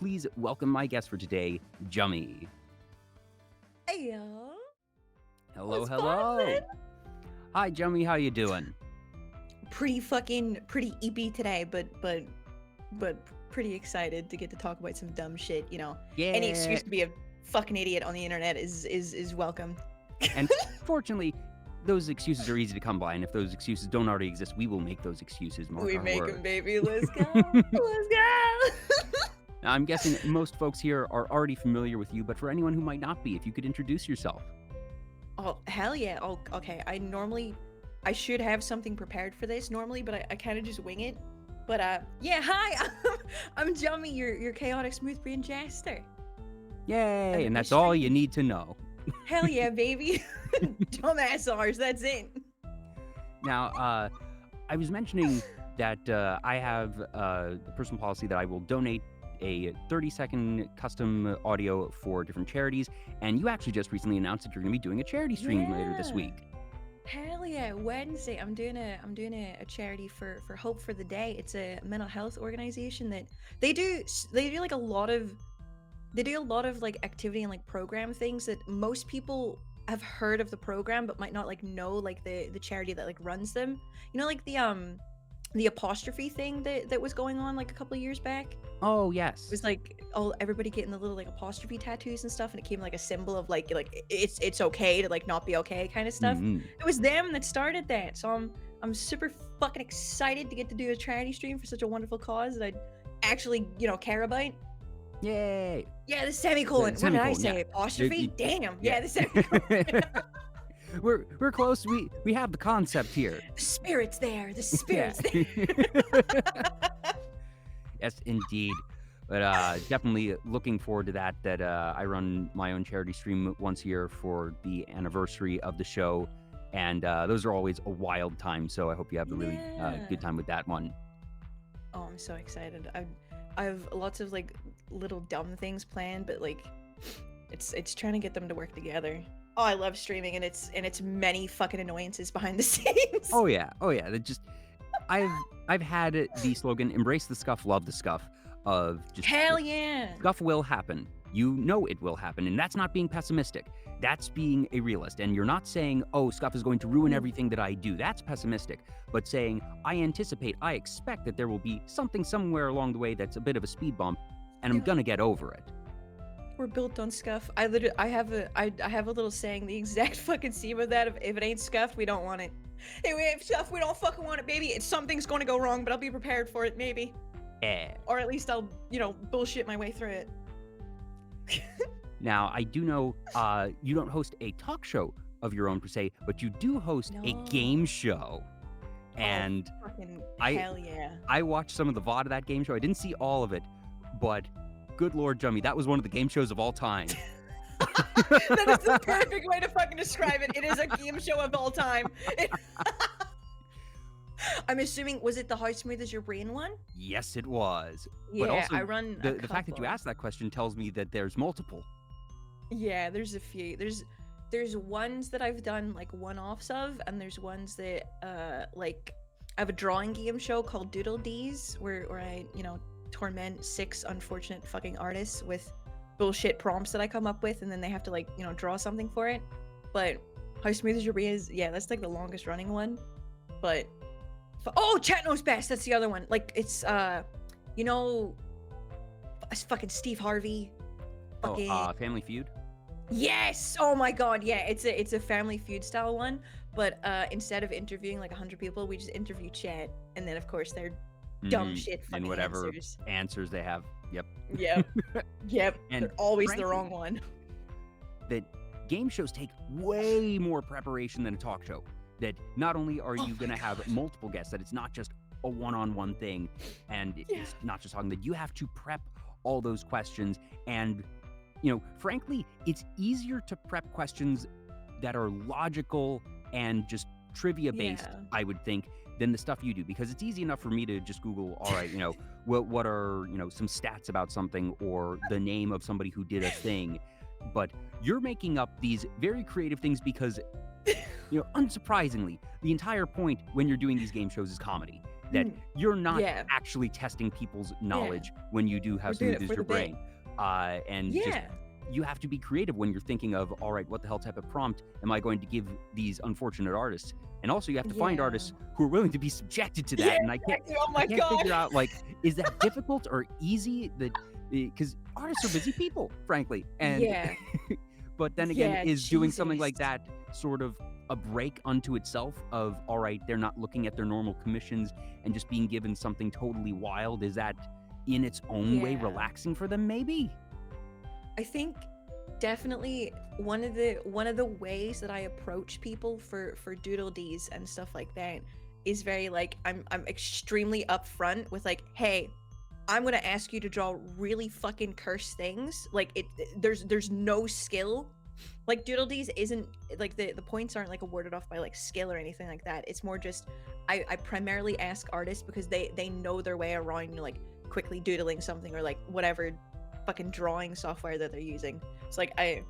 please welcome my guest for today, Jummy. Hey yo. Hello, What's hello. poppin'? Hi, Jummy. How you doing? Pretty eepy today, but pretty excited to get to talk about some dumb shit, you know. Any Yeah. excuse to be a fucking idiot on the internet is welcome. And fortunately, those excuses are easy to come by, and if those excuses don't already exist, we will make those excuses. Mark We our make words. them, baby. Let's go. Let's go. Now, I'm guessing most folks here are already familiar with you, but for anyone who might not be, if you could introduce yourself. Oh, hell yeah. Oh, okay. I should have something prepared for this normally, but I kind of just wing it. But yeah, hi. I'm Jummy, your chaotic smooth brain jester. Yay, and my that's all you streams. need to know. Hell yeah, baby. Dumbass ours, that's it. Now, I was mentioning that I have a personal policy that I will donate a 30-second custom audio for different charities, and you actually just recently announced that you're going to be doing a charity stream later this Yeah. week. Hell yeah, Wednesday. I'm doing a charity for Hope for the Day. It's a mental health organization that they do like a lot of like activity and like program things that most people have heard of the program but might not like know like the charity that like runs them. You know, like the apostrophe thing that was going on like a couple of years back. Oh, It yes. was like everybody getting the little like apostrophe tattoos and stuff, and it came like a symbol of like it's okay to like not be okay kind of stuff. Mhm. It was them that started that, so I'm super fucking excited to get to do a charity stream for such a wonderful cause that I actually care about. Yay. Yeah, the semicolon. What did I semicolon, say? yeah. Apostrophe? You- Damn. yeah. Yeah, the semicolon. We're close. We have the concept here. The spirit's there. The spirit's there. Yes, indeed. But definitely looking forward to that. I run my own charity stream once a year for the anniversary of the show, and those are always a wild time. So I hope you have a really Yeah. good time with that one. Oh, I'm so excited. I have lots of like little dumb things planned, but like it's trying to get them to work together. Oh, I love streaming, and it's many fucking annoyances behind the scenes. Oh yeah. That just I've had the slogan "Embrace the scuff, love the scuff." Of just Hell yeah. Scuff will happen. You know it will happen, and that's not being pessimistic. That's being a realist. And you're not saying, oh, Scuff is going to ruin everything that I do. That's pessimistic. But saying, I expect that there will be something somewhere along the way that's a bit of a speed bump, and I'm Yeah. gonna get over it. We're built on scuff. I have a little saying, the exact fucking seam of that. If it ain't scuffed, we don't want it. If we ain't scuffed, we don't fucking want it, baby. It's something's gonna go wrong, but I'll be prepared for it, maybe. Yeah. Or at least I'll, bullshit my way through it. Now, I do know you don't host a talk show of your own per se, but you do host a No. game show. And Fucking I- hell yeah. I watched some of the VOD of that game show. I didn't see all of it, but good Lord, Jummy, that was one of the game shows of all time. That is the perfect way to fucking describe it. It is a game show of all time. I'm assuming, was it the How Smooth Is Your Brain one? Yes, it was. Yeah, but also, I run the fact that you asked that question tells me that there's multiple. Yeah, there's a few. There's ones that I've done like one-offs of, and there's ones that like I have a drawing game show called Doodle D's where I, torment 6 unfortunate fucking artists with bullshit prompts that I come up with, and then they have to like, draw something for it. But How Smooth Is Your Brain is, yeah, that's like the longest running one. But oh, Chat Knows Best, that's the other one. Like it's it's fucking Steve Harvey. Fucking Family Feud? yes! Oh my god, yeah, it's a Family Feud style one, but instead of interviewing like 100 people, we just interview chat, and then of course they're dumb shit fucking and whatever answers. answers they have. Yep. Yep. And They're always frankly, the wrong one. That game shows take way more preparation than a talk show. That not only are Oh you my going to have God. multiple guests, that it's not just a one-on-one thing, and it's not just talking, that you have to prep all those questions. And, frankly, it's easier to prep questions that are logical and just trivia-based, Yeah. I would think, than the stuff you do, because it's easy enough for me to just Google, all right, what are, some stats about something or the name of somebody who did a thing. But you're making up these very creative things because, unsurprisingly, the entire point when you're doing these game shows is comedy. that you're not Yeah. actually testing people's Yeah. knowledge when you do We're have doing smooth it as for your the bit. brain. And just Yeah. you have to be creative when you're thinking of, all right, what the hell type of prompt am I going to give these unfortunate artists? And also you have to find Yeah. artists who are willing to be subjected to that. Yeah, And exactly. Oh my I can't God. figure out, like, is that difficult or easy? That because artists are busy people, frankly. And Yeah. but then again, Yeah, is doing something like Jesus. that sort of a break unto itself of, all right, they're not looking at their normal commissions and just being given something totally wild? Is that in its own way Yeah. relaxing for them? Maybe. I think definitely one of the ways that I approach people for doodle dees and stuff like that is very like I'm extremely upfront with like, hey, I'm gonna ask you to draw really fucking cursed things. Like there's no skill. Like doodle dees isn't like the points aren't like awarded off by like skill or anything like that. It's more just I primarily ask artists because they know their way around, you know, like quickly doodling something or like whatever fucking drawing software that they're using. It's like I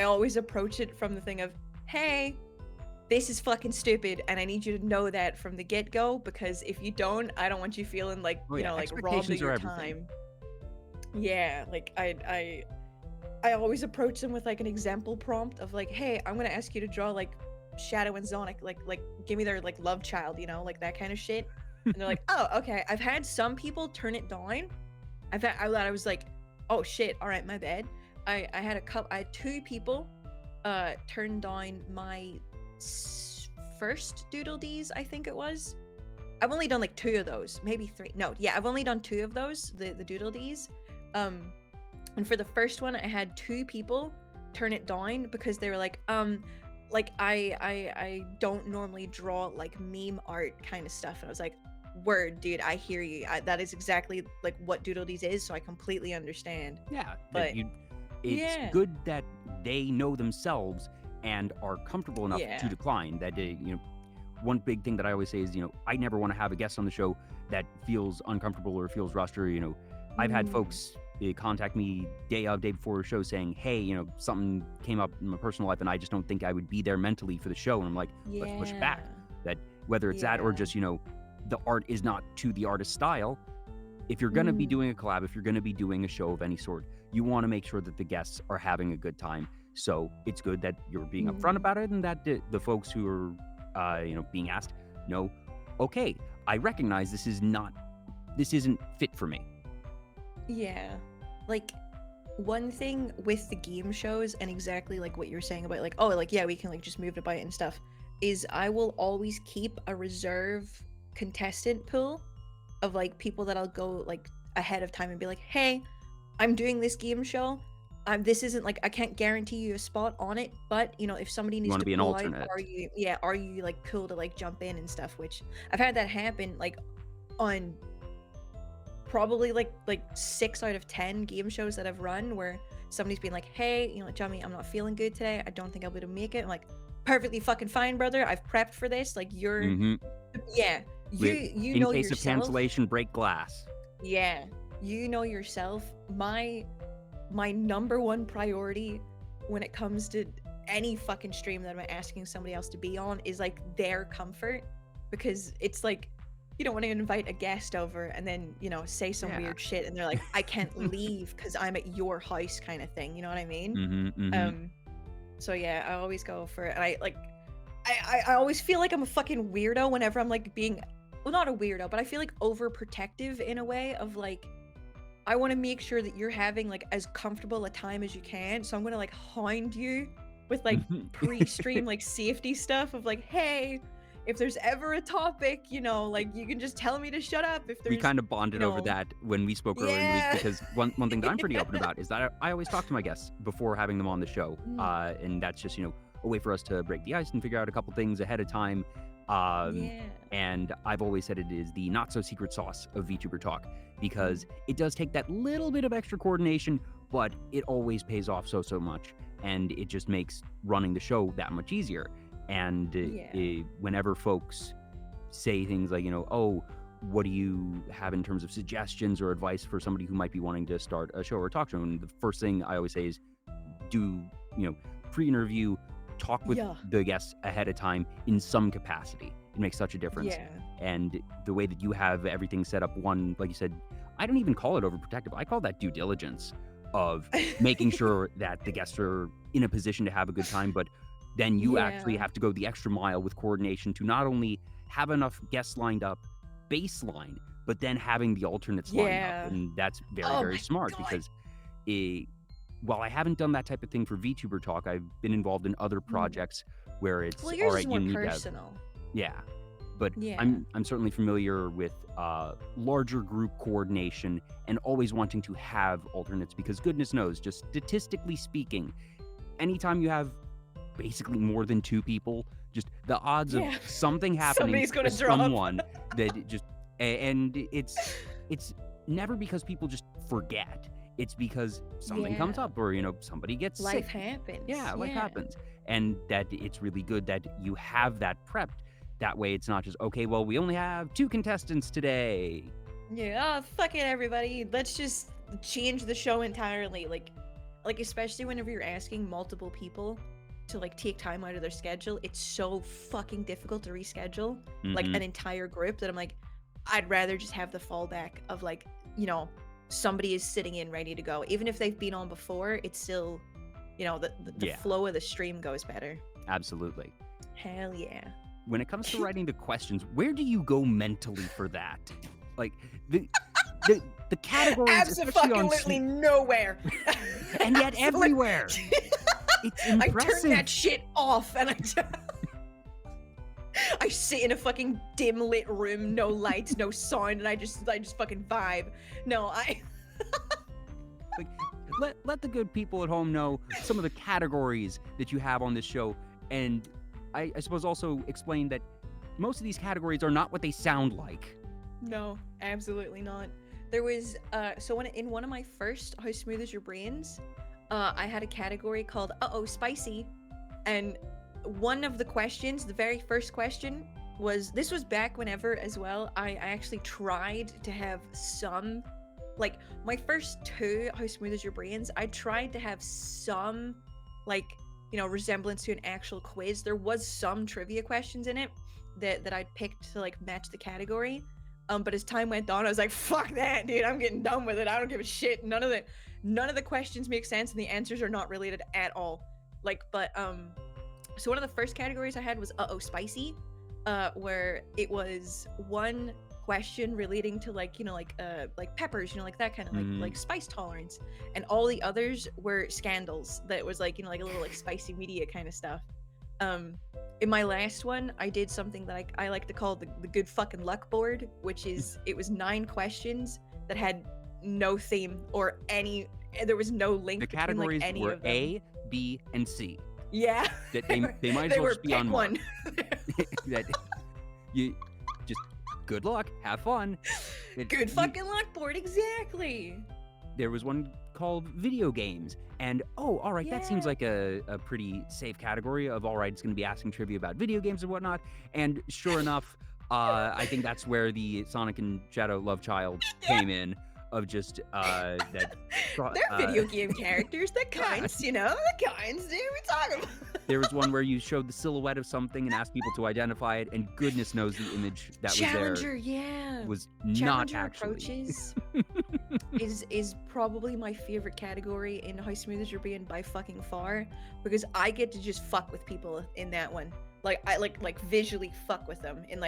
always approach it from the thing of, hey, this is fucking stupid and I need you to know that from the get-go, because if you don't, I don't want you feeling like, Oh you yeah, know, like robbed of expectations are your everything. time. Yeah, like I always approach them with like an example prompt of like, hey, I'm gonna ask you to draw like Shadow and Zonic, like give me their like love child, you know, like that kind of shit. And they're like, oh, okay. I've had some people turn it down. I was like, oh shit, all right, my bad. I had 2 people turn down my first doodle dees, I think it was. I've only done like 2 of those, maybe 3. No, yeah, I've only done 2 of those, the doodle dees. And for the first one, I had 2 people turn it down because they were like I don't normally draw like meme art kind of stuff. And I was like, word, dude, I hear you. That is exactly like what doodle dees is, so I completely understand. Yeah, But it's yeah. good that they know themselves and are comfortable enough to Yeah. decline. That one big thing that I always say is, I never want to have a guest on the show that feels uncomfortable or feels rushed, or I've had folks contact me day before a show saying, hey, something came up in my personal life and I just don't think I would be there mentally for the show. And I'm like, let's push it back. That whether it's that or Yeah. just, the art is not to the artist's style. If you're going to be doing a collab, if you're going to be doing a show of any sort, you want to make sure that the guests are having a good time. So it's good that you're being upfront about it, and that the folks who are, being asked know, okay, I recognize this isn't fit for me. Yeah. Like one thing with the game shows, and exactly like what you're saying about like, oh, like yeah, we can like just move it about and stuff, is I will always keep a reserve contestant pool of like people that I'll go like ahead of time and be like, hey, I'm doing this game show. This isn't like I can't guarantee you a spot on it, but if somebody needs wanna to be an pull out, alternate. are you like cool to like jump in and stuff? Which I've had that happen like on probably like 6 out of 10 game shows that I've run, where somebody's been like, hey, Jummy, I'm not feeling good today. I don't think I'll be able to make it. I'm like, perfectly fucking fine, brother. I've prepped for this. Like you're yeah. You In know case of yourself. cancellation, break glass. Yeah. You know yourself. My number one priority when it comes to any fucking stream that I'm asking somebody else to be on is like their comfort, because it's like you don't want to invite a guest over and then say some weird shit and they're like, I can't leave because I'm at your house kind of thing, you know what I mean? So yeah, I always go for it. And I always feel like I'm a fucking weirdo whenever I'm like being, well, not a weirdo, but I feel like overprotective in a way of like, I want to make sure that you're having like as comfortable a time as you can. So I'm going to like hound you with like pre-stream like safety stuff of like, hey, if there's ever a topic, like you can just tell me to shut up. If there's, We kind of bonded over that when we spoke earlier in the week, because one thing that I'm pretty open about is that I always talk to my guests before having them on the show. And that's just, a way for us to break the ice and figure out a couple things ahead of time. And I've always said it is the not so secret sauce of VTuber Talk, because it does take that little bit of extra coordination, but it always pays off so much. And it just makes running the show that much easier. And whenever folks say things like, oh, what do you have in terms of suggestions or advice for somebody who might be wanting to start a show or a talk show? And the first thing I always say is do, pre-interview, talk with the guests ahead of time in some capacity. It makes such a difference. and the way that you have everything set up, one, like you said, I don't even call it overprotective. I call that due diligence of making sure that the guests are in a position to have a good time, but then you actually have to go the extra mile with coordination to not only have enough guests lined up baseline, but then having the alternates lined up. And that's very, very smart because while I haven't done that type of thing for VTuber Talk, I've been involved in other projects where it's well, yours all right, is more you need personal. But I'm certainly familiar with larger group coordination and always wanting to have alternates because goodness knows, just statistically speaking, anytime you have basically more than 2 people, just the odds of something happening to someone that just, and it's never because people just forget. It's because something comes up or, somebody gets sick. Life happens. Life happens. And that it's really good that you have that prepped. That way it's not just, okay, well, we only have 2 contestants today. Yeah, fuck it, everybody. Let's just change the show entirely. Like especially whenever you're asking multiple people to take time out of their schedule, it's so fucking difficult to reschedule like an entire group that I'm like, I'd rather just have the fallback of somebody is sitting in ready to go. Even if they've been on before, it's still, the flow of the stream goes better. Absolutely. Hell yeah. When it comes to writing the questions, where do you go mentally for that? Like the categories, absolutely nowhere, and yet everywhere. It's impressive. I turn that shit off, and I sit in a fucking dim lit room, no lights, no sound, and I just fucking vibe. No, let the good people at home know some of the categories that you have on this show, and I suppose also explain that most of these categories are not what they sound like. No, absolutely not. There was in one of my first How Smooth Is Your Brains, I had a category called Uh-oh Spicy, and one of the questions, the very first question this was back whenever as well, I actually tried to have some, my first 2 How Smooth Is Your Brains, I tried to have some, resemblance to an actual quiz. There was some trivia questions in it that I'd picked to match the category. But as time went on, I was like, fuck that, dude, I'm getting done with it. I don't give a shit. None of the questions make sense and the answers are not related at all. So one of the first categories I had was Uh-oh Spicy, where it was one question relating to peppers, that kind of like spice tolerance, and all the others were scandals that was a little spicy media kind of stuff. In my last one, I did something that I like to call the good fucking luck board, which is it was 9 questions that had no theme or there was no link. The categories between, any were of them. A, B, and C. Yeah. That they might as well just be on one. That you just good luck, have fun. Good fucking luck board, exactly. There was one called video games, and all right, that seems like a pretty safe category of all right, it's going to be asking trivia about video games and whatnot. And sure enough, I think that's where the Sonic and Shadow Love Child came in. Of just that they're video game characters, the kinds, the kinds, dude, we talking about. There was one where you showed the silhouette of something and asked people to identify it, and goodness knows the image that Challenger, was there was Challenger not actually. Approaches is probably my favorite category in How Smooth Is Your Brain by fucking far, because I get to just fuck with people in that one. I visually fuck with them in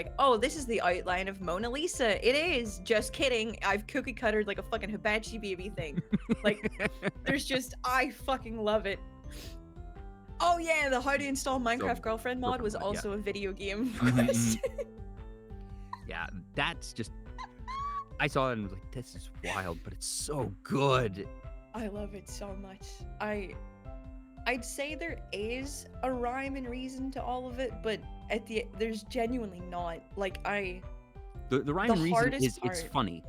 this is the outline of Mona Lisa. It is. Just kidding. I've cookie cuttered a fucking hibachi baby thing. There's just, I fucking love it. Oh yeah, the how to install Minecraft Girlfriend mod was also a video game question. Yeah, that's just, I saw it and was like, this is wild, but it's so good. I love it so much. I'd say there is a rhyme and reason to all of it, but there's genuinely not. The rhyme and reason is it's funny.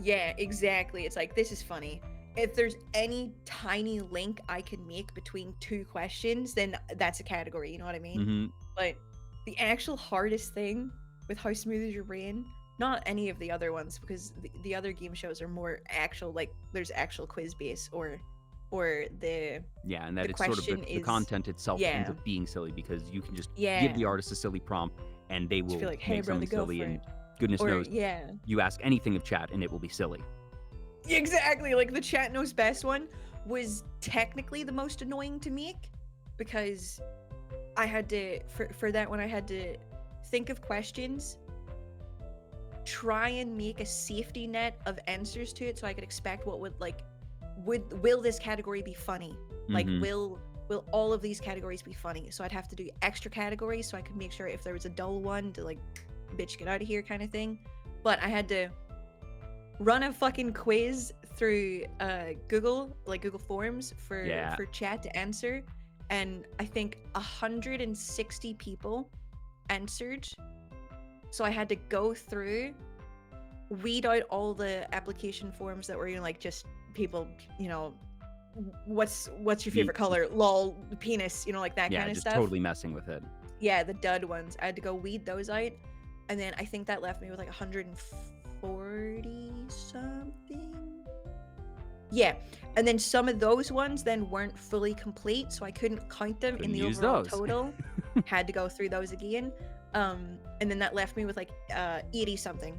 Yeah, exactly. It's this is funny. If there's any tiny link I can make between 2 questions, then that's a category, you know what I mean? But the actual hardest thing with How Smooth Is Your Brain, not any of the other ones, because the other game shows are more actual, there's actual quiz base or the and that it's sort of the content itself ends up being silly because you can just give the artist a silly prompt and they Just will feel like, hey, make brother, something go silly, for and it. goodness Or knows, yeah. you ask anything of chat and it will be silly. Exactly, like the chat knows best one was technically the most annoying to make, because I had to, for that one, I had to think of questions, try and make a safety net of answers to it so I could expect what would, like, will this category be funny? Like, Mhm. will all of these categories be funny? So I'd have to do extra categories so I could make sure if there was a dull one to, like, bitch, get out of here kind of thing. But I had to run a fucking quiz through Google, like Google Forms for chat to answer, and I think 160 people answered. So I had to go through, weed out all the application forms that were, you know, like just people, you know, what's your favorite color, lol, penis, you know, like that kind of just stuff. totally messing with it. Yeah, the dud ones. I had to go weed those out, and then I think that left me with like 140 something. Yeah, and then some of those ones then weren't fully complete, so I couldn't count them in the overall total. Had to go through those again. And then that left me with like 80 something.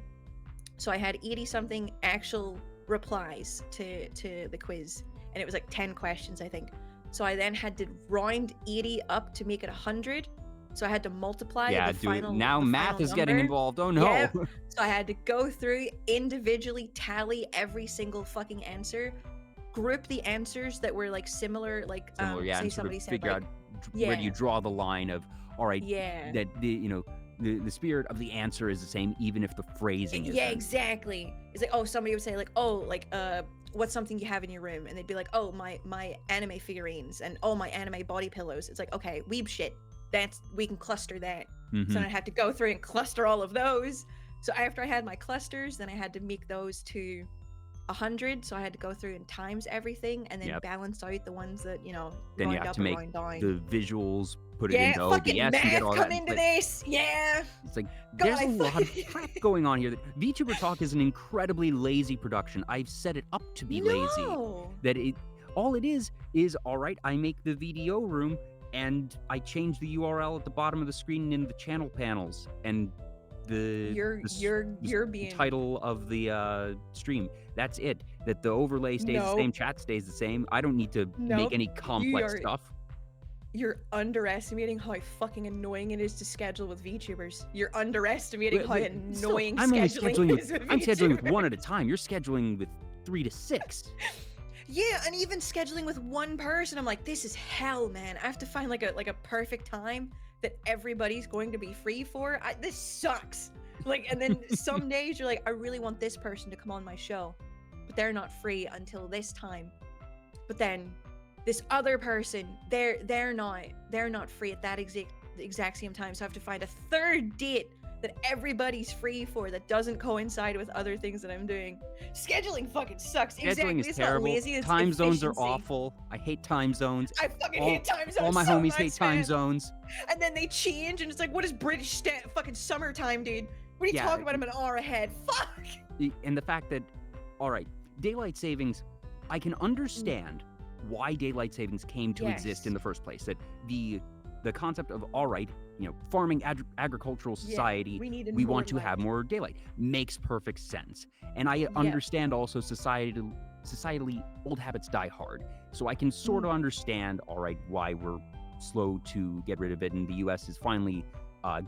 So I had 80 something actual replies to the quiz, and it was like 10 questions, I think. So I then had to round 80 up to make it 100. So I had to multiply the final. Now math is getting involved. Oh no. Yeah. So I had to go through, individually tally every single fucking answer, group the answers that were like similar, like yeah, say and somebody said, figure like, out where do you draw the line of, all right, that the, you know, the spirit of the answer is the same even if the phrasing is. Yeah, exactly. It's like, oh, somebody would say like, oh, like what's something you have in your room? And they'd be like, oh, my anime figurines, and oh, my anime body pillows. It's like, okay, weeb shit. We can cluster that. So I had to go through and cluster all of those. So after I had my clusters, then I had to make those to 100. So I had to go through and times everything, and then balance out the ones that, you know, then you have to make the visuals, put it into fucking OBS, math and get all come that. into this. Yeah. It's like, there's a lot of crap going on here. VTuber Talk is an incredibly lazy production. I've set it up to be lazy. That all it is all right, I make the VDO room and I change the URL at the bottom of the screen in the channel panels, and the title of the stream. That's it. That the overlay stays the same, chat stays the same. I don't need to make any complex stuff. You're underestimating how fucking annoying it is to schedule with VTubers. You're underestimating how annoying scheduling is with VTubers. I'm scheduling with one at a time. You're scheduling with 3 to 6. Yeah, and even scheduling with one person, I'm like, this is hell, man. I have to find like a perfect time that everybody's going to be free for. This sucks. Like, and then some days you're like, I really want this person to come on my show, but they're not free until this time. But then this other person, they're not free at that exact same time. So I have to find a third date that everybody's free for that doesn't coincide with other things that I'm doing. Scheduling fucking sucks. Scheduling is terrible. Lazy, it's time efficiency. zones are awful. I hate time zones. I fucking hate time zones. All my so homies much, hate time man. zones. And then they change, and it's like, what is British fucking summertime, dude? What are you talking about? I'm an hour ahead. Fuck. And the fact that, all right, daylight savings, I can understand why daylight savings came to exist in the first place. That the concept of, all right, you know, farming agricultural society, we want to have more daylight, makes perfect sense. And I understand also societally old habits die hard. So I can sort of understand, all right, why we're slow to get rid of it. And the US is finally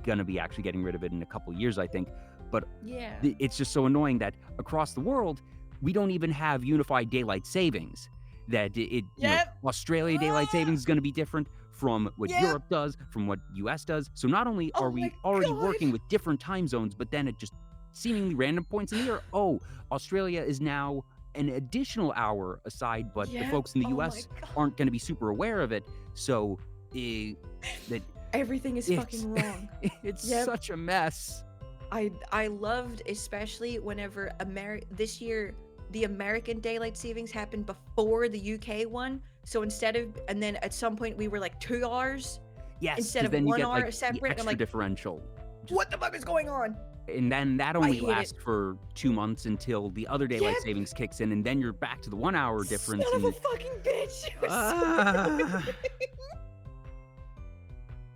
gonna be actually getting rid of it in a couple of years, I think. But it's just so annoying that across the world, we don't even have unified daylight savings. That you know, Australia daylight savings is going to be different from what Europe does, from what US does. So not only are we already working with different time zones, but then at just seemingly random points in the year, Australia is now an additional hour aside, but the folks in the US aren't going to be super aware of it. So that everything is fucking wrong. It's such a mess. I loved, especially whenever this year the American daylight savings happened before the UK one. So instead of, and then at some point we were like 2 hours. Yes. Instead of then 1 you get, hour like, separate. the extra I'm like, differential. What the fuck is going on? And then that only lasts for 2 months until the other daylight savings kicks in, and then you're back to the 1 hour difference. Son of a fucking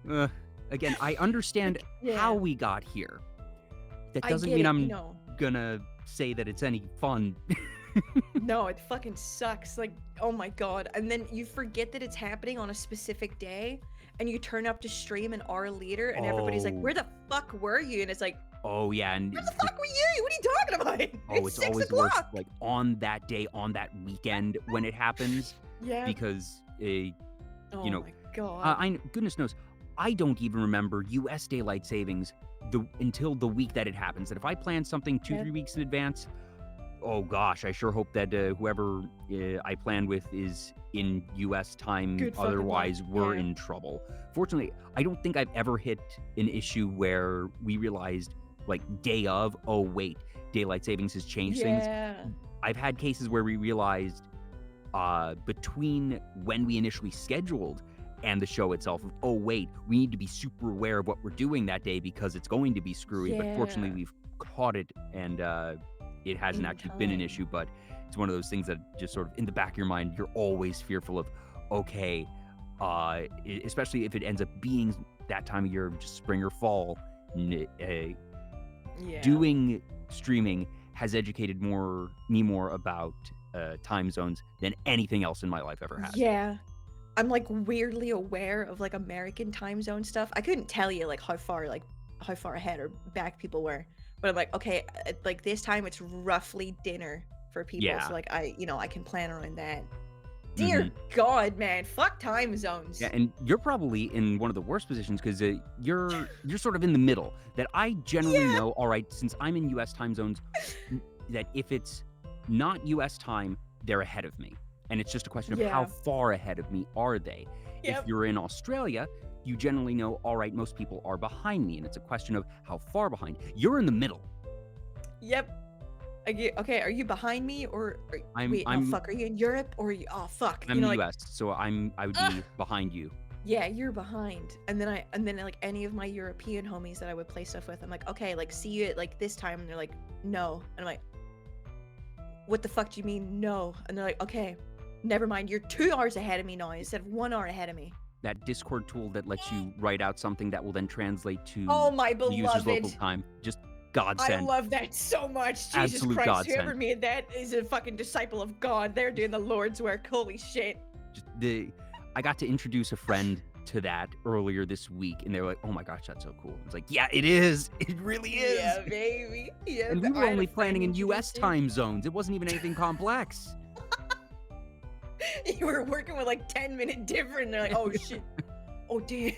bitch. again, I understand Yeah. how we got here. That I doesn't get mean it, I'm you know. gonna say that it's any fun. No, it fucking sucks. Like, oh my god. And then you forget that it's happening on a specific day, and you turn up to stream an hour later, and everybody's like, Oh. "Where the fuck were you?" And it's like, Oh yeah, and "Where the fuck were you? What are you talking about? oh, It's it's 6 always the worst, o'clock." like on that day, on that weekend when it happens, Yeah. because Oh you know, my god. goodness knows, I don't even remember U.S. daylight savings until the week that it happens. That if I plan something 2-3 Yeah. weeks in advance, oh gosh, I sure hope that whoever I plan with is in U.S. time. Good fucking luck, Otherwise, we're yeah. in trouble. Fortunately, I don't think I've ever hit an issue where we realized, like, day of, oh wait, daylight savings has changed things. Yeah. I've had cases where we realized between when we initially scheduled and the show itself, oh wait, we need to be super aware of what we're doing that day because it's going to be screwy. But fortunately, Yeah. we've caught it, and it hasn't In actually been an time. issue. But it's one of those things that just sort of in the back of your mind, you're always fearful of, okay, especially if it ends up being that time of year, just spring or fall. Yeah. Doing streaming has educated me more about time zones than anything else in my life ever has. Yeah. I'm like weirdly aware of like American time zone stuff. I couldn't tell you like how far ahead or back people were. But I'm like, okay, like this time it's roughly dinner for people. Yeah. So like I can plan around that. Dear God, man, fuck time zones. Yeah, and you're probably in one of the worst positions because you're sort of in the middle. That I generally know. All right, since I'm in U.S. time zones, that if it's not U.S. time, they're ahead of me, and it's just a question of how far ahead of me are they. Yep. If you're in Australia, you generally know. All right, most people are behind me, and it's a question of how far behind. You're in the middle. Yep. Okay, are you behind me or wait, no, I'm fuck, are you in Europe or are you, oh fuck, I'm you know, in the like, U.S., so I would be behind you. yeah, you're behind. And then like any of my European homies that I would play stuff with, I'm like, okay, like see you at like this time, and they're like, no. And I'm like, what the fuck do you mean no? And they're like, okay, never mind, you're 2 hours ahead of me now instead of 1 hour ahead of me. That Discord tool that lets you write out something that will then translate to Oh my the user's local beloved. time. Just godsend. I love that so much. Jesus Absolute Christ, godsend. whoever made that is a fucking disciple of God. They're doing the Lord's work. Holy shit. I got to introduce a friend to that earlier this week, and they were like, "Oh my gosh, that's so cool!" It's like, "Yeah, it is. It really is." Yeah, baby. Yeah. And we were only planning in U.S. introduced it. time zones. It wasn't even anything complex. You were working with like 10-minute different. They're like, oh shit. Oh damn.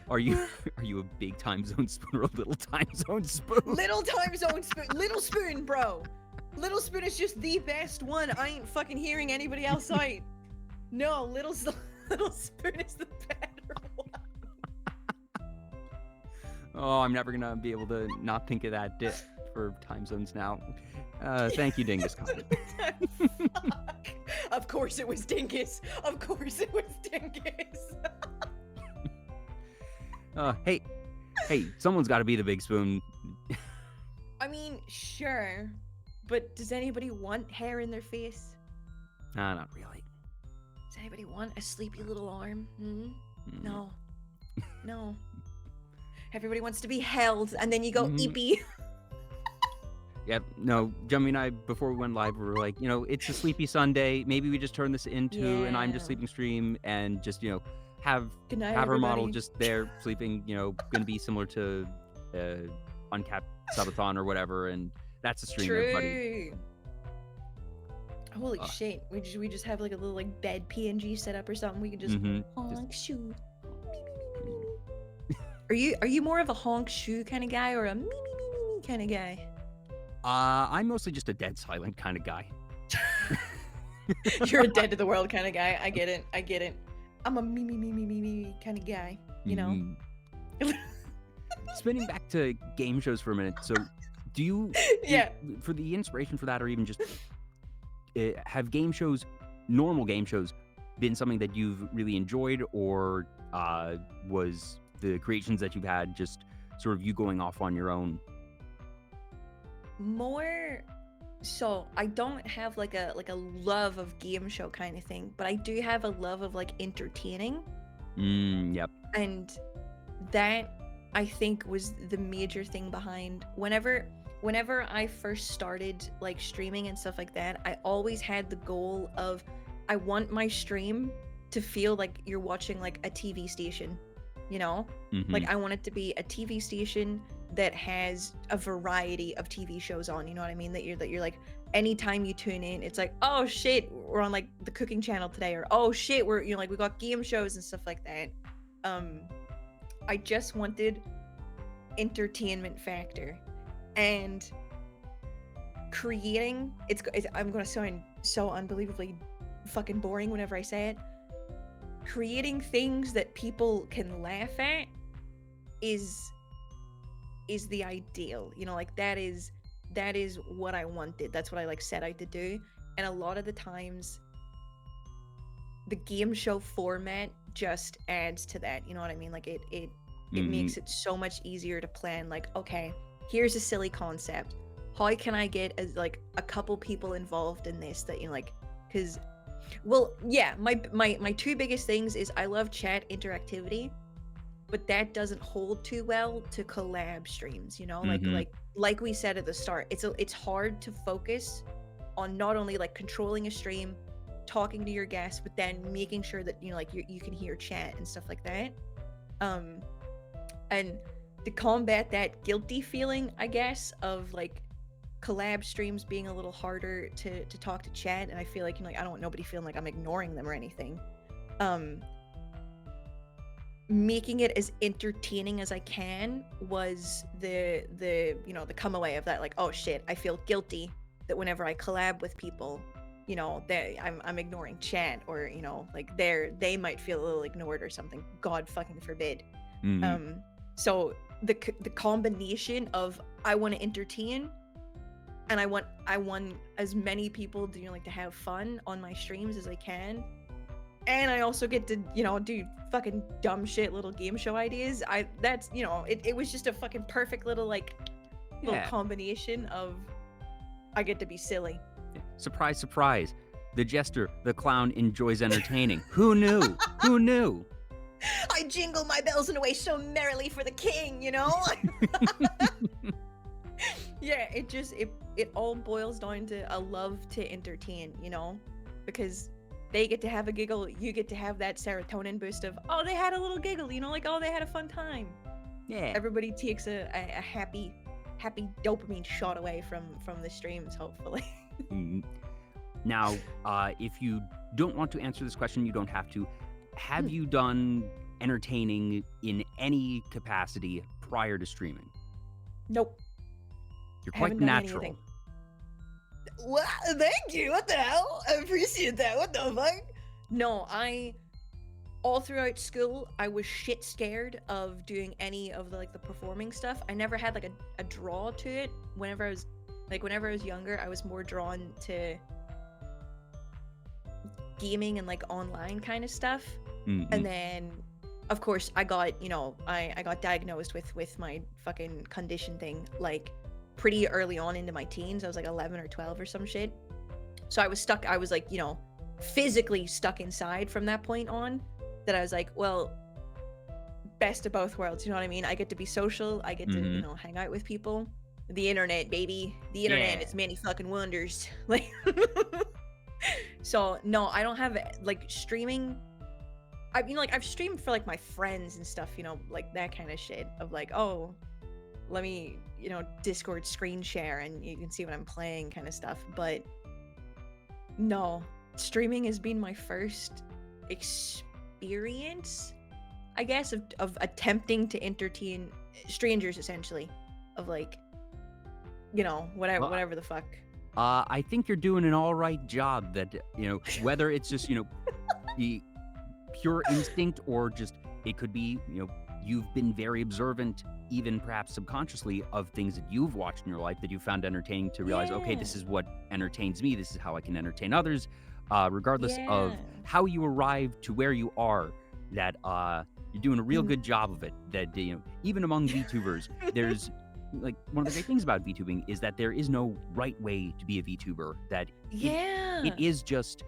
Are you a big time zone spoon or a little time zone spoon? Little time zone spoon. Little spoon, bro. Little spoon is just the best one. I ain't fucking hearing anybody else out. No, little spoon is the better one. Oh, I'm never gonna be able to not think of that for time zones now. Thank you, Dingus Khan. Fuck. Of course it was Dingus. Of course it was Dingus. Hey, someone's got to be the big spoon. I mean, sure, but does anybody want hair in their face? Nah, not really. Does anybody want a sleepy little arm? No. No. Everybody wants to be held, and then you go eepy. Yeah, no, Jummy and I, before we went live, we were like, it's a sleepy Sunday. Maybe we just turn this into an I'm just sleeping stream and just, have Good night, her model everybody. just there sleeping, going to be similar to Uncapped Subathon or whatever, and that's the stream, everybody. True. Holy shit! We just have like a little like bed PNG set up or something. We can just honk shoe. Are you more of a honk shoe kind of guy or a me kind of guy? I'm mostly just a dead silent kind of guy. You're a dead to the world kind of guy. I get it. I'm a me kind of guy. You know. Spinning back to game shows for a minute. So, do you? For the inspiration for that, or even just have normal game shows, been something that you've really enjoyed, or was the creations that you've had just sort of you going off on your own? More So I don't have like a love of game show kind of thing, but I do have a love of like entertaining, Yep. and that I think was the major thing behind whenever I first started like streaming and stuff like that. I always had the goal of I want my stream to feel like you're watching like a TV station, you know? Mm-hmm. Like I want it to be a TV station that has a variety of TV shows on, you know what I mean? That you're like anytime you tune in, it's like, "Oh shit, we're on like the cooking channel today," or "Oh shit, we're like we got game shows and stuff like that." Um I just wanted entertainment factor, and creating I'm gonna sound so unbelievably fucking boring whenever I say it. Creating things that people can laugh at is the ideal, you know, like that is what I wanted. That's what I like set out to do. And a lot of the times the game show format just adds to that, you know what I mean? Like it makes it so much easier to plan, like, okay, here's a silly concept, how can I get as like a couple people involved in this, that, you know, like, because, well, yeah, my two biggest things is I love chat interactivity, but that doesn't hold too well to collab streams, you know? Like we said at the start, it's hard to focus on not only like controlling a stream, talking to your guests, but then making sure that, you know, like you can hear chat and stuff like that. And to combat that guilty feeling, I guess, of like collab streams being a little harder to talk to chat, and I feel like, you know, like I don't want nobody feeling like I'm ignoring them or anything. Making it as entertaining as I can was the you know, the come away of that, like, oh shit, I feel guilty that whenever I collab with people, you know, I'm ignoring chat, or, you know, like they might feel a little ignored or something, god fucking forbid. So the combination of I want to entertain, and I want as many people to, you know, like to have fun on my streams as I can, and I also get to, you know, do fucking dumb shit little game show ideas. That's, you know, it was just a fucking perfect little like little combination of I get to be silly. Surprise, surprise. The jester, the clown, enjoys entertaining. Who knew? Who knew? I jingle my bells in a way so merrily for the king, you know? Yeah, it all boils down to a love to entertain, you know? Because they get to have a giggle, you get to have that serotonin boost of, oh, they had a little giggle, you know, like, oh, they had a fun time. Yeah. Everybody takes a happy dopamine shot away from the streams, hopefully. Now, if you don't want to answer this question, you don't have to. Have you done entertaining in any capacity prior to streaming? Nope. You're quite natural. Well, thank you. What the hell? I appreciate that. What the fuck? No, all throughout school, I was shit scared of doing any of the performing stuff. I never had like a draw to it. Whenever I was younger, I was more drawn to gaming and like online kind of stuff. And then of course I got, you know, I got diagnosed with my fucking condition thing like pretty early on into my teens. I was like 11 or 12 or some shit. So I was stuck. I was like, you know, physically stuck inside from that point on, that I was like, well, best of both worlds, you know what I mean? I get to be social, I get to, you know, hang out with people. The internet, baby. The internet is many fucking wonders. Like so no, I don't have like streaming. I mean, like I've streamed for like my friends and stuff, you know, like that kind of shit of like, oh, let me, you know, Discord screen share and you can see what I'm playing kind of stuff. But no, streaming has been my first experience, I guess, of attempting to entertain strangers, essentially, of like, you know, whatever the fuck. I think you're doing an all right job. That, you know, whether it's just, you know, the pure instinct, or just it could be, you know, you've been very observant, even perhaps subconsciously, of things that you've watched in your life that you found entertaining, to realize, okay, this is what entertains me, this is how I can entertain others, regardless of how you arrive to where you are, that you're doing a real good job of it. That, you know, even among VTubers, there's like one of the great things about VTubing is that there is no right way to be a VTuber. That it is just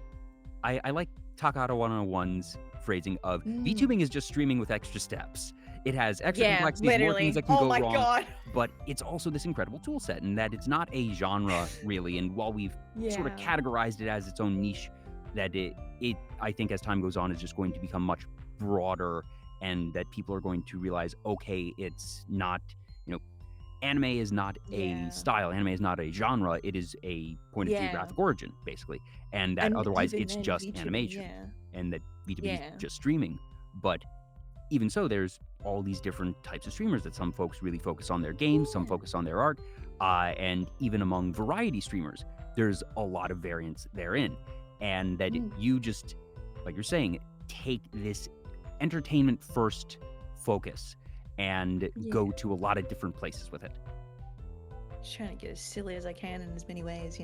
I like Takaharu 101's phrasing of VTubing is just streaming with extra steps. It has extra complexities, more things that can go wrong, God. but it's also this incredible tool set, and that it's not a genre really. And while we've sort of categorized it as its own niche, that it I think as time goes on is just going to become much broader, and that people are going to realize, okay, it's not, anime is not a style, anime is not a genre, it is a point of geographic origin, basically, and that otherwise it's just VTubing, animation, and that VTubing is just streaming. But even so, there's all these different types of streamers that some folks really focus on their games, some focus on their art, and even among variety streamers, there's a lot of variance therein, and that you just, like you're saying, take this entertainment first focus and go to a lot of different places with it. Just trying to get as silly as I can in as many ways,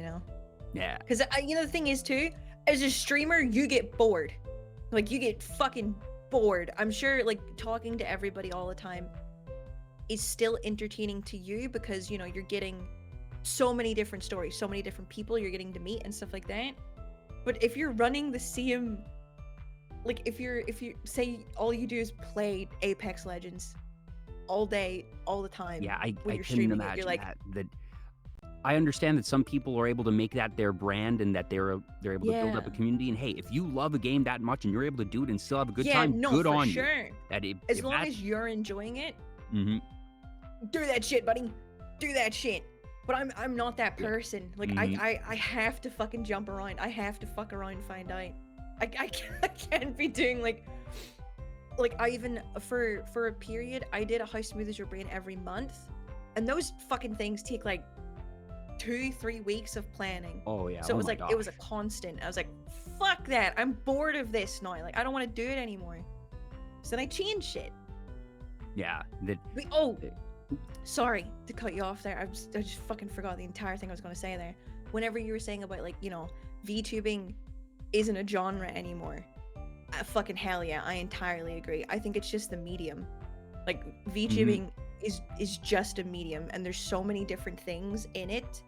Yeah. Because, the thing is, too, as a streamer, you get bored. Like, you get fucking bored. I'm sure, like, talking to everybody all the time is still entertaining to you because, you're getting so many different stories, so many different people you're getting to meet and stuff like that. But if you're running the same, like, if you say all you do is play Apex Legends all day, all the time. Yeah, I when you're can streaming imagine it, you're like, that. I understand that some people are able to make that their brand and that they're able to build up a community. And hey, if you love a game that much and you're able to do it and still have a good time, good on you. That as long as you're enjoying it, do that shit, buddy. Do that shit. But I'm not that person. Like I have to fucking jump around. I have to fuck around and find out. I can't be doing like I even for a period I did a How Smooth Is Your Brain every month, and those fucking things take like 2-3 weeks of planning. Oh yeah. So it was it was a constant. I was like, fuck that. I'm bored of this now. Like I don't want to do it anymore. So then I changed shit. Yeah. Sorry to cut you off there. I just fucking forgot the entire thing I was going to say there. Whenever you were saying about like, VTubing isn't a genre anymore. Fucking hell yeah, I entirely agree. I think it's just the medium. Like VTubing is just a medium, and there's so many different things in it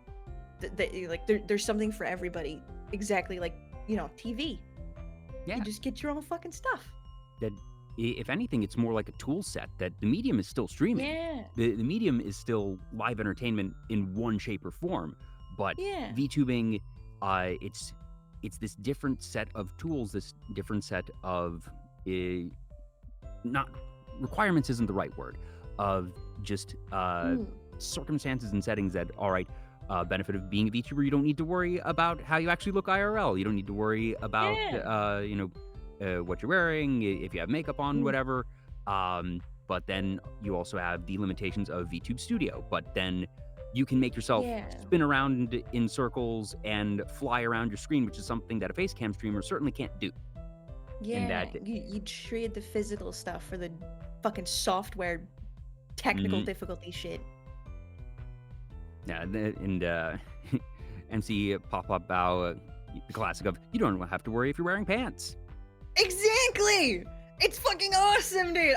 that like there's something for everybody. Exactly like, TV. Yeah. You just get your own fucking stuff. That if anything, it's more like a tool set, that the medium is still streaming. Yeah. The medium is still live entertainment in one shape or form. But VTubing, it's this different set of tools, this different set of not requirements isn't the right word, of just circumstances and settings that, all right, benefit of being a VTuber, you don't need to worry about how you actually look IRL. You don't need to worry about what you're wearing, if you have makeup on, whatever. But then you also have the limitations of VTube Studio. But then you can make yourself spin around in circles and fly around your screen, which is something that a facecam streamer certainly can't do. Yeah, you trade the physical stuff for the fucking software technical difficulty shit. Yeah, and MC Pop Bow, the classic of, you don't have to worry if you're wearing pants. Exactly! It's fucking awesome, dude.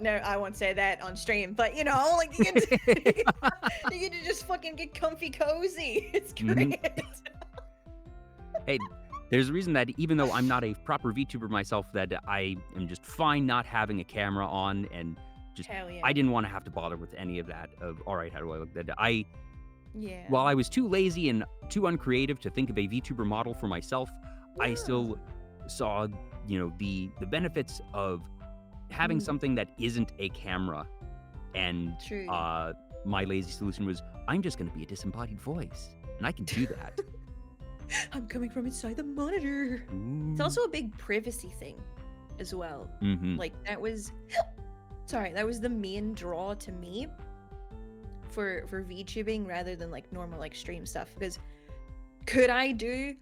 No, I won't say that on stream, but like you get to just fucking get comfy cozy. It's great. Hey, there's a reason that even though I'm not a proper VTuber myself, that I am just fine not having a camera on, and just I didn't want to have to bother with any of that. Of all right, how do I look? That while I was too lazy and too uncreative to think of a VTuber model for myself, I still saw the benefits of having something that isn't a camera. And my lazy solution was, I'm just going to be a disembodied voice, and I can do that. I'm coming from inside the monitor. It's also a big privacy thing as well. Like that was the main draw to me for VTubing rather than like normal like stream stuff, because could I do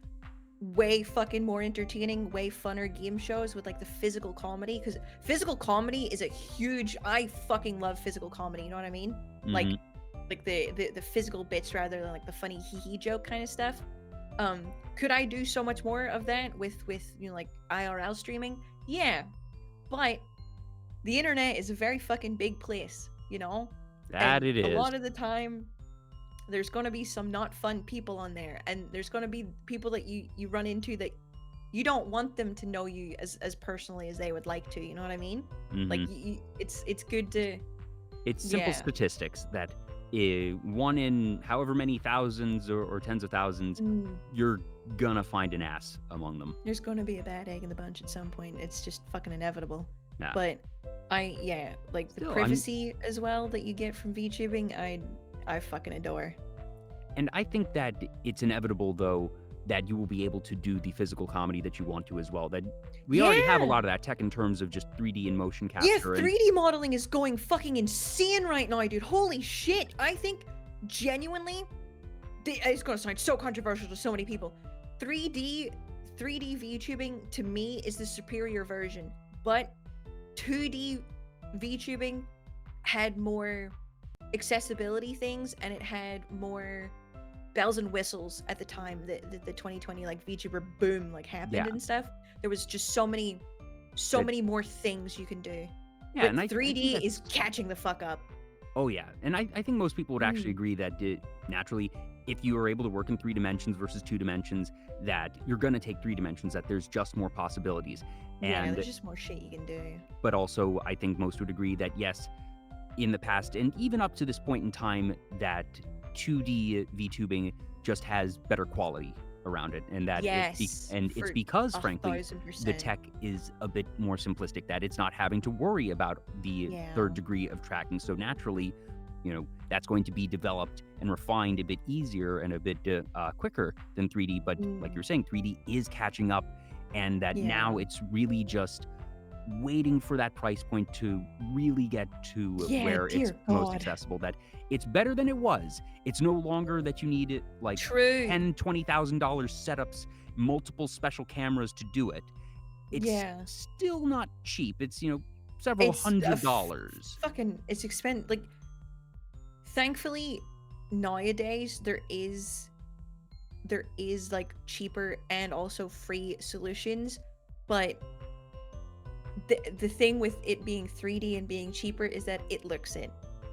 way fucking more entertaining, way funner game shows with like the physical comedy? Because physical comedy is a huge, I fucking love physical comedy, you know what I mean? Like the physical bits rather than like the funny hee joke kind of stuff. Could I do so much more of that with like IRL streaming? Yeah, but the internet is a very fucking big place, That And it a is. lot of the time, there's going to be some not fun people on there, and there's going to be people that you run into that you don't want them to know you as personally as they would like to. You know what I mean? Like, it's good to, It's simple yeah. statistics that one in however many thousands or tens of thousands, Mm, you're gonna find an ass among them. there's going to be a bad egg in the bunch at some point. It's just fucking inevitable. Yeah. But yeah, like the Still, privacy as well that you get from VTubing, I fucking adore. and I think that it's inevitable, though, that you will be able to do the physical comedy that you want to as well. That we already have a Yeah. lot of that tech in terms of just 3D and motion Yeah, capture. 3D modeling is going fucking insane right now, dude. Holy shit. I think genuinely, it's gonna sound so controversial to so many people. 3D VTubing to me is the superior version, but 2D VTubing had more accessibility things, and it had more bells and whistles at the time that the 2020 like VTuber boom like happened Yeah. and stuff. There was just so many That- more things you can do. Yeah, But and I think 3D that's- is catching the fuck up. Oh yeah, and I think most people would actually Mm. agree that naturally, if you are able to work in 3 dimensions versus 2 dimensions, that you're gonna take 3 dimensions. That there's just more possibilities. Yeah, And there's just more shit you can do. but also, I think most would agree that yes, in the past and even up to this point in time, that 2D VTubing just has better quality around it, and that Yes, it's for because frankly 1000%. the tech is a bit more simplistic, that it's not having to worry about the Yeah. third degree of tracking. So naturally, that's going to be developed and refined a bit easier and a bit quicker than 3D. But like you're saying, 3D is catching up, and that now Yeah. it's really just waiting for that price point to really get to Yeah, where it's dear most God. accessible, that it's better than it was. It's no longer that you need like True. $10,000-$20,000 setups, multiple special cameras to do it. It's Yeah. still not cheap. It's several It's a $100s. Fucking, it's expensive. Like, thankfully, nowadays there is like cheaper and also free solutions, but the thing with it being 3D and being cheaper is that it looks it.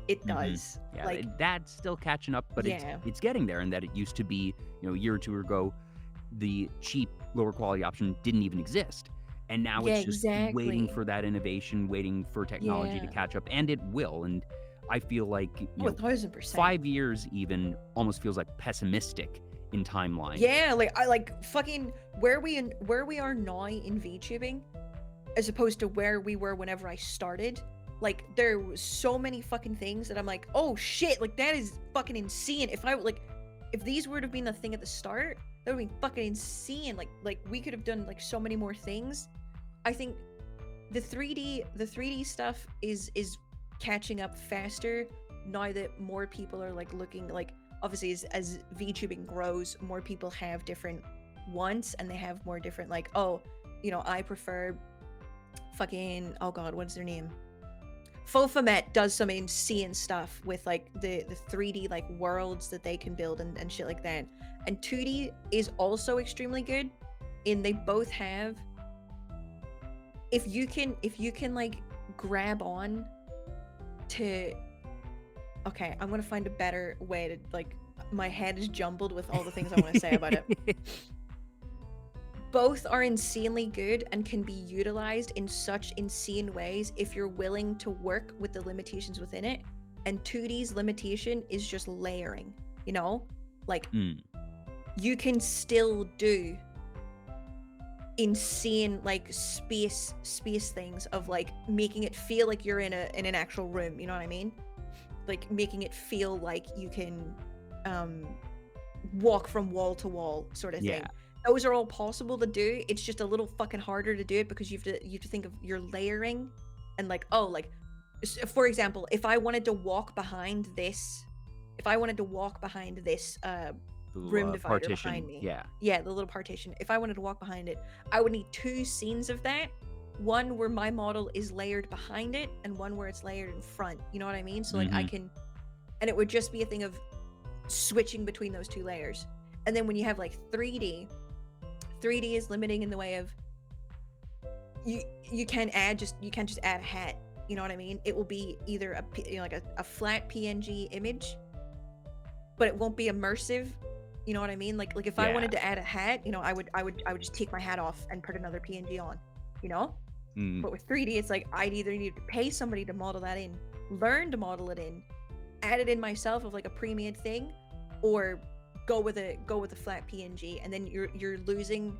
It does. Yeah, Like, that's still catching up, but Yeah. it's getting there. And that it used to be, a year or two ago, the cheap, lower quality option didn't even exist. And now Yeah, it's just waiting exactly. for that innovation, waiting for technology to Yeah. catch up, and it will. And I feel like, Oh, 1000%. 5 years even almost feels like pessimistic in timeline. Yeah, like I like fucking where we are now in VTubing, as opposed to where we were whenever I started. Like, there was so many fucking things that I'm like, oh shit, like that is fucking insane. If these would have been a thing at the start, that would have been fucking insane. Like we could have done like so many more things. I think the 3D stuff is catching up faster now that more people are like looking, like, obviously as VTubing grows, more people have different wants, and they have more different, like, oh, I prefer fucking, oh god, what's their name? Fofamet does some insane stuff with like the 3D like worlds that they can build and shit like that. And 2D is also extremely good, and they both have, if you can like grab on to, okay, I'm gonna find a better way to, like, my head is jumbled with all the things I want to say about it. Both are insanely good and can be utilized in such insane ways if you're willing to work with the limitations within it. And 2D's limitation is just layering, like, you can still do insane like space things of like making it feel like you're in an actual room, you know what I mean? Like making it feel like you can walk from wall to wall sort of thing. Those are all possible to do. It's just a little fucking harder to do it because you have to think of your layering, and like, oh, like, for example, if I wanted to walk behind this room divider partition. behind me, Yeah. the little partition, if I wanted to walk behind it, I would need 2 scenes of that. One where my model is layered behind it, and one where it's layered in front. You know what I mean? So like I can, and it would just be a thing of switching between those 2 layers. And then when you have like 3D is limiting in the way of you can't just add a hat. you know what I mean? It will be either like a flat PNG image, but it won't be immersive. You know what I mean? Like if I Yeah. wanted to add a hat, you know, I would just take my hat off and put another PNG on, you know? Mm, But with 3D, it's like I'd either need to pay somebody to model that in, learn to model it in, add it in myself of like a pre-made thing, or go with a flat PNG, and then you're losing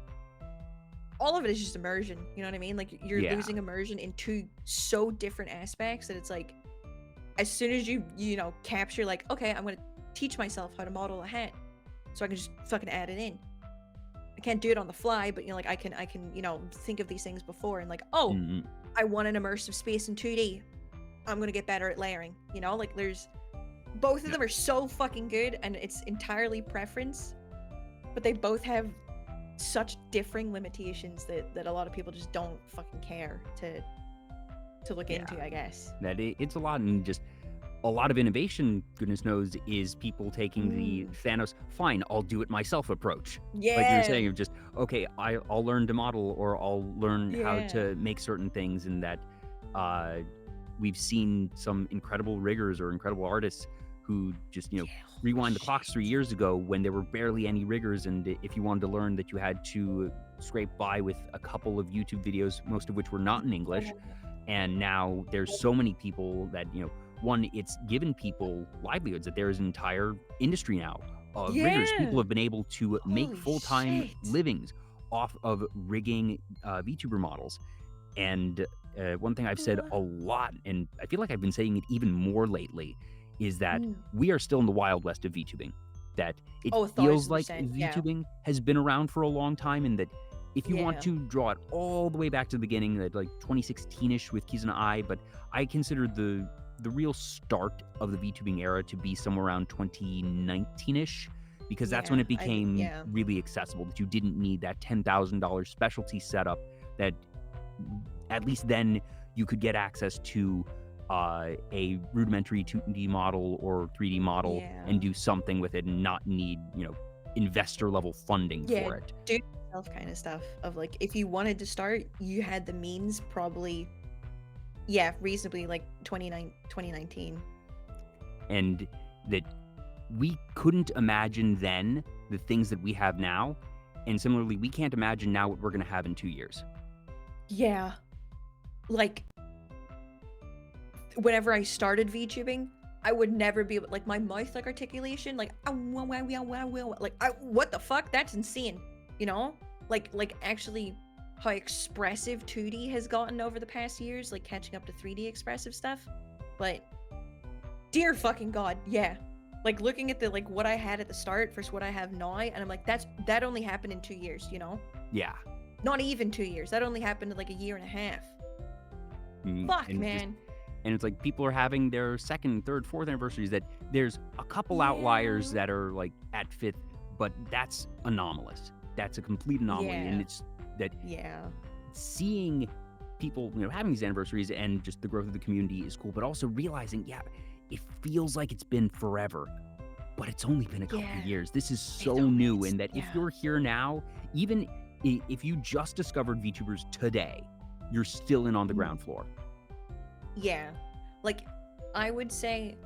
all of it is just immersion. You know what I mean? Like you're yeah. losing immersion in two so different aspects that it's like as soon as you know capture like, okay, I'm gonna teach myself how to model a hat so I can just fucking add it in. I can't do it on the fly, but you know, like I can you know think of these things before and like, oh, Mm, I want an immersive space in 2D. I'm gonna get better at layering. You know, like there's both of them are so fucking good, and it's entirely preference, but they both have such differing limitations that a lot of people just don't fucking care to look Yeah. into, I guess. that it's a lot, and just a lot of innovation, goodness knows, is people taking the Thanos, fine, I'll do it myself approach. Like you're Yeah. saying, of just, okay, I'll learn to model, or I'll learn how Yeah. to make certain things, and that we've seen some incredible riggers or incredible artists who just, you know, rewind the clocks 3 years ago when there were barely any riggers, and if you wanted to learn that, you had to scrape by with a couple of YouTube videos, most of which were not in English. And now there's so many people that, you know, one, it's given people livelihoods, that there is an entire industry now of riggers. People Yeah. have been able to make Holy full-time shit. livings off of rigging VTuber models. And one thing I've said a lot, and I feel like I've been saying it even more lately, is that we are still in the Wild West of VTubing. That it Oh, feels like 1000%, yeah. VTubing has been around for a long time, and that if you want Yeah. to draw it all the way back to the beginning, that like 2016-ish with Kizuna Eye, but I consider the real start of the VTubing era to be somewhere around 2019-ish, because that's when Yeah, it became yeah. really accessible, that you didn't need that $10,000 specialty setup, that at least then you could get access to a rudimentary 2D model or 3D model and do something with it, and not need, you know, investor level funding for it. Do it yourself kind of stuff of like if you wanted to start, you had the means probably, yeah, reasonably like 2019. And that we couldn't imagine then the things that we have now, and similarly we can't imagine now what we're going to have in 2 years. Yeah. Like whenever I started VTubing, I would never be like my mouth like articulation, like what the fuck? That's insane. You know? Like actually how expressive 2D has gotten over the past years, like catching up to 3D expressive stuff. But dear fucking god, yeah. Like looking at the like what I had at the start versus what I have now, and I'm like, that only happened in 2 years, you know? Yeah. Not even 2 years. That only happened in like a year and a half. Fuck, and man. And it's like people are having their second, third, fourth anniversaries, that there's a couple outliers that are like at fifth, but that's anomalous. That's a complete anomaly. And it's that seeing people, you know, having these anniversaries and just the growth of the community is cool, but also realizing, yeah, it feels like it's been forever, but it's only been a couple of years. This is so new, and that if you're here now, even if you just discovered VTubers today, you're still in on the ground floor. Yeah, like I would say,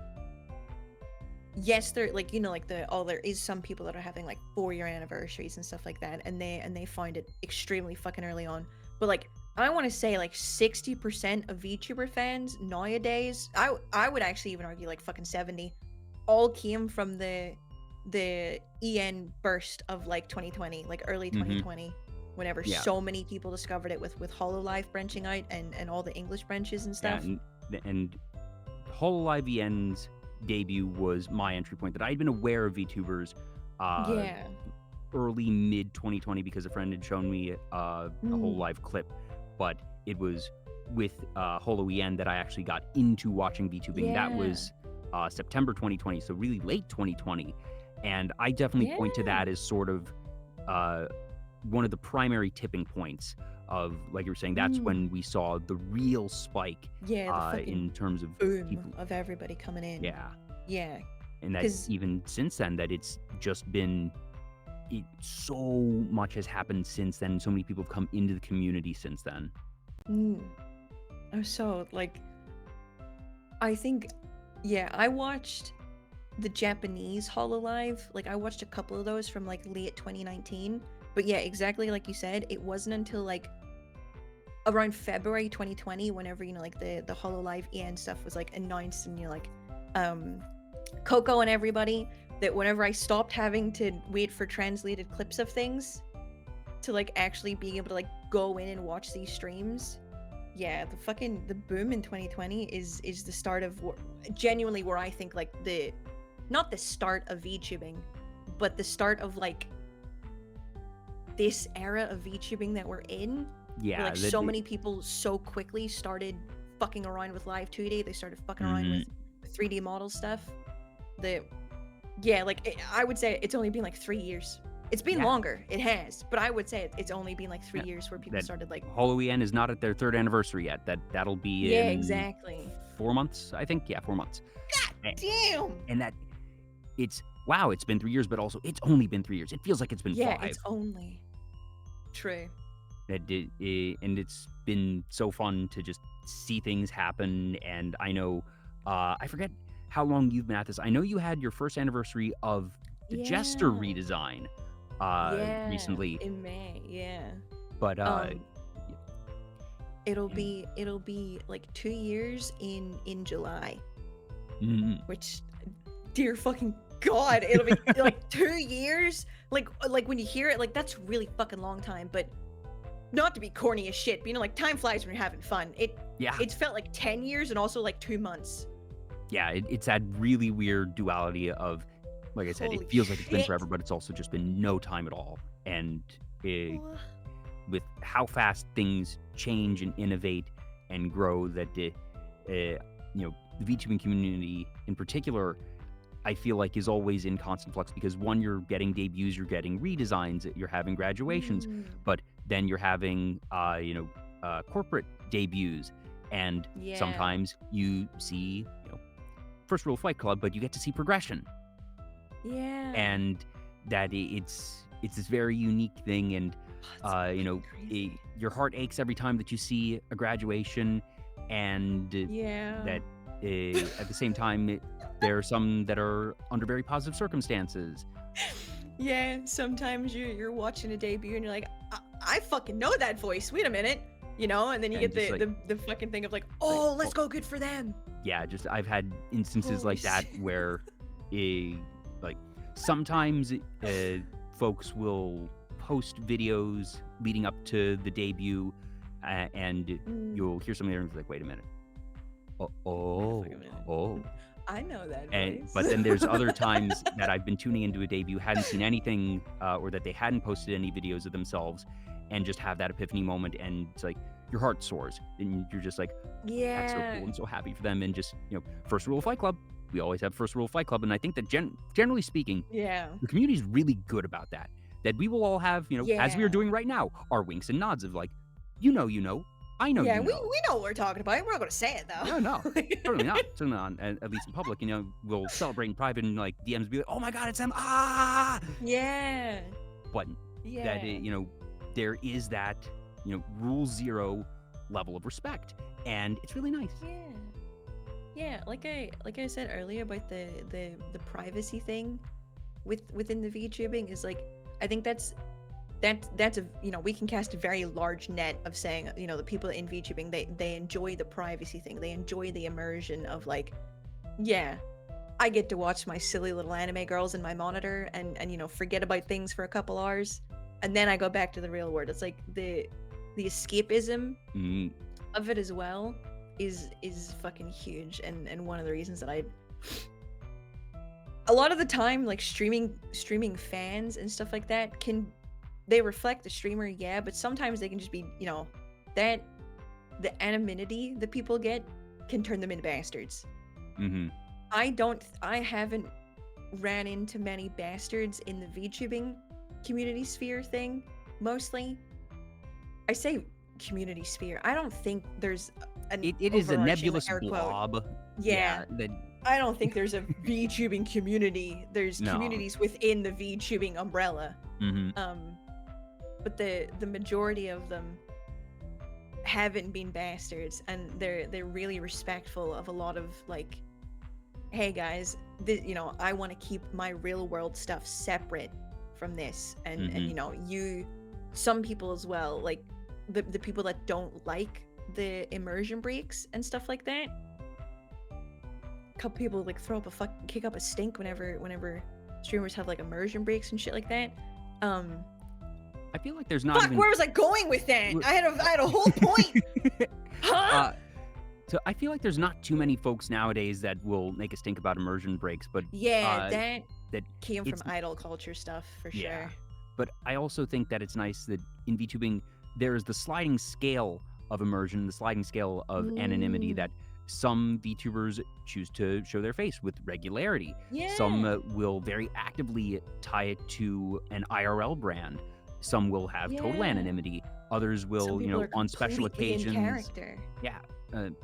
yes, there like, you know, like there is some people that are having like 4-year anniversaries and stuff like that, and they find it extremely fucking early on. But like I want to say like 60% of VTuber fans nowadays, I would actually even argue like fucking 70, all came from the EN burst of like 2020, like early 2020. Whenever so many people discovered it with HoloLive branching out and all the English branches and stuff. Yeah, and HoloLive EN's debut was my entry point, that I'd been aware of VTubers early mid 2020 because a friend had shown me a HoloLive clip, but it was with Holo EN that I actually got into watching VTubing. That was September 2020, so really late 2020, and I definitely point to that as sort of one of the primary tipping points of, like you were saying, that's when we saw the real spike in terms of boom people, of everybody coming in. And that even since then, that it's just been so much has happened since then. So many people have come into the community since then. I'm so like I think, yeah, I watched the Japanese Hololive. Like, I watched a couple of those from like late 2019. But yeah, exactly like you said, it wasn't until like around February 2020, whenever, you know, like the Hololive EN stuff was like announced, and, you know, like Coco and everybody, that whenever I stopped having to wait for translated clips of things to like actually being able to like go in and watch these streams. Yeah, the boom in 2020 is the start of genuinely where I think like not the start of VTubing, but the start of like this era of VTubing that we're in. Yeah, where, like, so many people so quickly started fucking around with Live 2D. They started fucking around with 3D model stuff. I would say it's only been like 3 years. It's been longer, it has, but I would say it's only been like 3 years where people started like. Holo EN is not at their 3rd anniversary yet. That'll be in exactly 4 months, I think. Yeah, 4 months. God damn! And that it's been 3 years, but also it's only been 3 years. It feels like it's been 5. Yeah, it's only true. And it's been so fun to just see things happen. And I know, I forget how long you've been at this. I know you had your 1st anniversary of the Jester redesign recently in May. Yeah, but it'll be like 2 years in July, which, dear fucking god, it'll be like 2 years. Like when you hear it, like, that's really fucking long time. But not to be corny as shit, but, you know, like, time flies when you're having fun. It's felt like 10 years and also like 2 months. Yeah, it's that really weird duality of, like I said, Holy it feels like it's been shit. forever, but it's also just been no time at all. And with how fast things change and innovate and grow, that you know, the VTubing community in particular, I feel like, is always in constant flux, because one, you're getting debuts, you're getting redesigns, you're having graduations, but then you're having corporate debuts, and sometimes you see, you know, first rule of Fight Club, but you get to see progression. Yeah. And that it's this very unique thing, and you know, your heart aches every time that you see a graduation, and that at the same time, there are some that are under very positive circumstances. Yeah, sometimes you're watching a debut and you're like, I fucking know that voice. Wait a minute, you know, and then you get the fucking thing of like, oh, let's go, good for them. Yeah, just I've had instances like that where, like, sometimes folks will post videos leading up to the debut, and you'll hear something there and be like, wait a minute. Oh. I know that voice. But then there's other times that I've been tuning into a debut, hadn't seen anything, or that they hadn't posted any videos of themselves, and just have that epiphany moment, and it's like your heart soars, and you're just like, that's so cool, and so happy for them. And just, you know, first rule of Fight Club, we always have first rule of Fight Club, and I think that generally speaking, the community is really good about that. That we will all have, you know, as we are doing right now, our winks and nods of like, you know, I know. Yeah, you we know. we know what we're talking about. We're not going to say it though. No, certainly not. Certainly not. At least in public, you know, we'll celebrate in private, and like DMs be like, "Oh my God, it's them!" Ah. Yeah. But that, you know, there is that, you know, rule 0 level of respect, and it's really nice. Yeah. Like I said earlier about the privacy thing within the VTubing is like, I think that's a, you know, we can cast a very large net of saying, you know, the people in VTubing, they enjoy the privacy thing. They enjoy the immersion of like, yeah, I get to watch my silly little anime girls in my monitor and you know, forget about things for a couple hours, and then I go back to the real world. It's like the escapism of it as well is fucking huge, and one of the reasons that a lot of the time, like, streaming fans and stuff like that they reflect the streamer, but sometimes they can just be, you know, that the anonymity that people get can turn them into bastards. I haven't ran into many bastards in the VTubing community sphere thing, mostly. I say community sphere. I don't think there's it is a nebulous blob. I don't think there's a VTubing community. There's communities within the VTubing umbrella. But the majority of them, haven't been bastards, and they're really respectful of a lot of like, hey guys, you know, I want to keep my real world stuff separate from this, and you know, some people as well, like the people that don't like the immersion breaks and stuff like that. A couple people like kick up a stink whenever streamers have like immersion breaks and shit like that. I feel like there's not even... Where was I going with that? I had a whole point. Huh? So I feel like there's not too many folks nowadays that will make a stink about immersion breaks, but yeah, that came from it's... idol culture stuff for sure. But I also think that it's nice that in VTubing there is the sliding scale of immersion, the sliding scale of anonymity that some VTubers choose to show their face with regularity. Yeah. Some will very actively tie it to an IRL brand. Some will have total anonymity. Others will, you know, on special occasions. In character. Yeah.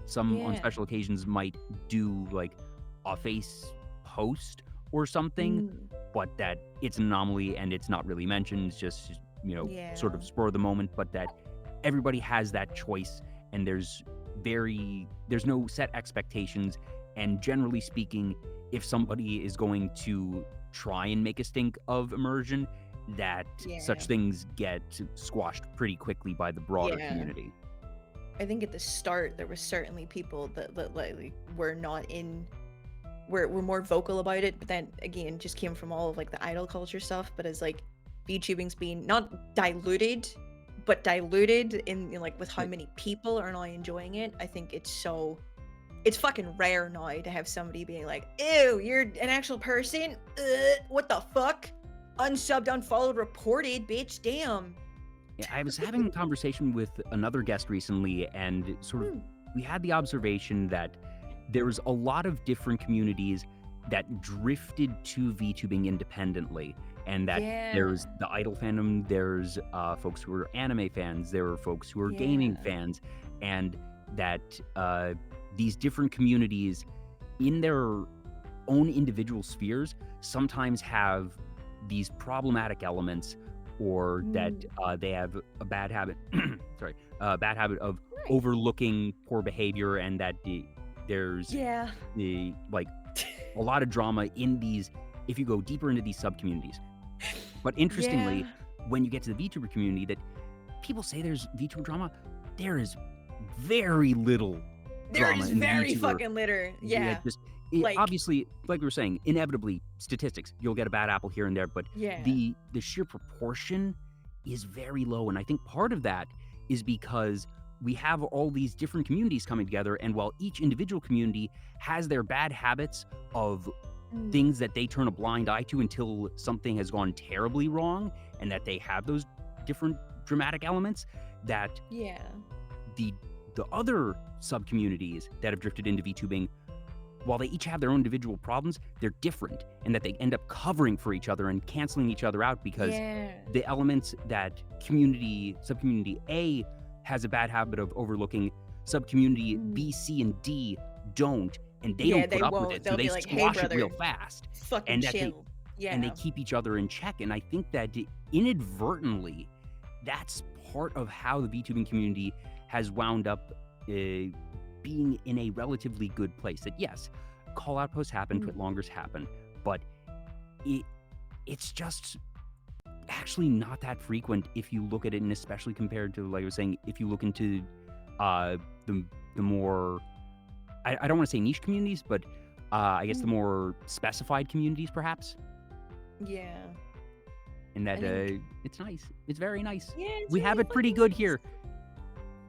Some on special occasions might do like a face post or something, but that it's an anomaly and it's not really mentioned. It's just, you know, sort of spur of the moment, but that everybody has that choice, and there's no set expectations. And generally speaking, if somebody is going to try and make a stink of immersion, that such things get squashed pretty quickly by the broader community. I think at the start there was certainly people that like were not in, were more vocal about it, but then again just came from all of like the idol culture stuff. But as like VTubing's been not diluted, but diluted in like with how many people are now enjoying it, I think it's fucking rare now to have somebody being like, ew, you're an actual person? What the fuck? Unsubbed, unfollowed, reported, bitch, damn. Yeah, I was having a conversation with another guest recently, and sort of we had the observation that there's a lot of different communities that drifted to VTubing independently, and that there's the idol fandom, there's folks who are anime fans, there are folks who are gaming fans, and that these different communities in their own individual spheres sometimes have these problematic elements, or that they have a bad habit of overlooking poor behavior, and that there's the like a lot of drama in these if you go deeper into these sub-communities. But interestingly, when you get to the VTuber community, that people say there's VTuber drama, there is very little drama. There is very fucking little. Obviously, like we were saying, inevitably statistics, you'll get a bad apple here and there, but the sheer proportion is very low. And I think part of that is because we have all these different communities coming together, and while each individual community has their bad habits of things that they turn a blind eye to until something has gone terribly wrong, and that they have those different dramatic elements, that the other sub-communities that have drifted into VTubing, while they each have their own individual problems, they're different, and that they end up covering for each other and canceling each other out, because the elements that sub-community A has a bad habit of overlooking, sub-community B, C, and D don't, and they don't put up with it, so they like, squash hey, brother, it real fast. Fucking and that chill. And they keep each other in check, and I think that inadvertently, that's part of how the VTubing community has wound up being in a relatively good place. That yes, call-out posts happen, twit-longers happen, but it's just actually not that frequent if you look at it, and especially compared to, like I was saying, if you look into the more, I don't want to say niche communities, but I guess the more specified communities, perhaps. Yeah. And that it's nice. It's very nice. Yeah, we have it pretty good here.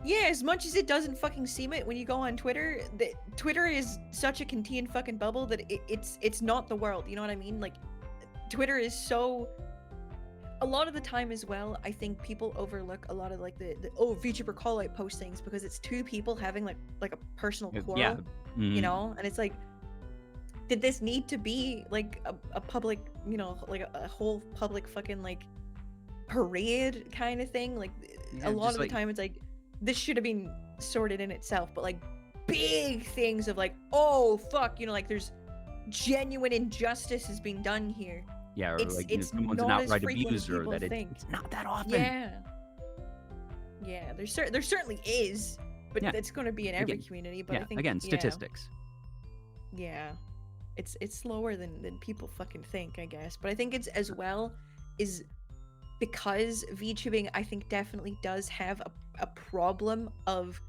Yeah, as much as it doesn't fucking seem it when you go on Twitter, Twitter is such a contained fucking bubble that it's not the world, you know what I mean? Like, Twitter is so... A lot of the time as well, I think people overlook a lot of like the VTuber call-out postings because it's two people having like a personal quarrel, you know? And it's like, did this need to be like a public, you know, like a whole public fucking like parade kind of thing? Like, a lot of the time it's like, this should have been sorted in itself, but like big things of like, oh fuck, you know, like there's genuine injustice is being done here. Yeah, or it's someone's an outright abuser, that it's not that often. Yeah. Yeah, there certainly is, but Yeah. it's going to be in every Again, community. But yeah, I think again, statistics. yeah, it's slower than people fucking think, I guess. But I think it's as well is because VTubing, I think, definitely does have a problem of.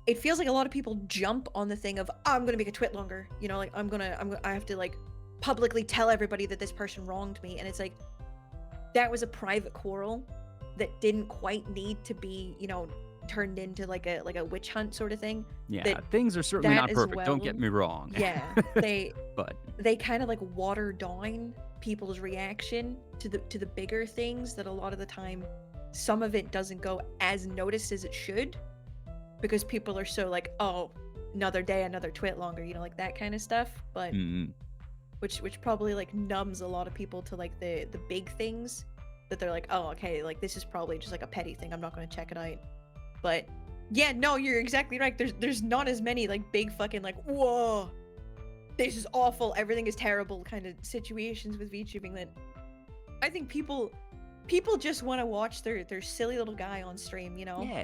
It feels like a lot of people jump on the thing of, oh, I'm gonna make a twit longer, you know, like I have to like publicly tell everybody that this person wronged me, and it's like that was a private quarrel that didn't quite need to be, you know, turned into like a witch hunt sort of thing. Yeah, things are certainly that not as perfect. Don't get well- me wrong. Yeah, But they kind of like water down people's reaction to the bigger things that a lot of the time some of it doesn't go as noticed as it should because people are so like, oh, another day, another twit longer, you know, like that kind of stuff. But which probably like numbs a lot of people to like the big things that they're like, oh, okay, like this is probably just like a petty thing, I'm not going to check it out. But yeah, no, you're exactly right. There's not as many like big fucking like, whoa, this is awful, everything is terrible kind of situations with VTubing that I think people just want to watch their silly little guy on stream, you know? yeah.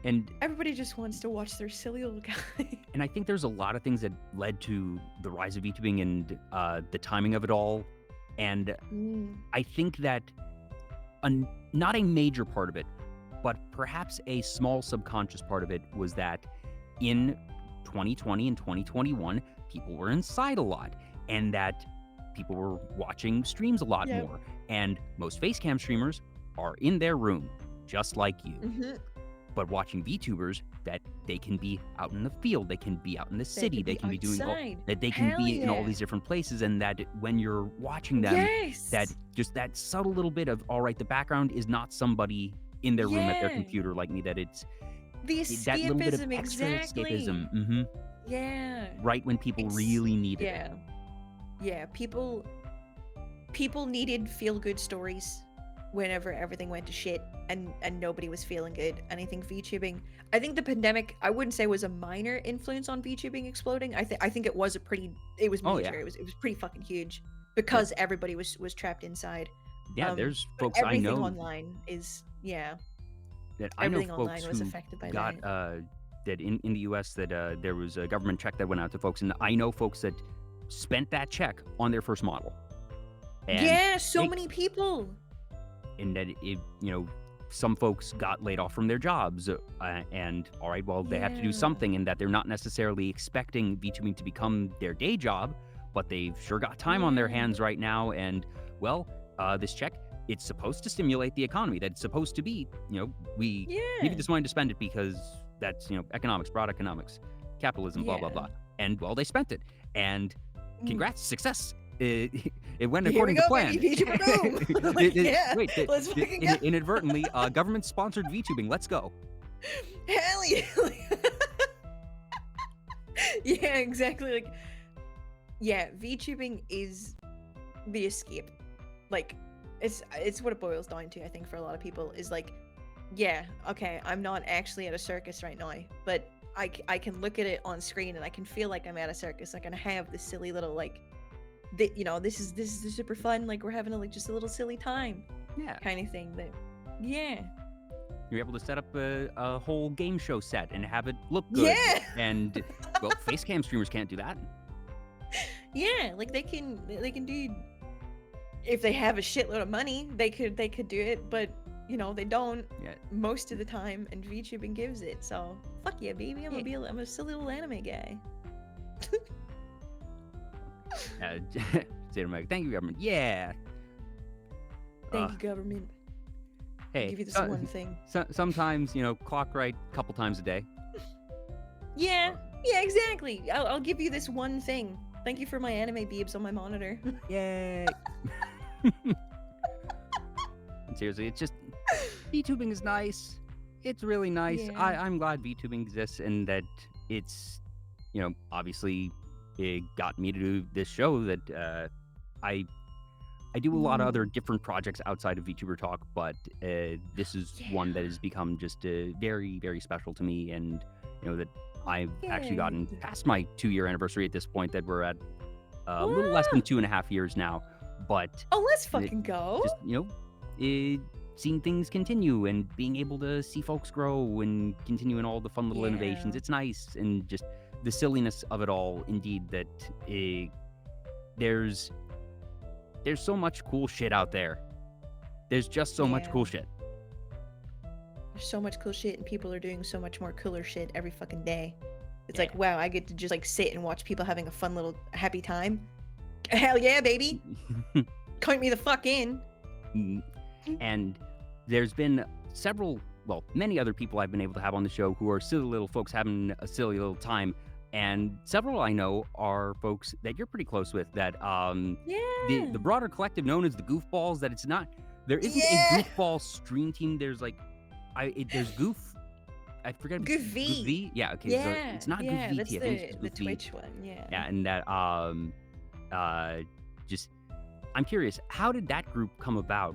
And everybody just wants to watch their silly little guy. And I think there's a lot of things that led to the rise of VTubing and the timing of it all. And I think that not a major part of it, but perhaps a small subconscious part of it was that in 2020 and 2021, people were inside a lot and that people were watching streams a lot more. And most facecam streamers are in their room, just like you. But watching VTubers, that they can be out in the field, they can be out in the city, they can be doing all, that they can be in all these different places, and that when you're watching them, that just that subtle little bit of, all right, the background is not somebody in their room at their computer like me, that it's the escapism, that little bit of extra escapism. Yeah. Right when people really needed it. Yeah, people needed feel-good stories whenever everything went to shit and nobody was feeling good. And I think VTubing, I think the pandemic, I wouldn't say was a minor influence on VTubing exploding. I think it was major. It was pretty fucking huge because everybody was trapped inside. Yeah, there's folks I know. Everything online is that I know folks online was who affected by got that. that in the US that there was a government check that went out to folks, and I know folks that spent that check on their first model. And many people. And that it, you know, some folks got laid off from their jobs, and all right, well, they have to do something, and that they're not necessarily expecting VTubing to become their day job, but they've sure got time on their hands right now, and well, this check, it's supposed to stimulate the economy. That it's supposed to be, you know, we needed this money to spend it because that's, you know, economics, broad economics, capitalism, blah blah blah, and well, they spent it, and congrats, success. It went according to plan. Let's fucking go. Inadvertently, government-sponsored VTubing. Let's go. Hell yeah! Yeah, exactly. Like, yeah, VTubing is the escape. Like, it's what it boils down to. I think for a lot of people is like, yeah, okay, I'm not actually at a circus right now, but I can look at it on screen and I can feel like I'm at a circus. Like, I have this silly little like. You know, this is super fun, like we're having just a little silly time, kind of thing. That you're able to set up a whole game show set and have it look good. And well, facecam streamers can't do that. Like they can do, if they have a shitload of money, they could do it, but you know, they don't most of the time, and VTubing gives it. So fuck yeah, baby, I'm a silly little anime guy. Thank you, government. Thank you, government. Hey, I'll give you this one thing. Sometimes, you know, clock right a couple times a day. Yeah, exactly. I'll give you this one thing. Thank you for my anime beebs on my monitor. Yay! Seriously, it's just VTubing is nice. It's really nice. I'm glad VTubing exists and that it's, you know, obviously. It got me to do this show that I do a lot of other different projects outside of Vtuber Talk, but this is one that has become just very, very special to me, and you know that I've actually gotten past my 2-year anniversary at this point. That we're at a little less than 2.5 years now, but let's fucking go. Just, you know, seeing things continue and being able to see folks grow and continue in all the fun little innovations. Yeah. It's nice, and just the silliness of it all. Indeed, that there's so much cool shit out there. There's just so much Yeah. cool shit. There's so much cool shit, and people are doing so much more cooler shit every fucking day. It's Yeah. like, wow, I get to just like sit and watch people having a fun little happy time. Hell yeah, baby. Count me the fuck in. And there's been many other people I've been able to have on the show who are silly little folks having a silly little time. And several I know are folks that you're pretty close with, that Yeah. the broader collective known as the Goofballs, that it's not, there isn't Yeah. a Goofball stream team. There's like, there's I forget. Goof V. Goof V? Yeah, okay. Yeah. So it's not yeah, Goof that's VT. I think it's just the Goof V. Twitch one. Yeah. Yeah, and that just, I'm curious, how did that group come about?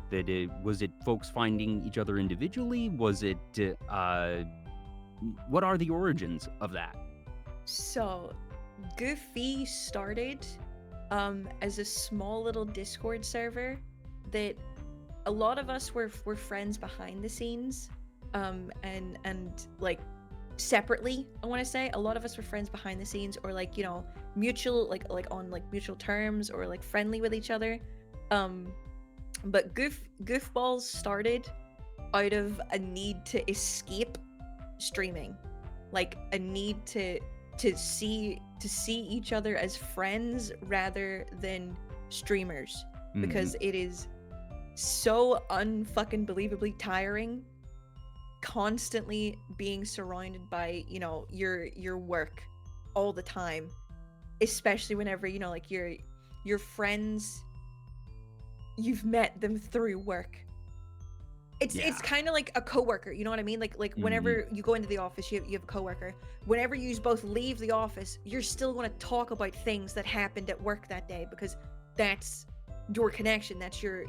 Was it folks finding each other individually? Was it what are the origins of that? So, Goofy started as a small little Discord server that a lot of us were friends behind the scenes, and like separately. I want to say a lot of us were friends behind the scenes, or like, you know, mutual, like on like mutual terms, or like friendly with each other. But Goofballs started out of a need to escape streaming, like a need to see each other as friends rather than streamers, because it is so unfucking believably tiring constantly being surrounded by, you know, your work all the time, especially whenever, you know, like your friends, you've met them through work. It's kind of like a coworker, you know what I mean? Like whenever you go into the office, you have a coworker. Whenever you both leave the office, you're still going to talk about things that happened at work that day, because that's your connection. That's your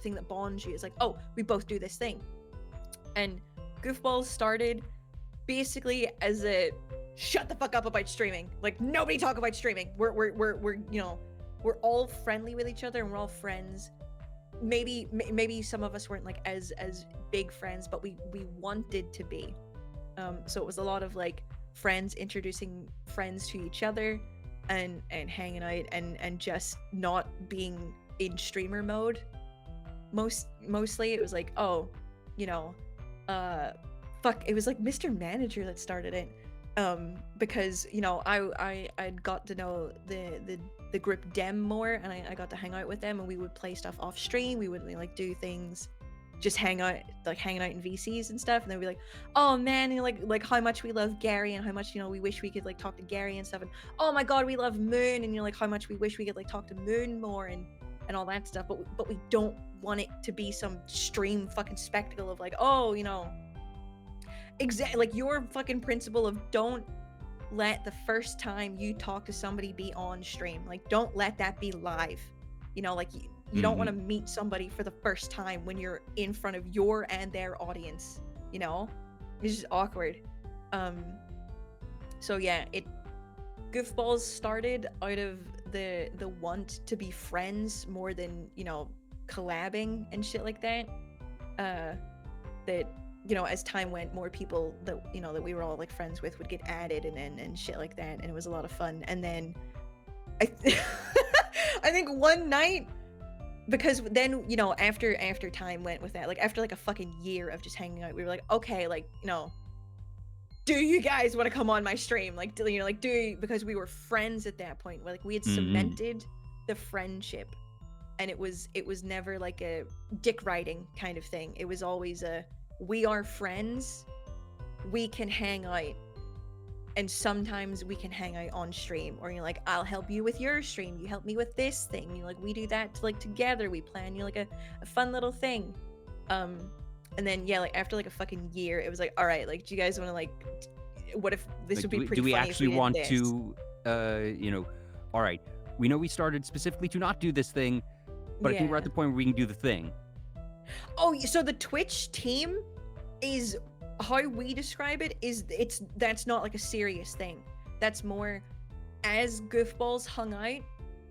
thing that bonds you. It's like, oh, we both do this thing. And Goofballs started basically as a shut the fuck up about streaming. Like, nobody talk about streaming. We're you know, we're all friendly with each other and we're all friends. Maybe some of us weren't like as big friends, but we wanted to be. So it was a lot of like friends introducing friends to each other, and hanging out, and just not being in streamer mode. Mostly it was like, oh, you know, it was like Mr. Manager that started it, because, you know, I'd got to know the group Dem more, and I got to hang out with them, and we would play stuff off stream. We would like do things, just hanging out in VCs and stuff, and then we'd be like, oh man, you know, like how much we love Gary, and how much, you know, we wish we could like talk to Gary and stuff, and oh my god, we love Moon, and you know, like how much we wish we could like talk to Moon more, and all that stuff, but we don't want it to be some stream fucking spectacle of like, oh, you know, like your fucking principle of don't let the first time you talk to somebody be on stream. Like, don't let that be live. You know, like you don't want to meet somebody for the first time when you're in front of your and their audience, you know? It's just awkward. So yeah, Goofballs started out of the want to be friends more than, you know, collabing and shit like that. That, you know, as time went, more people that, you know, that we were all like friends with would get added and shit like that, and it was a lot of fun. And then I think one night, because then, you know, after time went with that, like after like a fucking year of just hanging out, we were like, okay, like, you know, do you guys want to come on my stream? Like, you know, like, because we were friends at that point. Like, we had cemented the friendship, and it was never like a dick riding kind of thing. It was always we are friends, we can hang out, and sometimes we can hang out on stream, or you're like, I'll help you with your stream, you help me with this thing, you like, we do that like together, we plan, you know, like a fun little thing. And then yeah, like after like a fucking year, it was like, all right, like, do you guys want to like, what if this like, would be pretty do we funny actually if we want did to you know, all right, we know we started specifically to not do this thing, but I think we're at the point where we can do the thing. Oh, so the Twitch team is, how we describe it is, that's not like a serious thing. That's more, as Goofballs hung out,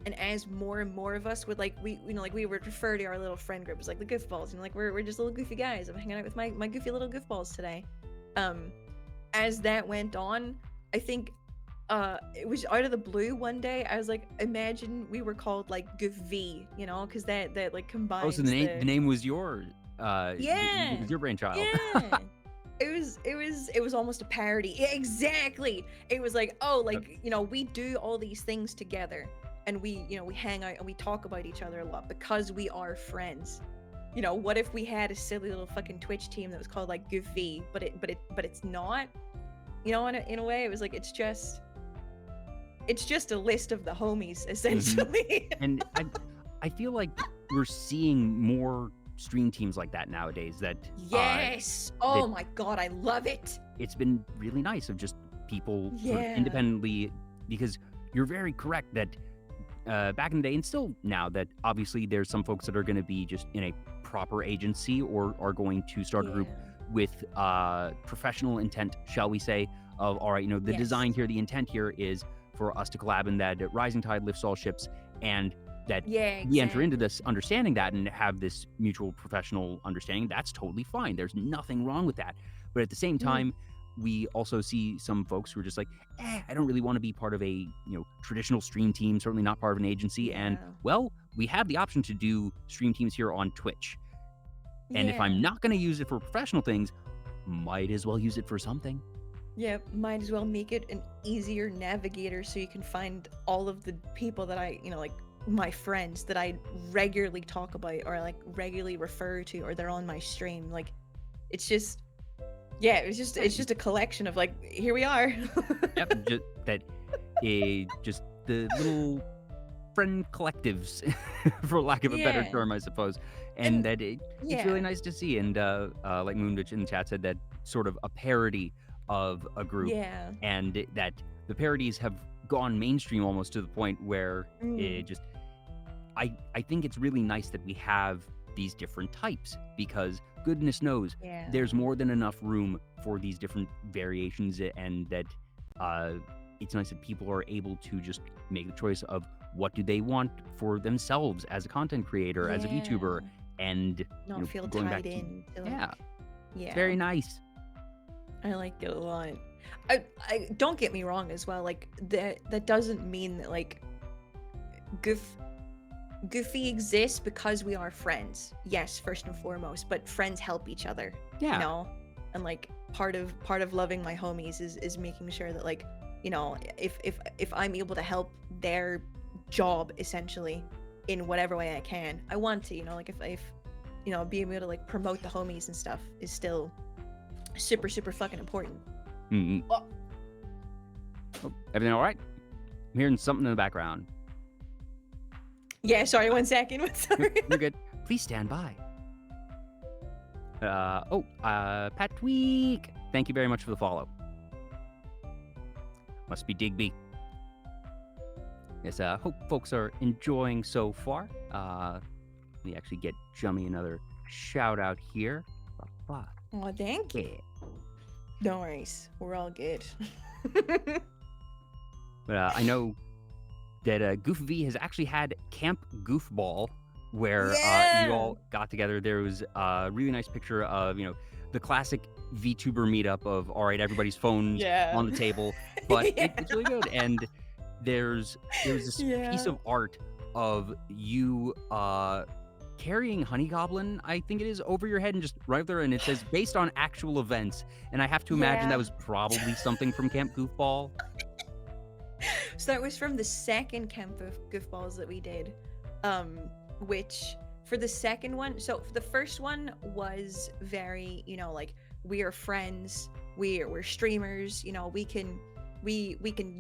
And as more and more of us would like, we would refer to our little friend group as like the goofballs, like we're just little goofy guys. I'm hanging out with my goofy little goofballs today. As that went on, I think it was out of the blue one day. I was like, imagine we were called like Goof V, because that like combines. Oh, so the name was your yeah, it was your brainchild. Yeah. It was almost a parody. Yeah, exactly. It was like, oh, like, we do all these things together, and we hang out and we talk about each other a lot because we are friends. What if we had a silly little fucking Twitch team that was called like Goofy, but it's not. In a way, it was like it's just a list of the homies essentially. And I feel like we're seeing more stream teams like that nowadays. That yes. Oh my god, I love it. It's been really nice of just people sort of independently, because you're very correct that back in the day and still now that obviously there's some folks that are going to be just in a proper agency or are going to start a group with professional intent, shall we say, of all right, the design here, the intent here is for us to collab and that rising tide lifts all ships, and that we enter into this understanding that and have this mutual professional understanding. That's totally fine. There's nothing wrong with that. But at the same time, we also see some folks who are just like, I don't really want to be part of a traditional stream team, certainly not part of an agency. And well, we have the option to do stream teams here on Twitch. And if I'm not going to use it for professional things, might as well use it for something. Yeah, might as well make it an easier navigator so you can find all of the people that I, like my friends that I regularly talk about or like regularly refer to, or they're on my stream. Like, it's just, it's just a collection of like, here we are. Yep, just the little friend collectives, for lack of a better term, I suppose. And that it's really nice to see. And like Moonwitch in the chat said, that sort of a parody of a group, and that the parodies have gone mainstream almost to the point where it just, I think it's really nice that we have these different types, because goodness knows there's more than enough room for these different variations, and that it's nice that people are able to just make the choice of what do they want for themselves as a content creator, as a VTuber, and not feel going tied back in to, it's very nice. I like it a lot. I don't get me wrong as well, like that doesn't mean that like Goofy exists because we are friends. Yes, first and foremost, but friends help each other. And like part of loving my homies is making sure that like, if I'm able to help their job essentially in whatever way I can, I want to, like if being able to like promote the homies and stuff is still super fucking important. Oh, everything all right? I'm hearing something in the background. Yeah, sorry, 1 second. You're good. Please stand by. Pat Tweak, thank you very much for the follow. Must be Digby. Yes, hope folks are enjoying so far. Let me actually get Jummy another shout out here. Oh, thank you. No worries, we're all good. But I know that Goof V has actually had Camp Goofball, where you all got together. There was a really nice picture of, the classic VTuber meetup of, all right, everybody's phones on the table, but it's really good. And there was this piece of art of you carrying Honey Goblin, I think it is, over your head, and just right there, and it says based on actual events. And I have to imagine that was probably something from Camp Goofball. So that was from the second Camp of Goofballs that we did, which for the second one, so for the first one was very, like we are friends, we're streamers, we can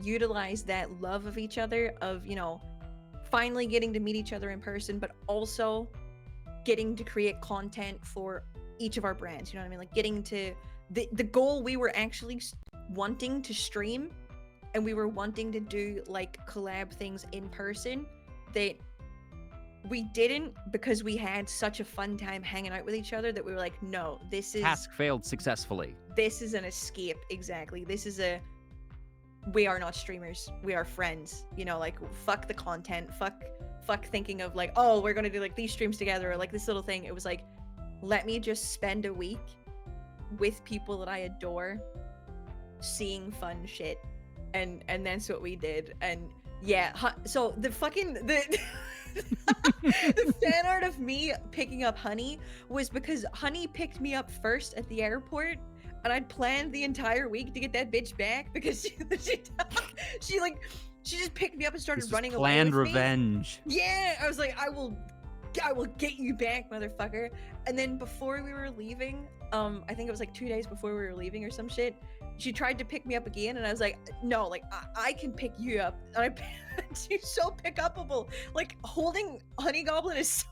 utilize that love of each other, of finally getting to meet each other in person, but also getting to create content for each of our brands. You know what I mean? Like getting to the goal, we were actually wanting to stream, and we were wanting to do like collab things in person that we didn't, because we had such a fun time hanging out with each other that we were like, no, this is task failed successfully. This is an escape. Exactly. This is we are not streamers. We are friends. You know, like fuck the content. Fuck thinking of like, oh, we're gonna do like these streams together or like this little thing. It was like, let me just spend a week with people that I adore, seeing fun shit, and that's what we did. And yeah, so the fucking the the fan art of me picking up Honey was because Honey picked me up first at the airport, and I'd planned the entire week to get that bitch back because she just picked me up and started running away planned with me. revenge. Yeah, I was like, I will get you back, motherfucker. And then before we were leaving, I think it was like 2 days before we were leaving or some shit, she tried to pick me up again, and I was like, no, like I can pick you up. And she's so pick upable. Like holding Honey Goblin is so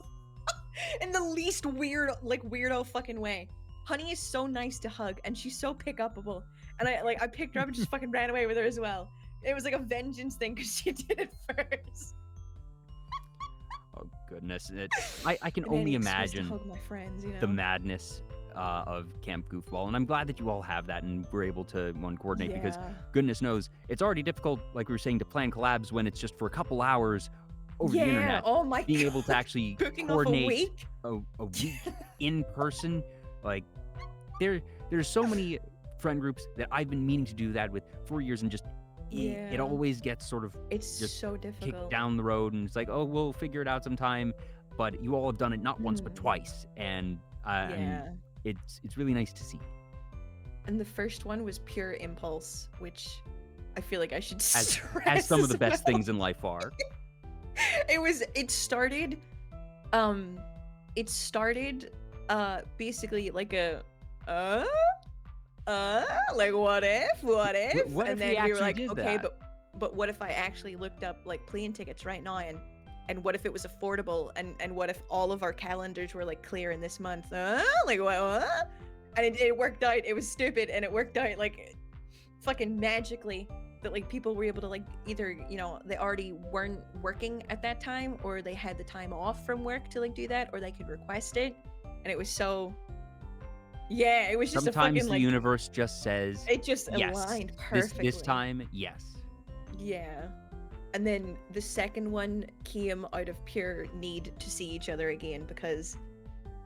in the least weirdo fucking way. Honey is so nice to hug, and she's so pick upable. And I picked her up and just fucking ran away with her as well. It was like a vengeance thing because she did it first. Oh goodness, I can only imagine hug my friends, you know? the madness of Camp Goofball, and I'm glad that you all have that and we're able to coordinate because goodness knows it's already difficult, like we were saying, to plan collabs when it's just for a couple hours over the internet. Oh my being God. able to actually coordinate a week in person, like there's so many friend groups that I've been meaning to do that with for years, and just it always gets sort of just so difficult, kicked down the road, and it's like, oh, we'll figure it out sometime. But you all have done it not once but twice, and it's really nice to see. And the first one was pure impulse, which I feel like I should stress as some of the best well. things in life are. It started basically like a like what if What and if we then we were like, did okay, that? but what if I actually looked up like plane tickets right now, and what if it was affordable, and what if all of our calendars were like clear in this month, like what? And it worked out. It was stupid, and it worked out like fucking magically, that like people were able to like either, you know, they already weren't working at that time, or they had the time off from work to like do that, or they could request it. And it was so, it was just sometimes a fucking the like, universe just says it just yes. aligned perfectly. This time, yes. Yeah. And then the second one came out of pure need to see each other again, because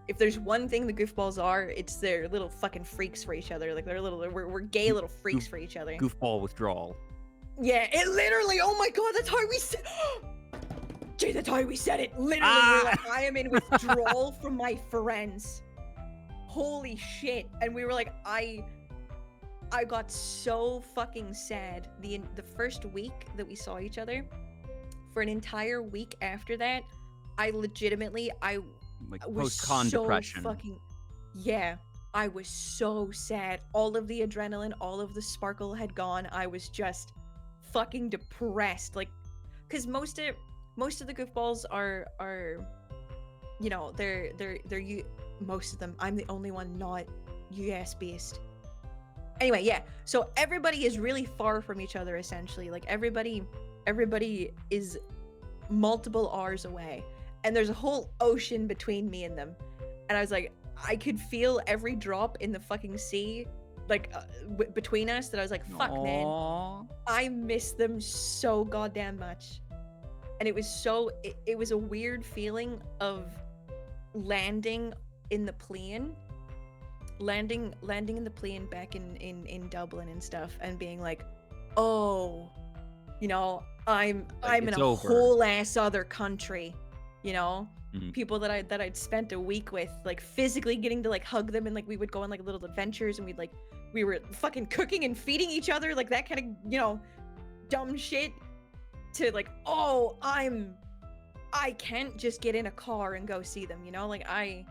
if there's one thing the Goofballs are, it's they're little fucking freaks for each other. Like we're gay little freaks for each other. Goofball withdrawal. Yeah, it literally, oh my God, that's how we said, Jay, that's how we said it. Literally, we're like, I am in withdrawal from my friends. Holy shit. And we were like, I got so fucking sad the first week that we saw each other. For an entire week after that, I legitimately, Like was post-con so depression. fucking, I was so sad. All of the adrenaline, all of the sparkle had gone. I was just fucking depressed. Like, because most of the Goofballs are you know, they're most of them. I'm the only one not US based. Anyway, so everybody is really far from each other, essentially. Like everybody is multiple hours away, and there's a whole ocean between me and them. And I was like, I could feel every drop in the fucking sea, like between us, that I was like, fuck, man, I miss them so goddamn much. And it was so, it was a weird feeling of landing in the plane back in Dublin and stuff, and being like, oh, you know, I'm in a whole ass other country, you know. People that I'd spent a week with, like physically getting to like hug them, and like we would go on like little adventures, and we were fucking cooking and feeding each other, like that kind of, you know, dumb shit, to like, oh, I can't just get in a car and go see them, you know, like I'm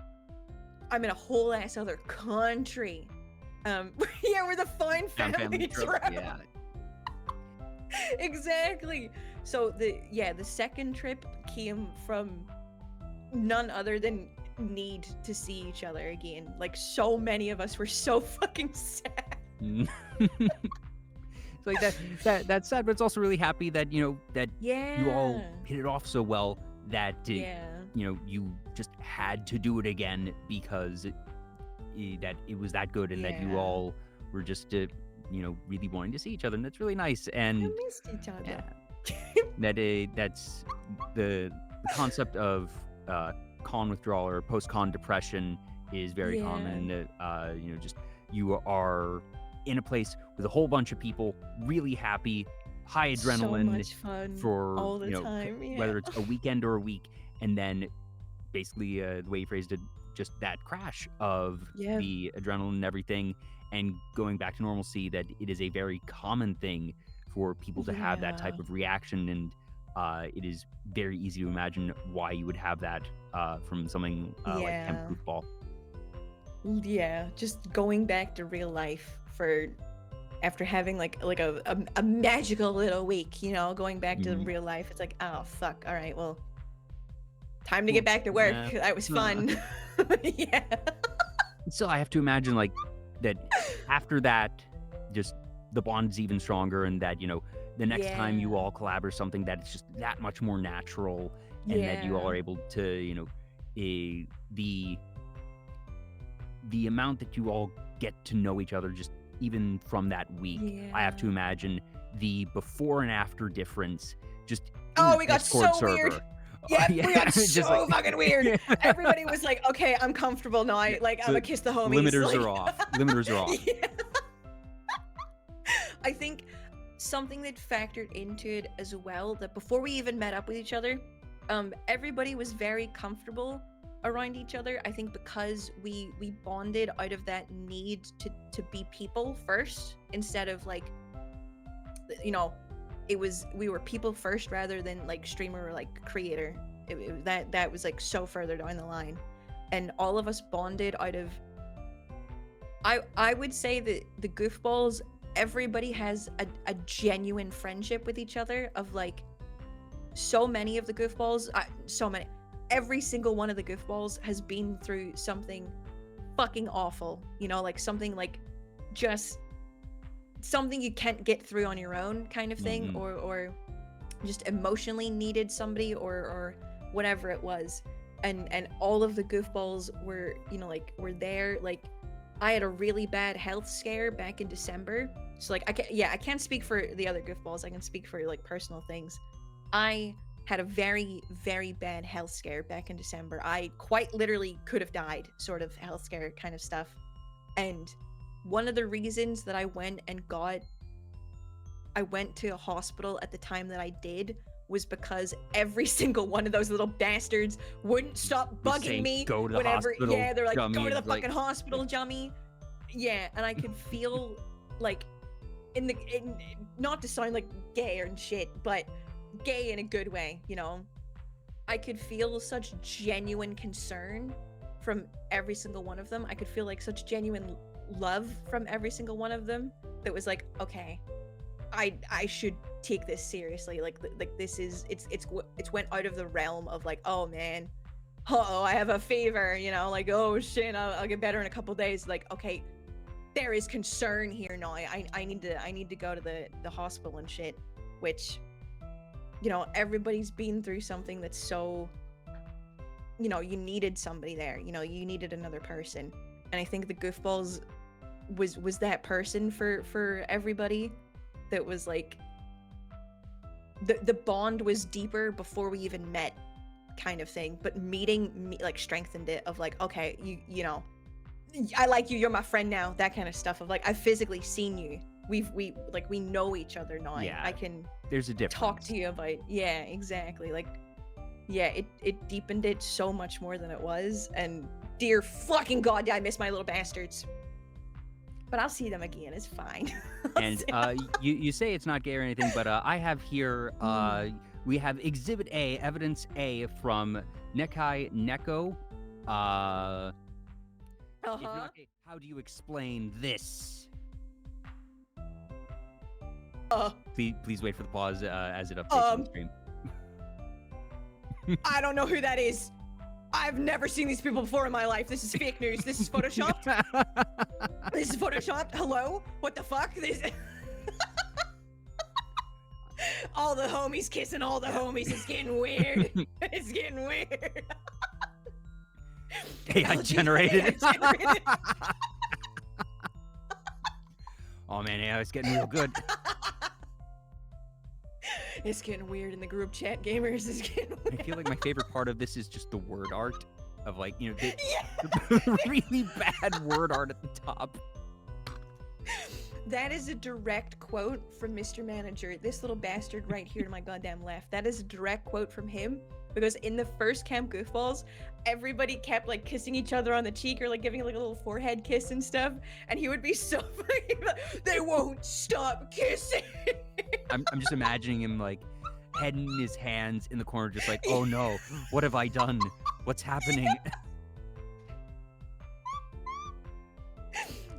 in a whole ass other country. We're the fine family trope. Yeah. Exactly. So the second trip came from none other than need to see each other again. Like, so many of us were so fucking sad. It's like that's sad, but it's also really happy that, you know, that you all hit it off so well that you know, you just had to do it again because that it was that good, and that you all were just really wanting to see each other, and that's really nice. I And missed each other. that's the concept of con withdrawal or post-con depression is very Yeah. common. Just you are in a place with a whole bunch of people, really happy, high adrenaline So much fun for all the time. Yeah. whether it's a weekend or a week, and then basically the way you phrased it, just that crash of Yeah. the adrenaline and everything, and going back to normalcy. That it is a very common thing for people to have that type Yeah. of reaction, and it is very easy to imagine why you would have that from something like Camp Yeah. Goofball. Yeah, just going back to real life for after having like a magical little week, going back to Mhm. real life. It's like, oh fuck, all right, well, time to get back to work. Yeah. That was fun. Yeah. So I have to imagine like that after that, just the bond's even stronger, and that the next time you Yeah. all collab or something, that it's just that much more natural, and that you all Yeah. are able to the amount that you all get to know each other just even from that week. I have to Yeah. imagine the before and after difference just in Oh, the we got Discord so weird. server. Yeah, we got just so fucking weird. Yeah. Everybody was like, okay, I'm comfortable now. Yeah, Like, I'm the gonna kiss the homies. limiters like... are off. Limiters are off. Yeah. I think something that factored into it as well, that before we even met up with each other, everybody was very comfortable around each other. I think because we bonded out of that need to be people first, instead of like, we were people first rather than like streamer or like creator. That was like so further down the line, and all of us bonded out of. I would say that the Goofballs, everybody has a genuine friendship with each other. Of like, so many of the Goofballs, every single one of the Goofballs has been through something fucking awful. Like something like just something you can't get through on your own kind of thing, Mhm. or just emotionally needed somebody, or whatever it was. And all of the Goofballs were, were there. Like, I had a really bad health scare back in December. So like, I can't speak for the other Goofballs. I can speak for like personal things. I had a very, very bad health scare back in December. I quite literally could have died, sort of health scare kind of stuff. And one of the reasons that I went to a hospital at the time that I did was because every single one of those little bastards wouldn't stop Just bugging saying, me "Go to the whenever. hospital, Yeah, they're like, Jummy," go to the it's like- fucking hospital, Jummy. Yeah, and I could feel like not to sound like gay and shit, but gay in a good way, I could feel such genuine concern from every single one of them. I could feel like such genuine love from every single one of them that was like, okay, I should take this seriously. Like this is it's went out of the realm of like, oh man, I have a fever, like, oh shit, I'll get better in a couple days. Like, okay, there is concern here now. I need to go to the hospital and shit, which, everybody's been through something that's so, you needed somebody there, you needed another person. And I think the Goofballs was that person for everybody. That was like, the bond was deeper before we even met, kind of thing. But meeting me like strengthened it, of like, okay, you I like you, you're my friend now, that kind of stuff. Of like, I've physically seen you, we know each other now. Yeah, I can there's a difference. talk to you about, yeah, exactly. Like, yeah, it deepened it so much more than it was. And dear fucking god, I miss my little bastards, but I'll see them again, it's fine. And you say it's not gay or anything, but I have here we have Exhibit A, Evidence A from Nekai Neko. If not gay, how do you explain this? Please wait for the pause as it updates on the stream. I don't know who that is. I've never seen these people before in my life. This is fake news. This is photoshopped. This is photoshopped. Hello? What the fuck? This. All the homies kissing all the homies. It's getting weird. It's getting weird. AI generated. Oh man, yeah, it's getting real good. It's getting weird in the group chat, gamers. It's getting weird. I feel like my favorite part of this is just the word art of like, you know, Yeah. the really bad word art at the top. That is a direct quote from Mr. Manager. This little bastard right here to my goddamn left. That is a direct quote from him. Because in the first Camp Goofballs, everybody kept like kissing each other on the cheek or like giving like a little forehead kiss and stuff. And he would be so fucking like, they won't stop kissing. I'm just imagining him like head in his hands in the corner, just like, oh no, what have I done? What's happening?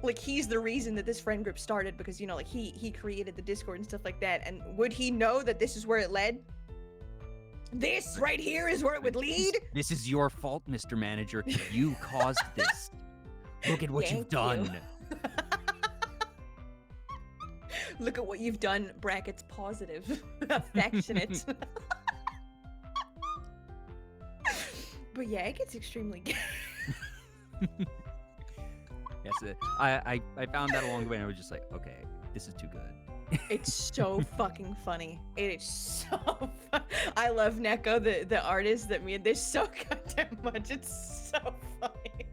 Like he's the reason that this friend group started because, you know, like he created the Discord and stuff like that. And would he know that this is where it led? This right here is where it would lead? This is your fault, Mr. Manager. You caused this. Look at what you've done. Look at what you've done, brackets positive. Affectionate. But yeah, it gets extremely gay. Yes, I found that along the way and I was just like, okay, this is too good. It's so fucking funny. It is so fun. I love Neko, the artist that made this so goddamn much. It's so funny.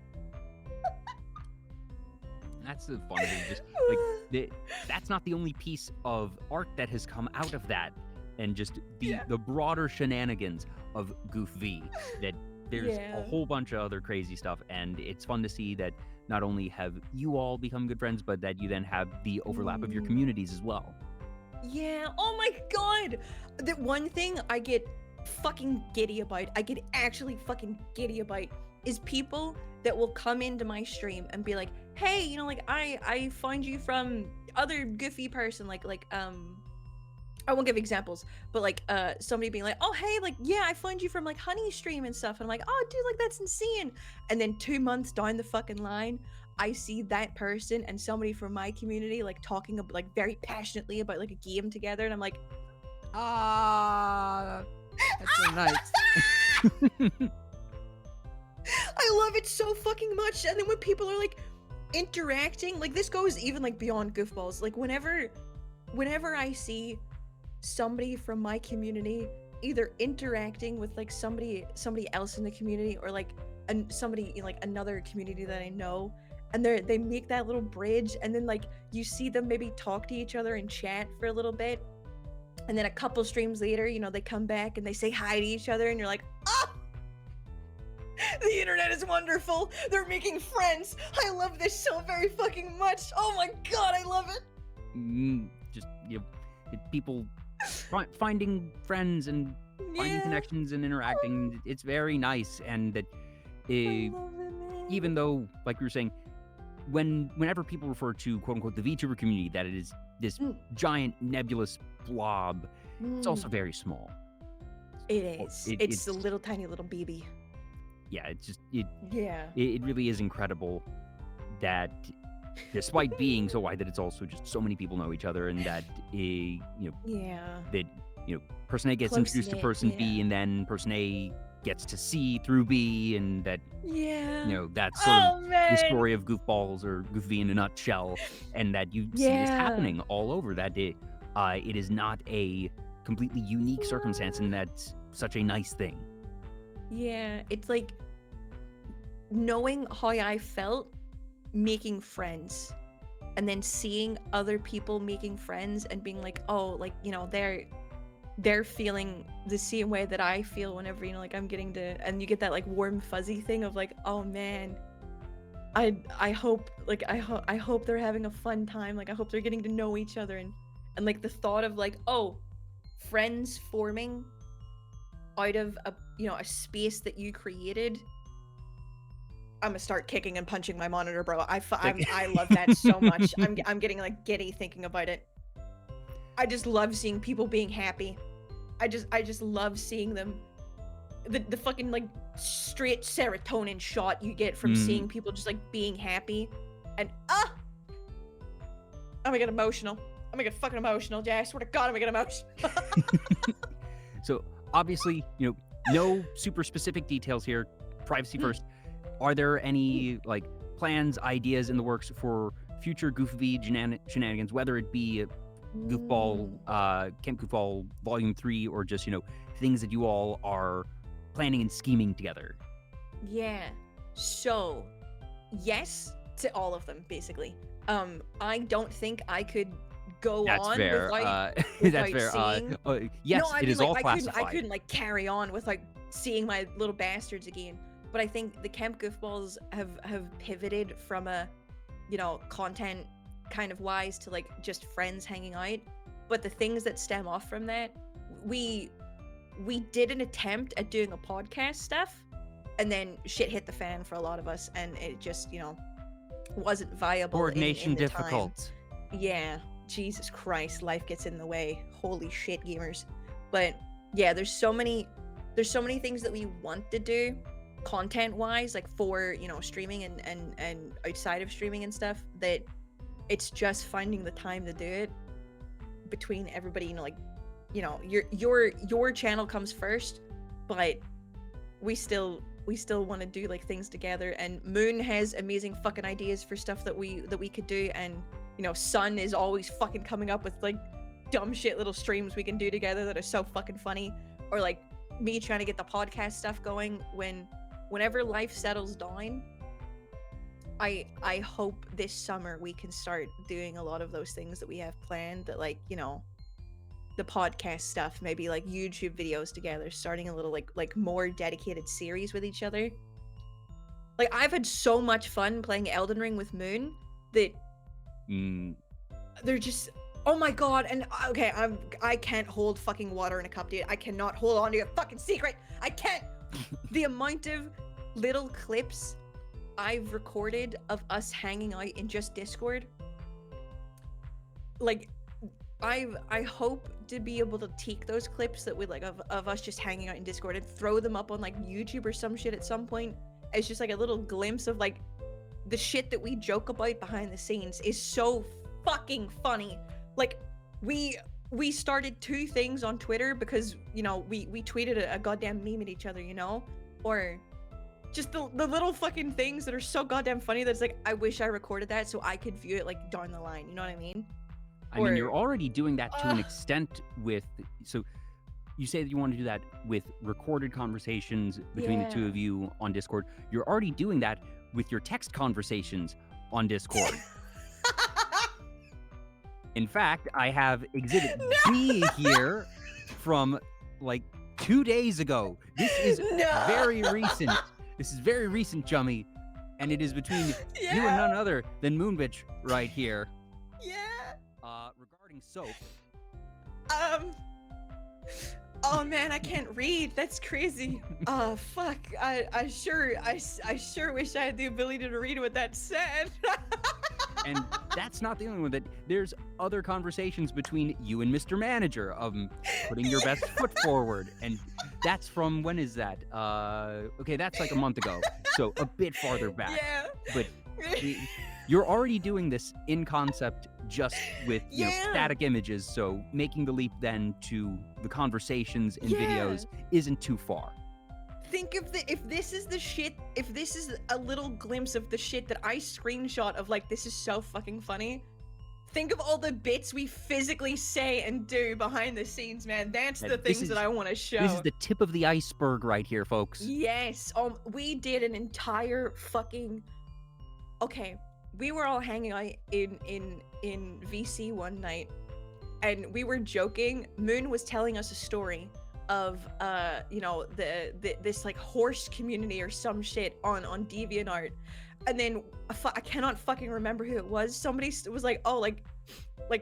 That's the fun thing. Just like that's not the only piece of art that has come out of that, and just the broader shenanigans of Goof V. That there's a whole bunch of other crazy stuff, and it's fun to see that not only have you all become good friends, but that you then have the overlap of your communities as well. Yeah. Oh my god. The one thing I get fucking giddy about, I get actually fucking giddy about, is people that will come into my stream and be like, hey, you know, like I find you from other goofy person, like I won't give examples, but like somebody being like, oh hey, like yeah, I find you from like Honey stream and stuff, and I'm like, oh dude, like that's insane. And then 2 months down the fucking line, I see that person and somebody from my community like talking like very passionately about like a game together, and I'm like, that's so nice. I love it so fucking much. And then when people are like interacting, like this goes even like beyond Goofballs, like whenever I see somebody from my community either interacting with like somebody else in the community, or like somebody in like another community that I know, and they make that little bridge, and then like you see them maybe talk to each other and chat for a little bit, and then a couple streams later, you know, they come back and they say hi to each other, and you're like, oh, the internet is wonderful. They're making friends. I love this so very fucking much. Oh my god, I love it. Just, you know, people finding friends and finding connections and interacting. It's very nice, and that even though, like we were saying, whenever people refer to quote unquote the VTuber community, that it is this giant nebulous blob, it's also very small. It is. It's a little tiny little baby. Yeah, it's just it really is incredible that despite being so wide, that it's also just so many people know each other, and that you know, that, you know, person A gets introduced to person B, and then person A gets to C through B, and that you know, that's sort of the story of Goofballs or Goof V in a nutshell, and that you see this happening all over. That it is not a completely unique circumstance, and that's such a nice thing. Yeah, it's like knowing how I felt making friends, and then seeing other people making friends and being like, oh, like, you know, they're feeling the same way that I feel whenever, you know, like I'm getting to, and you get that like warm fuzzy thing of like, oh man, I hope like I hope they're having a fun time, like I hope they're getting to know each other, and like the thought of like, oh, friends forming out of a, you know, a space that you created. I'm gonna start kicking and punching my monitor, bro. I love that so much. I'm getting like giddy thinking about it. I just love seeing people being happy. I just love seeing them. The fucking like straight serotonin shot you get from seeing people just like being happy, and I'm gonna get emotional. I'm gonna get fucking emotional, Jay. I swear to God, I'm gonna get emotional. So obviously, you know, no super specific details here. Privacy first. Are there any like plans, ideas in the works for future Goofy shenanigans, whether it be Goofball, Camp Goofball Volume 3, or just, things that you all are planning and scheming together. Yeah. So, yes to all of them, basically. I don't think I could go That's on fair. without, That's without fair. seeing. Yes, No, I it mean, is like, all I classified. couldn't like carry on with like seeing my little bastards again. But I think the Camp Goofballs have pivoted from a, content kind of wise to like just friends hanging out. But the things that stem off from that, we did an attempt at doing a podcast stuff, and then shit hit the fan for a lot of us, and it just, wasn't viable. Coordination in the difficult. time. Yeah, Jesus Christ, life gets in the way. Holy shit, gamers. But yeah, there's so many things that we want to do content wise, like for streaming and outside of streaming and stuff, that it's just finding the time to do it between everybody. Your channel comes first, but we still want to do like things together, and Moon has amazing fucking ideas for stuff that we could do, and Sun is always fucking coming up with like dumb shit little streams we can do together that are so fucking funny, or like me trying to get the podcast stuff going whenever life settles down. I hope this summer we can start doing a lot of those things that we have planned, that like the podcast stuff, maybe like YouTube videos together, starting a little like more dedicated series with each other. Like, I've had so much fun playing Elden Ring with Moon that they're just, oh my god. And okay, I can't hold fucking water in a cup, dude. I cannot hold on to a fucking secret. I can't. The amount of little clips I've recorded of us hanging out in just Discord, like, I hope to be able to take those clips that we like of us just hanging out in Discord and throw them up on like YouTube or some shit at some point. It's just like a little glimpse of like the shit that we joke about behind the scenes is so fucking funny. Like, we started two things on Twitter because we tweeted a goddamn meme at each other, or just the little fucking things that are so goddamn funny that's like, I wish I recorded that so I could view it like down the line, you know what I mean? I mean, you're already doing that to an extent with, so you say that you want to do that with recorded conversations between the two of you on Discord. You're already doing that with your text conversations on Discord. In fact, I have Exhibit B here from like 2 days ago. This is very recent. This is very recent, Jummy. And it is between you and none other than Moonbitch right here. Yeah. Regarding soap. Oh man, I can't read. That's crazy. Fuck. I sure wish I had the ability to read what that said. And that's not the only one. That there's other conversations between you and Mr. Manager of putting your best foot forward, and that's from, when is that? Okay, that's like a month ago, so a bit farther back. Yeah. But you're already doing this in concept, just with static images. So making the leap then to the conversations in videos isn't too far. Think of if this is the shit, if this is a little glimpse of the shit that I screenshot of, like, this is so fucking funny. Think of all the bits we physically say and do behind the scenes, man. That's the things that I want to show. This is the tip of the iceberg right here, folks. Yes. We did an entire fucking. Okay, we were all hanging out in VC one night, and we were joking. Moon was telling us a story of this like horse community or some shit on DeviantArt, and then I cannot fucking remember who it was. Somebody was like, oh, like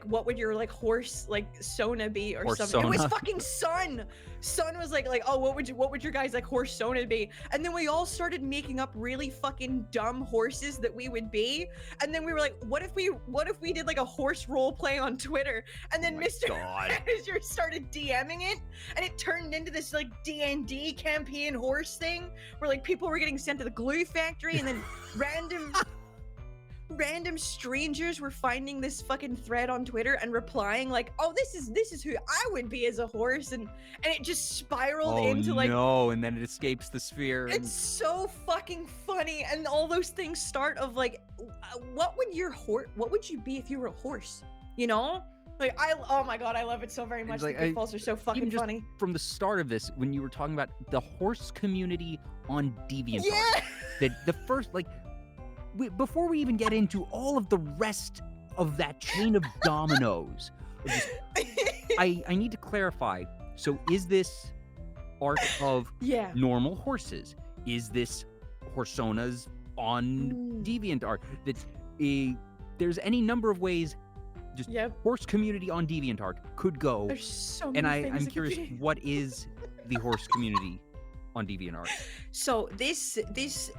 what would your like horse like Sona be or something? Sona. It was fucking Sun. Sun was like, oh, what would your guys like horse Sona be? And then we all started making up really fucking dumb horses that we would be. And then we were like, what if we did like a horse role play on Twitter? And then Mr. Manager started DMing it, and it turned into this like D&D campaign horse thing where like people were getting sent to the glue factory, and then random strangers were finding this fucking thread on Twitter and replying like, "Oh, this is who I would be as a horse," and it just spiraled into like, no, and then it escapes the sphere. And... it's so fucking funny, and all those things start of like, what would you be if you were a horse? You know? Like, oh my god, I love it so very much. Like, the Goofballs are so fucking just funny. From the start of this, when you were talking about the horse community on DeviantArt, Yeah. the first, like, before we even get into all of the rest of that chain of dominoes, I need to clarify. So is this art of normal horses? Is this horsonas on DeviantArt? That's there's any number of ways just horse community on DeviantArt could go. There's so many and things I'm curious, what is the horse community on DeviantArt? So this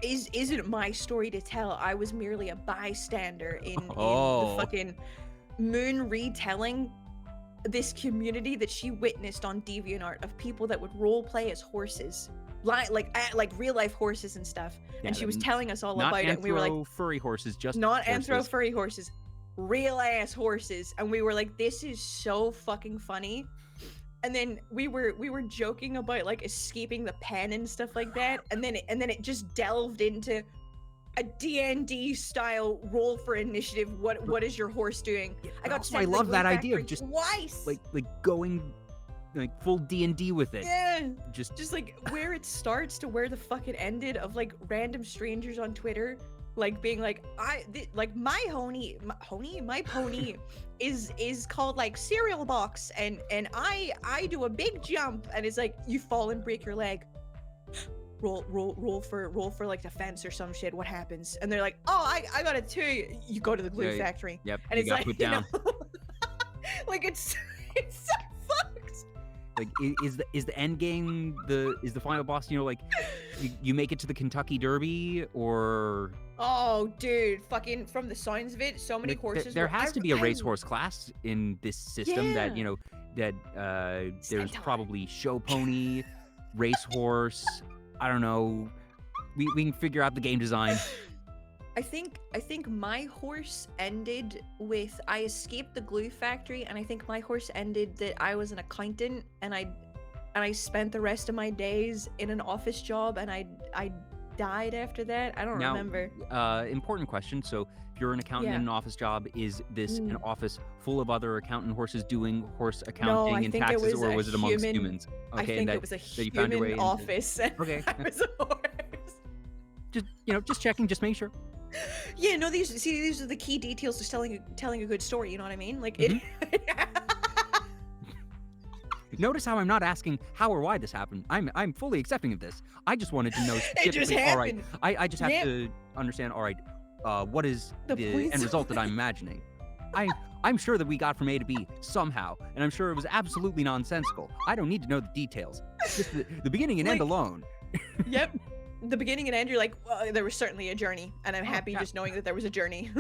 isn't my story to tell. I was merely a bystander in the fucking Moon retelling this community that she witnessed on DeviantArt of people that would role play as horses, like real life horses and stuff. And she was telling us all about it. And we were like, furry horses, just not horses. anthro furry horses, real ass horses. And we were like, this is so fucking funny. And then we were joking about like escaping the pen and stuff like that. And then it just delved into a D&D style roll for initiative. What is your horse doing? I got sent. I love that idea of just twice. like going like full D&D with it. Yeah. Just like where it starts to where the fuck it ended, of like random strangers on Twitter like being like, my pony is called like cereal box, and I do a big jump, and it's like, you fall and break your leg. Roll for like the fence or some shit. What happens? And they're like, oh, I got it too. You go to the glue factory. Yep. And it's like, put down. You know, like it's so fucked. Like, is the end game is the final boss? You know, like you make it to the Kentucky Derby, or oh, dude, fucking from the signs of it, so many horses. There has to be a racehorse class in this system that, you know, that there's probably show pony, racehorse. I don't know. We can figure out the game design. I think my horse ended with, I escaped the glue factory, and I think my horse ended that I was an accountant, and I spent the rest of my days in an office job, and I died after that. I don't remember. Important question. So if you're an accountant in an office job, is this an office full of other accountant horses doing horse accounting and taxes, or was it amongst humans? Okay, I think it was a human office. Okay. I was a horse. Just checking, just making sure. Yeah, no, these are the key details to telling a good story, you know what I mean? Like Notice how I'm not asking how or why this happened. I'm fully accepting of this. I just wanted to know specifically. It just happened. All right, I just have to understand. All right, what is the end result that I'm imagining? I'm sure that we got from A to B somehow, and I'm sure it was absolutely nonsensical. I don't need to know the details. Just the beginning and end alone. Yep. The beginning and end, you're like, well, there was certainly a journey, and I'm happy just knowing that there was a journey.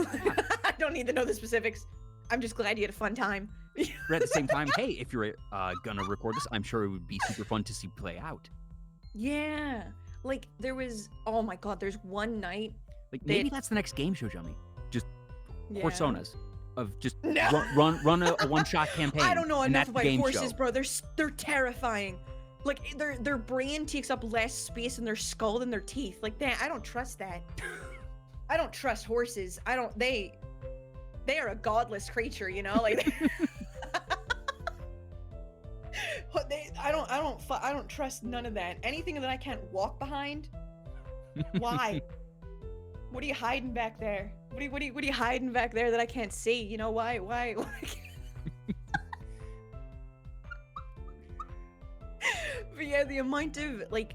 I don't need to know the specifics. I'm just glad you had a fun time. But at the same time, hey, if you're gonna record this, I'm sure it would be super fun to see play out. Yeah, like there was, oh my god, there's one night. Like maybe that's the next game show, Jummy. Just horsonas of just run a one-shot campaign. I don't know enough about horses, show. Bro. They're terrifying. Like their brain takes up less space in their skull than their teeth. Like that, I don't trust that. I don't trust horses. They are a godless creature, you know? Like I don't trust none of that. Anything that I can't walk behind. Why? What are you hiding back there? What are you hiding back there that I can't see? You know why? But yeah, the amount of like,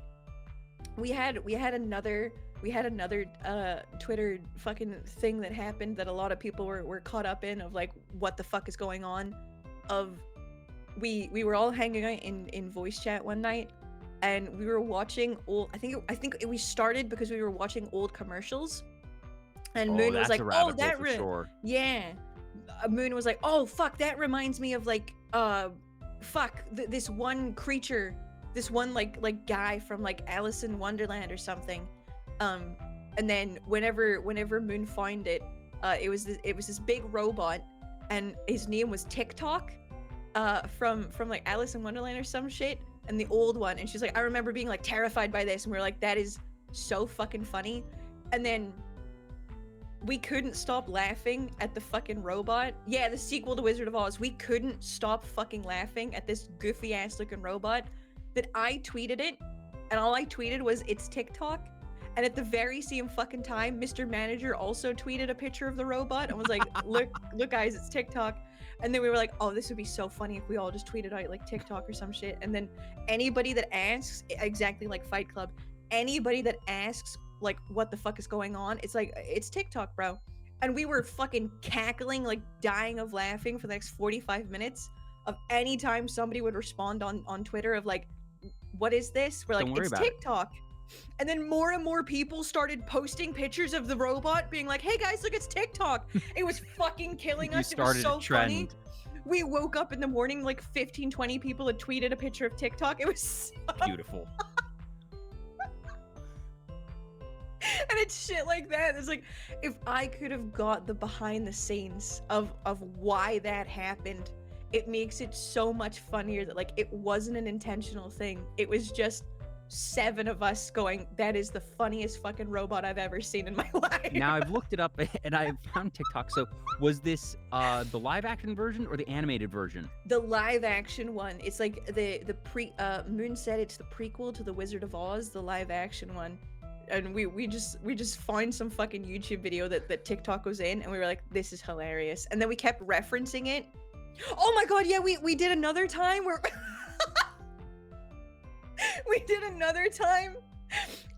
we had another Twitter fucking thing that happened that a lot of people were caught up in, of like, what the fuck is going on. Of we were all hanging out in voice chat one night, and we were watching old, we started because we were watching old commercials, and Moon was like, oh, that sure. Yeah, Moon was like, oh fuck, that reminds me of like this one creature, this one like guy from like Alice in Wonderland or something. And then whenever Moon found it, it was this big robot, and his name was TikTok, from like Alice in Wonderland or some shit, and the old one. And she's like, I remember being like terrified by this, and we are like, that is so fucking funny. And then we couldn't stop laughing at the fucking robot. Yeah, the sequel to Wizard of Oz. We couldn't stop fucking laughing at this goofy ass looking robot that I tweeted it, and all I tweeted was, it's TikTok. And at the very same fucking time, Mr. Manager also tweeted a picture of the robot and was like, look guys, it's TikTok. And then we were like, oh, this would be so funny if we all just tweeted out like TikTok or some shit. And then anybody that asks, exactly like Fight Club, anybody that asks like what the fuck is going on, it's like, it's TikTok, bro. And we were fucking cackling, like dying of laughing for the next 45 minutes of any time somebody would respond on Twitter of like, what is this? We're like, it's TikTok. And then more and more people started posting pictures of the robot being like, hey guys, look, it's TikTok. It was fucking killing us. It was so funny. We woke up in the morning, like 15, 20 people had tweeted a picture of TikTok. It was so beautiful. And it's shit like that. It's like, if I could have got the behind the scenes of why that happened, it makes it so much funnier that like it wasn't an intentional thing. It was just 7 of us going, that is the funniest fucking robot I've ever seen in my life. Now I've looked it up and I found TikTok. So was this the live action version or the animated version? The live action one. It's like Moon said it's the prequel to the Wizard of Oz, the live action one. And we just found some fucking YouTube video that TikTok was in, and we were like, this is hilarious. And then we kept referencing it. Oh my god, yeah, we did another time where we did another time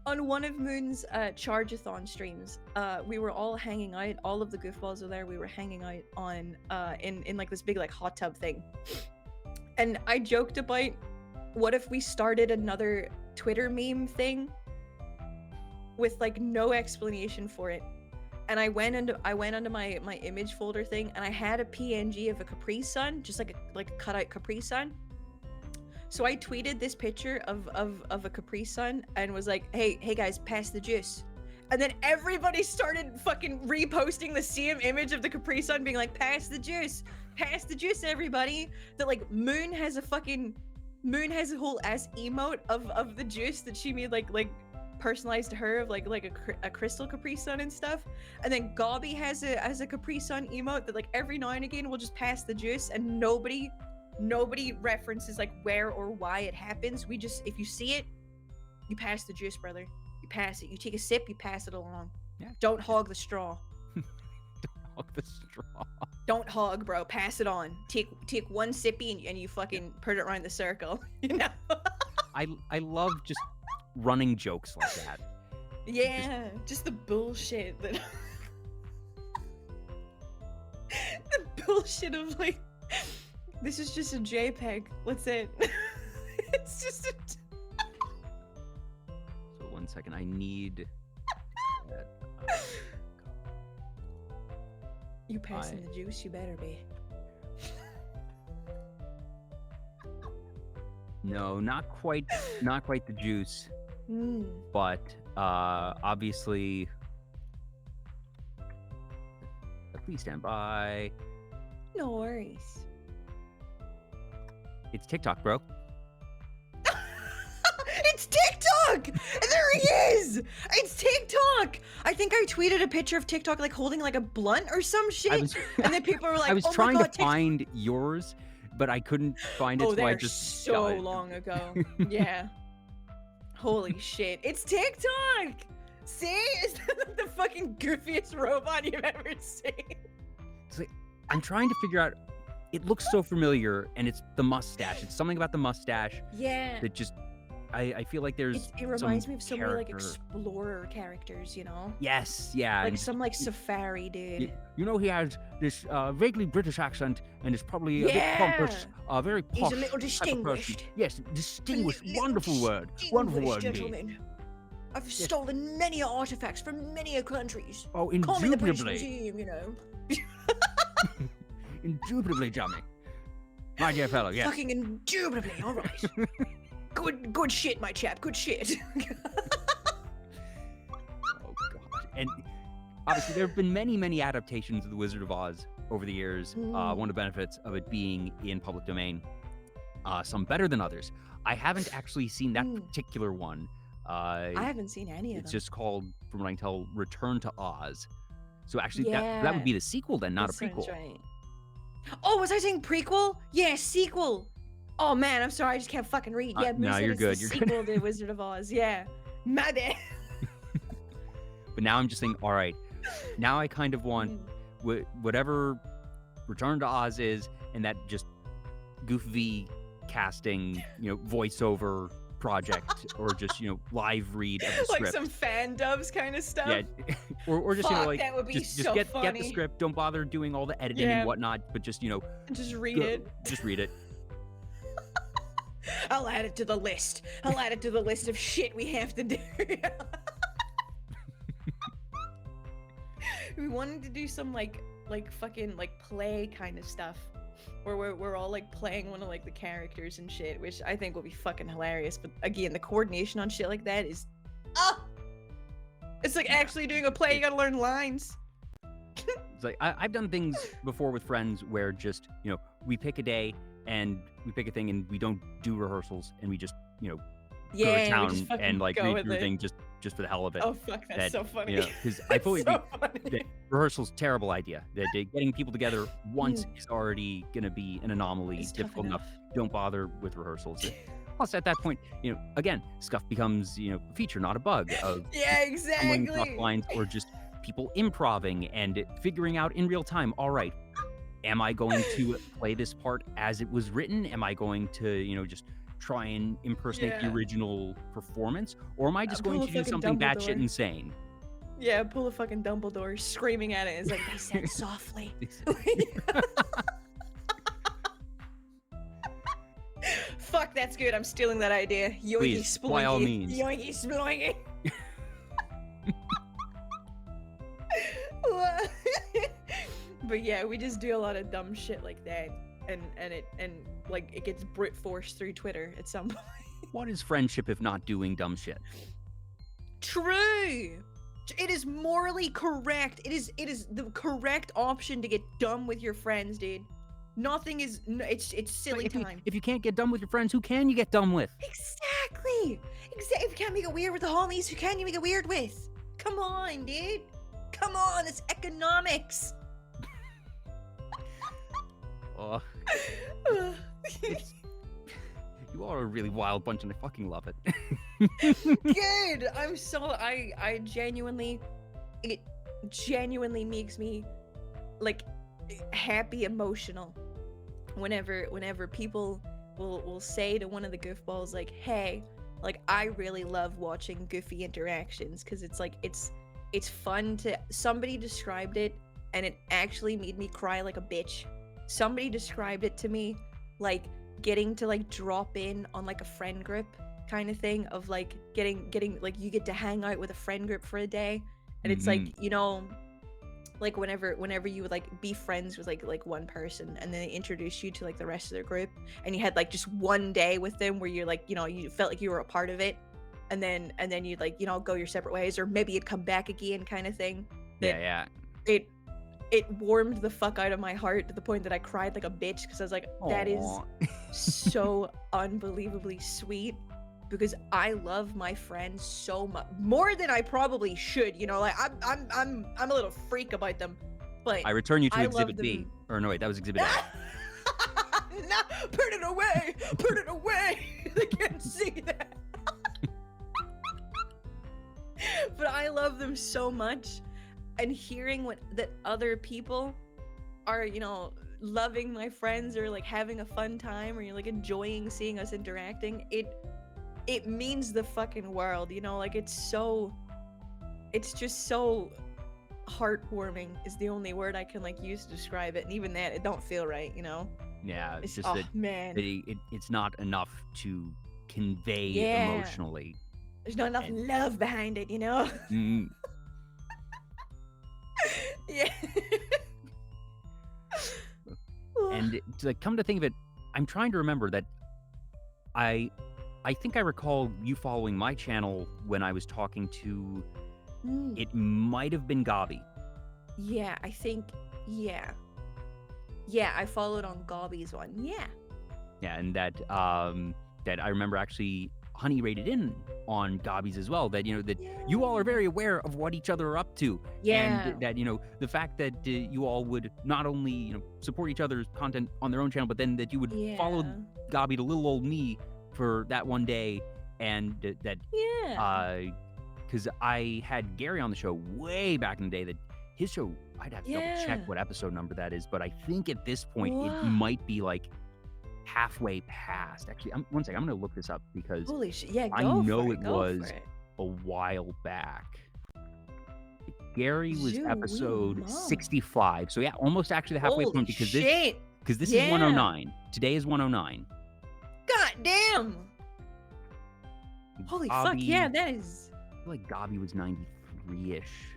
on one of Moon's Charge-a-thon streams. We were all hanging out, all of the goofballs were there, we were hanging out on in like this big like hot tub thing. And I joked about, what if we started another Twitter meme thing with like no explanation for it? And I went into my image folder thing, and I had a PNG of a Capri Sun, just like a cut out Capri Sun. So I tweeted this picture of a Capri Sun and was like, hey guys, pass the juice. And then everybody started fucking reposting the same image of the Capri Sun, being like, pass the juice, everybody. That like Moon has a whole ass emote of the juice that she made like personalized to her, of like a crystal Capri Sun and stuff. And then Gobby has a Capri Sun emote that like every now and again will just pass the juice, and nobody references like where or why it happens. We just, if you see it, you pass the juice, brother. You pass it. You take a sip, you pass it along. Yeah. Don't hog the straw. Don't hog the straw. Don't hog, bro. Pass it on. Take one sippy and you fucking put it around the circle. You know? I love just running jokes like that. Yeah, just the bullshit that the bullshit of like, this is just a JPEG. What's it? It's just a So 1 second, I need that. You passing the juice? You better be. No, not quite the juice. But obviously, please stand by. No worries. It's TikTok, bro. It's TikTok! There he is! It's TikTok! I think I tweeted a picture of TikTok like holding like a blunt or some shit. And then people were like, I was oh trying my God, to find yours, but I couldn't find it, oh, so I just so long ago. Yeah. Holy shit. It's TikTok! See? Is that the fucking goofiest robot you've ever seen? It's like, I'm trying to figure out, it looks so familiar, and it's the mustache. It's something about the mustache. Yeah. That just, I feel like there's it reminds me of so many like explorer characters, you know? Yes, yeah. Like some like safari dude. You know, he has this vaguely British accent, and is probably a bit pompous, very posh. He's a little distinguished. Yes, distinguished. Wonderful word. Wonderful word. Gentleman. I've stolen many artifacts from many countries. Oh, Call me the British indubitably. Museum, you know. Indubitably, Jummy. My dear fellow, yes. Fucking indubitably, all right. Good shit, my chap. Good shit. Oh god. And obviously there have been many adaptations of The Wizard of Oz over the years. One of the benefits of it being in public domain, some better than others. I haven't actually seen that particular one. I haven't seen any of It's them. just called, from what I can tell, Return to Oz. So actually, that Yeah, would be the sequel then, not a that sounds prequel. right. Oh, was I saying prequel? Yeah, sequel. Oh man, I'm sorry, I just can't fucking read. Yeah, No, Moose said you're it's good. the You're sequel to Wizard of Oz. Yeah, my bad. But now I'm just thinking, all right, now I kind of want whatever Return to Oz is, and that just goofy casting, voiceover project, or just live read of the Like script. some fan dubs kind of stuff. Yeah, or just Fuck, like that would be just so get the funny. script. Don't bother doing all the editing Yeah. and whatnot, but just Just read it. Just read it. I'll add it to the list. I'll add it to the list of shit we have to do. We wanted to do some like fucking play kind of stuff, where we're all like playing one of like the characters and shit, which I think will be fucking hilarious. But again, the coordination on shit like that is, it's like actually doing a play. You gotta learn lines. It's like I've done things before with friends where just we pick a day and we pick a thing and we don't do rehearsals and we just go to we town just fucking and like go read with through it. thing just for the hell of it. Oh fuck, that's so funny. Because I fully so agree funny. that rehearsals terrible idea. That getting people together once is already gonna be an anomaly, It's tough difficult enough. enough. Don't bother with rehearsals. Plus, at that point, again, stuff becomes a feature, not a bug. Of Yeah, stumbling across exactly. lines or just people improving and figuring out in real time. All right, am I going to play this part as it was written? Am I going to just try and impersonate the Yeah. original performance, or am I just Pull going a to do fucking something batshit Dumbledore. insane? Yeah, pull a fucking Dumbledore, screaming at it. It's like, they said softly. Fuck, that's good. I'm stealing that idea. Yoinky Please, sploinky. by all means. Yoinky sploinky. But yeah, we just do a lot of dumb shit like that, and it gets brute forced through Twitter at some point. What is friendship if not doing dumb shit? True. It is morally correct. It is the correct option to get dumb with your friends, dude. Nothing is. It's silly time. If you can't get dumb with your friends, who can you get dumb with? Exactly. If you can't make it weird with the homies, who can you make it weird with? Come on, dude. Come on, it's economics. Oh, you are a really wild bunch, and I fucking love it. Good. I genuinely, it genuinely makes me like happy, emotional whenever people will say to one of the goofballs like, hey, like I really love watching goofy interactions, because it's like it's fun to. Somebody described it and it actually made me cry like a bitch. Somebody described it to me like getting to like drop in on like a friend group kind of thing, of like getting like you get to hang out with a friend group for a day, and it's like, like whenever you would like be friends with like one person and then they introduce you to like the rest of their group, and you had like just one day with them where you're like, you felt like you were a part of it, and then you'd like go your separate ways, or maybe you'd come back again kind of thing. Yeah. It warmed the fuck out of my heart to the point that I cried like a bitch, because I was like, that is Aw. so unbelievably sweet, because I love my friends so much, more than I probably should. Like I'm a little freak about them, but I return you to I love Exhibit B. them. Or no, wait, that was Exhibit A. No, put it away! Put it away! They can't see that. But I love them so much, and hearing that other people are, loving my friends, or like having a fun time, or you're like enjoying seeing us interacting, it means the fucking world. Like it's just so heartwarming is the only word I can like use to describe it, and even that, it don't feel right. Yeah, it's just oh that man, it's not enough to convey Yeah. emotionally. there's not enough love behind it. Mm, Yeah. and to come to think of it, I'm trying to remember that I think I recall you following my channel when I was talking to, it might have been Gabi, Yeah, I think, yeah. I followed on Gobby's one. Yeah. Yeah, and that that I remember actually Honey rated in on Gobby's as well. That that you all are very aware of what each other are up to, and Yeah. that the fact that you all would not only support each other's content on their own channel, but then that you would follow Yeah. Gobby to little old me for that one day, and that Yeah. because I had Gary on the show way back in the day. That his show, I'd have to double check Yeah. what episode number that is, but I think at this point it Wow. might be like halfway past. Actually, one second, I'm gonna look this up because Holy shit. Yeah, I go know for it it. Go was for it. a while back. Gary was Zooey episode mom. 65, so yeah, almost actually the halfway Holy point because shit. this is Yeah. 109. Today is 109. God damn. Holy fuck. Yeah, Gobby- that is. I feel like Gobby was 93-ish.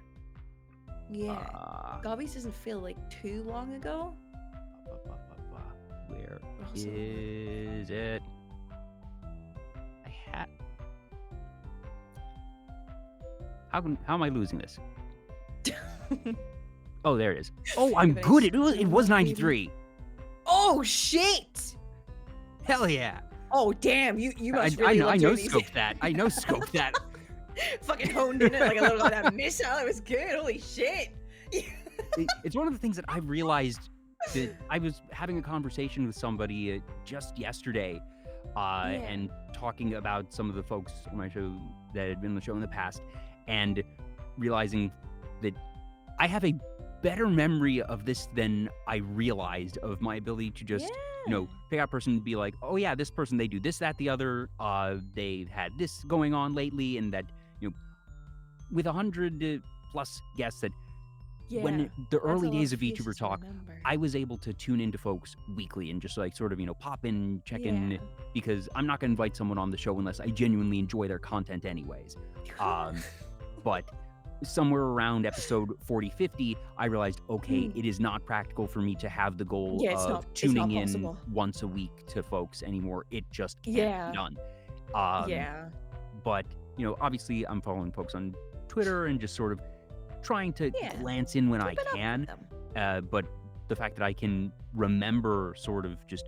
Yeah. Gobby's doesn't feel like too long ago. Where Also- is it? I had. How am I losing this? Oh, there it is. Oh, I'm Nice. good. It was 93. Oh shit. Hell yeah. Oh damn, you must I really know. love I know doing these. scope that. I know scope that. Fucking honed in it like a little that missile. It was good. Holy shit. It's one of the things that I realized that I was having a conversation with somebody just yesterday, and talking about some of the folks on my show that had been on the show in the past, and realizing that I have a better memory of this than I realized of my ability to just pick out a person and be like, oh yeah, this person, they do this, that, the other, they've had this going on lately, and that with 100 plus guests that when the early days of VTuber Talk, I was able to tune into folks weekly and just like sort of pop in, check in, because I'm not going to invite someone on the show unless I genuinely enjoy their content anyways. But somewhere around episode 40-50, I realized, okay, it is not practical for me to have the goal of tuning in possible. once a week to folks anymore. It just can't be done. But obviously I'm following folks on Twitter and just sort of trying to glance in when I can. But the fact that I can remember sort of just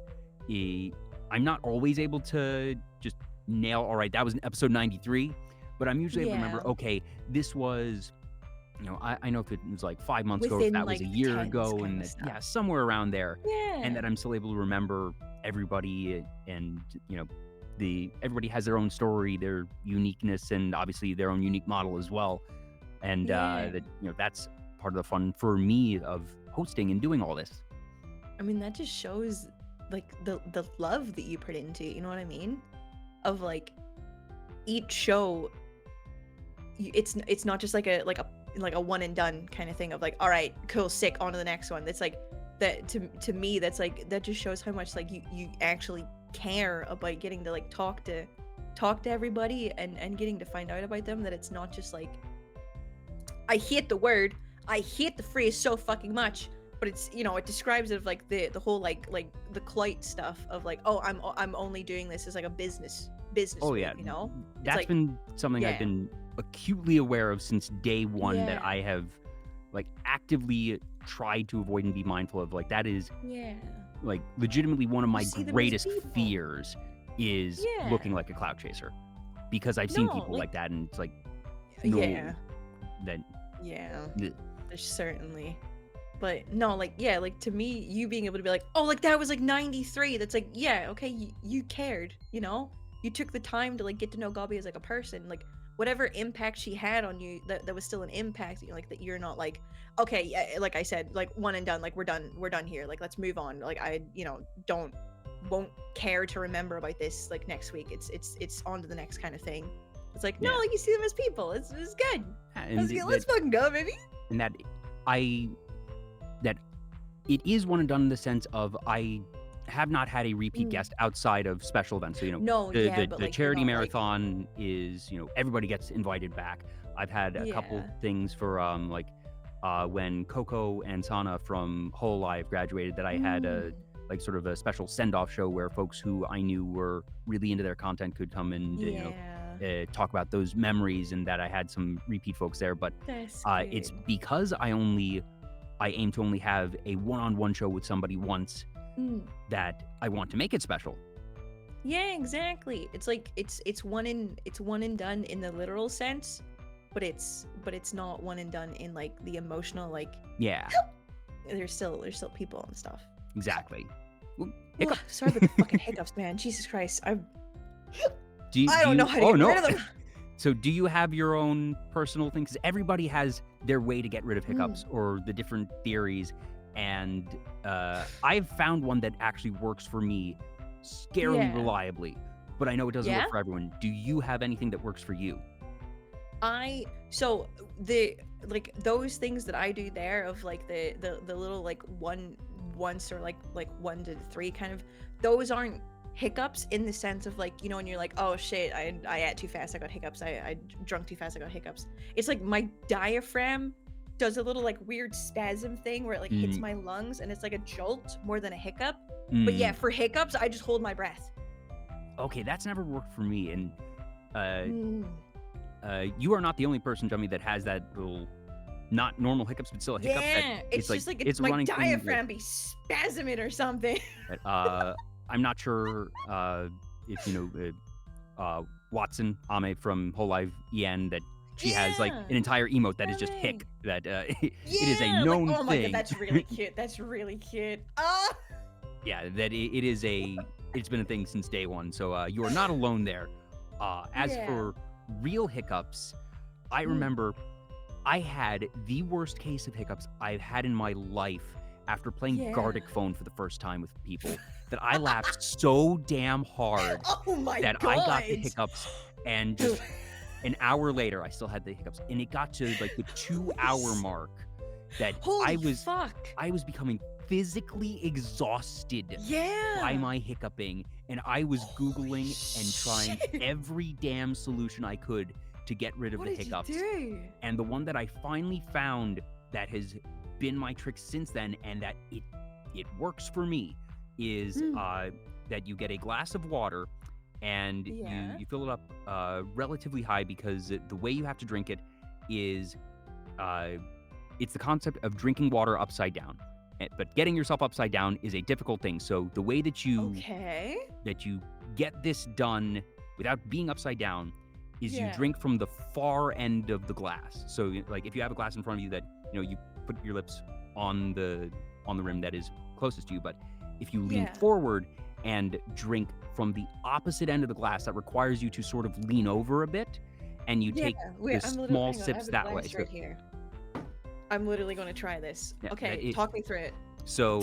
I'm not always able to just nail, all right, that was in episode 93, but I'm usually able to remember, okay, this was, I know if it was like 5 months ago, if that was a year ago, and that, somewhere around there, and that I'm still able to remember everybody, and everybody has their own story, their uniqueness, and obviously their own unique model as well, and that that's part of the fun for me of hosting and doing all this. I mean, that just shows like the love that you put into it, you know what I mean? Of like each show, it's not just like a one and done kind of thing of like, all right, cool, sick, on to the next one. It's like that to me, that's like, that just shows how much like you actually care about getting to like talk to everybody and getting to find out about them, that it's not just like, I hate the phrase so fucking much, but it's it describes it of like the whole like the clout stuff of like, oh, I'm only doing this as like a business Oh yeah, move, that's like, been something I've been acutely aware of since day one, that I have like actively tried to avoid and be mindful of. Like that is like legitimately one of my greatest fears is looking like a clout chaser, because I've seen people like that, and it's like there's certainly, but no, like like to me, you being able to be like, oh, like that was like 93, that's like, okay, you cared, you took the time to like get to know Gobby as like a person, like whatever impact she had on you, that was still an impact, like that you're not like, okay, like I said, like one and done, like we're done here, like let's move on, like I won't care to remember about this like next week, it's on to the next kind of thing. It's like, no, like you see them as people, it's good. Let's fucking go, baby. And that it is one and done in the sense of I have not had a repeat guest outside of special events. So the charity marathon is everybody gets invited back. I've had a couple things for when Coco and Sana from Whole Live graduated, that I had a like sort of a special send-off show where folks who I knew were really into their content could come and talk about those memories, and that I had some repeat folks there. But it's because I only I aim to only have a one-on-one show with somebody once, Mm. that I want to make it special. Yeah, exactly. It's like it's one and done in the literal sense, but it's not one and done in like the emotional, like Yeah, there's still people and stuff. exactly. Well, Ugh, hiccup. sorry about the fucking hiccups, man. Jesus Christ. I Do don't you- know how to oh, get no. rid of them. So do you have your own personal thing? Because everybody has their way to get rid of hiccups or the different theories. And I've found one that actually works for me scarily Yeah. reliably. But I know it doesn't Yeah? work for everyone. Do you have anything that works for you? So the like those things that I do there of like the little like once or like 1 to 3 kind of, those aren't hiccups in the sense of like, you know, when you're like, oh shit, I ate too fast, I got hiccups, I drunk too fast, I got hiccups. It's like my diaphragm does a little like weird spasm thing where it like hits my lungs, and it's like a jolt more than a hiccup. But yeah, for hiccups I just hold my breath. Okay, that's never worked for me. And Mm. you are not the only person, Jummy, that has that little not normal hiccups, but still a hiccup. Yeah, That it's just like it's my running through your- diaphragm be spasming or something. I'm not sure if you know Watson Ame from Whole Life EN, that she has like Yeah. an entire emote that is just Right. hic. That it is a Yeah, known like, oh my thing. god, that's really cute. That's really cute. Ah. Yeah, that it is a. It's been a thing since day one. So you are not alone there. As Yeah. for real hiccups, I remember I had the worst case of hiccups I've had in my life after playing Yeah. Gartic Phone for the first time with people. That I laughed so damn hard Oh my that god. I got the hiccups, and just an hour later I still had the hiccups, and it got to like the 2-hour mark that Holy I fuck. was becoming physically exhausted Yeah. by my hiccuping, and I was Googling and trying shit. every damn solution I could to get rid of What the did hiccups. you do? And the one that I finally found that has been my trick since then, and that it works for me, is that you get a glass of water and Yeah. you fill it up relatively high, because the way you have to drink it is it's the concept of drinking water upside down. But getting yourself upside down is a difficult thing. So the way that you get this done without being upside down is you drink from the far end of the glass. So like if you have a glass in front of you that, you know, you put your lips on the rim that is closest to you, but if you lean forward and drink from the opposite end of the glass, that requires you to sort of lean over a bit, and you take the small sips that way. Right here. I'm literally going to try this. Yeah, Okay, talk me through it. So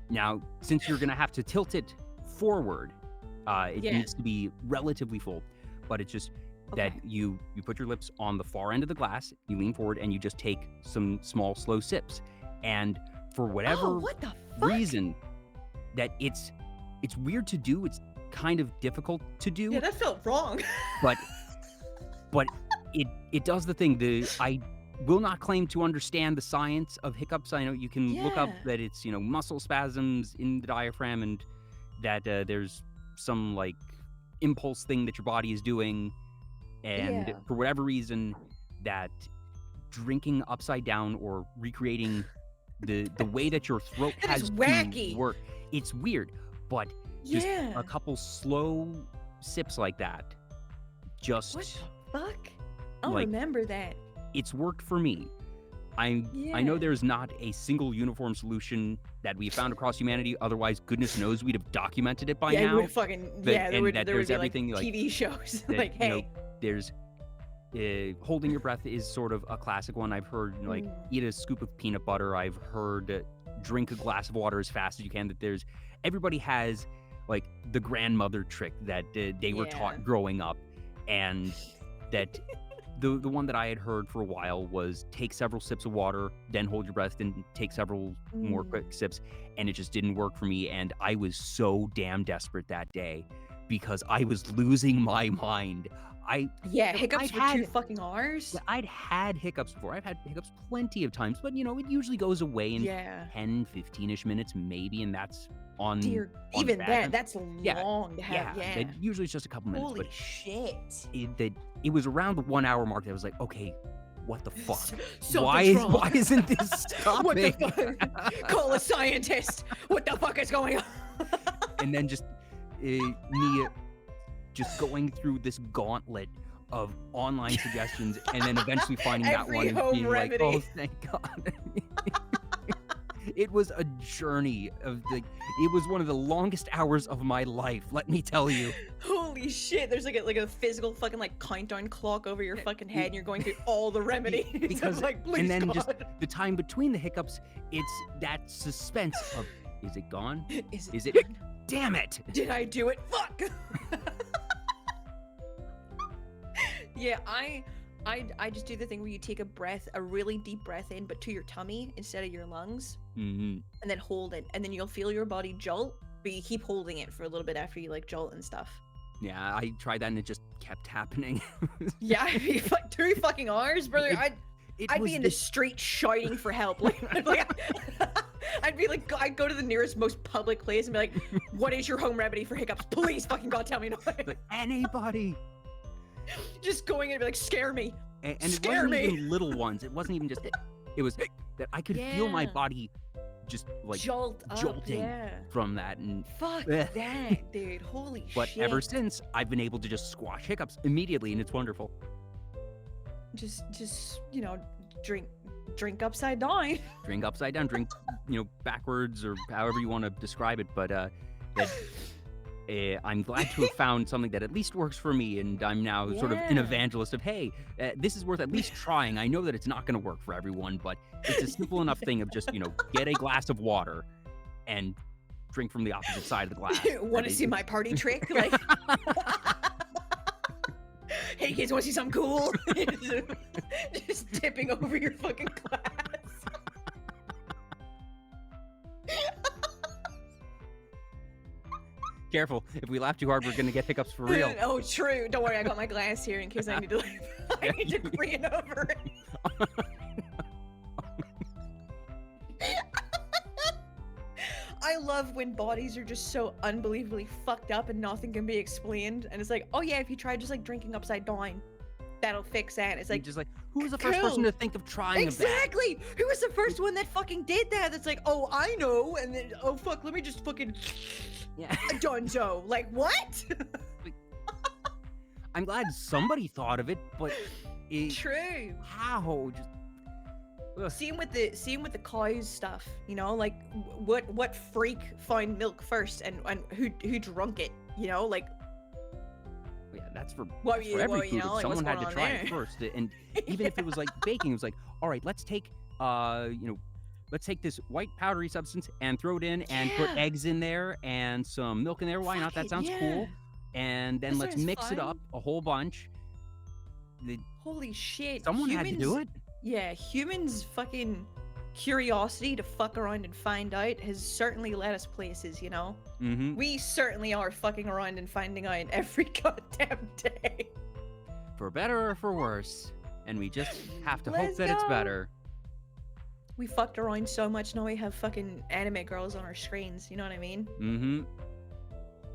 now, since you're going to have to tilt it forward, it needs to be relatively full, but it's just that you put your lips on the far end of the glass, you lean forward, and you just take some small, slow sips. And for whatever what the fuck? reason, that it's weird to do, it's kind of difficult to do. Yeah, that felt wrong. but it does the thing. I will not claim to understand the science of hiccups. I know you can look up that it's, you know, muscle spasms in the diaphragm, and that there's some like impulse thing that your body is doing, and for whatever reason, that drinking upside down or recreating the way that your throat has to work, it's weird, but just a couple slow sips like that, just what the fuck? I'll like, remember that. It's worked for me. I know there's not a single uniform solution that we've found across humanity. Otherwise, goodness knows we'd have documented it by now. Yeah, we would fucking there would there's be everything like TV shows. that, like, hey, you know, there's holding your breath is sort of a classic one. I've heard, you know, like eat a scoop of peanut butter. I've heard drink a glass of water as fast as you can. That everybody has like the grandmother trick that they were taught growing up, and that the one that I had heard for a while was take several sips of water, then hold your breath, then take several more quick sips, and it just didn't work for me. And I was so damn desperate that day because I was losing my mind. Hiccups for 2 fucking hours. Yeah, I'd had hiccups before. I've had hiccups plenty of times, but you know, it usually goes away in 10, 15-ish minutes maybe, and that's on even bad that's long to have. Yeah, usually it's just a couple minutes. Holy but shit. it was around the 1 hour mark that I was like, okay, what the fuck? Something's wrong. Why isn't this stopping? What the fuck? Call a scientist. What the fuck is going on? And then just me just going through this gauntlet of online suggestions, and then eventually finding that one and being remedy. like, oh, thank God. It was a journey of it was one of the longest hours of my life, let me tell you. Holy shit, there's like a physical fucking like countdown clock over your fucking head and you're going through all the remedies. Because like, and then God. just the time between the hiccups, it's that suspense of, is it gone? Is it? Damn it! Did I do it? Fuck! Yeah, I just do the thing where you take a really deep breath in, but to your tummy instead of your lungs, Mm-hmm. and then hold it, and then you'll feel your body jolt, but you keep holding it for a little bit after you like jolt and stuff. Yeah, I tried that and it just kept happening. Yeah, I'd be like 2 fucking hours, brother. I'd was be in the street shouting for help. I'd be like, I'd go to the nearest, most public place and be like, "What is your home remedy for hiccups? Please, fucking God, tell me now." Like, anybody. Just going in and be like, "Scare me." And it Scare wasn't me. even little ones. It wasn't even just. It was that I could feel my Yeah. body just like Jolt up, jolting yeah. from that, and Fuck Eh. that, dude. Holy but shit. ever since I've been able to just squash hiccups immediately, and it's wonderful. Just you know, drink upside down. Drink upside down, drink backwards, or however you want to describe it. But I'm glad to have found something that at least works for me, and I'm now sort of an Yeah. evangelist of, hey, this is worth at least trying. I know that it's not going to work for everyone, but it's a simple enough thing of just, get a glass of water and drink from the opposite side of the glass. Want to That see is- my party trick? Like, hey kids, want to see something cool? Just tipping over your fucking glass. Careful. If we laugh too hard, we're going to get hiccups for real. Oh, true. Don't worry, I got my glass here in case I need to. I need to bring it over. I love when bodies are just so unbelievably fucked up and nothing can be explained. And it's like, oh yeah, if you try just like drinking upside down, that'll fix that. It's like, Just like, who was the first cool. person to think of trying that? exactly. Who was the first one that fucking did that? That's like, oh, I know. And then, oh fuck, let me just fucking Yeah. Donzo. Like what? I'm glad somebody thought of it, but True. how? Just ugh. Seeing with the cows stuff, like what freak found milk first and who drunk it, like Yeah, that's for, What that's you- for every what, food. like, If what's someone had going to on try it there? first, and even if it was like baking, it was like, all right, let's take let's take this white powdery substance and throw it in and put Yeah. eggs in there and some milk in there. Why not? Fuck That it, sounds yeah. cool. And then That let's sounds mix it up fun. a whole bunch. Holy shit. Someone had to do it. Yeah, humans fucking curiosity to fuck around and find out has certainly led us places, Mm-hmm. We certainly are fucking around and finding out every goddamn day. For better or for worse. And we just have to hope Let's that it's go. better. We fucked around so much now we have fucking anime girls on our screens, you know what I mean? Mm-hmm.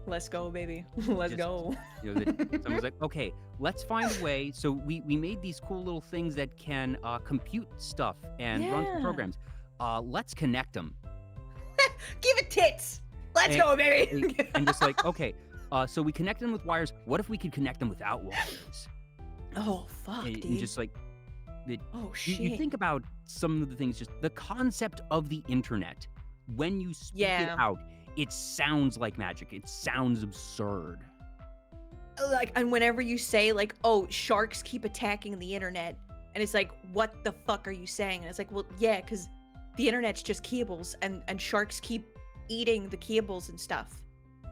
Let's go, baby. Let's Just- go. Someone's like, okay, let's find a way. So we made these cool little things that can compute stuff and run through Yeah. programs. Let's connect them. Give it tits. Let's And- go, baby. And just like, okay, so we connect them with wires. What if we could connect them without wires? Oh fuck, And dude. just like, Oh you shit. think about some of the things, just the concept of the internet. When you speak it Yeah. out, it sounds like magic. It sounds absurd. Like, and whenever you say like, oh, sharks keep attacking the internet, and it's like, what the fuck are you saying? And it's like, well, yeah, because the internet's just cables, and sharks keep eating the cables and stuff.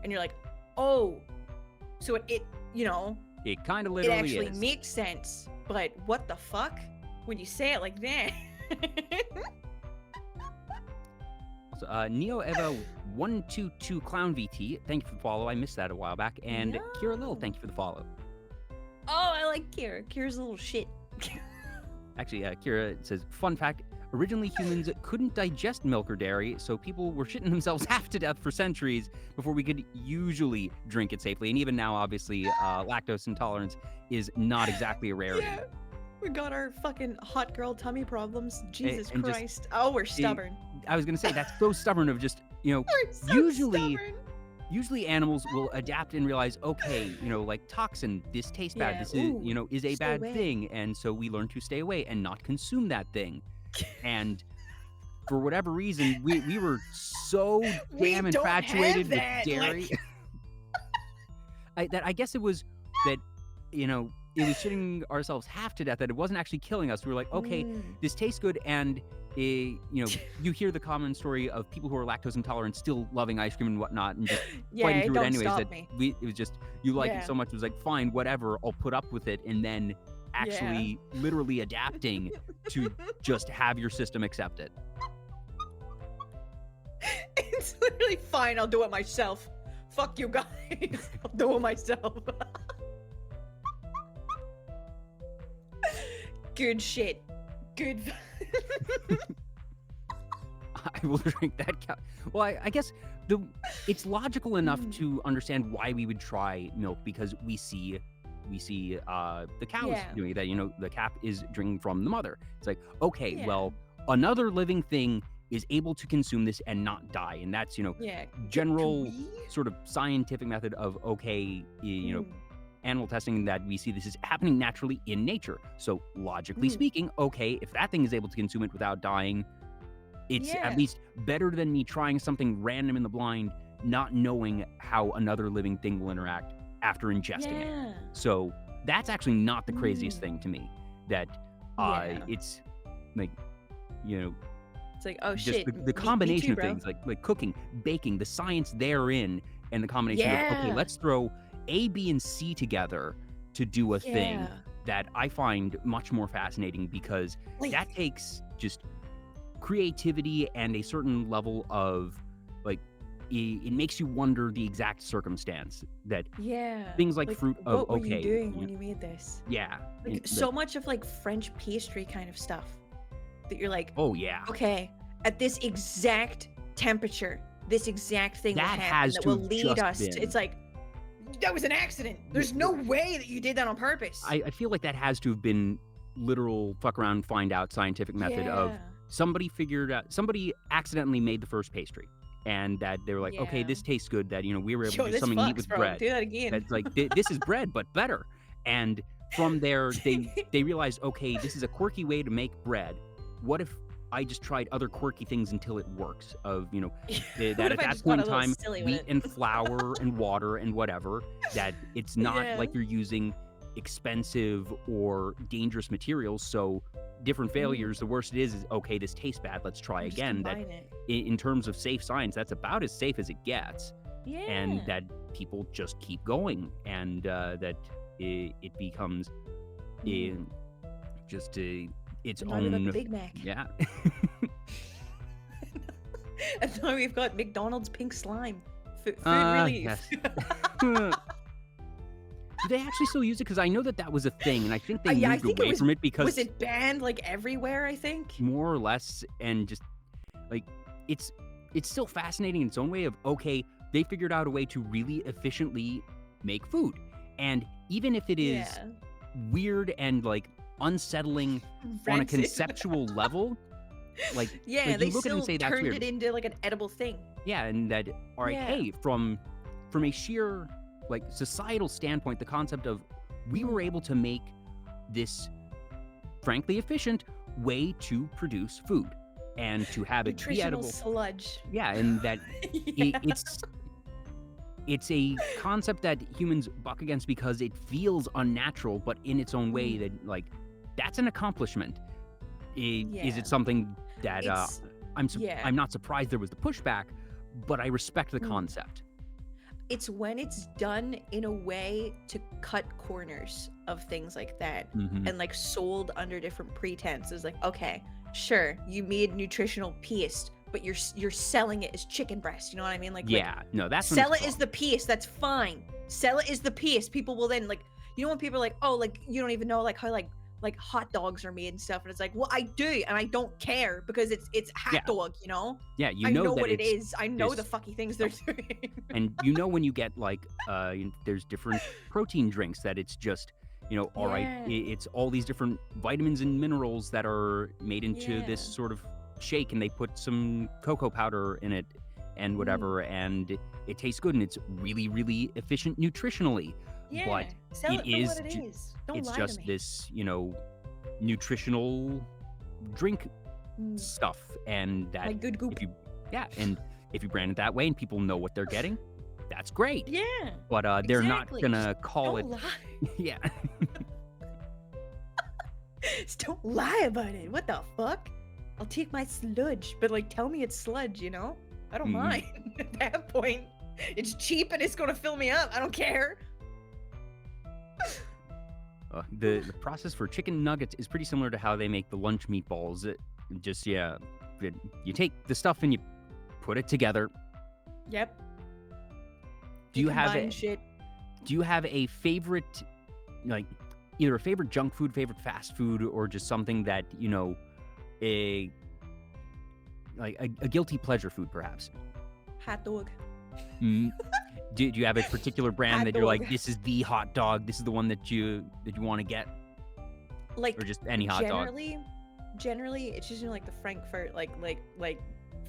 And you're like, oh, so it It kind of it literally actually is. makes sense. But what the fuck? When you say it like that. So, Neo Eva 122 Clown VT, thank you for the follow. I missed that a while back. And Kira Lil, thank you for the follow. Oh, I like Kira. Kira's a little shit. Actually, Kira says, fun fact, originally humans couldn't digest milk or dairy, so people were shitting themselves half to death for centuries before we could usually drink it safely. And even now, obviously, lactose intolerance is not exactly a rarity. Yeah. We got our fucking hot girl tummy problems. Jesus and just Christ. Oh, we're stubborn. I was gonna say that's so stubborn of just, you know, We're so usually stubborn. usually animals will adapt and realize, okay, you know, like toxin, this tastes bad, Yeah, this is, ooh, you know, is a stay bad away. thing, and so we learn to stay away and not consume that thing. And for whatever reason, we were so We damn don't have infatuated with that, dairy. like- I guess it was that, you know, it was shitting ourselves half to death, that it wasn't actually killing us. We were like, okay, this tastes good, and you know, you hear the common story of people who are lactose intolerant still loving ice cream and whatnot, and just Yeah, fighting it through it don't anyways. stop That me. it was just, you like Yeah. it so much, it was like, fine, whatever, I'll put up with it, and then actually literally adapting to just have your system accept it. It's literally fine. I'll do it myself. Fuck you guys. I'll do it myself. Good shit. Good. I will drink that cow. Well, I guess it's logical enough to understand why we would try milk, because we see the cows doing that. You know, the calf is drinking from the mother. It's like, okay, well, another living thing is able to consume this and not die, and that's, you know, general sort of scientific method of, okay, you know, animal testing, that we see this is happening naturally in nature. So logically speaking, okay, if that thing is able to consume it without dying, it's at least better than me trying something random in the blind, not knowing how another living thing will interact after ingesting it. So that's actually not the craziest thing to me. That it's like, you know, it's like, oh just shit. the combination me too, of things, like cooking, baking, the science therein, and the combination of, okay, let's throw A, B, and C together to do a thing that I find much more fascinating, because that takes just creativity and a certain level of, like, it makes you wonder the exact circumstance that things like fruit of, what were okay, you doing when you made this? And So much of like French pastry kind of stuff that you're like, oh yeah, okay, at this exact temperature, this exact thing will that happen has that to will have lead just us to, been- it's like, that was an accident. There's no way that you did that on purpose. I feel like that has to have been literal fuck around, find out scientific method of somebody accidentally made the first pastry, and that they were like, okay, this tastes good, that, you know, we were able to do something neat with bread. Do that again. That's like, this is bread, but better. And from there, they realized, okay, this is a quirky way to make bread. What if I just tried other quirky things until it works? Of, you know, that at that point in time, wheat and flour and water and whatever, that it's not like you're using expensive or dangerous materials. So different failures, the worst it is, okay, this tastes bad, let's try again. That in terms of safe science, that's about as safe as it gets. And that people just keep going, and that it becomes just its own the Big Mac. And now we've got McDonald's pink slime. Food relief. Yes. Do they actually still use it? Because I know that was a thing, and I think they moved away from it because... Was it banned, like, everywhere, I think? More or less, and just, like, it's still fascinating in its own way of, okay, they figured out a way to really efficiently make food. And even if it is weird and, like, unsettling on a conceptual level, like, they you look at it still and say, that's turned weird. it into, like, an edible thing. Yeah, and that, all right, hey, from a sheer, like, societal standpoint, the concept of we were able to make this frankly efficient way to produce food and to have it be edible. Sludge. Yeah, and that it's a concept that humans buck against because it feels unnatural, but in its own way, that, like, that's an accomplishment. Is it something that I'm not surprised there was the pushback, but I respect the concept. It's when it's done in a way to cut corners of things like that, and like sold under different pretenses. Like, okay, sure, you made nutritional paste, but you're selling it as chicken breast. You know what I mean? Like, no, that's sell it as the paste. That's fine. Sell it as the paste. People will then, like, you know, when people are like, oh, like, you don't even know, like, how like hot dogs are made and stuff, and it's like, well, I do, and I don't care, because it's hot dog, you know? Yeah, I know what it is. I know the fucking things they're doing. And you know, when you get, like, there's different protein drinks that it's just, all right, Yeah. it's all these different vitamins and minerals that are made into this Yeah. sort of shake, and they put some cocoa powder in it and whatever, and it tastes good, and it's really, really efficient nutritionally. Yeah. But Sell it it for what is, it is. Don't it's lie to just me. this, nutritional drink stuff, and that Like good goop. and if you brand it that way and people know what they're getting, that's great. Yeah. But they're not Exactly. gonna Just call it. don't lie. Yeah. Just don't lie about it. What the fuck? I'll take my sludge, but like tell me it's sludge, I don't Mhm. mind. At that point, it's cheap and it's gonna fill me up. I don't care. The process for chicken nuggets is pretty similar to how they make the lunch meatballs. You take the stuff and you put it together. Yep. Do you have combine shit? Do you have a favorite, like either a favorite junk food, favorite fast food, or just something that a guilty pleasure food, perhaps? Hot dog. Mm. Do you have a particular brand Hot that you're like, dog. this is the hot dog, this is the one that you want to get, Like or just any hot dog? Generally, it's just like the Frankfurt, like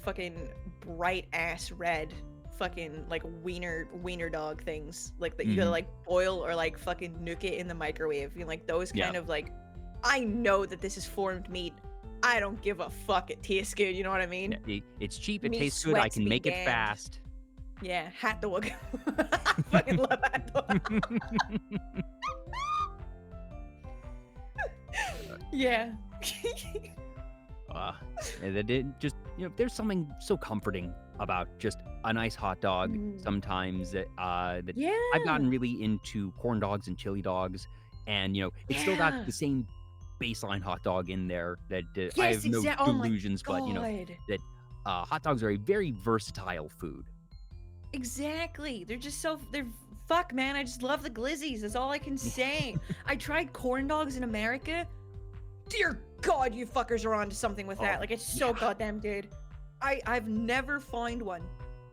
fucking bright ass red, fucking like wiener dog things, like that you gotta like boil or like fucking nuke it in the microwave. Like those kind of like, I know that this is formed meat. I don't give a fuck. It tastes good. You know what I mean? Yeah, it's cheap. It Me tastes good. I sweats can be make it damned. fast. Yeah, hot dog. I fucking love hot dog. Yeah. And it just there's something so comforting about just a nice hot dog. Sometimes that Yeah. I've gotten really into corn dogs and chili dogs, and it's still got the same baseline hot dog in there. That I Yes, have no oh my delusions, but God. that hot dogs are a very versatile food. Exactly. They're fuck, man. I just love the glizzies. That's all I can say. I tried corn dogs in America. Dear God, you fuckers are onto something with that. Like, it's so goddamn good. I've never found one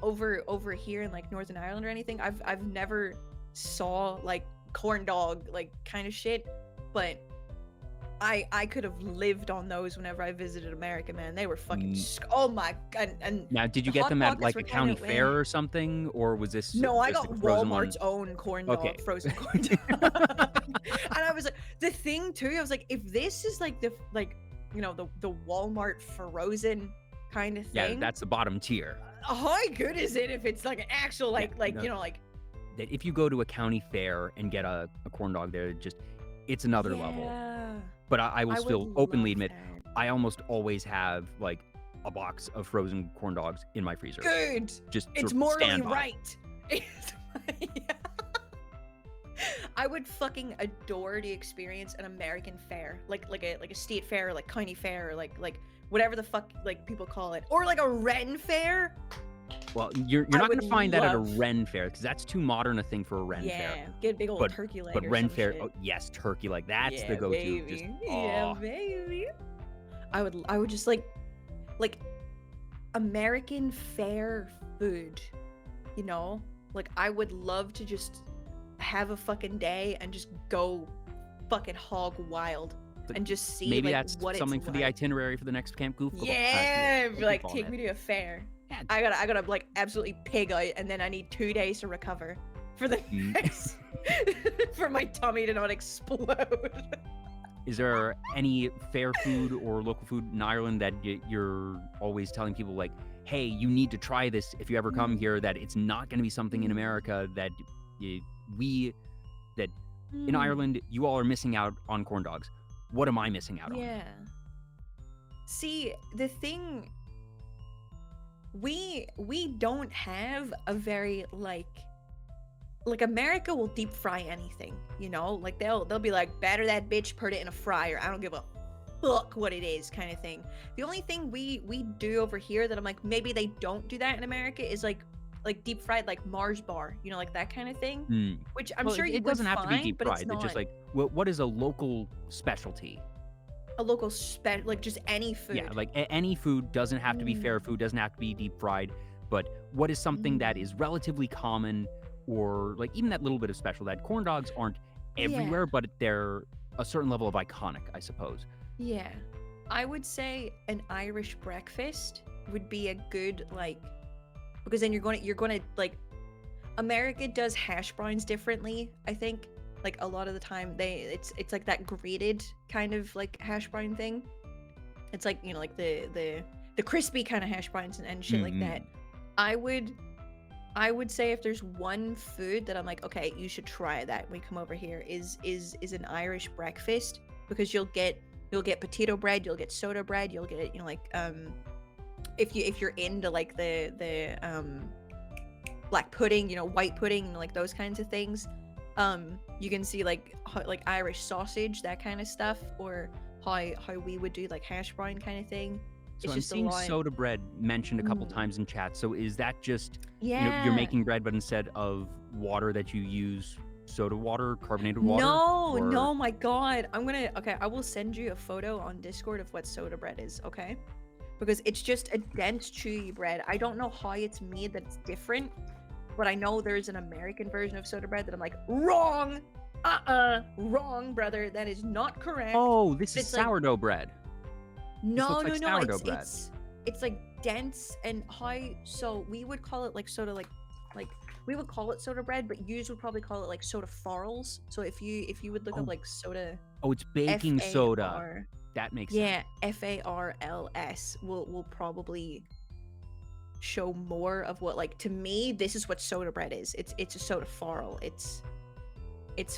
over here in like Northern Ireland or anything. I've never saw like corn dog like kind of shit, but I could have lived on those whenever I visited America, man. They were fucking oh my God. And Now, did you get Hot them at Pockets like were a county kinda fair or something, or was this No, I just got a frozen Walmart's one? own corn dog, Okay. frozen corn dog. And I was like, the thing too, I was like, if this is like the Walmart frozen kind of Yeah, thing, that's the bottom tier. how good is it if it's like an actual No. That if you go to a county fair and get a corn dog there, it's another level. Yeah. But I will I still would openly love admit, that. I almost always have like a box of frozen corn dogs in my freezer. Good. Just It's sort of morally standby. right. I would fucking adore to experience an American fair, like a state fair, or like county fair, or like whatever the fuck like people call it, or like a Ren fair. Well, you're I not going would to find that at a love- Ren fair, because that's too modern a thing for a Ren Yeah, fair. get a big old But- turkey leg. But or Ren some fair, shit. oh, yes, turkey leg. That's the Yeah, go-to. baby. Just, Yeah, baby. I would just like American fair food, like I would love to just have a fucking day and just go fucking hog wild But and just see maybe like that's what something it's for the like. itinerary for the next Camp Goofball. Yeah, be like Goofball take net. me to a fair. Yeah. I gotta like absolutely pig out, and then I need 2 days to recover for the Mm. next for my tummy to not explode. Is there any fair food or local food in Ireland that you're always telling people like, hey, you need to try this if you ever come here, that it's not going to be something in America that in Mm. Ireland, you all are missing out on corn dogs. What am I missing out on? Yeah. See, the thing, we don't have a very like America will deep fry anything, like they'll be like, batter that bitch, put it in a fryer. I don't give a fuck what it is, kind of thing. The only thing we do over here that I'm like, maybe they don't do that in America is like deep fried like Mars bar, like that kind of thing. Hmm. Which I'm Well, sure it doesn't have to be deep but fried. it's It's just not like, what is a local specialty? a local like just any food. Yeah, like any food doesn't have to be fair food, doesn't have to be deep fried, but what is something that is relatively common, or like even that little bit of special that corn dogs aren't everywhere, but they're a certain level of iconic, I suppose. Yeah. I would say an Irish breakfast would be a good, like, because then you're gonna like, America does hash browns differently, I think. Like a lot of the time it's like that grated kind of like hash brown thing. It's like, you know, like the crispy kind of hash browns and shit like that. I would say if there's one food that I'm like, okay, you should try that when we come over here is an Irish breakfast, because you'll get potato bread, you'll get soda bread, you'll get, you know, like if you're into like the black pudding, you know, white pudding, like those kinds of things. You can see like Irish sausage, that kind of stuff, or how we would do like hash brown kind of thing. So It's I'm just a seeing lot. soda bread mentioned a couple times in chat. So is that just, Yeah. you know, you're making bread, but instead of water that you use soda water, carbonated water? No, my God. Okay, I will send you a photo on Discord of what soda bread is, okay? Because it's just a dense, chewy bread. I don't know how it's made that it's different, but I know there's an American version of soda bread that I'm like, wrong! Wrong, brother. That is not correct. Oh, this is It's like- sourdough bread. No, looks like no, sourdough bread. it's like dense and high. So we would call it like soda, like we would call it soda bread, but you would probably call it like soda farls. So if you would look up like soda, Oh, it's baking soda. F-A-R That makes yeah, sense. FARLS will probably show more of what, like, to me, this is what soda bread is. It's a soda farl. It's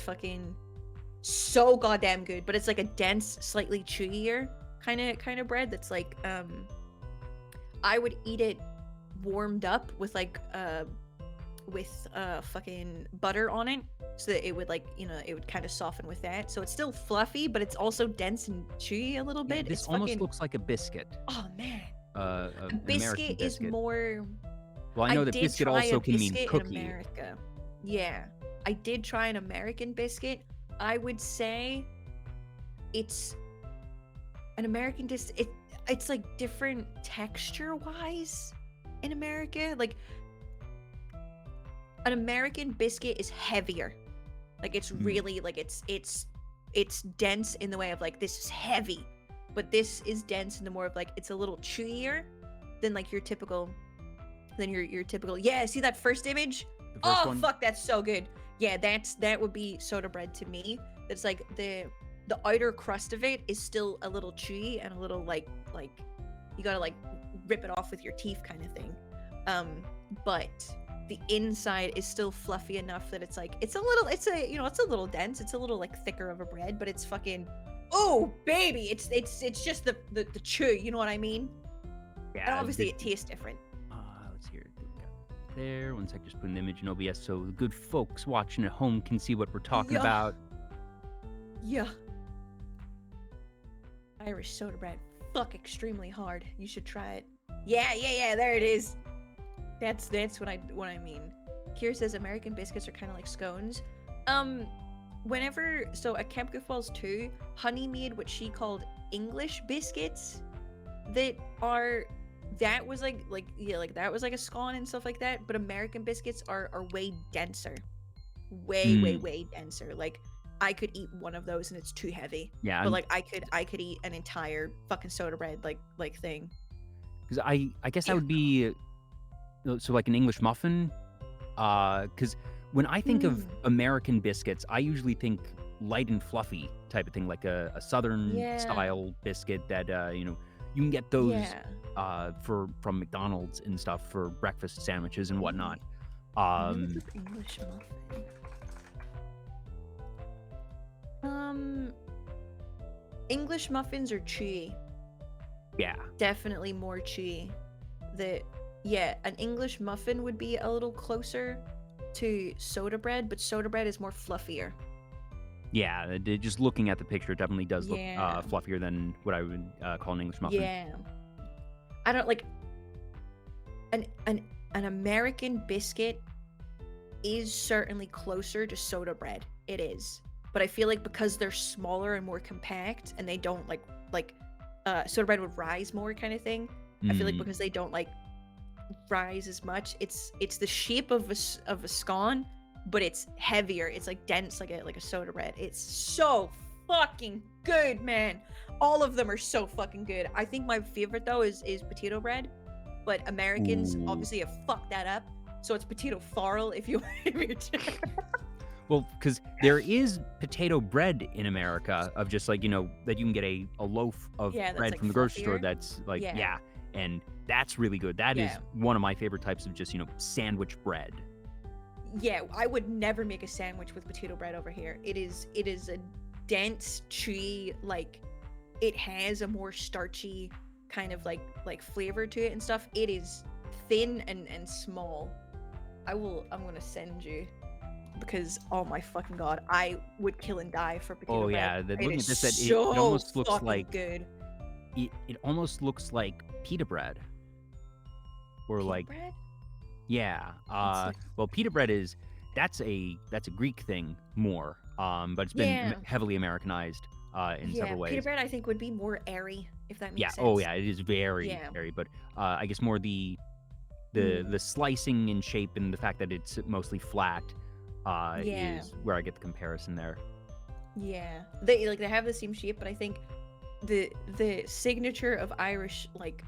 fucking so goddamn good, but it's like a dense, slightly chewier kind of bread that's like I would eat it warmed up with like fucking butter on it, so that it would, like, you know, it would kind of soften with that. So it's still fluffy, but it's also dense and chewy a little Yeah, bit. this It's almost fucking, looks like a biscuit. oh man. An American Biscuit is more. Well, I know that did biscuit try also a can mean biscuit cookie. in America. Yeah, I did try an American biscuit. I would say it's an American it's like different texture wise in America. Like an American biscuit is heavier. Like it's really like it's dense in the way of like, this is heavy, but this is dense in the more of like, it's a little chewier than like your typical yeah, see that first image? The first Oh one? fuck, that's so good. Yeah, that would be soda bread to me. It's like the outer crust of it is still a little chewy and a little like you gotta like rip it off with your teeth kind of thing. But the inside is still fluffy enough that it's like, it's a little dense, it's a little like thicker of a bread, but it's fucking, oh baby, it's just the chew, you know what I mean? Yeah. And obviously it tastes different. Let's hear it. There. One sec, just put an image in OBS so the good folks watching at home can see what we're talking Yeah. about. Yeah. Irish soda bread. Fuck, extremely hard. You should try it. Yeah, there it is. That's what I mean. Kira says American biscuits are kind of like scones. So at Camp Goofballs 2, Honey made what she called English biscuits that was like that was like a scone and stuff like that, but American biscuits are way denser. Way denser. Like I could eat one of those and it's too heavy. Yeah. But like I could eat an entire fucking soda bread like thing. Because I guess that would be so like an English muffin. Because when I think of American biscuits, I usually think light and fluffy type of thing, like a southern style biscuit that you know, you can get those from McDonald's and stuff for breakfast sandwiches and whatnot. English muffin. English muffins are chewy. Yeah. Definitely more chewy. An English muffin would be a little closer to soda bread, but soda bread is more fluffier. Yeah, just looking at the picture, it definitely does look fluffier than what I would call an English muffin. Yeah. I don't like an American biscuit is certainly closer to soda bread. It is. But I feel like because they're smaller and more compact and they don't like soda bread would rise more kind of thing. I feel like because they don't like rise as much, it's the shape of a scone, but it's heavier. It's like dense, like a soda bread. It's so fucking good, man. All of them are so fucking good. I think my favorite though is potato bread, but Americans Ooh. obviously have fucked that up. So it's potato farl if you. Well, because there is potato bread in America of just like, you know, that you can get a loaf of Yeah, that's, bread like, from the grocery store fluffier. that's like, Yeah. yeah, and that's really good. That is Yeah. one of my favorite types of just, you know, sandwich bread. Yeah, I would never make a sandwich with potato bread over here. It is a dense, chewy, like it has a more starchy kind of like flavor to it and stuff. It is thin and small. I'm gonna send you because oh my fucking god, I would kill and die for potato Oh bread. yeah, It looking is at this, it so almost looks fucking like good. it almost looks like pita bread, or Pita like bread? yeah. Let's Well, pita bread is that's a Greek thing more, but it's been Yeah. heavily Americanized in several ways. Pita bread I think would be more airy, if that Yeah. makes Oh sense. yeah, it is very Yeah. very, but I guess more the Mm. slicing and shape and the fact that it's mostly flat Yeah. is where I get the comparison there. Yeah, they have the same shape, but I think the signature of Irish like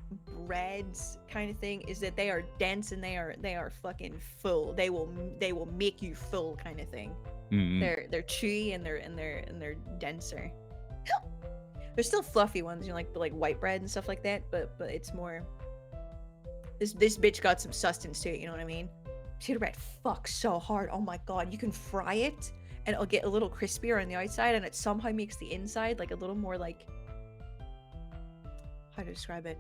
breads kind of thing is that they are dense and they are fucking full. They will make you full kind of thing. Mm-hmm. They're chewy and they're denser. There's still fluffy ones, you know, like white bread and stuff like that, but it's more. This bitch got some sustenance to it, you know what I mean? Potato bread fucks so hard. Oh my god, you can fry it and it'll get a little crispier on the outside and it somehow makes the inside like a little more like how to describe it.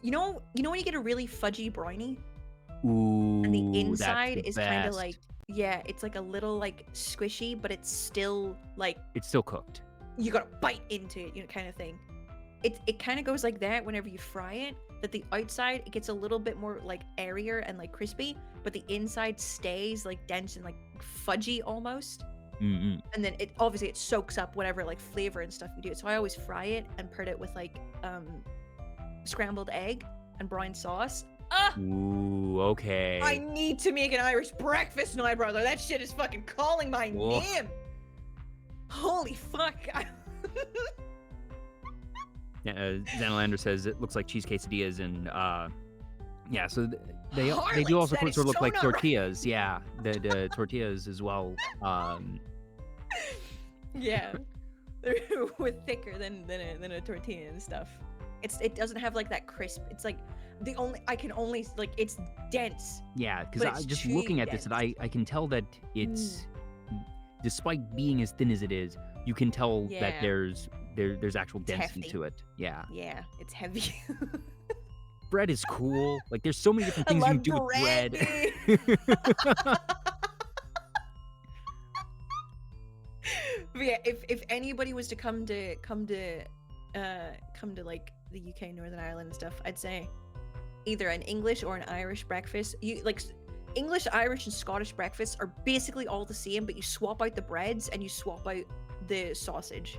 You know when you get a really fudgy brownie Ooh, and the that's inside the is kind of best. like yeah, it's like a little like squishy, but it's still like It's still cooked. you gotta bite into it, you know, kind of thing. It kind of goes like that whenever you fry it, that the outside it gets a little bit more like airier and like crispy, but the inside stays like dense and like fudgy almost. Mm-hmm. And then it obviously it soaks up whatever like flavor and stuff you do. So I always fry it and put it with like scrambled egg and brown sauce. Ah, Ooh, okay. I need to make an Irish breakfast now, brother. That shit is fucking calling my Whoa. name. Holy fuck. Xanalander says it looks like cheese quesadillas and yeah, so they do Harlots, also that is sort of look so like not right. tortillas. Yeah, the tortillas as well. Yeah, they're with thicker than a tortilla and stuff. It doesn't have like that crisp. It's like I can only like it's dense. Yeah, But because it's just chewy looking at this, dense. I can tell that it's despite being as thin as it is, you can tell that Yeah. there's actual It's density hefty. to it. Yeah, Yeah, it's heavy. bread is cool. Like there's so many different I things you love can do bread, with bread. But yeah, if anybody was to come to like the UK, Northern Ireland and stuff, I'd say either an English or an Irish breakfast. You like English, Irish, and Scottish breakfasts are basically all the same, but you swap out the breads and you swap out the sausage.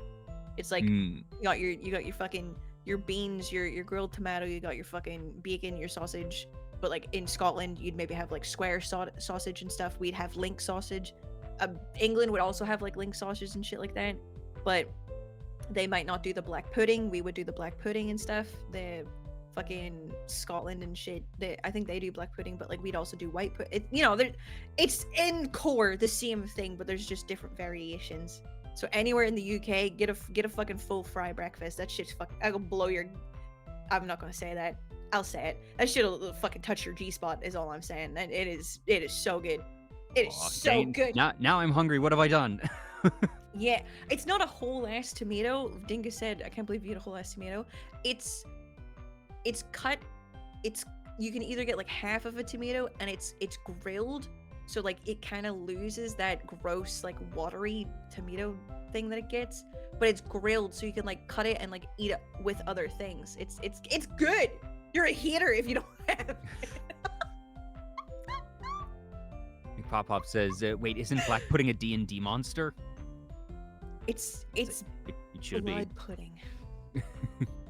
It's like Mm. you got your fucking your beans, your grilled tomato, you got your fucking bacon, your sausage. But like in Scotland, you'd maybe have like square sausage and stuff. We'd have link sausage. England would also have like link sausage and shit like that, but they might not do the black pudding. We would do the black pudding and stuff. The fucking Scotland and shit. I think they do black pudding, but like we'd also do white pudding. You know, it's in core the same thing, but there's just different variations. So anywhere in the UK, get a fucking full fry breakfast. That shit's fucking. I'll blow your. I'm not gonna say that. I'll say it. That shit'll fucking touch your G spot. Is all I'm saying. And it is so good. It is Aw, so dang. good. Now I'm hungry. What have I done? Yeah, it's not a whole ass tomato. Dingus said, "I can't believe you had a whole ass tomato." It's cut. You can either get like half of a tomato and it's grilled, so like it kind of loses that gross like watery tomato thing that it gets, but it's grilled so you can like cut it and like eat it with other things. It's good. You're a hater if you don't have it. Pop says, "Wait, isn't black pudding a D&D monster?" It's It should be. blood pudding.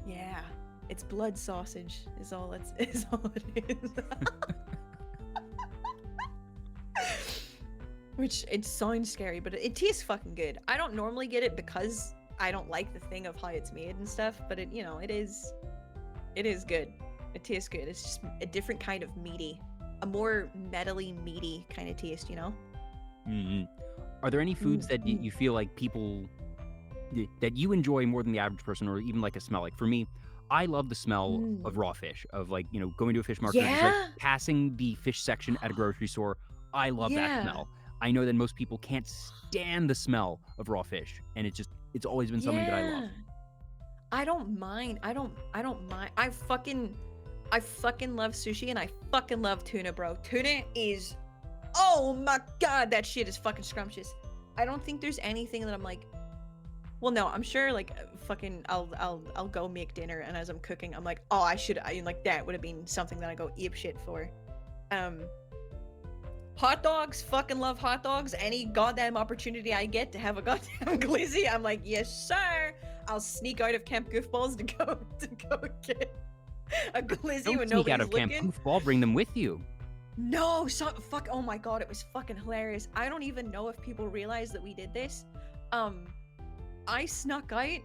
Yeah, it's blood sausage. Is all it is. which it sounds scary, but it tastes fucking good. I don't normally get it because I don't like the thing of how it's made and stuff, but it, you know, it is good. It tastes good. It's just a different kind of meaty, a more metally meaty kind of taste, you know? Mm-hmm. Are there any foods that you feel like people that you enjoy more than the average person, or even like a smell? Like for me, I love the smell of raw fish, of like, you know, going to a fish market, or just like passing the fish section at a grocery store. I love that smell. I know that most people can't stand the smell of raw fish, and it's always been something that I love. I don't mind. I don't mind. I fucking love sushi, and I fucking love tuna, bro. Tuna is, oh my god, that shit is fucking scrumptious. I don't think there's anything that I'm like, well, no, I'm sure like fucking I'll go make dinner, and as I'm cooking, I'm like, oh, like that would have been something that I go ape shit for. Hot dogs, fucking love hot dogs. Any goddamn opportunity I get to have a goddamn glizzy, I'm like, yes, sir. I'll sneak out of Camp Goofballs to go get a glizzy Don't when sneak nobody's out of looking. Camp Goofball. Bring them with you. No, fuck. Oh my god, it was fucking hilarious. I don't even know if people realize that we did this. I snuck out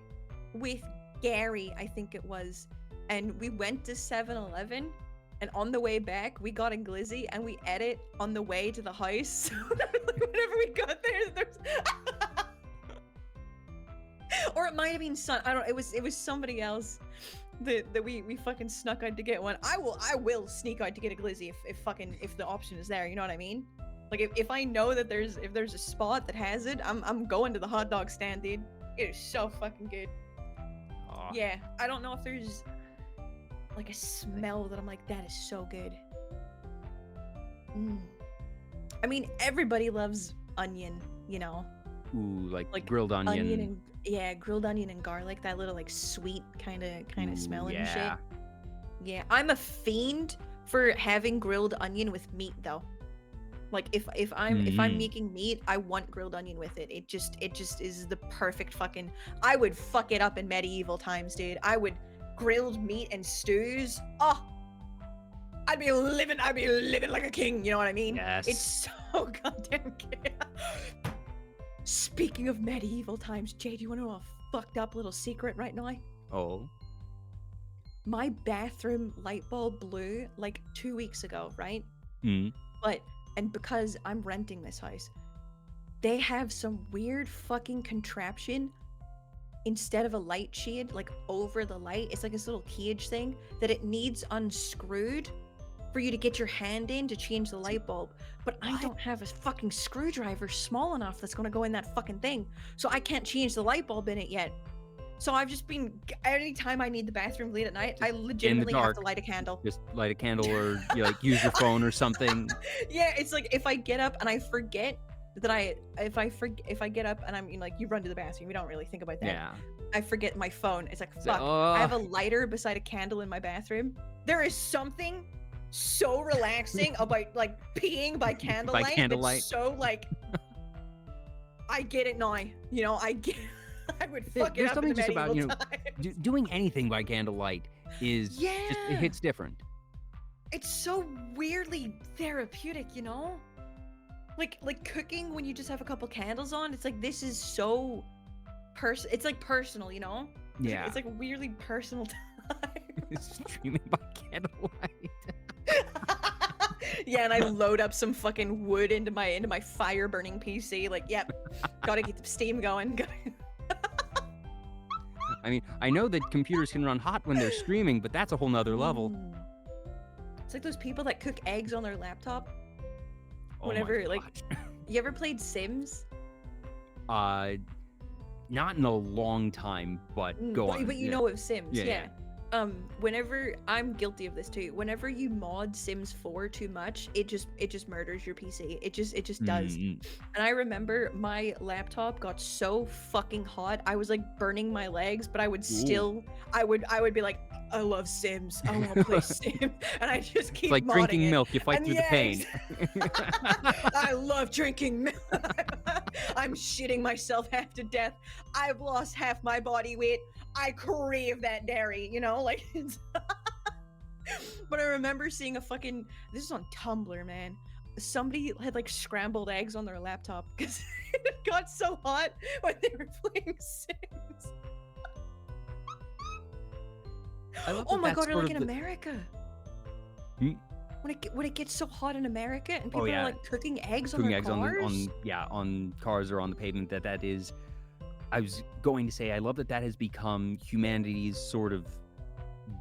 with Gary, I think it was, and we went to 7-Eleven. And on the way back, we got a glizzy, and we ate it on the way to the house. So whenever we got there's or it might have been it was somebody else that we fucking snuck out to get one. I will sneak out to get a glizzy if the option is there. You know what I mean? Like if I know that there's a spot that has it, I'm going to the hot dog stand, dude. It is so fucking good. Aww. Yeah, I don't know if there's like a smell that I'm like, that is so good. I mean, everybody loves onion, you know. Ooh, like grilled onion. Grilled onion and garlic, that little like sweet kind of smell and shit. Yeah. Yeah, I'm a fiend for having grilled onion with meat though. Like if I'm making meat, I want grilled onion with it. It just is the perfect fucking. I would fuck it up in medieval times, dude. I would. Grilled meat and stews. Oh, I'd be living like a king. You know what I mean? Yes. It's so goddamn good. Speaking of medieval times, Jay, do you want to know a fucked up little secret right now? Oh. My bathroom light bulb blew like 2 weeks ago, right? And because I'm renting this house, they have some weird fucking contraption. Instead of a light shade, like over the light, it's like this little cage thing that it needs unscrewed for you to get your hand in to change the light bulb. But I don't have a fucking screwdriver small enough that's gonna go in that fucking thing. So I can't change the light bulb in it yet. So I've just been, anytime I need the bathroom late at night, I legitimately have to light a candle. Just light a candle, or you like use your phone or something. Yeah, it's like if I get up and I forget that if I get up and I'm like, you run to the bathroom, you don't really think about that. Yeah. I forget my phone. It's like, fuck, I have a lighter beside a candle in my bathroom. There is something so relaxing about like peeing by candlelight. By candlelight. It's so like, I get it now. You know, I would fuck it up in the medieval about, you know, times. Doing anything by candlelight is it hits different. It's so weirdly therapeutic, you know? Like cooking when you just have a couple candles on, it's like, this is so it's like personal, you know? Yeah. It's like weirdly personal time. Streaming by candlelight. Yeah, and I load up some fucking wood into my fire burning PC. Like, yep, gotta get the steam going. I mean, I know that computers can run hot when they're streaming, but that's a whole nother level. It's like those people that cook eggs on their laptop. Oh Whenever, my like, gosh. you ever played Sims? Not in a long time, but go on. But you know of Sims, yeah. Whenever, I'm guilty of this too. Whenever you mod Sims 4 too much, it just murders your PC. It just does. And I remember my laptop got so fucking hot, I was like burning my legs, but I would still, I would be like, I love Sims. I want to play Sims, and I just keep. It's like drinking it. milk. You fight through the pain. I love drinking milk. I'm shitting myself half to death. I've lost half my body weight. I crave that dairy, you know, like. But I remember seeing a fucking. This is on Tumblr, man. somebody had like scrambled eggs on their laptop because it got so hot when they were playing Sims. I love Oh that my that's god, or sort like of in the- America. Hmm? When it gets so hot in America and people yeah. are like cooking eggs on cooking their eggs cars. on cars or on the pavement. That is, I was going to say, I love that has become humanity's sort of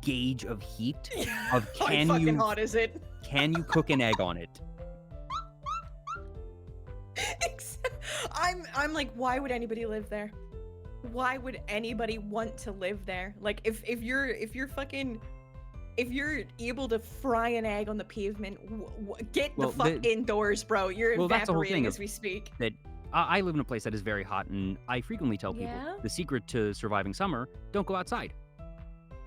gauge of heat. Of How fucking hot is it? can you cook an egg on it? I'm like, why would anybody live there? Why would anybody want to live there? Like, if you're able to fry an egg on the pavement, get the fuck indoors, bro. You're that's the whole evaporating thing as we speak. That I live in a place that is very hot, and I frequently tell people the secret to surviving summer: don't go outside.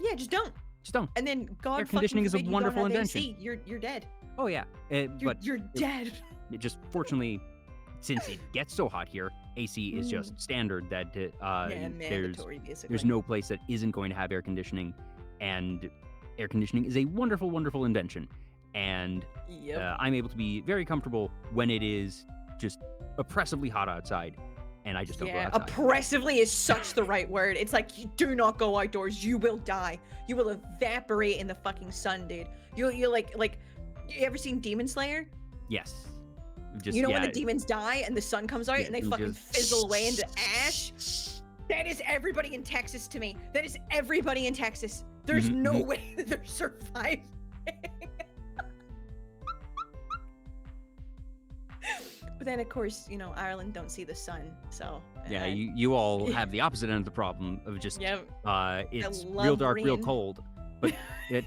Yeah, just don't. Just don't. And then God Air conditioning is a forbid wonderful you don't have invention. AC, you're dead. Oh yeah, You're dead. It just fortunately, since it gets so hot here, AC is just standard. That mandatory, basically. there's no place that isn't going to have air conditioning, and air conditioning is a wonderful, wonderful invention. And I'm able to be very comfortable when it is just oppressively hot outside, and I just don't go outside. Oppressively is such the right word. It's like, you do not go outdoors. You will die. You will evaporate in the fucking sun, dude. You're like, you ever seen Demon Slayer? Yes. Just, when the demons die and the sun comes out and they fucking fizzle away into ash? That is everybody in Texas to me. That is everybody in Texas. There's no way that they're surviving. But then, of course, Ireland don't see the sun, so... Yeah, you all have the opposite end of the problem of just, it's real dark, real cold. But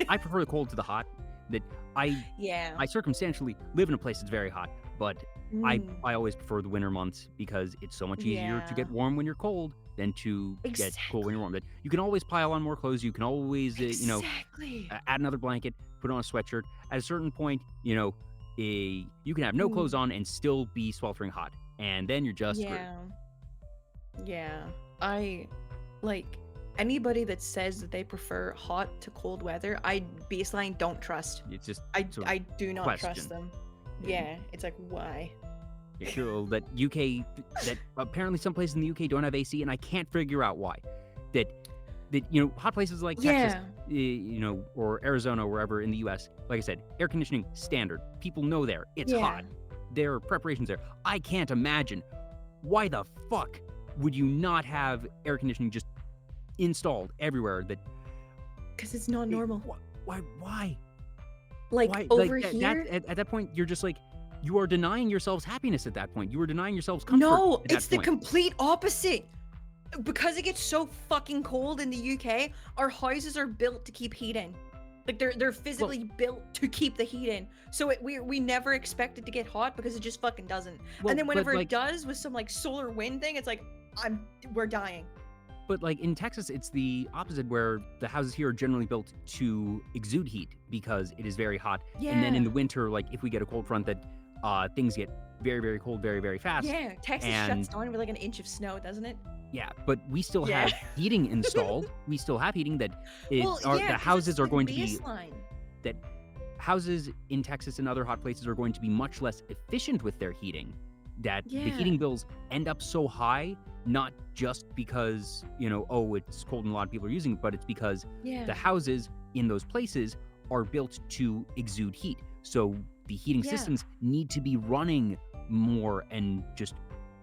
I prefer the cold to the hot. That I circumstantially live in a place that's very hot, but I always prefer the winter months because it's so much easier to get warm when you're cold than to get cold when you're warm. That you can always pile on more clothes. You can always, add another blanket, put on a sweatshirt. At a certain point, you can have no clothes on and still be sweltering hot, and then you're just screwed. Yeah. I anybody that says that they prefer hot to cold weather, I baseline don't trust. It's just I do not trust them. Yeah, it's like, why? Sure, that apparently some places in the UK don't have AC, and I can't figure out why. That hot places like Texas, or Arizona, wherever in the US, like I said, air conditioning standard. People know there it's hot. There are preparations there. I can't imagine why the fuck would you not have air conditioning just installed everywhere? Because it's not normal. Why? Like over here? At that point, you're just like, you are denying yourselves happiness at that point. You are denying yourselves comfort. No, it's the complete opposite. Because it gets so fucking cold in the UK, our houses are built to keep heat in. Like they're physically built to keep the heat in. So we never expect it to get hot because it just fucking doesn't. And then whenever it does with some like solar wind thing, it's like we're dying. But like in Texas, it's the opposite, where the houses here are generally built to exude heat because it is very hot. Yeah. And then in the winter, like if we get a cold front, that things get very, very cold very, very fast. Yeah, Texas shuts down with like an inch of snow, doesn't it? Yeah, but we still have heating installed. We still have heating the houses are going to be that houses in Texas and other hot places are going to be much less efficient with their heating. That the heating bills end up so high, not just because, it's cold and a lot of people are using it, but it's because the houses in those places are built to exude heat. So the heating systems need to be running more and just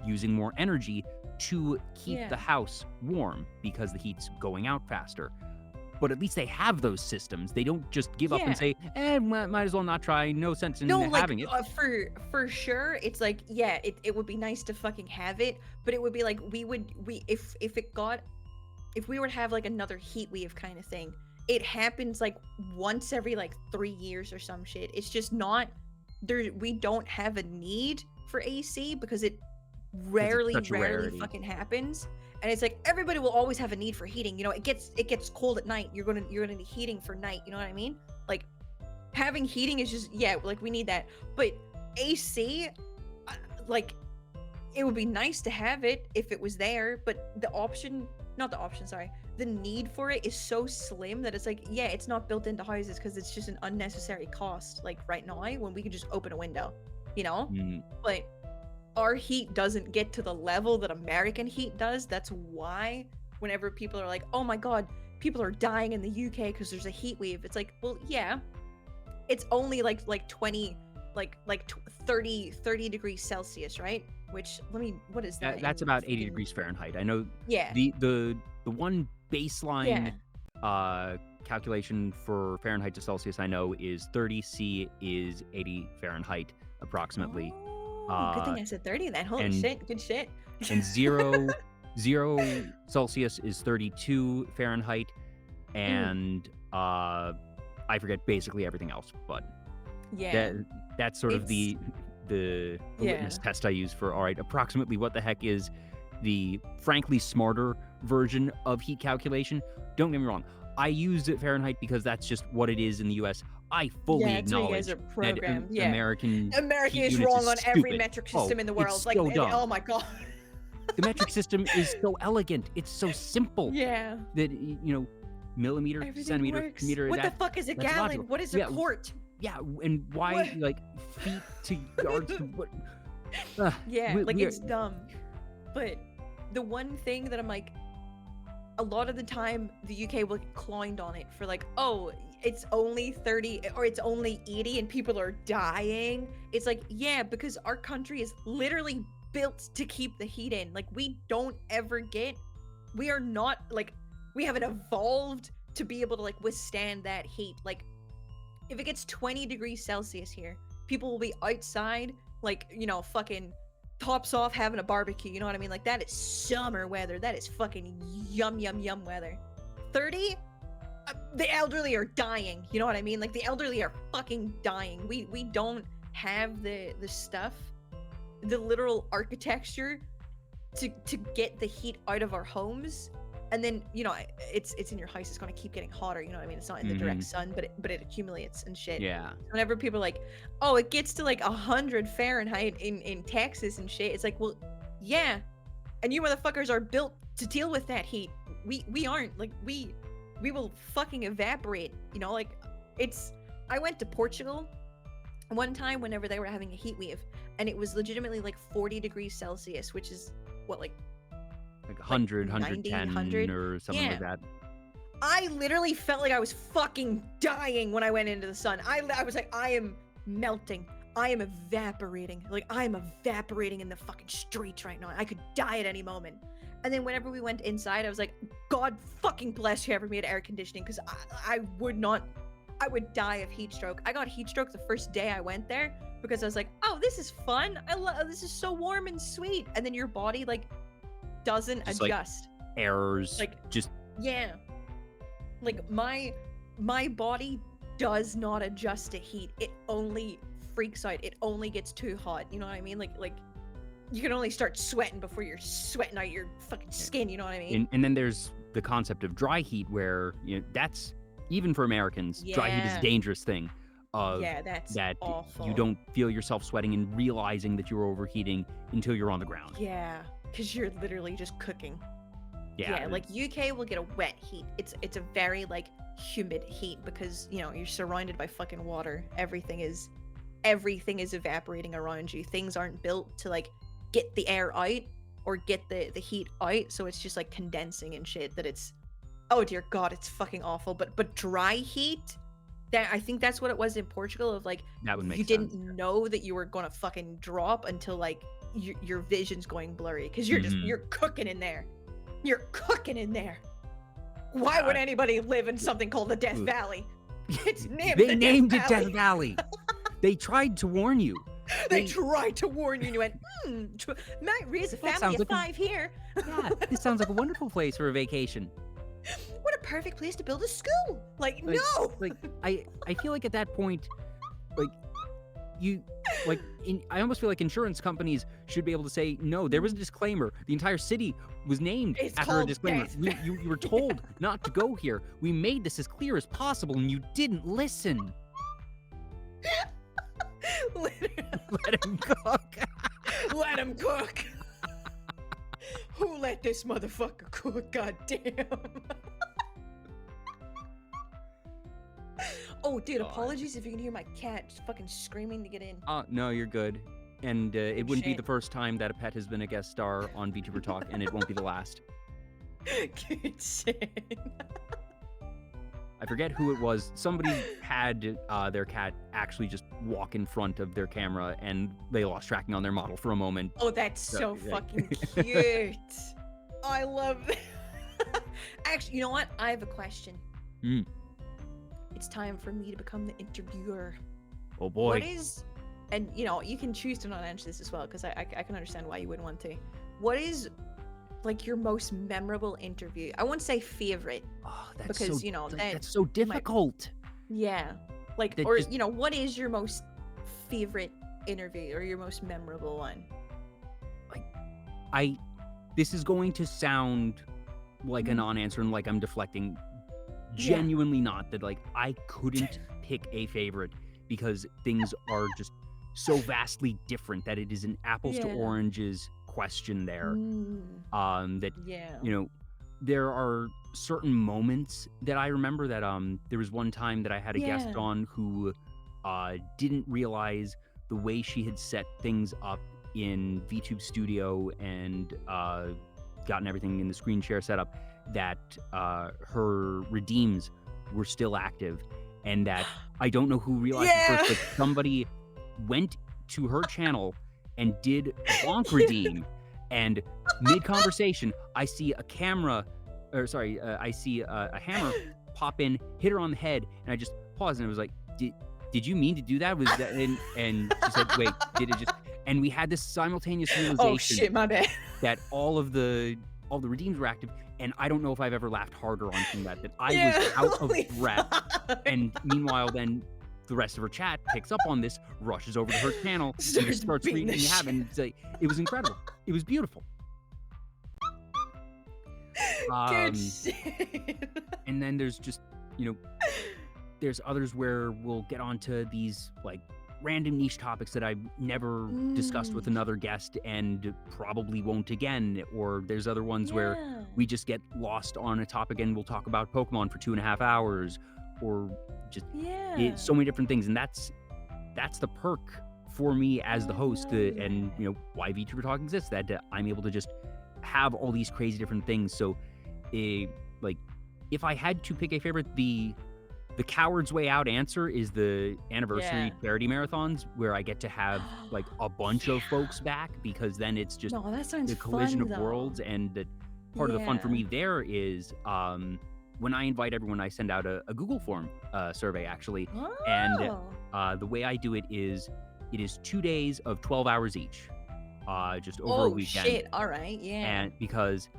using more energy to keep the house warm because the heat's going out faster. But at least they have those systems. They don't just give up and say, might as well not try. No sense in having it. For sure, it's like, it would be nice to fucking have it, but it would be like if we were to have like another heat wave kind of thing, it happens like once every like 3 years or some shit. It's just not there. We don't have a need for AC because it rarely fucking happens. And it's like everybody will always have a need for heating. It gets cold at night. You're gonna need heating for night. You know what I mean? Like having heating is just like we need that. But AC, like it would be nice to have it if it was there. But the need for it is so slim that it's like it's not built into houses because it's just an unnecessary cost. Like right now when we can just open a window. you know? Mm. But our heat doesn't get to the level that American heat does. That's why whenever people are like, oh my God, people are dying in the UK because there's a heat wave. It's like, well, yeah, it's only like 20, 30 degrees Celsius, right? Which, what is that? That's in about 80 freaking- degrees Fahrenheit. I know Yeah. the one baseline Yeah. calculation for Fahrenheit to Celsius I know is 30 C is 80 Fahrenheit approximately. Oh, good thing I said 30 then. Holy and- shit, good shit. And zero Celsius is 32 Fahrenheit, and I forget basically everything else, but Yeah. that's sort of the litmus test I use for, all right, approximately what the heck is the frankly smarter version of heat calculation. Don't get me wrong, I use Fahrenheit because that's just what it is in the US. I fully Yeah, that's what you acknowledge guys are that programmed. Yeah. America America heat is units wrong on every stupid. metric system in the world. It's Like, so dumb. oh my God. The metric system is so elegant. It's so simple Yeah. that, millimeter, Everything centimeter, works. meter. What the fuck is a that's gallon? logical. What is a quart? Yeah, and why What? like feet to yards to what? Yeah, we- like we are- it's dumb. But the one thing that I'm like, a lot of the time the UK will get clowned on it for like, oh, it's only 30 or it's only 80 and people are dying. It's like, yeah, because our country is literally built to keep the heat in. Like, we don't ever we are not like, we haven't evolved to be able to like withstand that heat. Like, if it gets 20 degrees Celsius here, people will be outside, like, fucking tops off having a barbecue. You know what I mean? Like, that is summer weather. That is fucking yum weather. 30? The elderly are dying. You know what I mean? Like, the elderly are fucking dying. We don't have the stuff, the literal architecture to get the heat out of our homes. And then, it's in your house, it's going to keep getting hotter, you know what I mean? It's not in the direct sun, but it accumulates and shit. Yeah. Whenever people are like, oh, it gets to like 100 Fahrenheit in Texas and shit, it's like, well, yeah. And you motherfuckers are built to deal with that heat. We aren't. Like, we will fucking evaporate, like, I went to Portugal one time whenever they were having a heat wave, and it was legitimately like 40 degrees Celsius, which is what, like 100, 90, 110 100? or something like that. I literally felt like I was fucking dying when I went into the sun. I was like, I am melting. I am evaporating. Like, I am evaporating in the fucking streets right now. I could die at any moment. And then whenever we went inside, I was like, God fucking bless whoever made air conditioning, because I would die of heat stroke. I got heat stroke the first day I went there because I was like, oh, this is fun. This is so warm and sweet. And then your body, like, doesn't Just, like, adjust. Errors. Like, just yeah. Like, my body does not adjust to heat. It only freaks out. It only gets too hot. You know what I mean? Like you can only start sweating before you're sweating out your fucking skin. You know what I mean? and then there's the concept of dry heat, where that's, even for Americans, dry heat is a Yeah. dangerous thing. Yeah, that's that awful. you don't feel yourself sweating and realizing that you're overheating until you're on the ground. Yeah, because you're literally just cooking. Yeah, Like, UK will get a wet heat. It's a very like humid heat because you're surrounded by fucking water. Everything is evaporating around you. Things aren't built to like get the air out or get the heat out, so it's just like condensing and shit. That it's, oh dear God, it's fucking awful. But dry heat, that I think that's what it was in Portugal. Of like, that would make you sense. didn't know that you were gonna fucking drop until like your vision's going blurry because you're Mhm. you're cooking in there. You're cooking in there. Why would anybody live in something called the Death Ooh. Valley? It's named They the named it Death Death Valley. Valley. They tried to warn you. They tried to warn you and you went, might raise a That family sounds of like 5 here. Yeah, this sounds like a wonderful place for a vacation. What a perfect place to build a school. Like, Like- no. Like, I feel like at that point, like, I almost feel like insurance companies should be able to say, no, there was a disclaimer. The entire city was named It's after a called disclaimer. Death You were told not to go here. We made this as clear as possible, and you didn't listen. Literally. Let him cook. Let him cook. Who let this motherfucker cook? Goddamn. Oh, dude, God. apologies if you can hear my cat just fucking screaming to get in. No, you're good. And it Good wouldn't be shit. the first time that a pet has been a guest star on Vtuber Talk, and it won't be the last. Good shit. I forget who it was. Somebody had their cat actually just walk in front of their camera, and they lost tracking on their model for a moment. Oh, that's so yeah. fucking cute. I love that. Actually, you know what? I have a question. Mm. It's time for me to become the interviewer. Oh boy. What is, and you know, you can choose to not answer this as well, because I can understand why you wouldn't want to. What is, like, your most memorable interview? I won't say favorite, Oh, that's because so, you know that's so difficult. yeah, like, That or just- you know, what is your most favorite interview or your most memorable one? This is going to sound like a Mhm. non-answer and like I'm deflecting. Yeah. Genuinely not. That, like, I couldn't pick a favorite because things are just so vastly different that it is an apples to Yeah. oranges question there. That, Yeah. you know, there are certain moments that I remember that there was one time that I had a guest Yeah. on who didn't realize the way she had set things up in VTube Studio and gotten everything in the screen share setup, that her redeems were still active, and that I don't know who realized it first, Yeah. but somebody went to her channel and did a bonk redeem, and mid-conversation, I see a camera, or sorry, I see a hammer pop in, hit her on the head, and I just paused, and I was like, did you mean to do that? Was that, and she said, wait, did it just, and we had this simultaneous realization Oh shit, my bad. that all the redeems were active, and I don't know if I've ever laughed harder on seeing that I Yeah, was out of holy breath. fuck. And meanwhile, then the rest of her chat picks up on this, rushes over to her channel, and Starts just starts beating reading the what happened. It's like, it was incredible. It was beautiful. Good shit. And then there's just, you know, there's others where we'll get onto these like random niche topics that I've never discussed with another guest and probably won't again. Or there's other ones where Yeah. we just get lost on a topic and we'll talk about Pokemon for 2.5 hours, or just Yeah. so many different things. And that's the perk for me as the host, love and you know why VTuber Talk exists, that I'm able to just have all these crazy different things. So like, if I had to pick a favorite, the coward's way out answer is the anniversary Yeah. charity marathons, where I get to have like a bunch of folks back, because then it's just No, that sounds the collision fun, of though. worlds. And the part of the fun for Yeah. me there is when I invite everyone, I send out a Google form survey, actually. And Oh. the way I do it is 2 days of 12 hours each, just over a Oh weekend. shit! All right, yeah. And because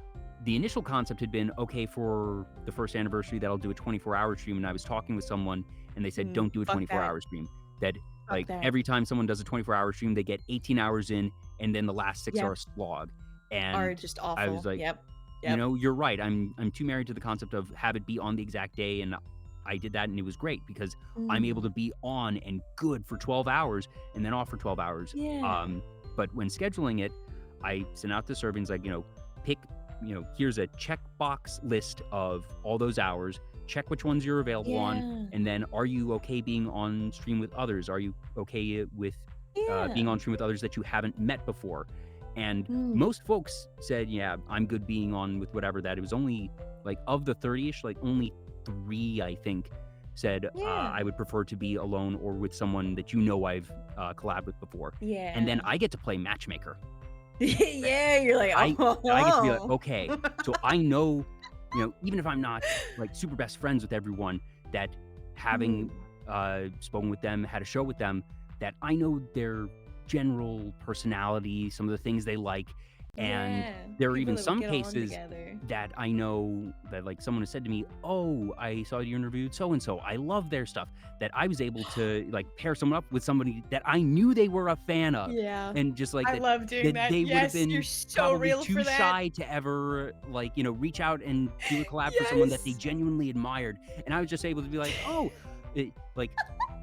the initial concept had been, okay, for the first anniversary, that I'll do a 24-hour stream. And I was talking with someone, and they said, don't do a fuck 24-hour stream. That Fuck like that. every time someone does a 24-hour stream, they get 18 hours in, and then the last 6 Yep. are a slog. And Are just awful. I was like, yep. you know, you're right. I'm too married to the concept of have it be on the exact day, and I did that, and it was great because I'm able to be on and good for 12 hours and then off for 12 hours. Yeah. But when scheduling it, I sent out the surveys like, you know, pick, you know, here's a checkbox list of all those hours. Check which ones you're available on, and then are you okay being on stream with others? Are you okay with being on stream with others that you haven't met before? And most folks said, yeah, I'm good being on with whatever. That it was only like, of the 30-ish, like only 3, I think, said I would prefer to be alone or with someone that you know I've collabed with before. Yeah. And then I get to play matchmaker. Yeah, you're like, I get to be like, oh. okay, so I know, you know, even if I'm not like super best friends with everyone, that having spoken with them, had a show with them, that I know their general personality, some of the things they like. And there are even some cases that I know that, like, someone has said to me, oh, I saw you interviewed so-and-so, I love their stuff, that I was able to like pair someone up with somebody that I knew they were a fan of. Yeah. And just like I love doing that. they would have Yes, been you're so probably real too for that. shy to ever, like, you know, reach out and do a collab for someone that they Yes. genuinely admired. And I was just able to be like, oh, like,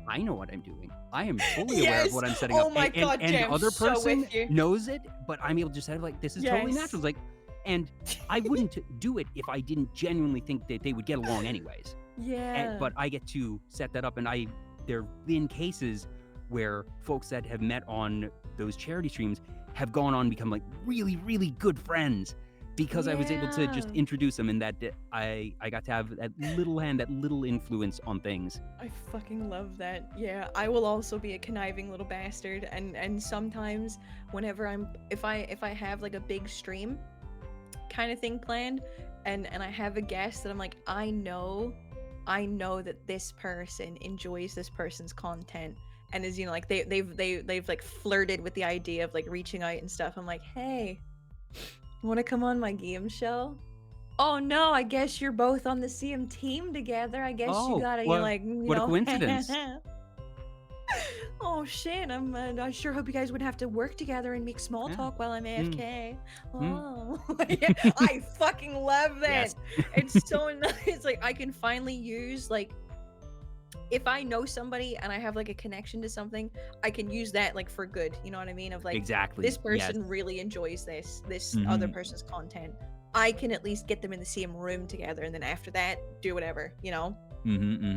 I know what I'm doing. I am fully aware of what I'm setting Oh up. my God, and Jay, the I'm other so person with you. knows it, but I'm able to just have like, this is totally Yes. natural. It's like, and I wouldn't do it if I didn't genuinely think that they would get along anyways. Yeah. But I get to set that up, and there have been cases where folks that have met on those charity streams have gone on and become like really, really good friends because I was able to just Yeah. introduce them, and that I got to have that little hand, that little influence on things. I fucking love that. Yeah, I will also be a conniving little bastard, and sometimes whenever if I have like a big stream kind of thing planned, and I have a guest that I'm like, I know that this person enjoys this person's content, and is, you know, like they've like flirted with the idea of like reaching out and stuff. I'm like, hey, want to come on my game show? Oh no, I guess you're both on the same team together. I guess you Oh, gotta, you like, what a coincidence. Oh shit, I sure hope you guys would have to work together and make small Yeah. talk while I'm AFK. Mm. Oh, yeah, I fucking love that. Yes. It's so nice. Like, I can finally use, like, if I know somebody and I have like a connection to something, I can use that like for good. You know what I mean? Of like, Exactly. this Yes. person really enjoys this other person's content. I can at least get them in the same room together, and then after that, do whatever, you know?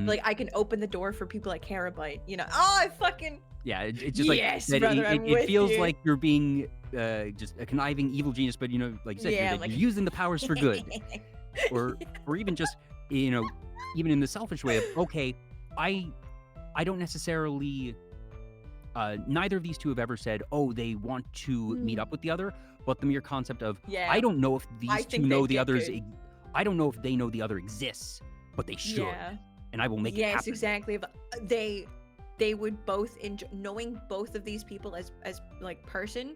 Like, I can open the door for people I care about, you know? Oh, I fucking... Yeah, it's just like Yes, that. brother, I'm It with feels you. like you're being just a conniving evil genius, but, you know, like you said, Yeah, you're like- using the powers for good, or even just, you know, even in the selfish way of, okay, I don't necessarily. Neither of these two have ever said, oh, they want to meet up with the other, but the mere concept of, Yeah. I don't know if I these two think know they'd the get others. good. I don't know if they know the other exists, but they should, Yeah. and I will make it Yes, happen. exactly. But they would both enjoy knowing both of these people as like person.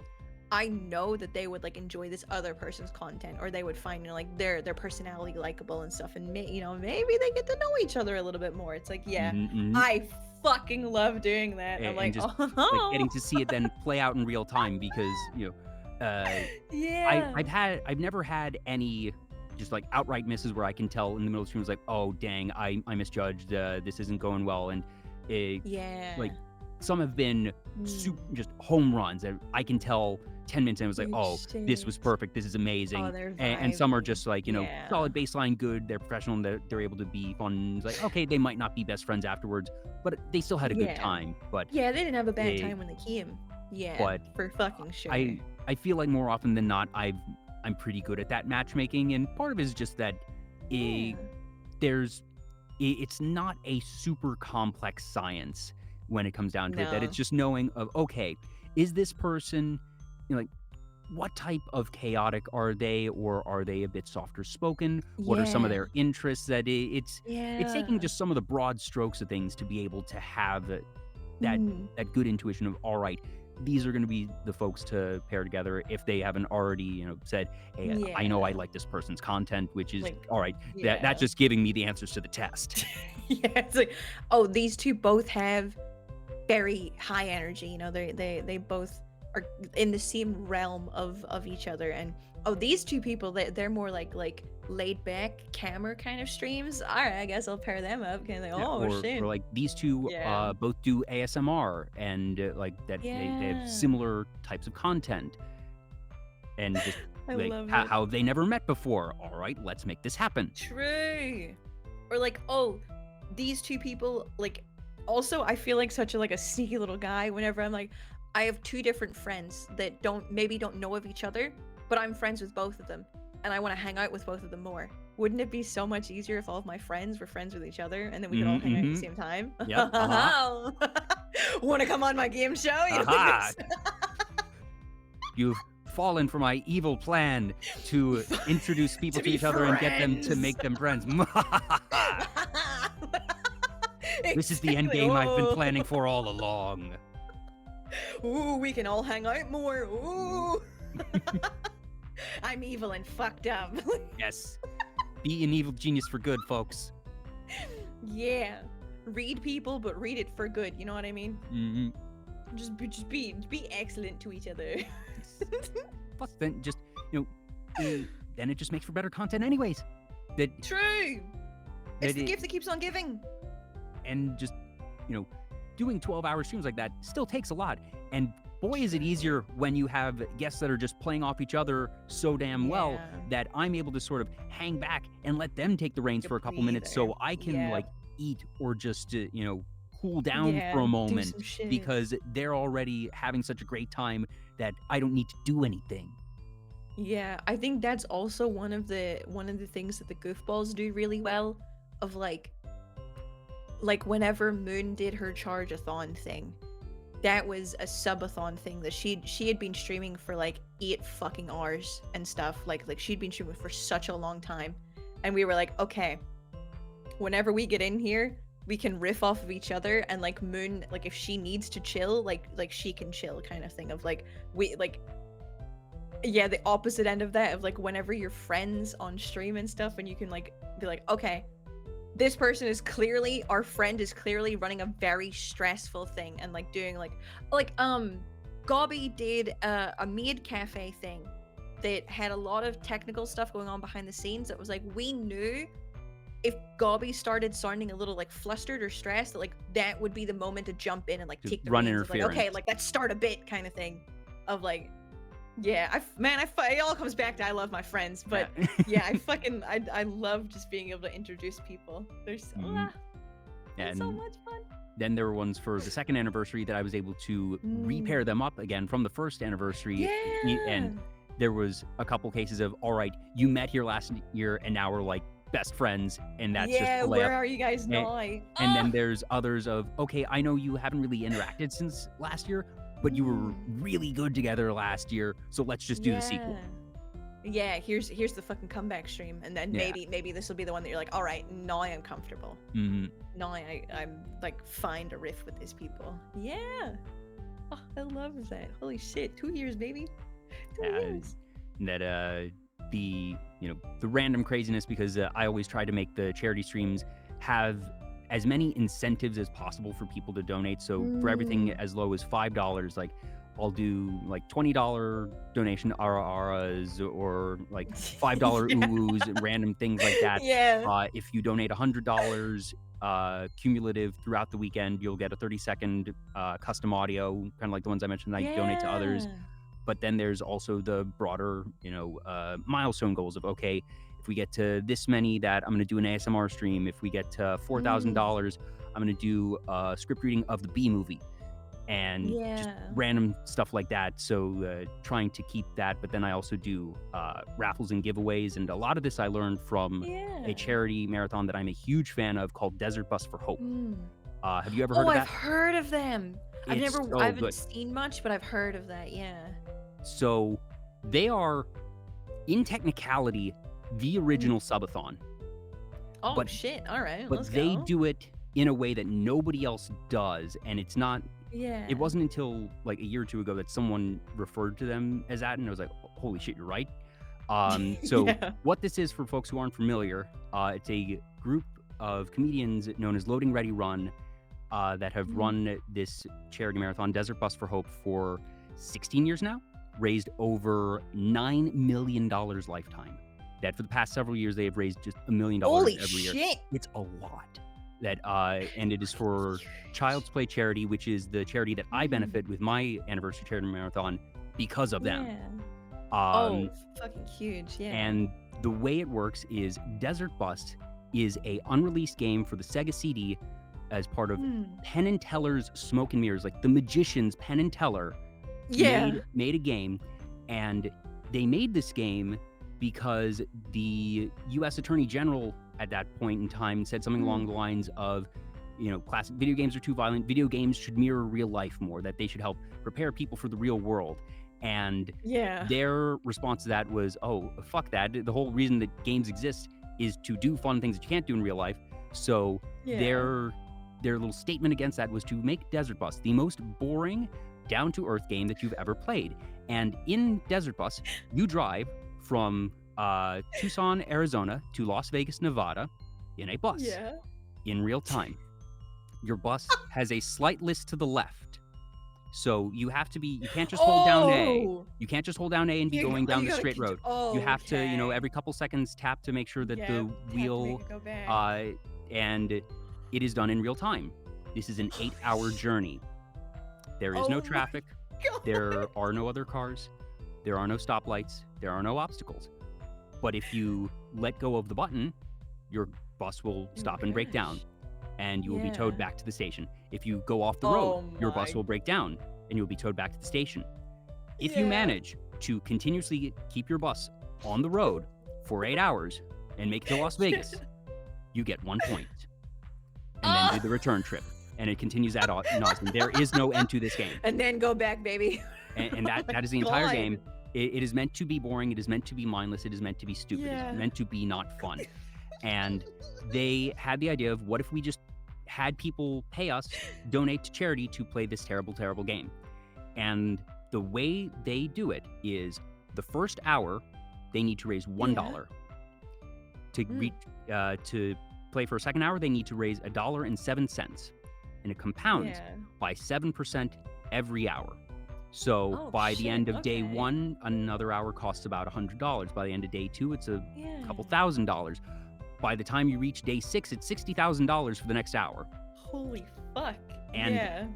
I know that they would like enjoy this other person's content, or they would find, you know, like their personality likable and stuff, and you know, maybe they get to know each other a little bit more. It's like, yeah, I fucking love doing that. I'm like, just oh, like getting to see it then play out in real time, because, you know, yeah, I've never had any just like outright misses where I can tell in the middle of the stream, was like, oh dang, I misjudged, this isn't going well, and yeah, like some have been just home runs that I can tell 10 minutes in, I was like, Good oh, this was shit. perfect, this is amazing. Oh, they're And some are vibey. just like, you know, Yeah. solid baseline good, they're professional, and they're able to be fun. It's like, okay, they might not be best friends afterwards, but they still had a good Yeah. time. But Yeah, they didn't have a bad They- time when they came. Yeah, but for fucking sure. I feel like more often than not, I'm pretty good at that matchmaking, and part of it is just that Yeah. it's not a super complex science when it comes down to it. That No. it's just knowing of, okay, is this person, you know, like, what type of chaotic are they, or are they a bit softer spoken? What are some of Yeah. their interests? That it's taking Yeah. just some of the broad strokes of things to be able to have that Mm. that good intuition of, all right, these are going to be the folks to pair together if they haven't already, you know, said, hey, I know I Yeah. like this person's content, which is Like, all right. yeah. That's just giving me the answers to the test. Yeah, it's like, oh, these two both have very high energy. You know, they both are in the same realm of each other, and oh, these two people, they're more like laid back camera kind of streams. All right, I guess I'll pair them up. Kind of like, Yeah, oh shit. or like these two Yeah. both do ASMR, and like that they Yeah. have similar types of content, and just I like love it. how they never met before. All right, let's make this happen. True. Or like, oh, these two people, like, also I feel like such a sneaky little guy whenever I'm like, I have two different friends that maybe don't know of each other, but I'm friends with both of them, and I want to hang out with both of them more. Wouldn't it be so much easier if all of my friends were friends with each other, and then we could all hang out at the same time? Yep, Want to come on my game show? You know, Aha. You've fallen for my evil plan to introduce people To to be each other and get them to friends. make them friends. This is the end Exactly. game I've been Oh. planning for all along. Ooh, we can all hang out more. Ooh. I'm evil and fucked up. Yes. Be an evil genius for good, folks. Yeah. Read people, but read it for good. You know what I mean? Mm-hmm. Just be excellent to each other. Plus, then just, you know, then it just makes for better content anyways. That True. It's that the it- gift that keeps on giving. and just, you know, doing 12-hour streams like that still takes a lot. And boy, is it easier when you have guests that are just playing off each other so damn well Yeah. that I'm able to sort of hang back and let them take the reins Like a for a couple minutes so breather. I can Yeah. like eat or just cool down Yeah, for a do moment some shit. because they're already having such a great time that I don't need to do anything. Yeah, I think that's also one of the things that the goofballs do really well, of like whenever Moon did her charge-a-thon thing, that was a subathon thing that she had been streaming for like 8 fucking hours and stuff. Like she'd been streaming for such a long time. And we were like, okay, whenever we get in here, we can riff off of each other, and like Moon, like if she needs to chill, like she can chill kind of thing of like we like yeah, the opposite end of that of like whenever you're friends on stream and stuff and you can like be like, okay, this person is clearly, our friend is clearly running a very stressful thing and like doing like Gobby did a maid cafe thing that had a lot of technical stuff going on behind the scenes. That was like, we knew if Gobby started sounding a little like flustered or stressed, that like that would be the moment to jump in and like To take the run reins of, like, okay, interference. like let's start a bit kind of thing of like, yeah, it all comes back to I love my friends, but yeah, I love just being able to introduce people. There's so, Mhm. it's so And much fun. then there were ones for the second anniversary that I was able to repair them up again from the first anniversary. And there was a couple cases of, all right, you met here last year and now we're like best friends, and that's just Yeah, a where layup. are you guys now? And then there's others of, okay, I know you haven't really interacted since last year, but you were really good together last year, so let's just do the sequel. Yeah, here's the fucking comeback stream, and then Yeah. maybe this will be the one that you're like, all right, now I am comfortable. Mhm. Now I'm like fine to riff with these people. Yeah. Oh, I love that. Holy shit, 2 years, baby. 2 years. That the random craziness, because I always try to make the charity streams have as many incentives as possible for people to donate. So for everything as low as $5, like I'll do like $20 donation araras or like $5 Yeah. uwus and random things like that. Yeah. If you donate $100 cumulative throughout the weekend, you'll get a 30-second custom audio, kind of like the ones I mentioned that I donate to others. But then there's also the broader, milestone goals of, okay, if we get to this many, that I'm going to do an ASMR stream. If we get to $4,000, I'm going to do a script reading of the B movie, and just random stuff like that. So trying to keep that. But then I also do raffles and giveaways. And a lot of this I learned from a charity marathon that I'm a huge fan of called Desert Bus for Hope. Have you ever heard of that? I've heard of them. I It's so haven't good. seen much, but I've heard of that. Yeah. So they are, in technicality, the original subathon. Oh But- shit! All right, But let's they go. do it in a way that nobody else does, and it's not. Yeah. It wasn't until like a year or two ago that someone referred to them as that, and I was like, "Holy shit, you're right." So Yeah. what this is, for folks who aren't familiar, it's a group of comedians known as Loading Ready Run that have run this charity marathon, Desert Bus for Hope, for 16 years now. Raised over $9 million lifetime. That for the past several years they have raised just $1 million Holy every year. shit! It's a lot. That and it is for Child's Play Charity, which is the charity that I benefit with my anniversary charity marathon because of them. Oh, fucking huge! Yeah. And the way it works is Desert Bus is a unreleased game for the Sega CD as part of Penn and Teller's Smoke and Mirrors, like the magicians Penn and Teller made a game, and they made this game because the U.S. Attorney General at that point in time said something along the lines of, classic video games are too violent. Video games should mirror real life more, that they should help prepare people for the real world. And their response to that was, oh, fuck that. The whole reason that games exist is to do fun things that you can't do in real life. So their little statement against that was to make Desert Bus the most boring, down-to-earth game that you've ever played. And in Desert Bus, you drive from Tucson, Arizona to Las Vegas, Nevada in a bus in real time. Your bus has a slight list to the left. So you can't just hold down A. You can't just hold down A and be going down the straight road. You have to, every couple seconds tap to make sure that the wheel, and it is done in real time. This is an 8-hour journey. There is no traffic. God. There are no other cars. There are no stoplights. There are no obstacles. But if you let go of the button, your bus will stop and break down, and you will be towed back to the station. If you go off the road, your bus will break down, and you'll be towed back to the station. If you manage to continuously keep your bus on the road for 8 hours and make it to Las Vegas, you get 1 point. And then do the return trip. And it continues ad nauseum. There is no end to this game. And then go back, baby. And that is the entire game. It is meant to be boring. It is meant to be mindless. It is meant to be stupid. It is meant to be not fun. And they had the idea of, what if we just had people pay us, donate to charity to play this terrible, terrible game? And the way they do it is, the first hour, they need to raise $1. To play for a second hour, they need to raise $1.07. And it compounds by 7% every hour. So by the end of day one, another hour costs about $100. By the end of day two, it's a couple $1,000. By the time you reach day 6, it's $60,000 for the next hour. Holy fuck. And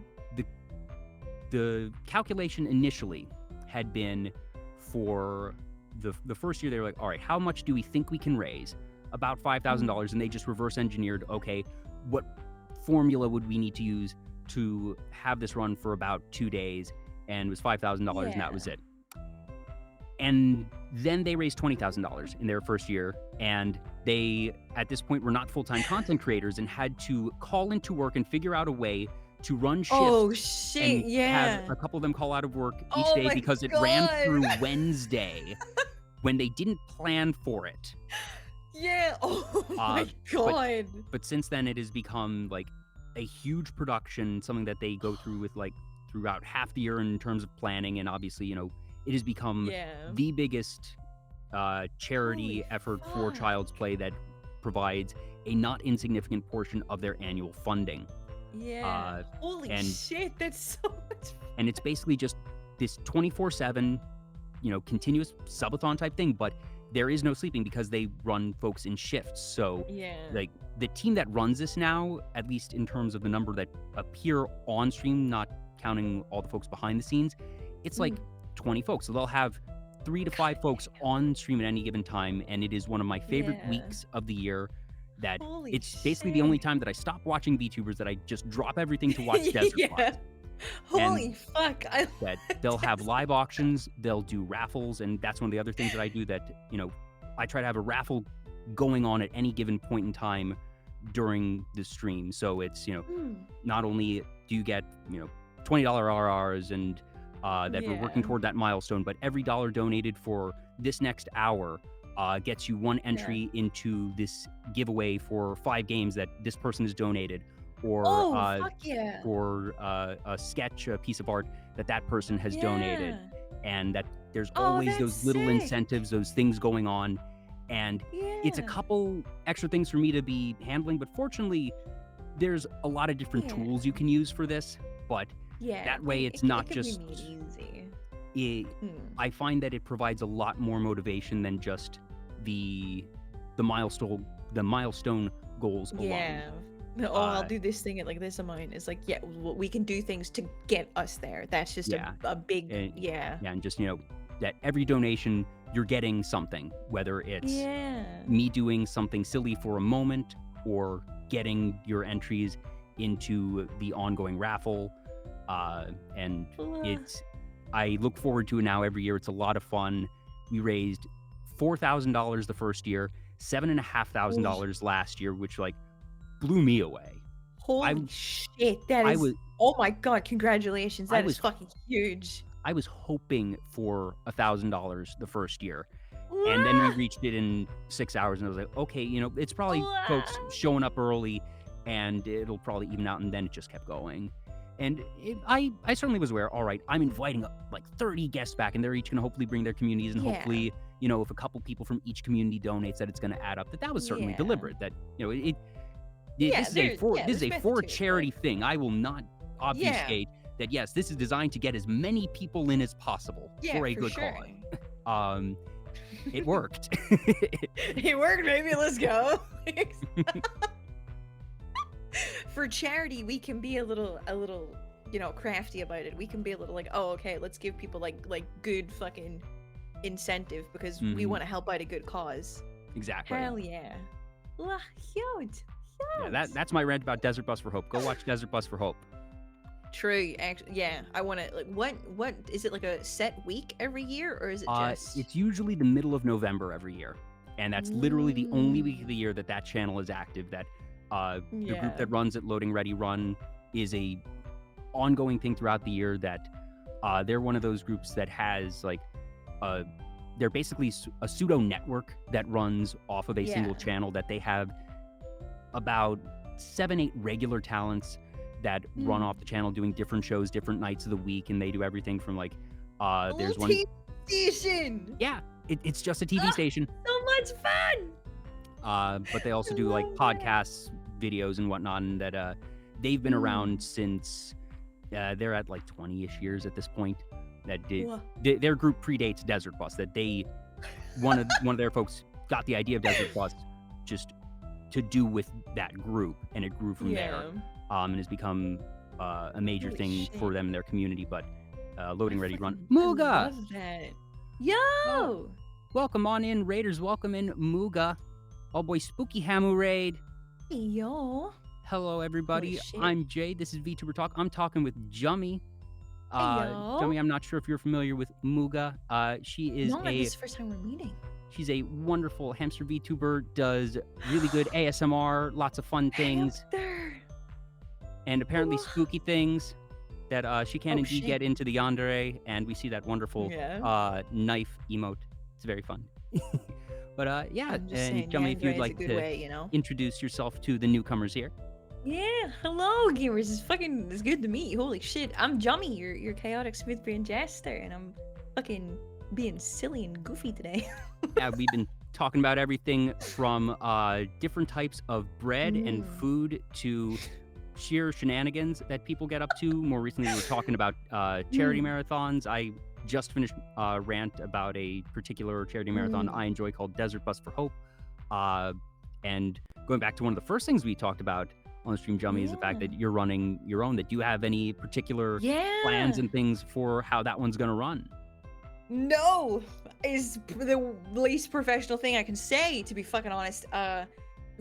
the calculation initially had been, for the first year, they were like, all right, how much do we think we can raise? About $5,000. And they just reverse engineered, okay, what formula would we need to use to have this run for about 2 days? And it was $5,000, and that was it. And then they raised $20,000 in their first year, and they, at this point, were not full-time content creators and had to call into work and figure out a way to run shifts. Oh shit! And have a couple of them call out of work each day because it ran through Wednesday when they didn't plan for it. Yeah. Oh my god. But since then, it has become like a huge production, something that they go through with like throughout half the year in terms of planning, and obviously, you know, it has become the biggest charity effort for Child's Play that provides a not insignificant portion of their annual funding. Holy shit, that's so much fun. And it's basically just this 24/7, you know, continuous subathon type thing, but there is no sleeping because they run folks in shifts. So like the team that runs this now, at least in terms of the number that appear on stream, not counting all the folks behind the scenes, it's like 20 folks. So they'll have 3 to 5 folks on stream at any given time, and it is one of my favorite weeks of the year. That it's basically the only time that I stop watching VTubers, that I just drop everything to watch Desert Blast. Holy fuck. They'll have live auctions, they'll do raffles, and that's one of the other things that I do, that, you know, I try to have a raffle going on at any given point in time during the stream. So it's, you know, not only do you get, you know, $20 RRs and that we're working toward that milestone, but every dollar donated for this next hour gets you 1 entry into this giveaway for 5 games that this person has donated, or for a sketch, a piece of art that person has donated. And that there's always those little incentives, those things going on. And it's a couple extra things for me to be handling, but fortunately there's a lot of different tools you can use for this, but that way it's not just easy. I find that it provides a lot more motivation than just the milestone goals alone. I'll do this thing at like this amount. It's like, we can do things to get us there. That's just a big and just, you know, that every donation you're getting something, whether it's me doing something silly for a moment, or getting your entries into the ongoing raffle. And I look forward to it now every year. It's a lot of fun. We raised $4,000 the first year, $7,500 last year, which like blew me away. Holy shit! Oh my god! Congratulations! That is fucking huge. I was hoping for $1,000 the first year, and then we reached it in 6 hours, and I was like, okay, you know, it's probably folks showing up early, and it'll probably even out, and then it just kept going. And I certainly was aware, all right, I'm inviting like 30 guests back, and they're each going to hopefully bring their communities, and hopefully, you know, if a couple people from each community donates, that it's going to add up. That was certainly deliberate. That, you know, this is a for charity thing. I will not obfuscate that. Yes, this is designed to get as many people in as possible for a good cause. It worked. It worked, baby. Let's go. For charity, we can be a little crafty about it. We can be a little like, oh, okay, let's give people like good fucking incentive because we want to help out a good cause. Exactly. Hell yeah. Wow, huge. Yeah, that's my rant about Desert Bus for Hope. Go watch Desert Bus for Hope. True. Actually, yeah. I want to like what is it, like a set week every year, or is it just? It's usually the middle of November every year, and that's literally the only week of the year that channel is active. That the group that runs it, Loading Ready Run, is a ongoing thing throughout the year. That they're one of those groups that has like they're basically a pseudo network that runs off of a single channel. That they have about 7-8 regular talents that run off the channel doing different shows different nights of the week, and they do everything from like there's one TV station. Yeah, it's just a TV station. So much fun. But they also do like podcasts, videos, and whatnot, and that they've been around since they're at like 20-ish years at this point. That their group predates Desert Bus. That they one of their folks got the idea of Desert Bus just to do with that group, and it grew from there. And has become a major thing for them in their community. But Loading Ready Run. Muga! I love that. Yo! Welcome on in, Raiders. Welcome in, Muga. Oh boy, Spooky Hamu Raid. Yo. Hello, everybody. I'm Jay. This is Vtuber Talk. I'm talking with Jummy. Jummy, I'm not sure if you're familiar with Muga. She is this is the first time we're meeting. She's a wonderful hamster VTuber, does really good ASMR, lots of fun things. And apparently spooky things that she can indeed get into the yandere, and we see that wonderful knife emote. It's very fun. But yeah, and saying, Jummy, if you'd like to introduce yourself to the newcomers here. Yeah, hello gamers. It's good to meet you. Holy shit, I'm Jummy, your chaotic smooth brain jester, and I'm fucking being silly and goofy today. Yeah, we've been talking about everything from different types of bread and food to sheer shenanigans that people get up to. More recently, we were talking about charity marathons. I just finished a rant about a particular charity marathon I enjoy called Desert Bus for Hope. And going back to one of the first things we talked about on the stream, Jummy, is the fact that you're running your own. That do you have any particular plans and things for how that one's going to run? No, is the least professional thing I can say, to be fucking honest.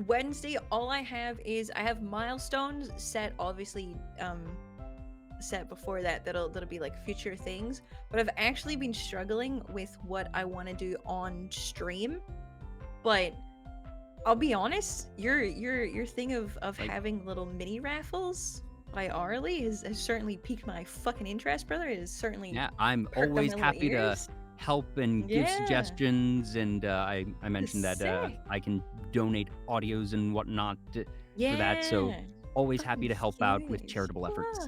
Wednesday, all I have is I have milestones set, obviously, set before that'll be like future things. But I've actually been struggling with what I want to do on stream. But I'll be honest, your thing of having little mini raffles by Arlie has certainly piqued my fucking interest, brother. It is certainly I'm always happy to help and give suggestions, and I mentioned that I can donate audios and whatnot for that, so always happy to help out with charitable efforts.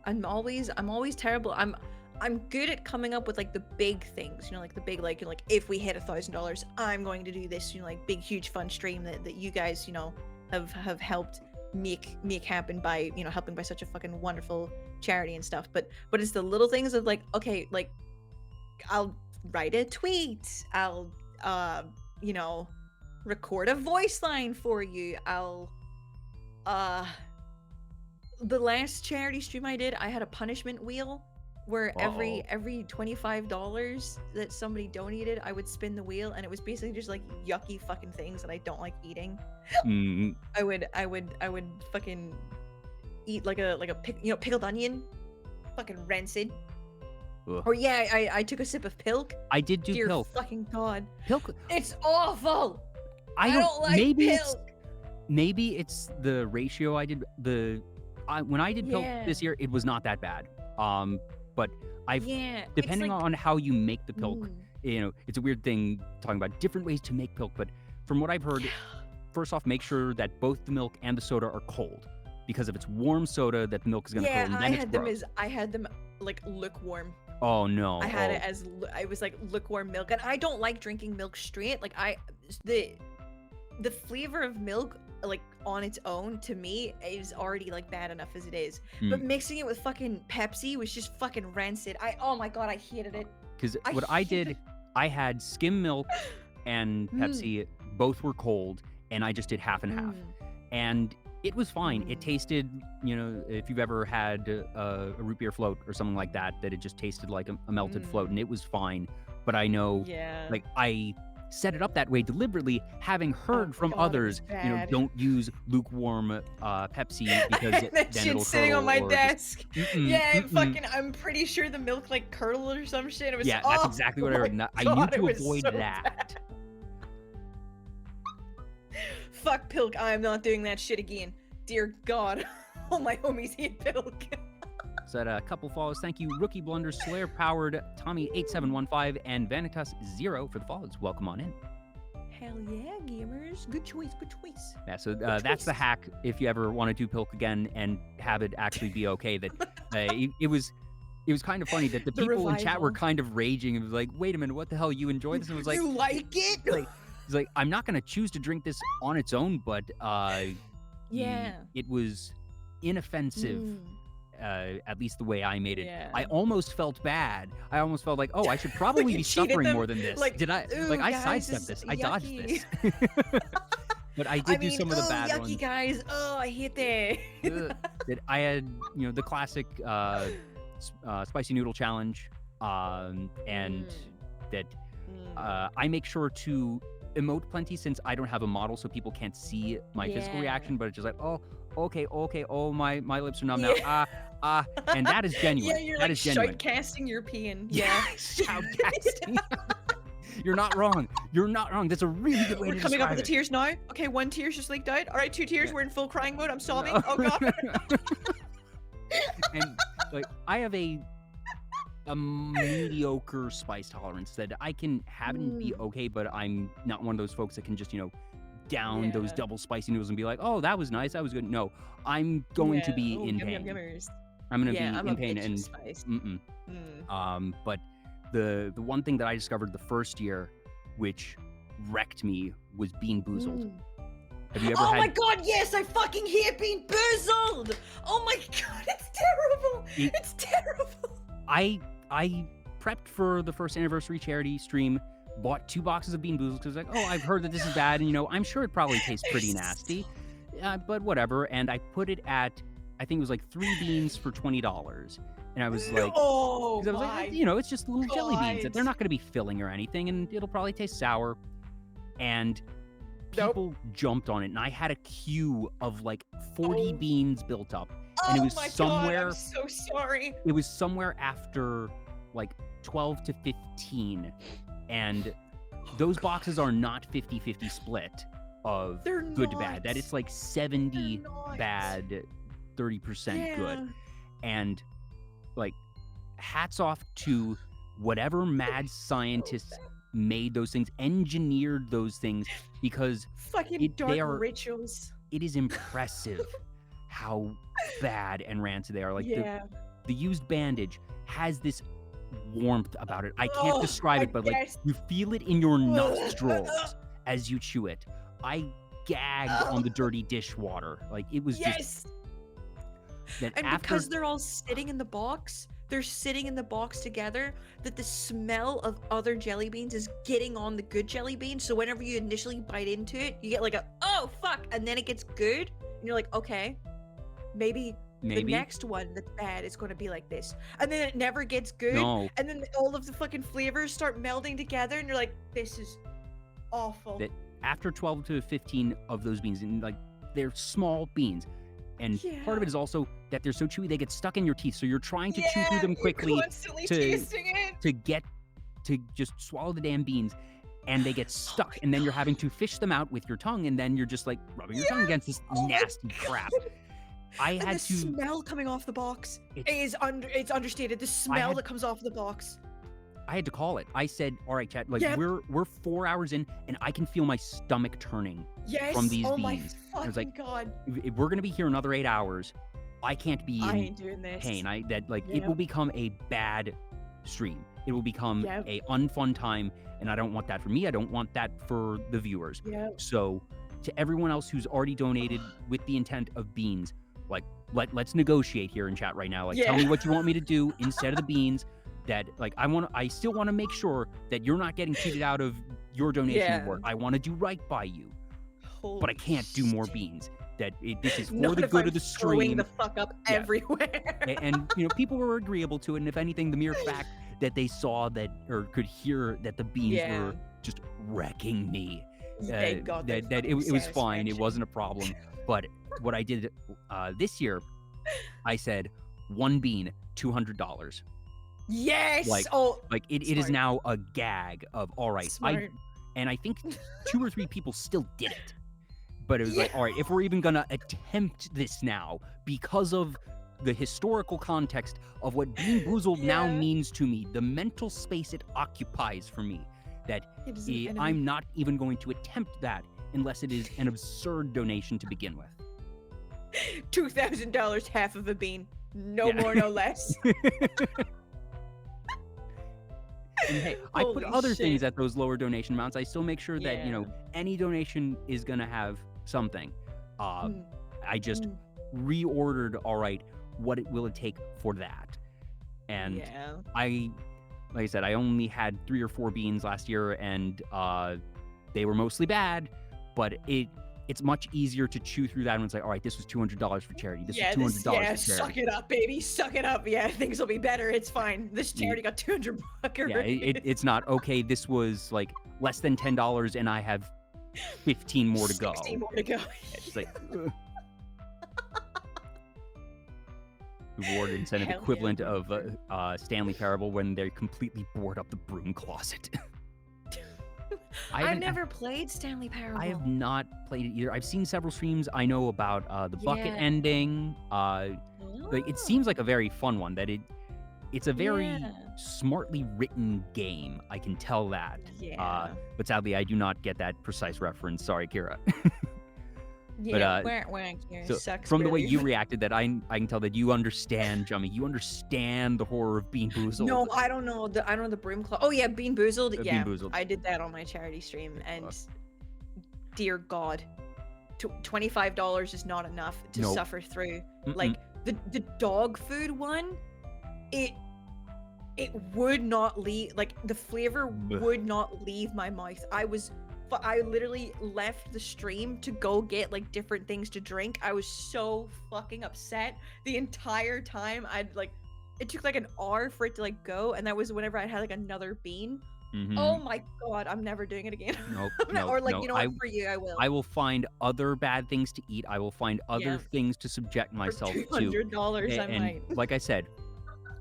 I'm always terrible. I'm good at coming up with like the big things, like the big like if we hit $1,000, I'm going to do this, like big huge fun stream that you guys have helped make happen by helping by such a fucking wonderful charity and stuff. But it's the little things of like, okay, like I'll write a tweet, I'll record a voice line for you, I'll the last charity stream I did, I had a punishment wheel where every $25 that somebody donated, I would spin the wheel, and it was basically just like yucky fucking things that I don't like eating. I would fucking eat like a pickled onion, fucking rancid. Ugh. Or I took a sip of pilk. I did do Dear pilk. Fucking God. Pilk. It's awful. I don't like pilk. Maybe it's the ratio I did. When I did pilk this year, it was not that bad. But depending on how you make the pilk, it's a weird thing talking about different ways to make pilk. But from what I've heard, first off, make sure that both the milk and the soda are cold, because if it's warm soda, that the milk is going to cold. And then I had them like lukewarm. Oh no! I had it as I was like lukewarm milk, and I don't like drinking milk straight. Like the flavor of milk, like on its own, to me is already like bad enough as it is. But mixing it with fucking Pepsi was just fucking rancid. Oh my God, I hated it. Because what I did, I had skim milk and Pepsi, both were cold, and I just did half and half. And It was fine. It tasted, if you've ever had a root beer float or something like that, that it just tasted like a melted float, and it was fine. But I know, Yeah. I set it up that way deliberately, having heard from God, it others, was bad. don't use lukewarm Pepsi because that then shit's it'll sitting on my curdle, or desk. just, I'm pretty sure the milk like curdled or some shit. It was that's exactly what I heard. I knew to avoid that. Fuck Pilk, I am not doing that shit again. Dear God, all my homies hate Pilk. So a couple follows. Thank you, Rookie Blunder, Slayer Powered, Tommy8715, and Vanitas0 for the follows. Welcome on in. Hell yeah, gamers. Good choice, good choice. Yeah, so that's the hack if you ever want to do Pilk again and have it actually be okay. That it was kind of funny that the people in chat were kind of raging. It was like, wait a minute, what the hell? You enjoy this? And it was like, you like it? He's like, I'm not going to choose to drink this on its own, but it was inoffensive. At least the way I made it. Yeah. I almost felt bad. I almost felt like, oh, I should probably be suffering more than this. Like, did I? Like, I sidestepped this. I dodged this. But I did do some of the bad yucky ones. Guys. Oh, I hate that. That I had, the classic spicy noodle challenge, and that I make sure to emote plenty since I don't have a model, so people can't see my physical reaction. But it's just like, oh, okay, oh, my lips are numb now. And that is genuine. Yeah, you're that like is genuine. shoutcasting your peeing. Yeah, shoutcasting. You're not wrong. You're not wrong. That's a really good way to describe it. We're coming up with the tears now. Okay, 1 tear's just leaked out. All right, 2 tears. We're in full crying mode. I'm sobbing. Oh God. And like, I have a mediocre spice tolerance that I can have it and be okay, but I'm not one of those folks that can just, down those double spicy noodles and be like, oh, that was nice, that was good. No, I'm going to be in pain. I'm going to be in pain. And but the one thing that I discovered the first year, which wrecked me, was Bean Boozled. Have you ever had... Oh my God, yes, I fucking hate Bean Boozled. Oh my God, it's terrible. It's terrible. I prepped for the first anniversary charity stream, bought 2 boxes of Bean Boozled because like, oh, I've heard that this is bad, and I'm sure it probably tastes pretty nasty, but whatever. And I put it at, I think it was like 3 beans for $20, and I was like, it's just little jelly beans that they're not going to be filling or anything, and it'll probably taste sour. And people jumped on it, and I had a queue of like 40 beans built up, and it was somewhere. God, I'm so sorry. It was somewhere after like 12 to 15. And those boxes are not 50-50 split of good to bad. That it's like 70 bad, 30% good. And like, hats off to whatever mad scientists made those things, engineered those things, because fucking dark rituals. It is impressive how bad and rancid they are. Like the used bandage has this warmth about it. I can't describe it, but like, you feel it in your nostrils as you chew it. I gagged on the dirty dishwater. Like, it was just that. And because they're all sitting in the box, they're sitting in the box together, that the smell of other jelly beans is getting on the good jelly beans. So whenever you initially bite into it, you get like a, oh fuck, and then it gets good, and you're like, okay, maybe the next one that's bad is going to be like this, and then it never gets good, and then all of the fucking flavors start melding together, and you're like, this is awful. That after 12 to 15 of those beans, and like, they're small beans, and part of it is also that they're so chewy they get stuck in your teeth, so you're trying to chew through them quickly to get to just swallow the damn beans, and they get stuck, and then you're having to fish them out with your tongue, and then you're just like rubbing your tongue against this nasty crap. The smell coming off the box is it's understated. The smell that comes off the box. I had to call it. I said, all right, chat, like, we're 4 hours in, and I can feel my stomach turning from these beans. I was like, God, if we're gonna be here another 8 hours, I can't be in doing this. pain. It will become a bad stream. It will become a unfun time, and I don't want that for me. I don't want that for the viewers. So to everyone else who's already donated with the intent of beans, like, let's negotiate here in chat right now. Like, tell me what you want me to do instead of the beans. That, like, I still want to make sure that you're not getting cheated out of your donation work. I want to do right by you, but I can't do more beans. this is for Not the if good I'm of the throwing stream. the fuck up Yeah. everywhere. And people were agreeable to it, and if anything, the mere fact that they saw that or could hear that the beans Yeah. were just wrecking me, They got their that fucking it was fine. It satisfaction. wasn't a problem. But what I did this year, I said one bean, $200. Yes. Like it is smart. now a gag of all right. Smart. And I think 2 or 3 people still did it. But it was like, Yeah. all right, if we're even gonna attempt this now, because of the historical context of what Bean Boozled now Yeah. means to me, the mental space it occupies for me, that It is an enemy. I'm not even going to attempt that unless it is an absurd donation to begin with. $2,000, half of a bean. No Yeah. more, no less. And hey, I put Holy other things shit. at those lower donation amounts. I still make sure that, Yeah. any donation is gonna have something. Mm. I just Mm. reordered, all right, what will it take for that? And Yeah. like I said, I only had 3 or 4 beans last year, and they were mostly bad, but it's much easier to chew through that when it's like, all right, this was $200 for charity. This was $200 for charity. Suck it up, baby. Suck it up. Yeah, things will be better. It's fine. This charity got $200. Yeah, it's not, okay, this was like less than $10 and I have 15 more to go. 16 more to go. It's like, ugh. Reward incentive Hell yeah, equivalent of Boomer. Stanley Parable when they completely board up the broom closet. I've haven't- never played Stanley Parable. I have not played it either. I've seen several streams. I know about the bucket Yeah. ending. Like it seems like a very fun one. That it's a very Yeah. smartly written game. I can tell that. Yeah. But sadly, I do not get that precise reference. Sorry, Kira. Yeah. but, Kira, sucks, from the way Billy. you reacted, that I can tell that you understand, Jummy. You understand the horror of Bean Boozled. No, I don't know the broom claw. Oh yeah, Bean Boozled. Bean Yeah, Boozled. I did that on my charity stream, and dear God, $25 is not enough to Nope. suffer through. Mm-mm. Like the dog food one, it would not leave. Like the flavor Blech. would not leave my mouth. I literally left the stream to go get like different things to drink. I was so fucking upset the entire time. It took like an hour for it to like go, and that was whenever I had like another bean. Mhm. Oh my God, I'm never doing it again. Nope, Or like, no, you know what, for you, I will. I will find other bad things to eat. I will find other Yeah. things to subject myself For to. $200, I And might. like I said,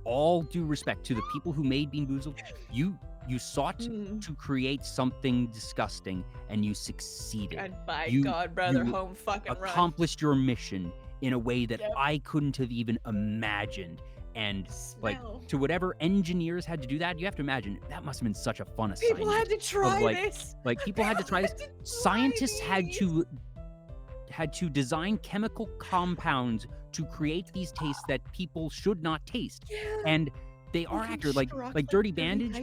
all due respect to the people who made Bean Boozled, you sought Mm. to create something disgusting, and you succeeded. And by You- God, brother, you home fucking run. Accomplished your mission in a way that Yep. I couldn't have even imagined. And like Smell. to whatever engineers had to do that, you have to imagine that must have been such a fun assignment. People had to try like, this. Like people had to try this. People had to try Scientists these. had to design chemical compounds to create these tastes that people should not taste, Yeah. and they are accurate. Like Dirty Bandage,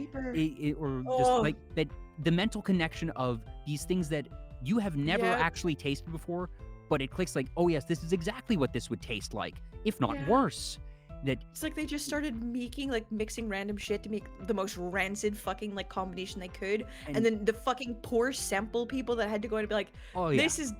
or just Oh. like that. The mental connection of these things that you have never Yep. actually tasted before, but it clicks like, oh yes, this is exactly what this would taste like, if not Yeah. worse. That It's like they just started mixing random shit to make the most rancid fucking like combination they could, and then the fucking poor sample people that had to go in and be like, oh yeah. this is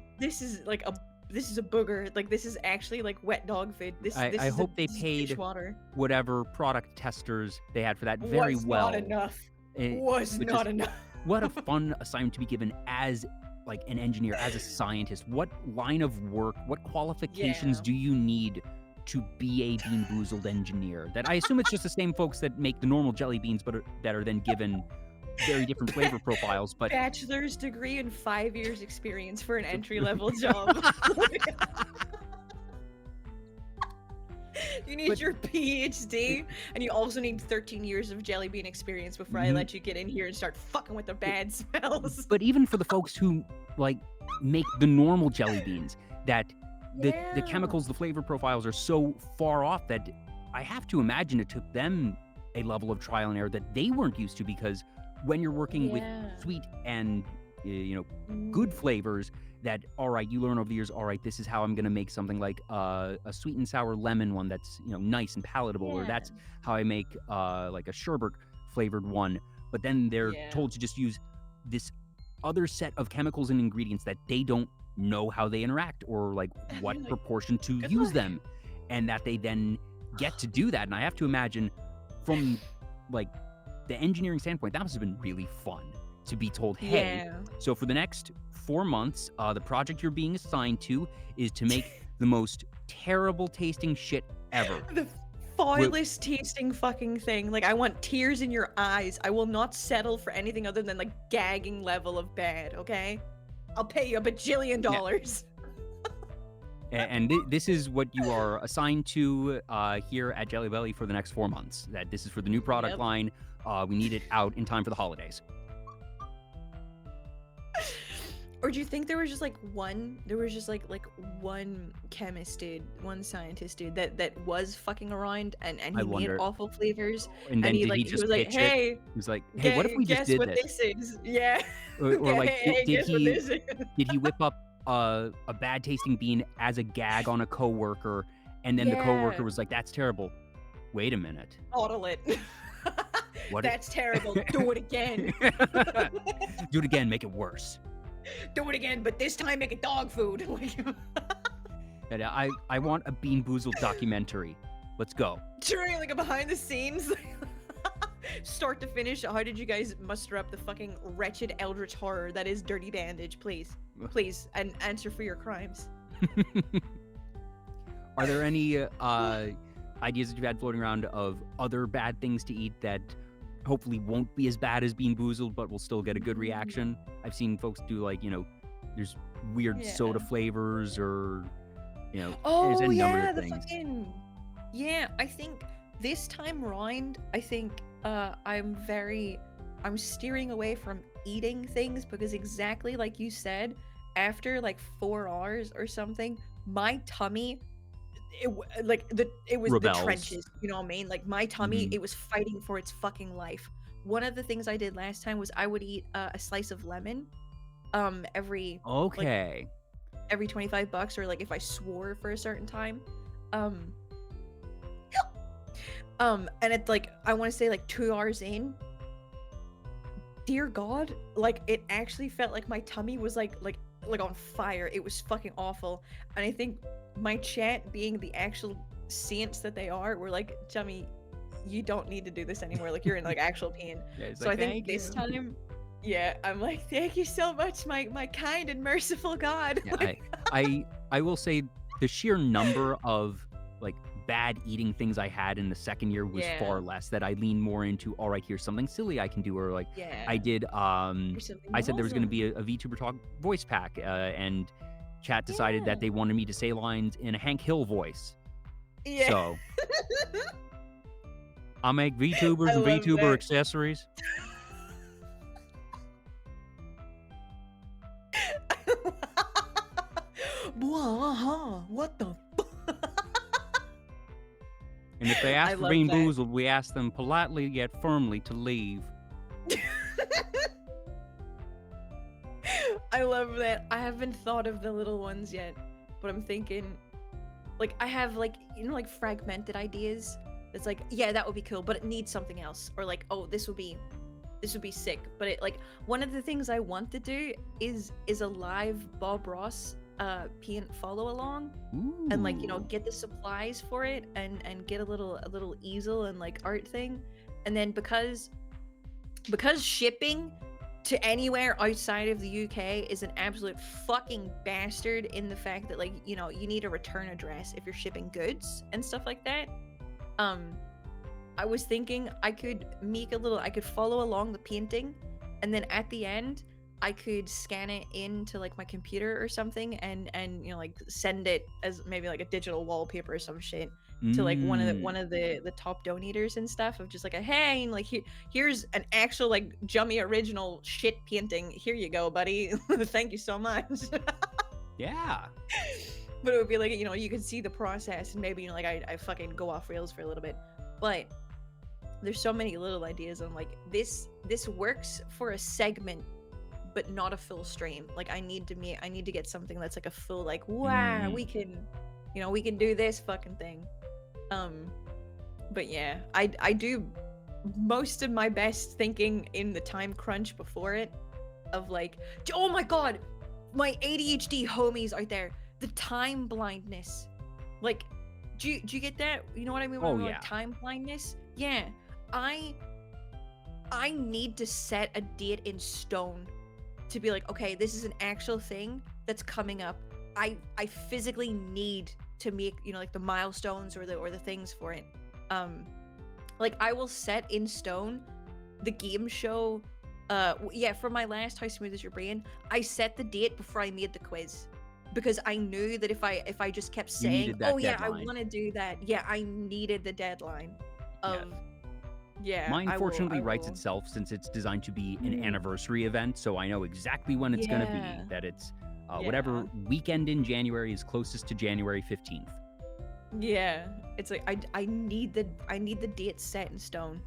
like this is a booger, like this is actually like wet dog food. This I is hope they this is paid dishwater. whatever product testers they had for that very Was well. not enough. Eh, Was which not is- enough. What a fun assignment to be given as like an engineer, as a scientist. What line of work, what qualifications Yeah. do you need to be a Bean Boozled engineer? That I assume it's just the same folks that make the normal jelly beans, but that are then given very different flavor profiles. But Bachelor's degree and 5 years experience for an entry-level job. You need your PhD, and you also need 13 years of jelly bean experience before I Mhm. let you get in here and start fucking with the bad smells. but even for the folks who like make the normal jelly beans, that the Yeah. chemicals, the flavor profiles are so far off that I have to imagine it took them a level of trial and error that they weren't used to, because when you're working with Yeah. sweet and good flavors, that all right, you learn over the years, all right, this is how I'm gonna make something like a sweet and sour lemon one that's nice and palatable, or that's how I make like a sherbet flavored one. But then they're Yeah. told to just use this other set of chemicals and ingredients that they don't know how they interact or like what Like, proportion to good use luck. them, and that they then get to do that. And I have to imagine from like the engineering standpoint, that must have been really fun to be told, hey, Yeah. so for the next 4 months, the project you're being assigned to is to make the most terrible tasting shit ever. The foulest tasting fucking thing. Like, I want tears in your eyes. I will not settle for anything other than like gagging level of bad, okay? I'll pay you $1 bajillion. And this is what you are assigned to here at Jelly Belly for the next 4 months. That this is for the new product Yep. line. We need it out in time for the holidays. Or do you think there was just like one chemist dude, one scientist dude that was fucking around and I he made wonder. awful flavors And then he did he he just was like, pitch it? hey, He was like, hey, what if we just guess did what this? is? Yeah. Or like, Hey, did guess what he this is? did he whip up a bad tasting bean as a gag on a coworker, and then the coworker Yeah. was like, that's terrible. Wait a minute. Bottle it. What? That's terrible. Do it again. Do it again. Make it worse. Do it again, but this time make it dog food. And I want a Bean Boozled documentary. Let's go. Truly, like a behind the scenes, start to finish. How did you guys muster up the fucking wretched eldritch horror that is Dirty Bandage? Please, and answer for your crimes. Are there any ideas that you've had floating around of other bad things to eat that hopefully won't be as bad as Bean Boozled, but will still get a good reaction? I've seen folks do like, there's weird soda flavors or, there's Oh a number yeah, of the things. fucking yeah. I think this time round, I'm steering away from eating things because exactly like you said, after like 4 hours or something, my tummy. It was Rebels. the trenches, you know what I mean? Like my tummy, Mhm. it was fighting for its fucking life. One of the things I did last time was I would eat a slice of lemon, every Okay. every $25, or like if I swore for a certain time, and it's like I want to say like 2 hours in. Dear God, like it actually felt like my tummy was like on fire. It was fucking awful, and I think my chat, being the actual saints that they are, were like, Jummy, you don't need to do this anymore. Like you're in like actual pain. Yeah, it's So like, I think "Thank this you." time, yeah, I'm like, thank you so much, my kind and merciful God. Yeah, Like, I will say the sheer number of like bad eating things I had in the second year was Yeah. far less, that I lean more into, all right, here's something silly I can do, or like yeah. I did Here's something I said there was going to awesome. be a VTuber Talk voice pack, and chat decided Yeah. that they wanted me to say lines in a Hank Hill voice. Yeah. So I make VTubers I and love VTuber that. accessories. What the And if they I ask for love Bean that. Boozled, we ask them politely yet firmly to leave. I love that. I haven't thought of the little ones yet, but I'm thinking, like, I have like, like fragmented ideas. It's like, yeah, that would be cool, but it needs something else. Or like, oh, this would be sick. But it, like, one of the things I want to do is a live Bob Ross paint follow along, and like, Ooh. get the supplies for it, and get a little easel and like art thing, and then because shipping to anywhere outside of the UK is an absolute fucking bastard, in the fact that like, you need a return address if you're shipping goods and stuff like that. I was thinking I could follow along the painting, and then at the end I could scan it into like my computer or something, and like send it as maybe like a digital wallpaper or some shit to like one of the top donators and stuff, of just like a, hey, and like here's an actual like Jummy original shit painting. Here you go, buddy. Thank you so much. Yeah. But it would be like, you can see the process, and maybe like I fucking go off rails for a little bit. But there's so many little ideas. I'm like, this works for a segment, but not a full stream. Like I need to get something that's like a full, like, wow, we can do this fucking thing. But yeah, I do most of my best thinking in the time crunch before it, of like, oh my God, my ADHD homies out there, the time blindness. Like, do you get that? You know what I mean when Oh I'm yeah. like time blindness? Yeah. I need to set a date in stone to be like, okay, this is an actual thing that's coming up. I physically need to make, you know, like the milestones or the things for it. Like I will set in stone the game show. Yeah, for my last How Smooth Is Your Brain, I set the date before I made the quiz because I knew that if I just kept You saying, needed that oh yeah, I deadline. want to do that, yeah, I needed the deadline Yeah. of yeah. Mine I fortunately will. writes itself since it's designed to be an Mm, anniversary event, so I know exactly when it's going to be. yeah, That it's yeah, whatever weekend in January is closest to January 15th. yeah. It's like I need the date set in stone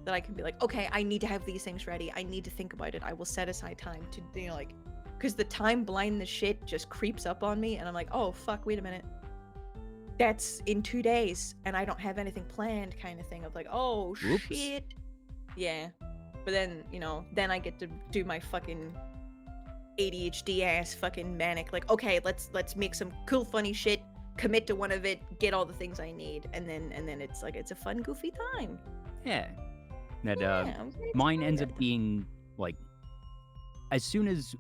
that I can be like, okay, I need to have these things ready. I need to think about it. I will set aside time to, you know, like, because the time blindness shit just creeps up on me, and I'm like, oh fuck, wait a minute, that's in 2 days, and I don't have anything planned, kind of thing. Of like, oh Oops. shit, yeah. But then, you know, then I get to do my fucking ADHD ass fucking manic, like, okay, let's make some cool funny shit, commit to one of it, get all the things I need, and then it's like it's a fun goofy time. Yeah. That Yeah, I'm very mine ends excited. up being like as soon as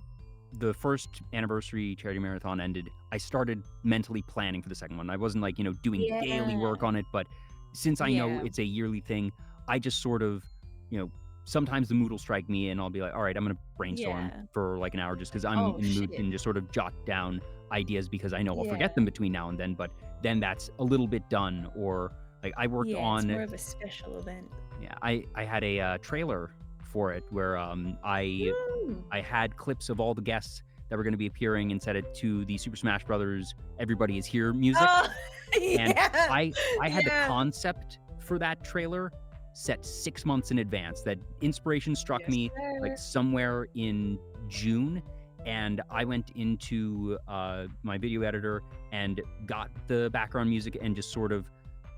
the first anniversary charity marathon ended, I started mentally planning for the second one. I wasn't like, you know, doing daily Yeah, work on it, but since I know yeah, it's a yearly thing, I just sort of, you know, sometimes the mood will strike me and I'll be like, all right, I'm going to brainstorm yeah. for like an hour just because I'm Oh in the mood shit. and just sort of jot down ideas because I know I'll Yeah, forget them between now and then, but then that's a little bit done. Or like I worked yeah. It's on, more of a special event. yeah, I had a trailer for it where Mm. I had clips of all the guests that were going to be appearing and set it to the Super Smash Brothers "Everybody Is Here" music. Oh, And yeah, I had the yeah. concept for that trailer set 6 months in advance. That inspiration struck Yes, me like sir. somewhere in June, and I went into my video editor and got the background music and just sort of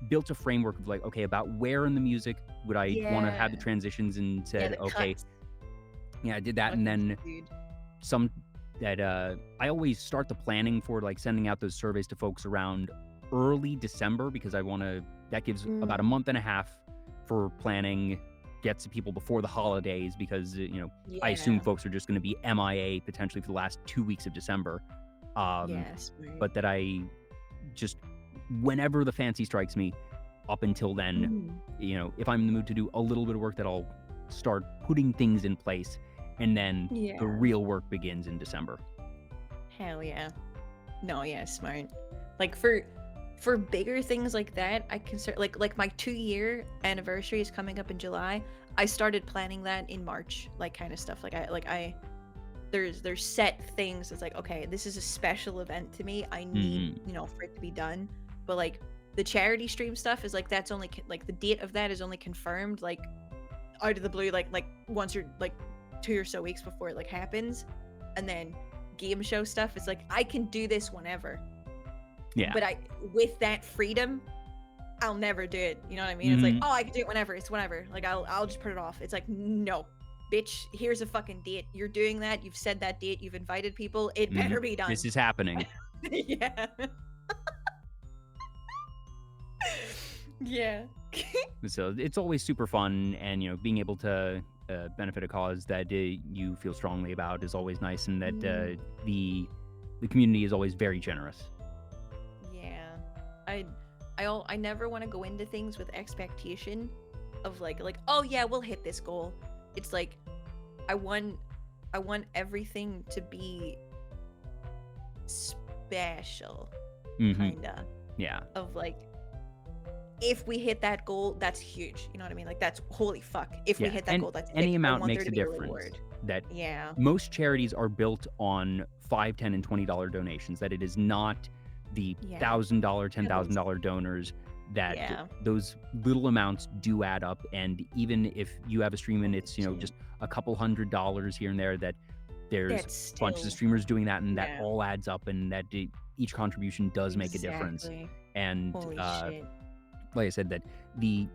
built a framework of like, okay, about where in the music would I want to have the Yeah, transitions, and yeah. said, The okay, cuts, yeah, I did that, and fucking then dude. some that I always start the planning for like sending out those surveys to folks around early December because I want to that gives about a Mm, month and a half for planning, gets to people before the holidays because you know, I assume yeah, folks are just going to be MIA potentially for the last 2 weeks of December. Um yeah. Smart. but that I just whenever the fancy strikes me up until then, Mm, you know, if I'm in the mood to do a little bit of work, that I'll start putting things in place, and then the yeah. real work begins in December. Hell yeah. No, yeah. Smart. Like for bigger things like that, I consider like my 2 year anniversary is coming up in July. I started planning that in March, like kind of stuff. I there's set things. It's like, okay, this is a special event to me. I need, Hmm. you know, for it to be done. But like the charity stream stuff is like that's only like the date of that is only confirmed like out of the blue, like once or like 2 or so weeks before it like happens. And then game show stuff is like I can do this whenever. Yeah. But I with that freedom, I'll never do it. You know what I mean? It's like, Hmm. oh, I can do it whenever. It's whenever. Like I'll just put it off. It's like, no, bitch. Here's a fucking date. You're doing that. You've said that date. You've invited people. It Hmm. better be done. This is happening. Yeah. Yeah. So it's always super fun, and you know, being able to benefit a cause that you feel strongly about is always nice, and that Mm, the community is always very generous. yeah. I I never want to go into things with expectation of like oh yeah, we'll hit this goal. It's like I want everything to be special, Hmm. kinda. Yeah. Of like if we hit that goal, that's huge. You know what I mean? Like that's holy fuck. If we Yeah. hit that And goal, that's any sick. I amount want there makes to a be a difference. reward. That Yeah. most charities are built on $5, $10, and $20 donations. That it is not the Yeah. $1,000, At least. $10,000 donors. That Yeah. those little amounts do add up, and even if you have a stream and Holy it's, you know, shit. just a couple $100s here and there, that there's That's bunches of still streamers doing that, and that yeah. all adds up, and that each contribution does make a difference. Exactly. And Holy shit. like I said, that the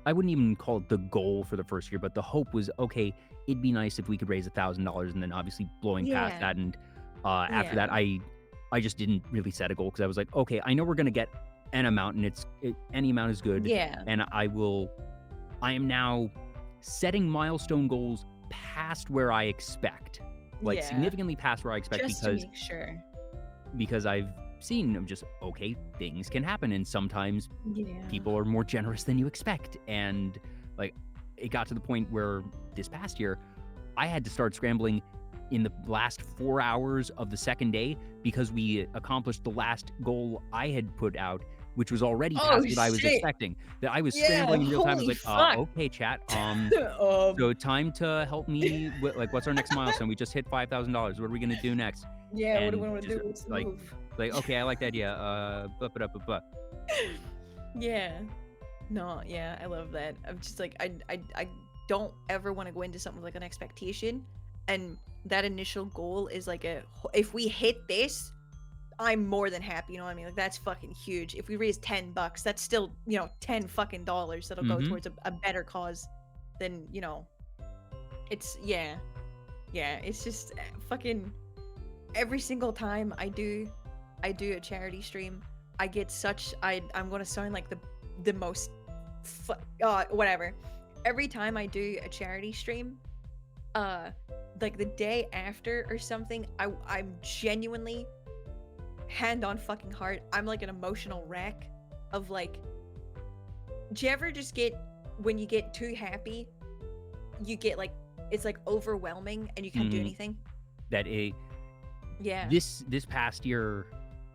I wouldn't even call it the goal for the first year, but the hope was, okay, it'd be nice if we could raise $1,000, and then obviously blowing past Yeah. that. And after Yeah. that, I just didn't really set a goal because I was like, okay, I know we're gonna get an amount, and any amount is good, Yeah. and I am now setting milestone goals past where I expect, like Yeah. significantly past where I expect, Just to make sure. because I've seen just, okay, things can happen, and sometimes Yeah. people are more generous than you expect. And like, it got to the point where this past year, I had to start scrambling in the last 4 hours of the second day because we accomplished the last goal I had put out, which was already Oh past what I was shit. expecting. That I was Yeah, scrambling in real time. I was holy like, fuck. okay, chat. Um, So time to help me. Like, what's our next milestone? We just hit $5,000. What are we gonna do next? yeah, what do we And want to just do? What's the like, move? okay, I like the idea. But. Yeah. No, yeah, I love that. I'm just like, I don't ever want to go into something with like an expectation, and that initial goal is like if we hit this, I'm more than happy. You know what I mean? Like that's fucking huge. If we raise $10, that's still, you know, $10 fucking dollars that'll go Mm-hmm. towards a better cause than, you know. It's yeah, it's just fucking every single time I do a charity stream, I get such I'm gonna sound like the most whatever. Every time I do a charity stream, like the day after or something, I'm genuinely, hand on fucking heart, I'm like an emotional wreck of like, do you ever just get, when you get too happy, you get like, it's like overwhelming and you can't do Mhm. anything? That Yeah. this past year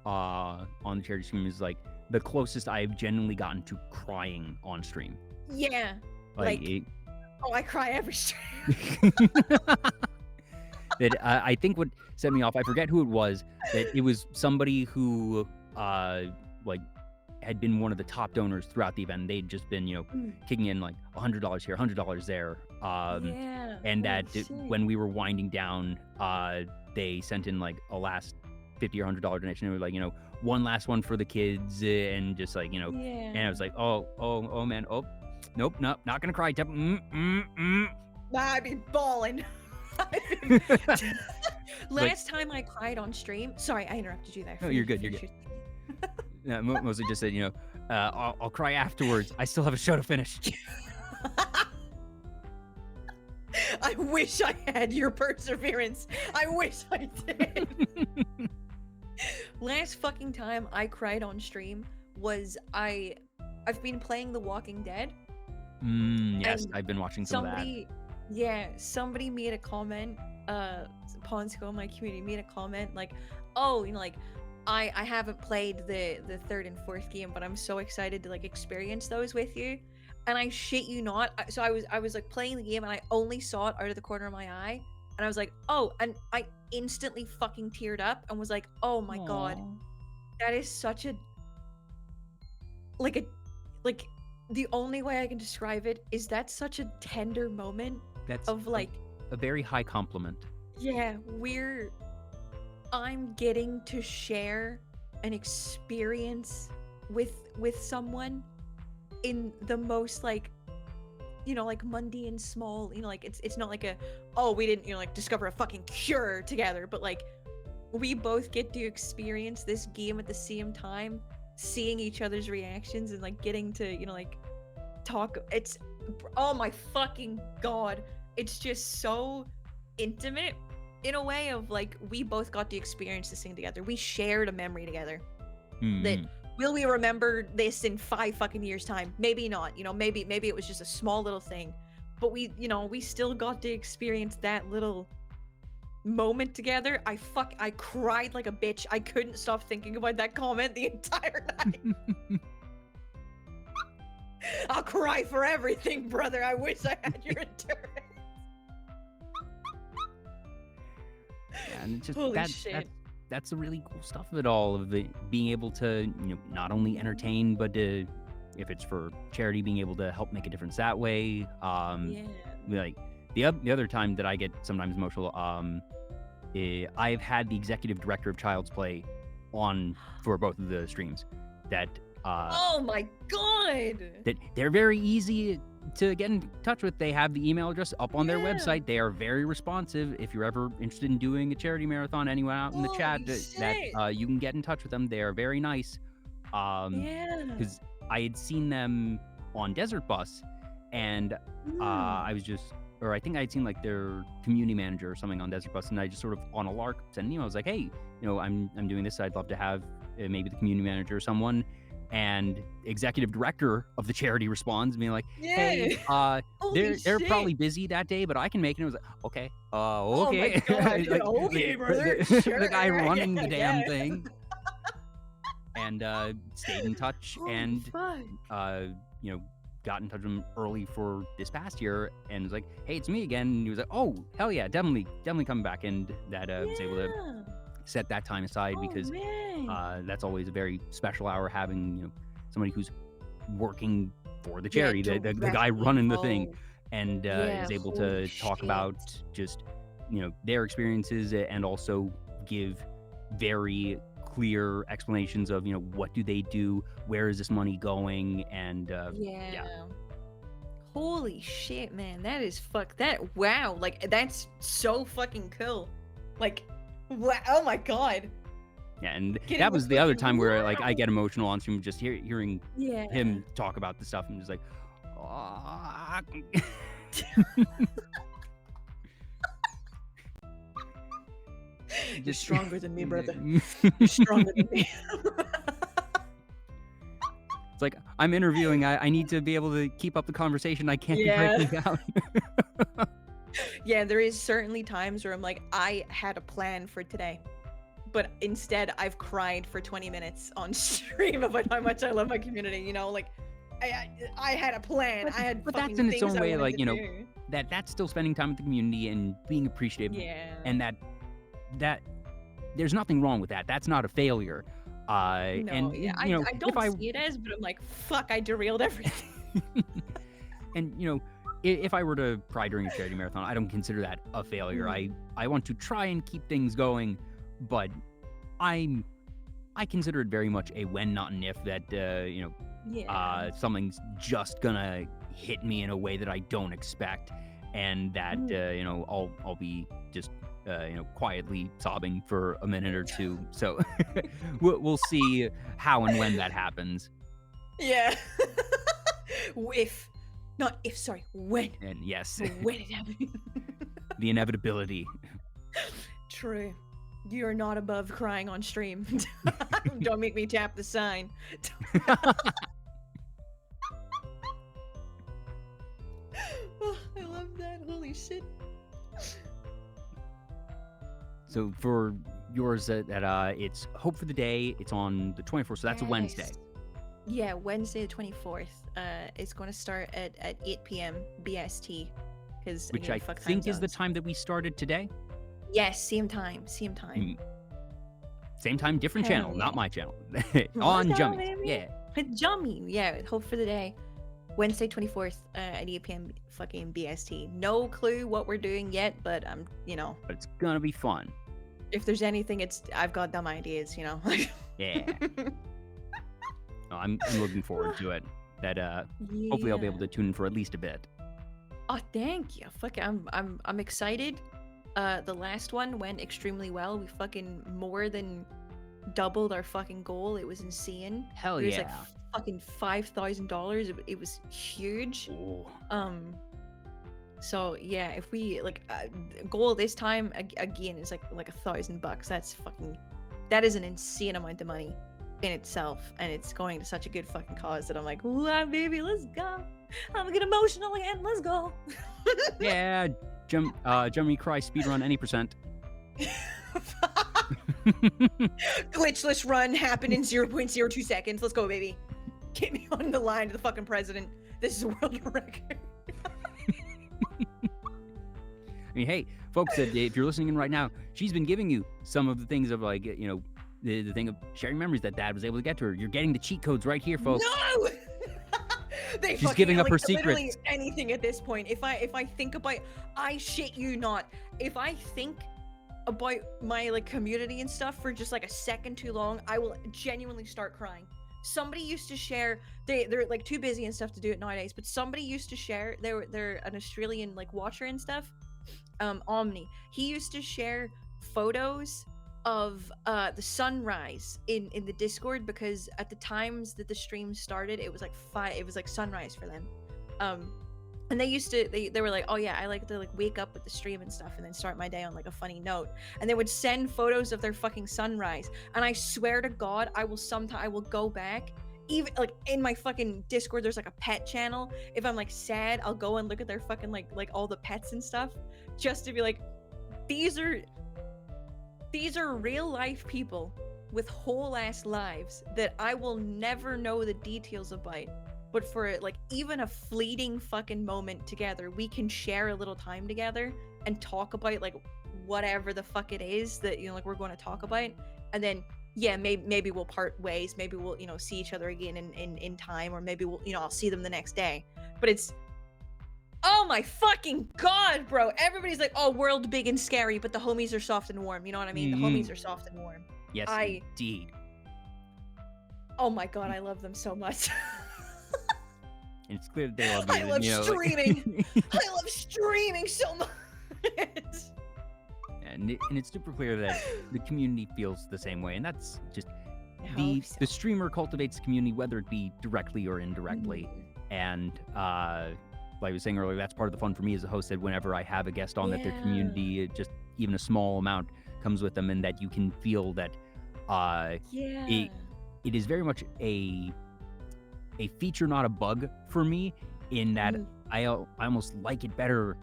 on the charity stream is like the closest I've genuinely gotten to crying on stream. Yeah. Like, Like, oh, I cry every stream. that I think what set me off, I forget who it was, that it was somebody who like had been one of the top donors throughout the event. They'd just been, kicking in like $100 here, $100 there. Yeah. And holy that shit. when we were winding down, they sent in like a last $50 or $100 donation. They were like, one last one for the kids, and just like, Yeah. and I was like, oh man, nope, not gonna cry. I'd be bawling. Last time I cried on stream. Sorry, I interrupted you there. No, you're good. You're good. Yeah, mostly just said, I'll cry afterwards. I still have a show to finish. I wish I had your perseverance. I wish I did. Last fucking time I cried on stream was I've been playing The Walking Dead. Yes, And I've been watching some of that. Somebody made a comment, Ponsko in my community made a comment like, oh, like, I haven't played the third and fourth game, but I'm so excited to like experience those with you. And I shit you not, so I was like playing the game and I only saw it out of the corner of my eye, and I was like, oh, and I instantly fucking teared up and was like, oh my god, that is such a like the only way I can describe it is that's such a tender moment. That's of like a very high compliment. Yeah, I'm getting to share an experience with someone in the most like, like mundane, small, like it's not like we didn't, like discover a fucking cure together, but like we both get to experience this game at the same time, seeing each other's reactions and like getting to, like talk. It's, oh my fucking god, it's just so intimate in a way of like we both got to experience this thing together. We shared a memory together. That will we remember this in 5 fucking years time? Maybe not. Maybe it was just a small little thing, but we still got to experience that little moment together. I cried like a bitch. I couldn't stop thinking about that comment the entire night. I'll cry for everything, brother. I wish I had your endurance. Yeah, and it's just Holy shit. that's the really cool stuff of it all, of being able to, not only entertain, but to, if it's for charity, being able to help make a difference that way. Like the other time that I get sometimes emotional, I've had the executive director of Child's Play on for both of the streams. That Oh my god! That they're very easy to get in touch with. They have the email address up on their Yeah. website. They are very responsive. If you're ever interested in doing a charity marathon, anyone out in the chat Holy shit! that you can get in touch with them. They are very nice. Yeah. Because I had seen them on Desert Bus, and I was just, or I think I had seen like their community manager or something on Desert Bus, and I just sort of on a lark sent an email. I was like, hey, I'm doing this. I'd love to have maybe the community manager or someone. And executive director of the charity responds, being like, "Hey, they're probably busy that day, but I can make it." And I was like, "Okay, okay." Oh my god! Like, okay, brother. the guy running the damn yeah. thing, and stayed in touch, Holy and fuck. got in touch with him early for this past year, and was like, "Hey, it's me again." And he was like, "Oh, hell yeah, definitely coming back," and that was able to set that time aside because that's always a very special hour, having somebody who's working for the charity, the guy running the thing, and is able to talk about just their experiences, and also give very clear explanations of what do they do, where is this money going, and Holy shit, man, that is wow, like that's so fucking cool. Like, wow, oh my god. Yeah, and that was the other time where like I get emotional on stream just hearing him talk about the stuff. I'm just like, oh. You're stronger than me, brother. You're stronger than me. It's like, I'm interviewing. I need to be able to keep up the conversation. I can't be breaking down. Yeah, there is certainly times where I'm like, I had a plan for today, but instead I've cried for 20 minutes on stream about how much I love my community. Like, I had a plan. I had, but that's in its own way, like that's still spending time with the community and being appreciative. Yeah. And that there's nothing wrong with that. That's not a failure. I don't see it as, but I'm like, fuck, I derailed everything. And if I were to cry during a charity marathon, I don't consider that a failure. I want to try and keep things going, but I consider it very much a when, not an if, that something's just gonna hit me in a way that I don't expect, and that I'll be just quietly sobbing for a minute or two. So we'll see how and when that happens. Yeah. When. And yes, when it happens. The inevitability. True. You're not above crying on stream. Don't make me tap the sign. Oh, I love that. Holy shit. So for yours, it's Hope for the Day. It's on the 24th, so that's a Wednesday. Yeah, Wednesday the 24th. It's going to start at 8 p.m. BST. Which I think is the time that we started today. Yes, same time. Same time, different channel, not my channel. On Jummy. Yeah. Jummy. Yeah, Hope for the Day. Wednesday 24th at 8 p.m. fucking BST. No clue what we're doing yet, but But it's gonna be fun. If there's anything, I've got dumb ideas, Yeah. I'm looking forward to it. That hopefully I'll be able to tune in for at least a bit. Oh, thank you. I'm excited. The last one went extremely well. We fucking more than doubled our fucking goal. It was insane. Hell yeah. It was like fucking $5,000. It was huge. Ooh. So yeah, if we goal this time again is like $1,000. That is an insane amount of money in itself, and it's going to such a good fucking cause that I'm like, wow, baby, let's go. I'm gonna get emotional again. Let's go. Yeah, Jummy cry speedrun any percent. Glitchless run happened in 0.02 seconds. Let's go, baby. Get me on the line to the fucking president. This is a world record. I mean, hey, folks, if you're listening in right now, she's been giving you some of the things of the thing of sharing memories that Dad was able to get to her. You're getting the cheat codes right here, folks. No! She's giving up her secrets. Anything at this point. If I think about, I shit you not. If I think about my community and stuff for just a second too long, I will genuinely start crying. somebody used to share. They're like too busy and stuff to do it nowadays. But somebody used to share. They're an Australian like watcher and stuff. Omni. He used to share photos of the sunrise in the Discord, because at the times that the stream started, it was like it was like sunrise for them. And they used to they were like, oh yeah, I like to like wake up with the stream and stuff and then start my day on like a funny note. And they would send photos of their fucking sunrise. And I swear to God, I will go back. Even like in my fucking Discord, there's like a pet channel. If I'm like sad, I'll go and look at their fucking like all the pets and stuff, just to be like, these are real life people with whole ass lives that I will never know the details about. But for like even a fleeting fucking moment together, we can share a little time together and talk about like whatever the fuck it is that, you know, like we're going to talk about. And then yeah, maybe we'll part ways, maybe we'll, you know, see each other again in time, or maybe we'll, you know, I'll see them the next day. But it's, oh my fucking God, bro, everybody's like, oh, world big and scary, but the homies are soft and warm, you know what I mean? The homies are soft and warm. Yes, indeed. Oh my God, I love them so much. It's clear that they love you. I love streaming. Like... I love streaming so much. And it's super clear that the community feels the same way, and that's just the streamer cultivates the community, whether it be directly or indirectly. And like I was saying earlier, that's part of the fun for me as a host, that whenever I have a guest on, that their community, just even a small amount comes with them, and that you can feel that it is very much a feature, not a bug for me, in that I almost like it better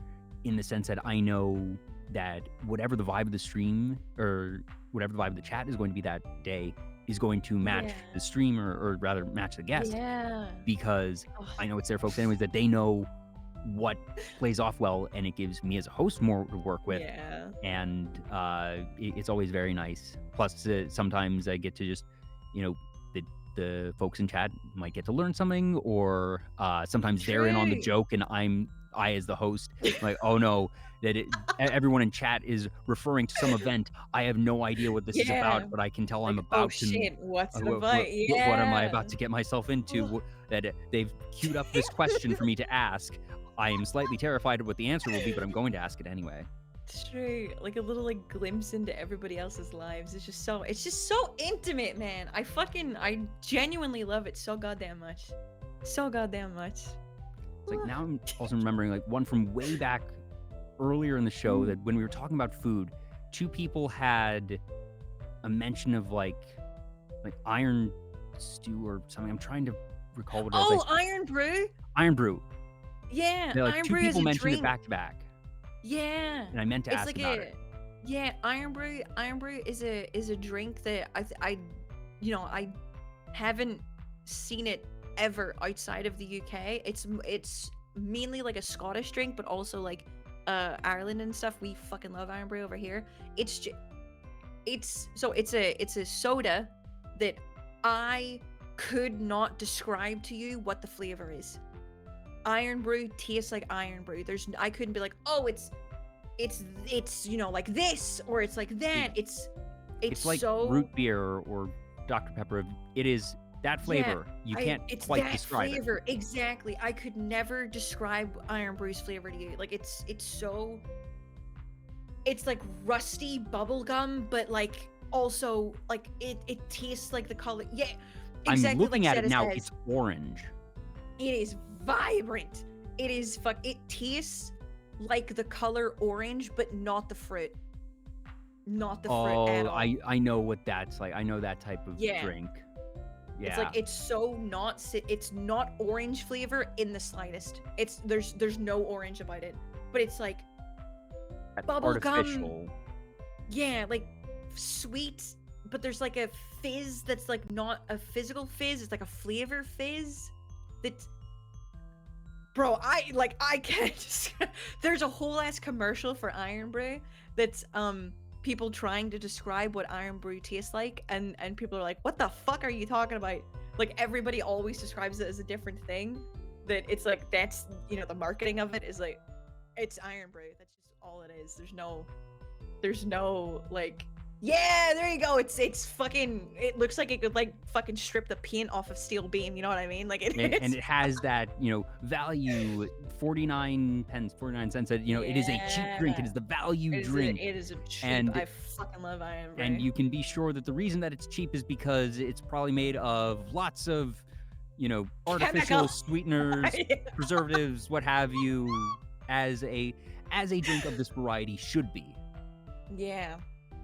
in the sense that I know that whatever the vibe of the stream or whatever the vibe of the chat is going to be that day is going to match the stream, or rather match the guest, because I know it's their folks anyways, that they know what plays off well, and it gives me as a host more to work with. And it's always very nice. Plus sometimes I get to just, you know, the folks in chat might get to learn something, or sometimes they're in on the joke, and I as the host, like, oh no, that everyone in chat is referring to some event. I have no idea what this is about, but I can tell, like, I'm about to. Shit, what's the what am I about to get myself into? That they've queued up this question for me to ask. I am slightly terrified of what the answer will be, but I'm going to ask it anyway. True, like a little like glimpse into everybody else's lives. It's just so intimate, man. I genuinely love it so goddamn much. It's like, now I'm also remembering like one from way back earlier in the show, that when we were talking about food, two people had a mention of like iron stew or something. I'm trying to recall what it was. Oh, iron brew. Iron brew. Yeah, like, iron two brew people is a mentioned drink. it back to back. Yeah, and I meant to ask like about it. Yeah, iron brew is a drink that I you know, I haven't seen it ever outside of the UK. It's mainly like a Scottish drink, but also like Ireland and stuff. We fucking love iron brew over here. It's a soda that I could not describe to you what the flavor is. Iron brew tastes like iron brew. I couldn't be like, oh, it's you know, like this, or it's like that. It's like so root beer or Dr. Pepper. It is that flavor. You can't quite describe flavor. it. Exactly. I could never describe iron brew's flavor to you. Like it's like rusty bubble gum, but like also like it tastes like the color. Yeah, exactly. I'm looking like at it now. It's orange. It is vibrant. It tastes like the color orange, but not the fruit. Not the fruit at all. I know what that's like. I know that type of drink. Yeah. It's like it's not orange flavor in the slightest. There's no orange about it. But it's like bubble gum. Yeah, like sweet, but there's like a fizz that's like not a physical fizz, it's like a flavor fizz. That's, bro, I can't. There's a whole ass commercial for iron brew that's people trying to describe what iron brew tastes like, and people are like, what the fuck are you talking about? Like, everybody always describes it as a different thing. That it's like, that's, you know, the marketing of it is like, it's iron brew. That's just all it is. There's no like, Yeah, there you go. It's fucking. It looks like it could like fucking strip the paint off of steel beam. You know what I mean? Like it And is. it has that, value, 49 pence, 49 cents. That, it is a cheap drink. It Yeah. is the value drink. It is a cheap. And I fucking love Iron and Brew. you can be sure that the reason that it's cheap is because it's probably made of lots of, artificial Chemical. sweeteners, Yeah. preservatives, what have you, as a drink of this variety should be. Yeah.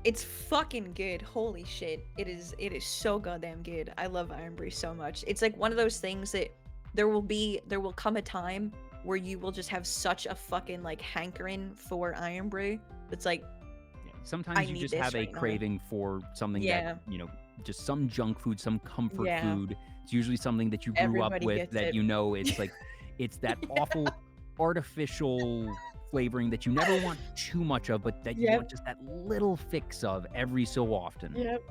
It's fucking good. Holy shit. It is so goddamn good. I love Iron Brew so much. It's like one of those things that there will come a time where you will just have such a fucking like hankering for Iron Brew. It's like Yeah, sometimes you need just this have a right now. craving for something Yeah. that, just some junk food, some comfort Yeah. food. It's usually something that you grew up Everybody with gets that it. it's like it's that awful artificial flavoring that you never want too much of, but that you Yep. want just that little fix of every so often. Yep.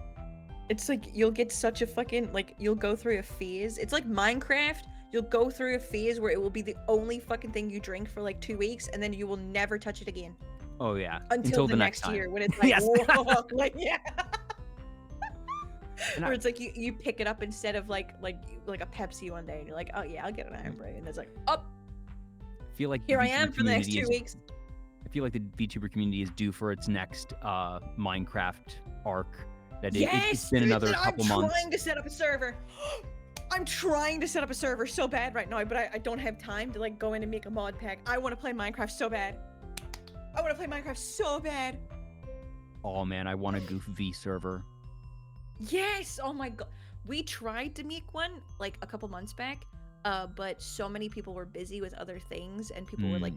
It's like you'll get such a fucking like you'll go through a phase. It's like Minecraft. You'll go through a phase where it will be the only fucking thing you drink for like 2 weeks, and then you will never touch it again Oh yeah, until the next next time. year when it's like, Yes. whoa, like yeah. And Where I- it's like you pick it up instead of like a Pepsi one day, and you're like, oh yeah, I'll get an Iron Brew, and it's like, oh, I feel like here the I am VTuber for the next community 2 is- weeks. I feel like the VTuber community is due for its next Minecraft arc. That it's been dude, another and couple I'm months. trying to set up a server. I'm trying to set up a server so bad right now, but I don't have time to like go in and make a mod pack. I want to play Minecraft so bad. I want to play Minecraft so bad. Oh man, I want a Goof V server. Yes. Oh my god. We tried to make one like a couple months back, but so many people were busy with other things, and people were like,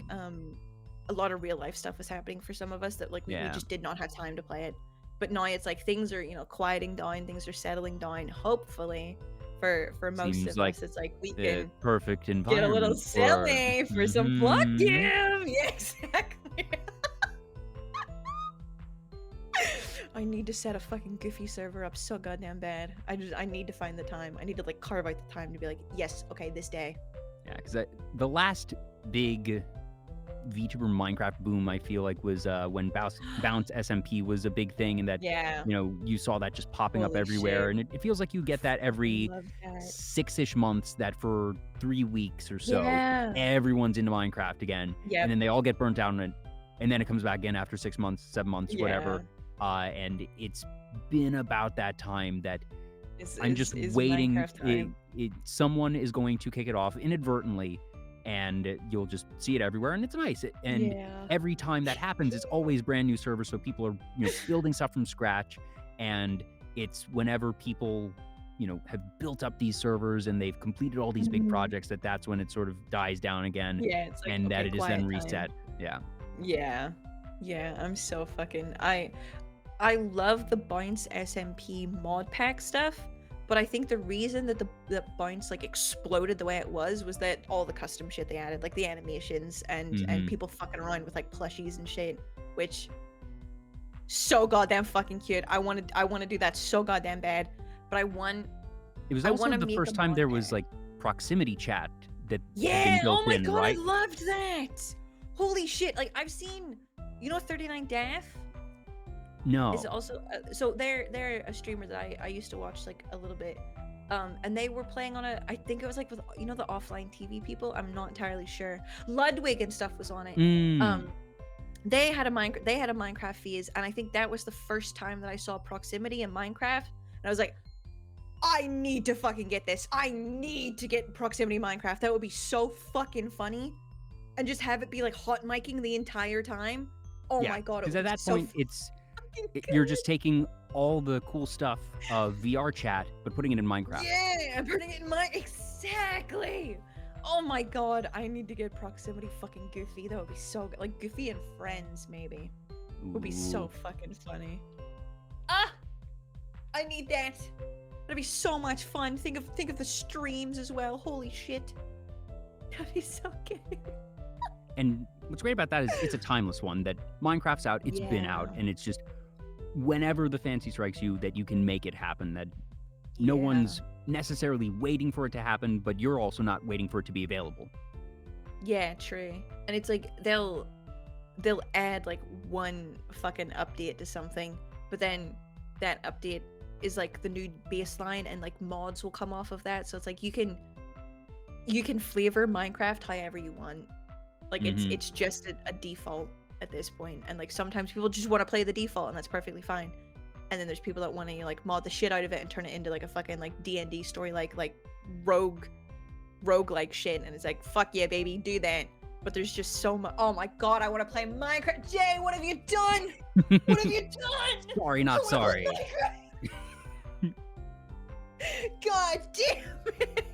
a lot of real life stuff was happening for some of us that like we Yeah. just did not have time to play it. But now it's like things are quieting down, things are settling down. Hopefully, for most Seems of like us, it's like we The can perfect get a environment. little silly for some blood Mhm. game. Yeah, exactly. I need to set a fucking Goofy server up so goddamn bad. I need to find the time. I need to like carve out the time to be like, yes, okay, this day. Yeah, because the last big VTuber Minecraft boom, I feel like, was when Bounce SMP was a big thing, and that Yeah. you saw that just popping up Holy everywhere, shit. and it feels like you get that every Love that. 6-ish months. That for 3 weeks or so, Yeah. everyone's into Minecraft again, Yep. and then they all get burnt out on it, and then it comes back again after 6 months, 7 months, whatever. And it's been about that time that I'm just waiting. Minecraft time. Someone is going to kick it off inadvertently, and you'll just see it everywhere, and it's nice. And Yeah. every time that happens, it's always brand new servers, so people are building stuff from scratch. And it's whenever people have built up these servers and they've completed all these big Mhm. projects that when it sort of dies down again, Yeah, it's like, and that okay, it is quiet then time. reset. Yeah. Yeah, I'm so fucking I love the Bounce SMP mod pack stuff, but I think the reason that the Bounce like exploded the way it was that all the custom shit they added, like the animations and Mhm. people fucking around with like plushies and shit, which so goddamn fucking cute. I want to do that so goddamn bad, but It was I also wanna the make first a time mod there was pack. like proximity chat that had Yeah, been built oh my in, god, right? I loved that. Holy shit, like I've seen 39 Daff No. is also so they're a streamer that I used to watch like a little bit, and they were playing on I think it was like with the offline TV people. I'm not entirely sure. Ludwig and stuff was on it. Mm. They had a Minecraft phase, and I think that was the first time that I saw proximity in Minecraft, and I was like, I need to fucking get this. I need to get proximity Minecraft. That would be so fucking funny, and just have it be like hot micing the entire time. Oh Yeah, my god! because at that so point, fucking you're good. just taking all the cool stuff of VR chat, but putting it in Minecraft. Yeah, I'm putting it in my exactly. Oh my god, I need to get proximity fucking Goofy. That would be so good. Like Goofy and Friends, maybe. Would be so Ooh. fucking funny. Ah, I need that. That'd be so much fun. Think of the streams as well. Holy shit, that'd be so good. And what's great about that is it's a timeless one. That Minecraft's out, it's been out, Yeah. and it's just whenever the fancy strikes you that you can make it happen. That no Yeah. one's necessarily waiting for it to happen, but you're also not waiting for it to be available. Yeah, true. And it's like they'll add like one fucking update to something, but then that update is like the new baseline, and like mods will come off of that. So it's like you can flavor Minecraft however you want. Like it's just a default at this point, and like sometimes people just want to play the default, and that's perfectly fine. And then there's people that want to like mod the shit out of it and turn it into like a fucking like D&D story, like rogue like shit, and it's like, fuck yeah, baby, do that. But there's just so much. Oh my god, I want to play Minecraft. Jay, what have you done? What have you done? Sorry, not sorry. God damn it.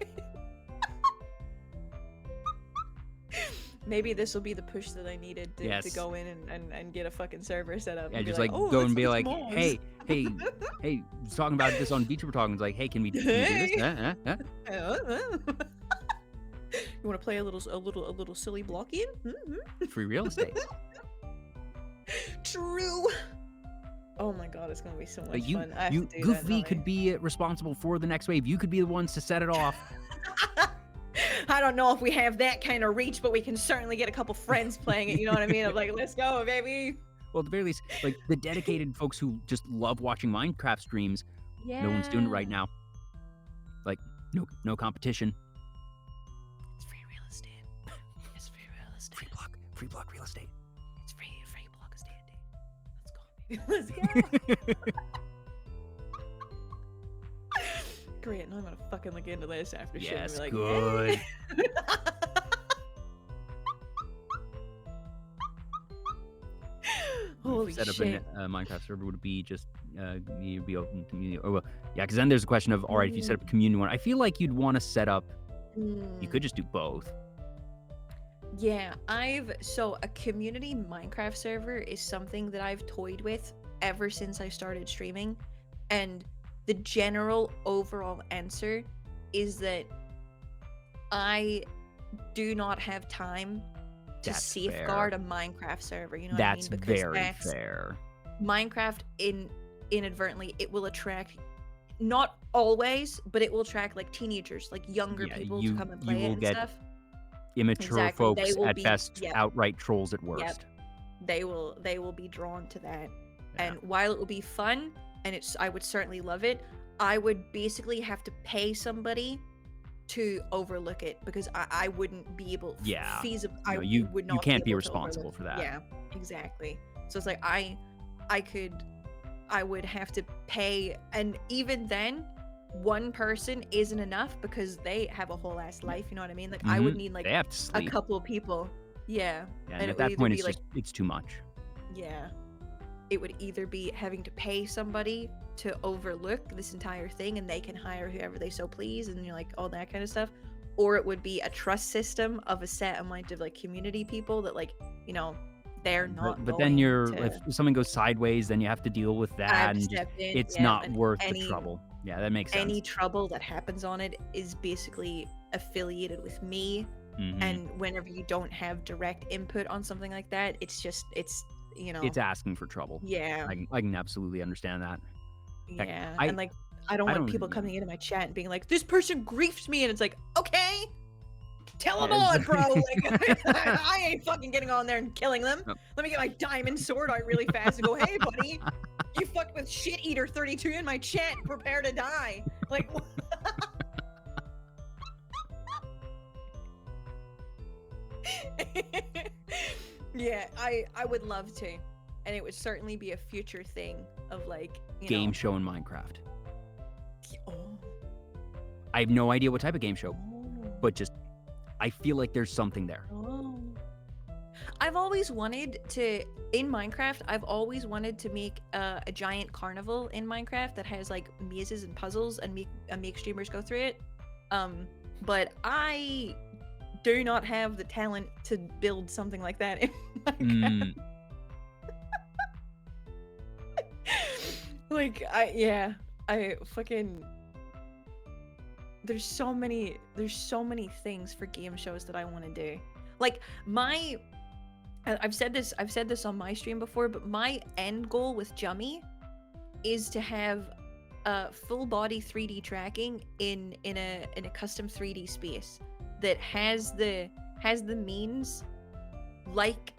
Maybe this will be the push that I needed to go in and get a fucking server set up. Yeah, and just like, go and be like, hey, was talking about this on Vtuber Talk. It's like, hey, can we do this? You want to play a little silly blocking? Free real estate. True. Oh my god, it's gonna be so much fun. Goofy could be responsible for the next wave. You could be the ones to set it off. I don't know if we have that kind of reach, but we can certainly get a couple friends playing it. You know what I mean? I'm like, let's go, baby. Well, at the very least, like the dedicated folks who just love watching Minecraft streams. Yeah. No one's doing it right now. Like, no competition. It's free real estate. It's free real estate. Free block real estate. It's free block estate. Let's go, baby. Let's go. Great, now I'm gonna fucking look into this after shit and be like, good. Hey. Holy shit. Set up a Minecraft server, would it be just you'd be open to community? Oh well, yeah, because then there's a question of, all right, if you set up a community one, I feel like you'd want to set up. You could just do both. Yeah, so a community Minecraft server is something that I've toyed with ever since I started streaming, and the general overall answer is that I do not have time to safeguard a Minecraft server. You know what I mean? That's very fair. Minecraft inadvertently, it will attract, not always, but it will attract like teenagers, like younger people to come and play it and stuff. Immature folks at best, outright trolls at worst. Yep. They will be drawn to that. Yeah. And while it will be fun, and I would certainly love it, I would basically have to pay somebody to overlook it, because I wouldn't be able feasible. No, you can't be responsible for that. Yeah, exactly. So it's like I would have to pay, and even then one person isn't enough because they have a whole ass life, you know what I mean? Like I would need like a couple of people. Yeah. And at that point it's just it's too much. Yeah. It would either be having to pay somebody to overlook this entire thing, and they can hire whoever they so please, and you're like all that kind of stuff, or it would be a trust system of a set amount of like community people that, like, you know, they're not. But then if something goes sideways, then you have to deal with that, and it's not worth the trouble. Yeah, that makes sense. Any trouble that happens on it is basically affiliated with me, and whenever you don't have direct input on something like that, it's you know, it's asking for trouble. Yeah, I can absolutely understand that. Yeah, and like I don't want people coming into my chat and being like, this person griefed me, and it's like, okay, tell them on, bro. Like I ain't fucking getting on there and killing them. Let me get my diamond sword out really fast and go, hey buddy, you fucked with shit eater 32 in my chat, prepare to die. Like yeah, I would love to, and it would certainly be a future thing of like, you game know, show in Minecraft. Oh. I have no idea what type of game show, but just I feel like there's something there. Oh. I've always wanted to, in Minecraft, I've always wanted to make a giant carnival in Minecraft that has like mazes and puzzles and make streamers go through it. But I do not have the talent to build something like that in Minecraft. Like I fucking, there's so many things for game shows that I want to do. Like I've said this on my stream before, but my end goal with Jummy is to have full body 3D tracking in a custom 3D space that has the means, like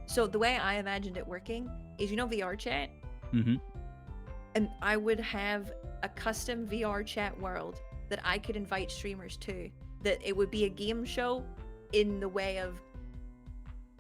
so the way I imagined it working is, you know, VR chat. and I would have a custom VR chat world that I could invite streamers to. That it would be a game show in the way of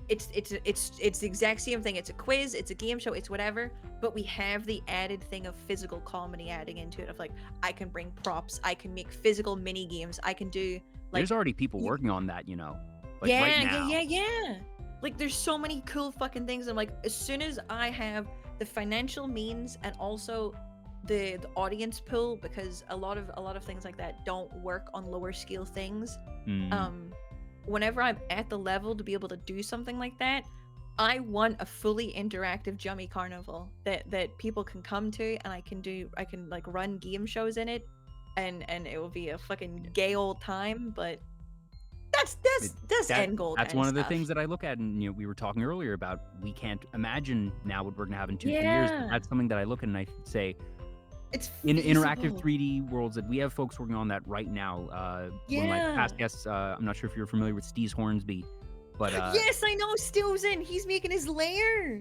it's the exact same thing. It's a quiz, it's a game show, it's whatever, but we have the added thing of physical comedy adding into it. Of like, I can bring props, I can make physical mini games, I can do like There's already people you- working on that, like yeah, right now. yeah. Like, there's so many cool fucking things. I'm like, as soon as I have the financial means and also the audience pool, because a lot of things like that don't work on lower scale things. Mm. Whenever I'm at the level to be able to do something like that, I want a fully interactive Jummy carnival that people can come to, and I can like run game shows in it, and it will be a fucking gay old time. But that's end goal. That's one of the things that I look at, and we were talking earlier about we can't imagine now what we're gonna have in 2-3 years. But that's something that I look at and I say, it's in interactive feasible. 3D worlds that we have folks working on that right now. One of my past guests, I'm not sure if you're familiar with Steez Hornsby, but yes, I know Steve's in. He's making his lair.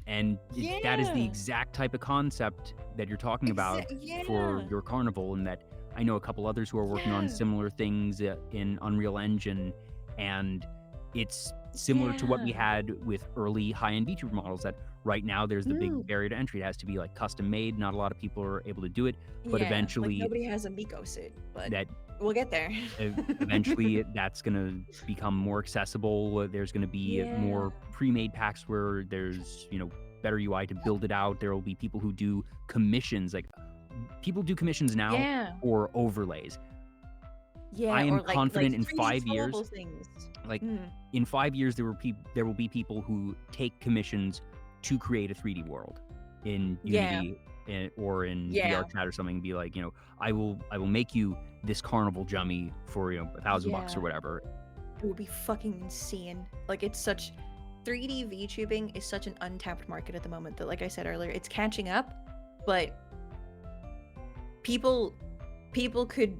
And that is the exact type of concept that you're talking about for your carnival, and that I know a couple others who are working on similar things in Unreal Engine, and it's similar to what we had with early high-end VTuber models. That right now there's the big barrier to entry. It has to be like custom made. Not a lot of people are able to do it, but eventually like nobody has a Miko suit, but that we'll get there. eventually that's going to become more accessible. There's going to be more pre-made packs where there's better UI to build it out. There will be people who do commissions. Like, people do commissions now or overlays. I am confident in 5 years. Like, in 5 years, there will be people who take commissions to create a 3D world in Unity or in VR chat or something. Be like, I will make you this carnival Jummy for $1,000 or whatever. It would be fucking insane. Like, it's such 3D VTubing is such an untapped market at the moment that, like I said earlier, it's catching up, but people could,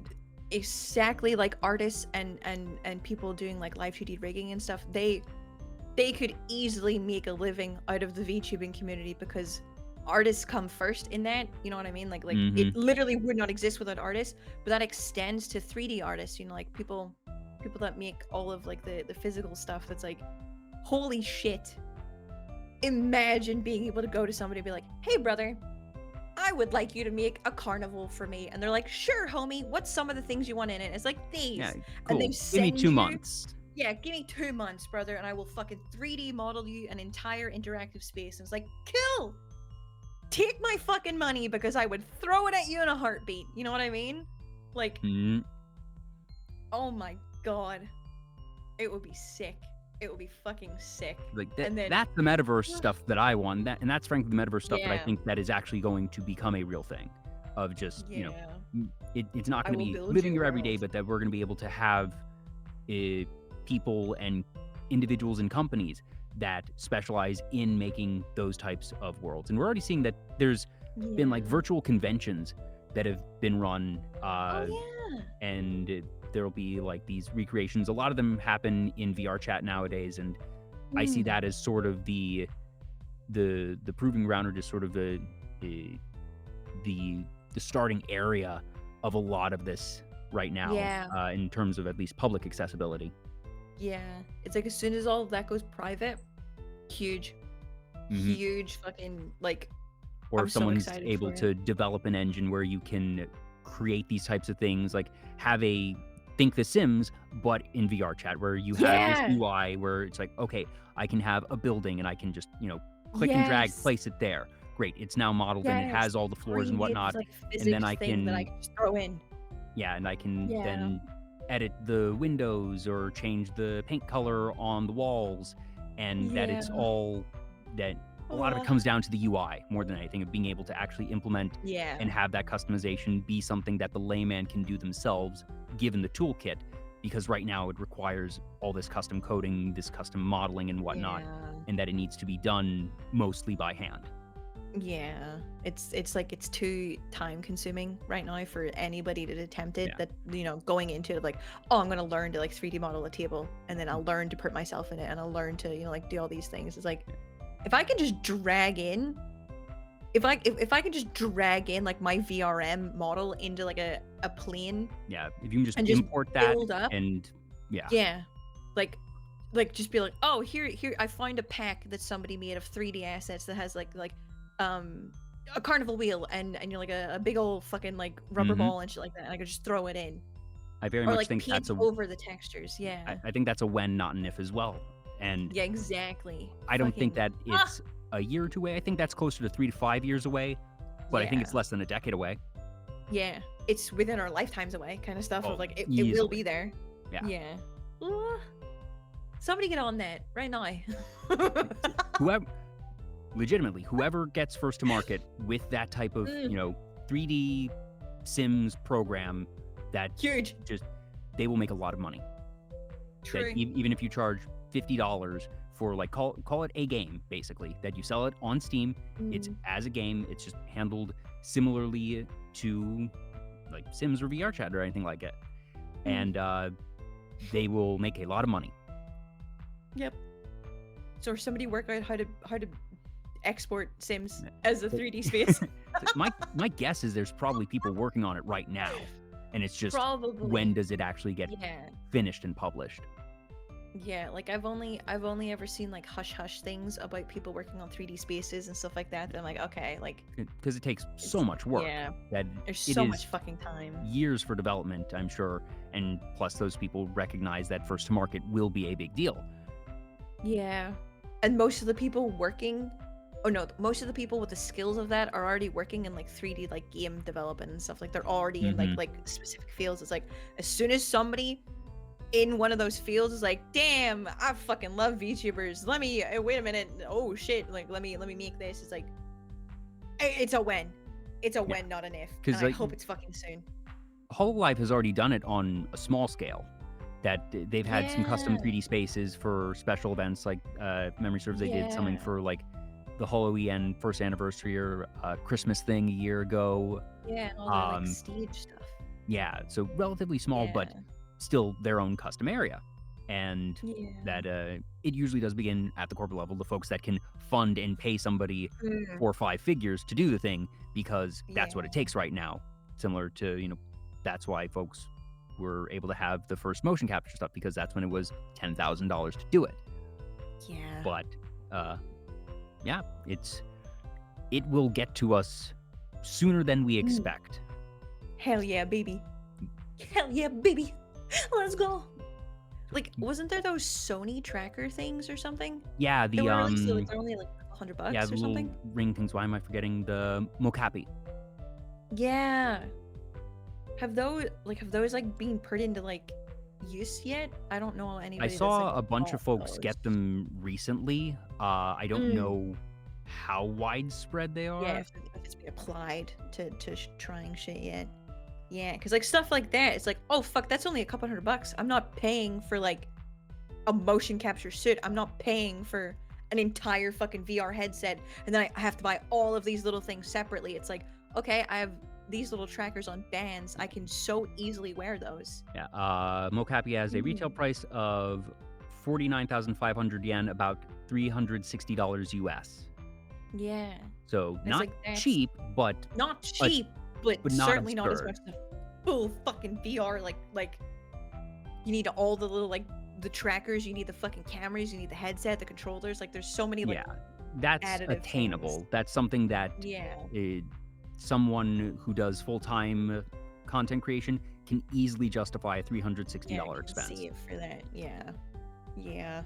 exactly like artists and people doing like live 2D rigging and stuff, they could easily make a living out of the VTubing community, because artists come first in that, you know what I mean? Like it literally would not exist without artists, but that extends to 3D artists, like people that make all of like the physical stuff. That's like, holy shit, imagine being able to go to somebody and be like, hey brother, I would like you to make a carnival for me. And they're like, sure, homie, what's some of the things you want in it? It's like, these. Yeah, cool. And they give me 2 months. Yeah, give me 2 months, brother, and I will fucking 3D model you an entire interactive space. And it's like, cool. Take my fucking money, because I would throw it at you in a heartbeat. You know what I mean? Like, oh my god. It would be sick. It would be fucking sick. Like that's the metaverse stuff that I want. And that's frankly the metaverse stuff that I think that is actually going to become a real thing. Of just, it's not going to be living your everyday, but that we're going to be able to have people and individuals and companies that specialize in making those types of worlds. And we're already seeing that there's been like virtual conventions that have been run, and there'll be like these recreations. A lot of them happen in VR chat nowadays, and I see that as sort of the proving ground, or just sort of the starting area of a lot of this right now, in terms of at least public accessibility. Yeah, it's like as soon as all of that goes private, huge fucking, like, or if someone's able to develop an engine where you can create these types of things, like have a Think The Sims, but in VR chat, where you have this UI where it's like, okay, I can have a building and I can just, click and drag, place it there. Great, it's now modeled and it has all the floors and whatnot. Like, and then I can just throw in. Yeah, and I can then edit the windows or change the paint color on the walls, and that it's all that. A lot of it comes down to the UI more than anything, of being able to actually implement and have that customization be something that the layman can do themselves, given the toolkit, because right now it requires all this custom coding, this custom modeling and whatnot, and that it needs to be done mostly by hand. Yeah, it's like it's too time consuming right now for anybody to attempt it. That going into it, like, oh, I'm gonna learn to like 3D model a table, and then I'll learn to put myself in it, and I'll learn to like do all these things. It's like, if I can just drag in, if I can just drag in like my VRM model into like a plane Yeah, if you can just and just import that build up, and yeah. yeah, like just be like, oh, here I find a pack that somebody made of 3D assets that has a carnival wheel and you're like a big old fucking like rubber Mhm. ball and shit like that. And I could just throw it in I very or much like think paint over the textures. Yeah, I think that's a when, not an if as well. And yeah, exactly. I don't think Fucking that it's a year or two away. I think that's closer to 3 to 5 years away, but I think it's yeah, less than a decade away. yeah. It's within our lifetimes away, kind of stuff. Oh, Of like it will easily. be there. Yeah. Yeah. Uh, Somebody get on that right now. Whoever, legitimately, whoever gets first to market with that type of, 3D Sims program, that Huge. just, they will make a lot of money. True. That even if you charge $50 for like call it a game, basically, that you sell it on Steam, it's as a game, it's just handled similarly to like Sims or VR Chat or anything like it, and they will make a lot of money. Yep. So somebody work out how to export Sims as a 3D space. my guess is there's probably people working on it right now, and it's just Probably. when does it actually get finished and published? Yeah, like I've only ever seen like hush hush things about people working on 3D spaces and stuff like that. Then I'm like, okay, like Because it takes so much work. Yeah. That There's it so is much fucking time. years for development, I'm sure, and plus those people recognize that first to market will be a big deal. Yeah. And most of the people working most of the people with the skills of that are already working in like 3D like game development and stuff. Like they're already in like specific fields. It's like as soon as somebody in one of those fields is like, damn, I fucking love VTubers. Let me wait a minute. Oh shit, like let me make this. It's like it's a when. It's a when, not an if. And I hope it's fucking soon. Hololive has already done it on a small scale. That they've had some custom 3D spaces for special events, like memory serves. They did something for like the Halloween first anniversary or Christmas thing a year ago. Yeah, and all their like stage stuff. Yeah, so relatively small, but still their own custom area. And that it usually does begin at the corporate level, the folks that can fund and pay somebody 4 or 5 figures to do the thing, because that's what it takes right now. Similar to, that's why folks were able to have the first motion capture stuff, because that's when it was $10,000 to do it. Yeah. But yeah, it will get to us sooner than we expect. Hell yeah, baby. Hell yeah, baby. Let's go. Like, wasn't there those Sony tracker things or something? Yeah, they're only like $100 yeah, or the something. little ring things. Why am I forgetting the Mocapi? Yeah. Have those been put into like use yet? I don't know anybody. I saw that's, like, a bunch of folks those. get them recently. I don't know how widespread they are. Yeah, if it's been applied to trying shit yet. Yeah, because like stuff like that, it's like, oh fuck, that's only a couple $100. I'm not paying for like a motion capture suit. I'm not paying for an entire fucking VR headset, and then I have to buy all of these little things separately. It's like, okay, I have these little trackers on bands. I can so easily wear those. Yeah, Mocapi has a retail price of 49,500 yen, about $360 US. Yeah. So It's not like, that's cheap, but not cheap, but not certainly not as absurd. much as a full fucking VR. Like you need all the little like the trackers, you need the fucking cameras, you need the headset, the controllers. Like there's so many like that's additive attainable. things. That's something that Yeah. Someone who does full-time content creation can easily justify a $360 expense. See it for that. Yeah.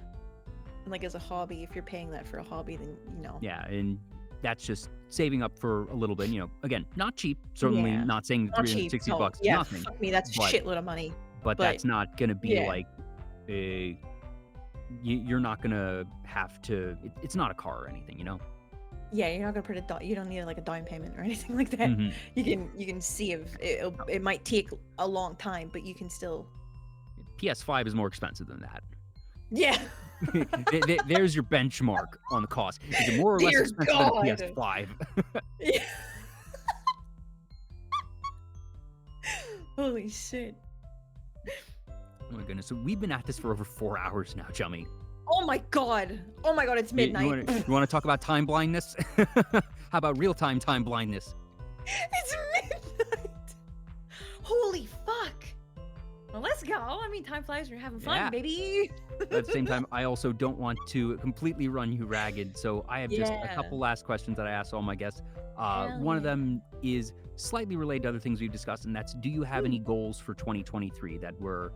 And like as a hobby, if you're paying that for a hobby, then Yeah, and that's just saving up for a little bit. Again, not cheap. Certainly not saying not cheap. $360 No. bucks is Yeah, nothing. fuck me, that's a shitload of money. But that's not gonna be yeah. like a. You're not gonna have to. It's not a car or anything, Yeah, you're not gonna put you don't need like a down payment or anything like that. You can see if it might take a long time, but you can still. PS5 is more expensive than that. Yeah. There's your benchmark on the cost. Is it more or less expensive than a PS5? Yeah. Holy shit. Oh my goodness. So we've been at this for over 4 hours now, Jummy. Oh my god. Oh my god, it's midnight. You want to talk about time blindness? How about real-time time blindness? It's midnight. Holy fuck. Well, let's go. I mean, time flies when you're having fun, Yeah. baby. But at the same time, I also don't want to completely run you ragged, so I have just a Yeah. couple last questions that I ask all my guests. Hell One of yeah. them is slightly related to other things we've discussed, and that's, do you have any goals for 2023? That we're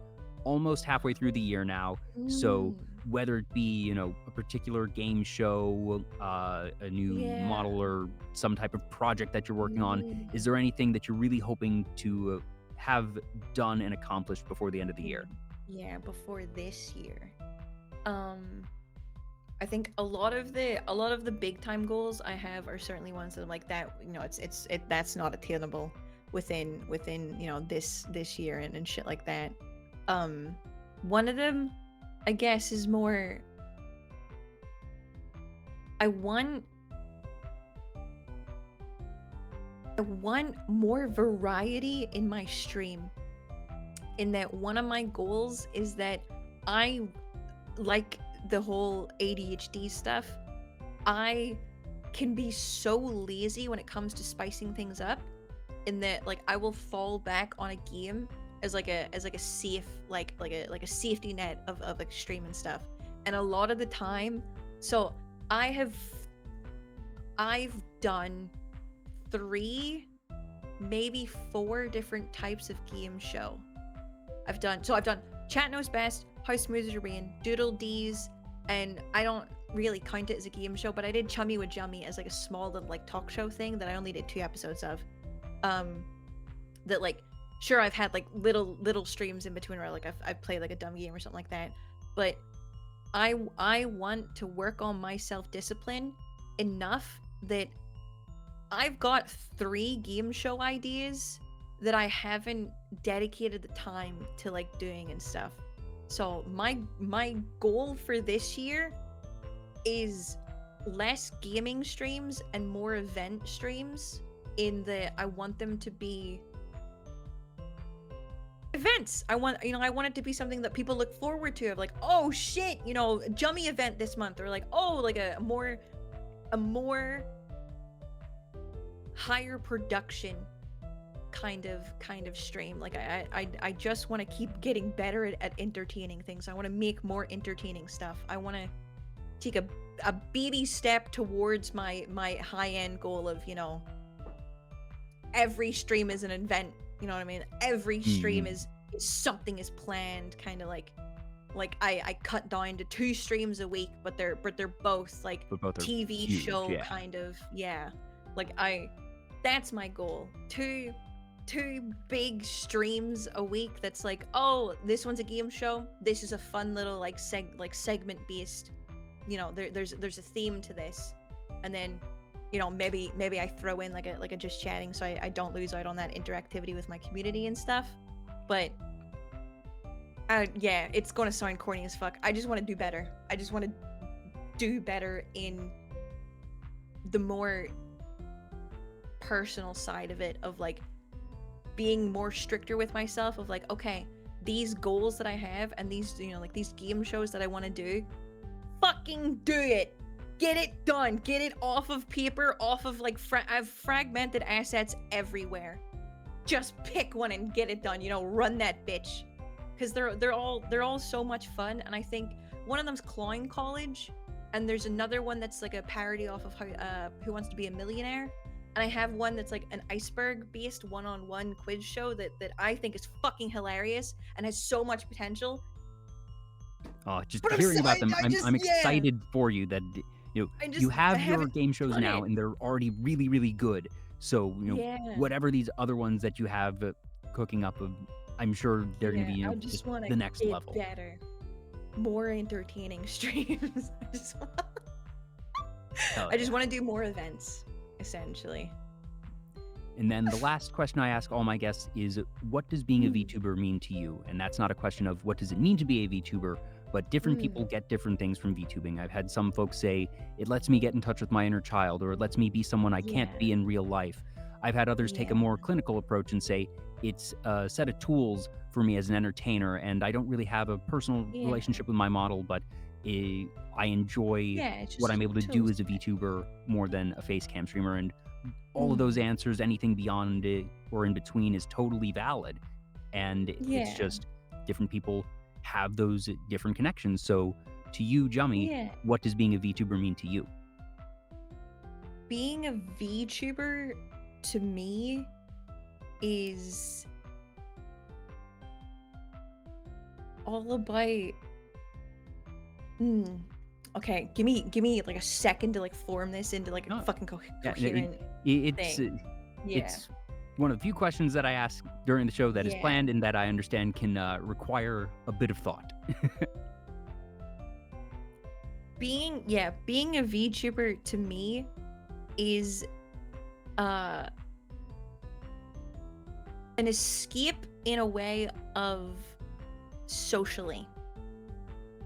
almost halfway through the year now, so whether it be, a particular game show, a new Yeah. model, or some type of project that you're working on, Mm. is there anything that you're really hoping to have done and accomplished before the end of the year? Yeah, before this year. I think a lot of the big time goals I have are certainly ones that I'm like that, that's not attainable within this year and shit like that. One of them, I guess, is more I want more variety in my stream. In that one of my goals is that I like the whole ADHD stuff. I can be so lazy when it comes to spicing things up, in that like I will fall back on a game as like a safe like a safety net of like stream and stuff. And a lot of the time, so I've done 3, maybe 4 different types of game show. I've done Chat Knows Best, How Smooth Is Your Rain, Doodle D's, and I don't really count it as a game show, but I did Chummy with Jummy as like a small little like talk show thing that I only did 2 episodes of. That like, sure, I've had like little streams in between where like I've played like a dumb game or something like that, but I want to work on my self-discipline enough that I've got 3 game show ideas that I haven't dedicated the time to like doing and stuff. So my goal for this year is less gaming streams and more event streams, in that I want them to be events. I want it to be something that people look forward to, of like, oh shit, Jummy event this month, or like, oh, like a more higher production kind of stream. Like I just want to keep getting better at entertaining things. I want to make more entertaining stuff. I want to take a baby step towards my high-end goal of, every stream is an event, you know what I mean? Every stream is something is planned, kind of like I cut down to 2 streams a week, but they're both like But both are TV huge, show yeah. kind of, yeah. Like that's my goal. Two big streams a week that's like, oh, this one's a game show, this is a fun little like segment based, there's a theme to this, and then maybe I throw in like a just chatting, so I don't lose out on that interactivity with my community and stuff. But yeah, it's gonna sound corny as fuck. I just want to do better. I just want to do better in the more personal side of it, of like being more stricter with myself, of like, okay, these goals that I have and these like these game shows that I want to do, fucking do it, get it done, get it off of paper, off of like I've fragmented assets everywhere. Just pick one and get it done, run that bitch, because they're all so much fun. And I think one of them's Clown College, and there's another one that's like a parody off of Who Wants to Be a Millionaire. And I have one that's like an iceberg-based one-on-one quiz show that I think is fucking hilarious and has so much potential. Oh, just But hearing about them, I'm yeah. excited for you that you have your haven't game shows done now, it. and they're already really, really good. So Yeah. whatever these other ones that you have cooking up, I'm sure they're going to be I just just want the to next get level. better, more entertaining streams. I just want to do more events, essentially. And then the last question I ask all my guests is, what does being a VTuber mean to you? And that's not a question of what does it mean to be a VTuber, but different people get different things from VTubing. I've had some folks say, it lets me get in touch with my inner child, or it lets me be someone I can't be in real life. I've had others take a more clinical approach and say, it's a set of tools for me as an entertainer, and I don't really have a personal relationship with my model, but I enjoy Yeah, it's what just I'm able to do tools. as a VTuber more than a face cam streamer, and all of those Mm. answers, anything beyond it or in between, is totally valid. And it's Yeah. just different people have those different connections. So to you, Jummy, Yeah. what does being a VTuber mean to you? Being a VTuber to me is all about okay, give me like a second to like form this into like a No, fucking yeah, coherent it's thing. Yeah. it's one of the few questions that I ask during the show that is Yeah. planned and that I understand can require a bit of thought. Being a VTuber to me is uh an escape in a way of socially,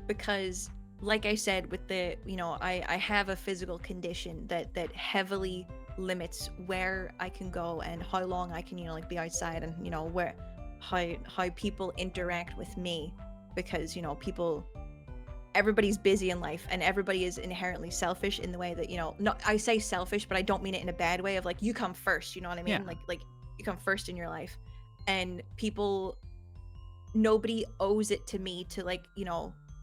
because like I said, with the I have a physical condition that heavily limits where I can go and how long I can like be outside, and where how people interact with me, because people, everybody's busy in life and everybody is inherently selfish in the way that not, I say selfish, but I don't mean it in a bad way of like you come first, you know what I mean? Yeah. Like you come first in your life, and people, nobody owes it to me to like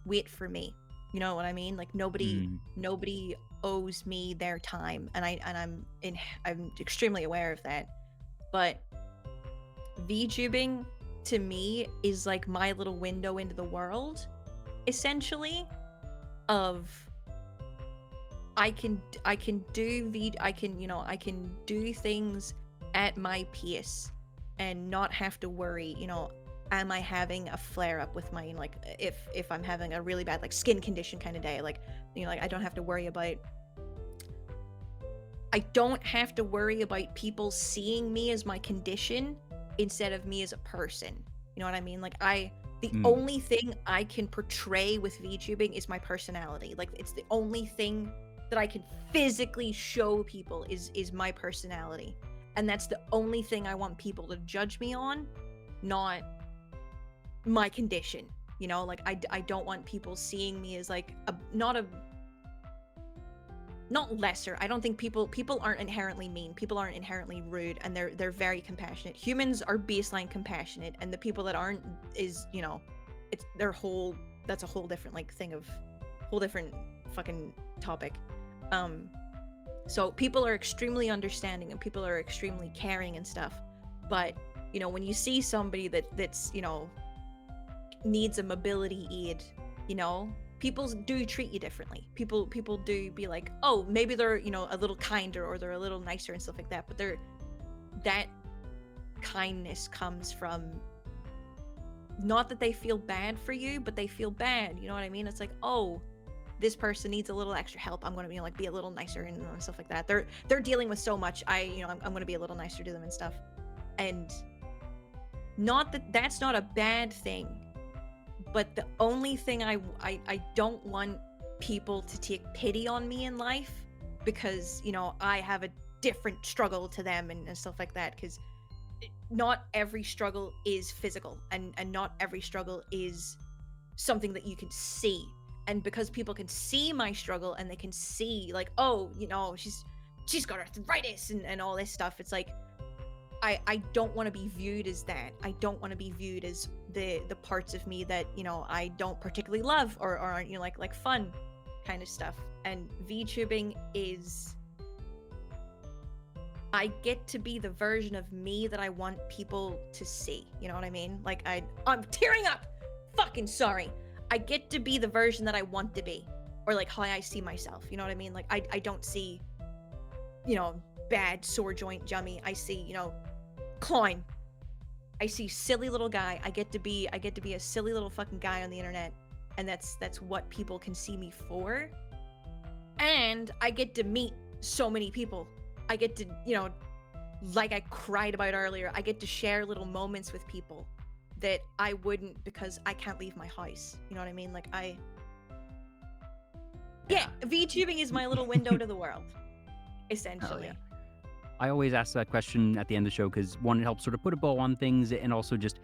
wait for me, you know what I mean? Like Mm. nobody owes me their time, and I'm extremely aware of that. But VTubing to me is like my little window into the world, essentially, of I can do things at my pace and not have to worry, am I having a flare up with my like if I'm having a really bad like skin condition kind of day, like like I don't have to worry about people seeing me as my condition instead of me as a person. You know what I mean? Like the Mm. only thing I can portray with VTubing is my personality. Like it's the only thing that I can physically show people is my personality. And that's the only thing I want people to judge me on, not my condition. Like I don't want people seeing me as like not lesser. I don't think people aren't inherently mean. People aren't inherently rude, and they're very compassionate. Humans are baseline compassionate, and the people that aren't is it's that's a whole different like thing of whole different fucking topic. So people are extremely understanding and people are extremely caring and stuff. But when you see somebody that's needs a mobility aid, people do treat you differently. People do be like, oh, maybe they're a little kinder or they're a little nicer and stuff like that, but that kindness comes from not that they feel bad for you, but they feel bad, you know what I mean? It's like, oh, this person needs a little extra help, I'm gonna be a little nicer and stuff like that. They're dealing with so much, I'm gonna be a little nicer to them and stuff. And not that that's not a bad thing, but the only thing I don't want people to take pity on me in life because I have a different struggle to them and stuff like that, because not every struggle is physical, and not every struggle is something that you can see. And because people can see my struggle and they can see like, oh, she's got arthritis and all this stuff, it's like I don't want to be viewed as that. I don't want to be viewed as the parts of me that I don't particularly love or aren't like fun kind of stuff. And VTubing is, I get to be the version of me that I want people to see. You know what I mean? Like I'm tearing up. Fucking sorry. I get to be the version that I want to be, or like how I see myself. You know what I mean? Like I don't see bad sore joint Jummy. I see clown. I see silly little guy. I get to be a silly little fucking guy on the internet, and that's what people can see me for. And I get to meet so many people. I get to like I cried about earlier, I get to share little moments with people that I wouldn't because I can't leave my house. You know what I mean? Like VTubing is my little window to the world, essentially. Yeah. I always ask that question at the end of the show because one, it helps sort of put a bow on things, and also just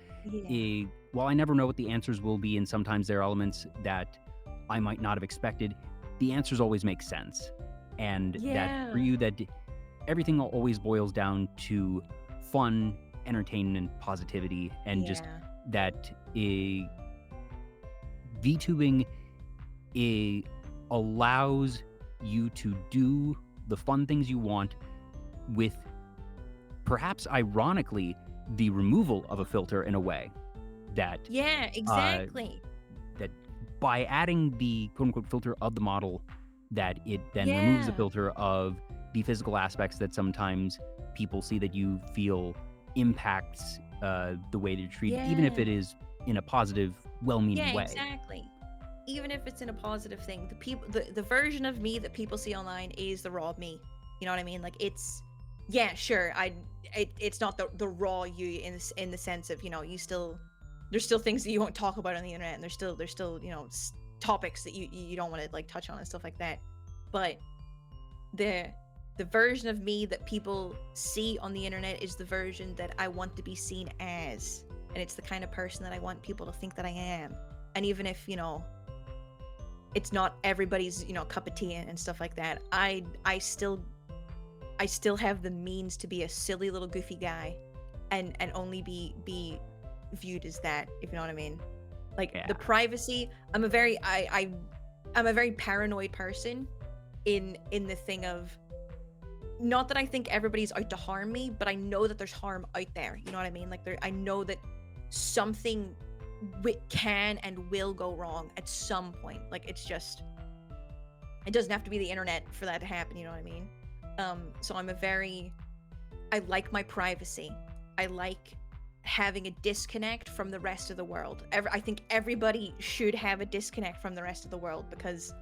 while I never know what the answers will be, and sometimes there are elements that I might not have expected, the answers always make sense. And that for Yeah. you, that everything always boils down to fun, entertainment, positivity, and just Yeah. that VTubing allows you to do the fun things you want with, perhaps ironically, the removal of a filter in a way that Yeah, uh, exactly. that by adding the quote unquote filter of the model, that it then removes the Yeah. filter of the physical aspects that sometimes people see that you feel impacts the way they're treated, even if Yeah. it is in a positive, well-meaning Yeah, way. exactly. Even if it's in a positive thing, the version of me that people see online is the raw me. You know what I mean? Like it's yeah, sure. It's not the raw you in the sense of, you know, you still there's still things that you won't talk about on the internet, and there's still, you know, topics that you don't want to like touch on and stuff like that. But the the version of me that people see on the internet is the version that I want to be seen as. And it's the kind of person that I want people to think that I am. And even if, you know, it's not everybody's, you know, cup of tea and stuff like that, I still have the means to be a silly little goofy guy and only be viewed as that, if you know what I mean. Like Yeah. the privacy, I'm a very paranoid person in the thing of, not that I think everybody's out to harm me, but I know that there's harm out there. You know what I mean? Like I know that something can and will go wrong at some point. Like it's just, it doesn't have to be the internet for that to happen. You know what I mean? So I like my privacy. I like having a disconnect from the rest of the world. I think everybody should have a disconnect from the rest of the world, because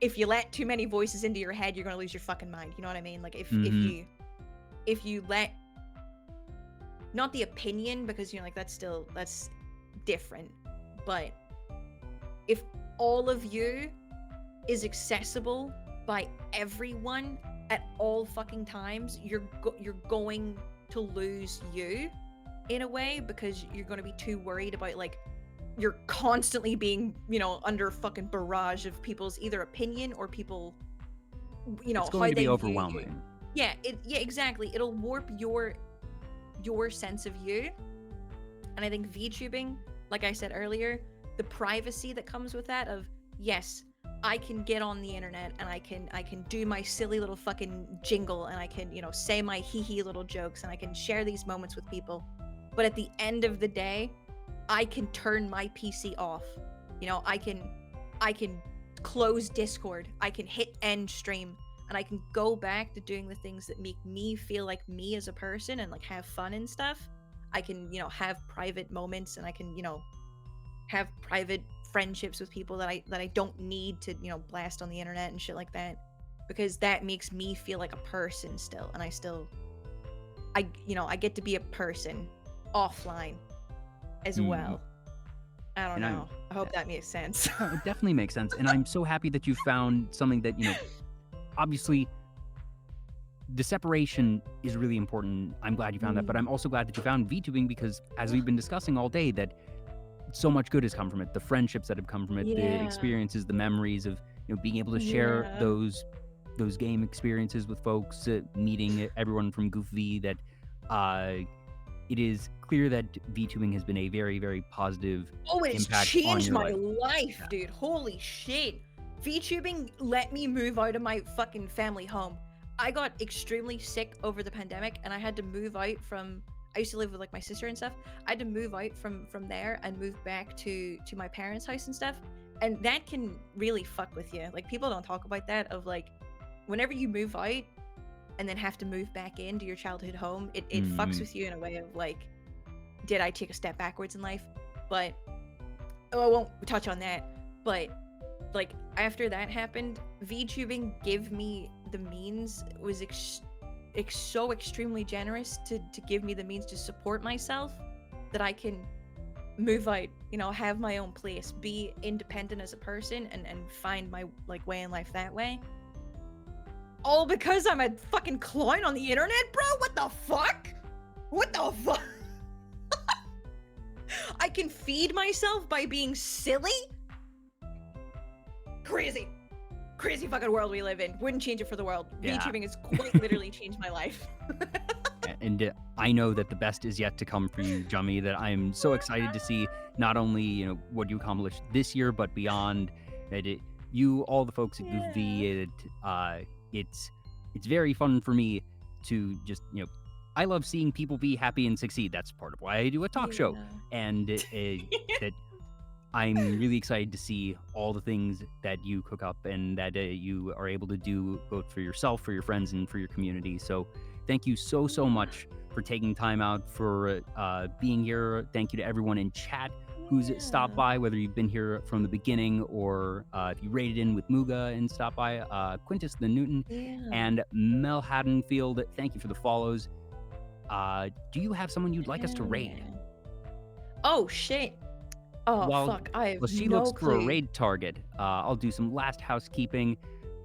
if you let too many voices into your head, you're gonna lose your fucking mind. You know what I mean? Like if Mhm. if you let, not the opinion, because you know, like that's different, but if all of you is accessible by everyone at all fucking times, you're going to lose you in a way, because you're going to be too worried about, like, you're constantly being, you know, under fucking barrage of people's either opinion or people, you know, It's how going to they be view you. overwhelming. Yeah, exactly. It'll warp your sense of you. And I think VTubing, like I said earlier, the privacy that comes with that of, yes, I can get on the internet and I can do my silly little fucking jingle, and I can, you know, say my hee little jokes, and I can share these moments with people. But at the end of the day, I can turn my PC off. You know, I can close Discord. I can hit end stream, and I can go back to doing the things that make me feel like me as a person and like have fun and stuff. I can, you know, have private moments, and I can, you know, have private friendships with people that I don't need to, you know, blast on the internet and shit like that, because that makes me feel like a person still, and you know, I get to be a person offline as Mhm. well. I don't And know. I hope that makes sense. no, it definitely makes sense. And I'm so happy that you found something that, you know, obviously the separation is really important. I'm glad you found that, but I'm also glad that you found VTubing, because as we've been discussing all day, that so much good has come from it. The friendships that have come from it, the Yeah. experiences, the memories of, you know, being able to share Yeah. those game experiences with folks, meeting everyone from GoofV. That it is clear that VTubing has been a very, very positive Oh, it's impact on changed your my life. life, Yeah. dude. Holy shit. VTubing let me move out of my fucking family home. I got extremely sick over the pandemic, and I had to move out from, I used to live with like my sister and stuff. I had to move out from there and move back to my parents' house and stuff. And that can really fuck with you. Like people don't talk about that, of like, whenever you move out and then have to move back into your childhood home, it fucks Mhm. with you in a way of like, did I take a step backwards in life? But oh, I won't touch on that. But like after that happened, VTubing gave me the means, was so extremely generous to give me the means to support myself, that I can move out, you know, have my own place, be independent as a person, and find my like way in life that way. All because I'm a fucking clown on the internet, bro? What the fuck? What the fuck? I can feed myself by being silly? crazy fucking world we live in. Wouldn't change it for the world. Yeah. VTubing has quite literally changed my life. And I know that the best is yet to come for you, Jummy, that I'm so excited to see not only, what you accomplished this year, but beyond. That you, all the folks at Goofy, it's very fun for me to just, I love seeing people be happy and succeed. That's part of why I do a talk show. And that I'm really excited to see all the things that you cook up and that you are able to do both for yourself, for your friends, and for your community. So thank you so much for taking time out, for being here. Thank you to everyone in chat who's stopped by, whether you've been here from the beginning or if you raided in with Muga and stopped by. Quintus the Newton and Mel Haddonfield, thank you for the follows. Do you have someone you'd like us to raid? Oh, shit. Oh, fuck. I have she no looks for a clue. raid target. I'll do some last housekeeping.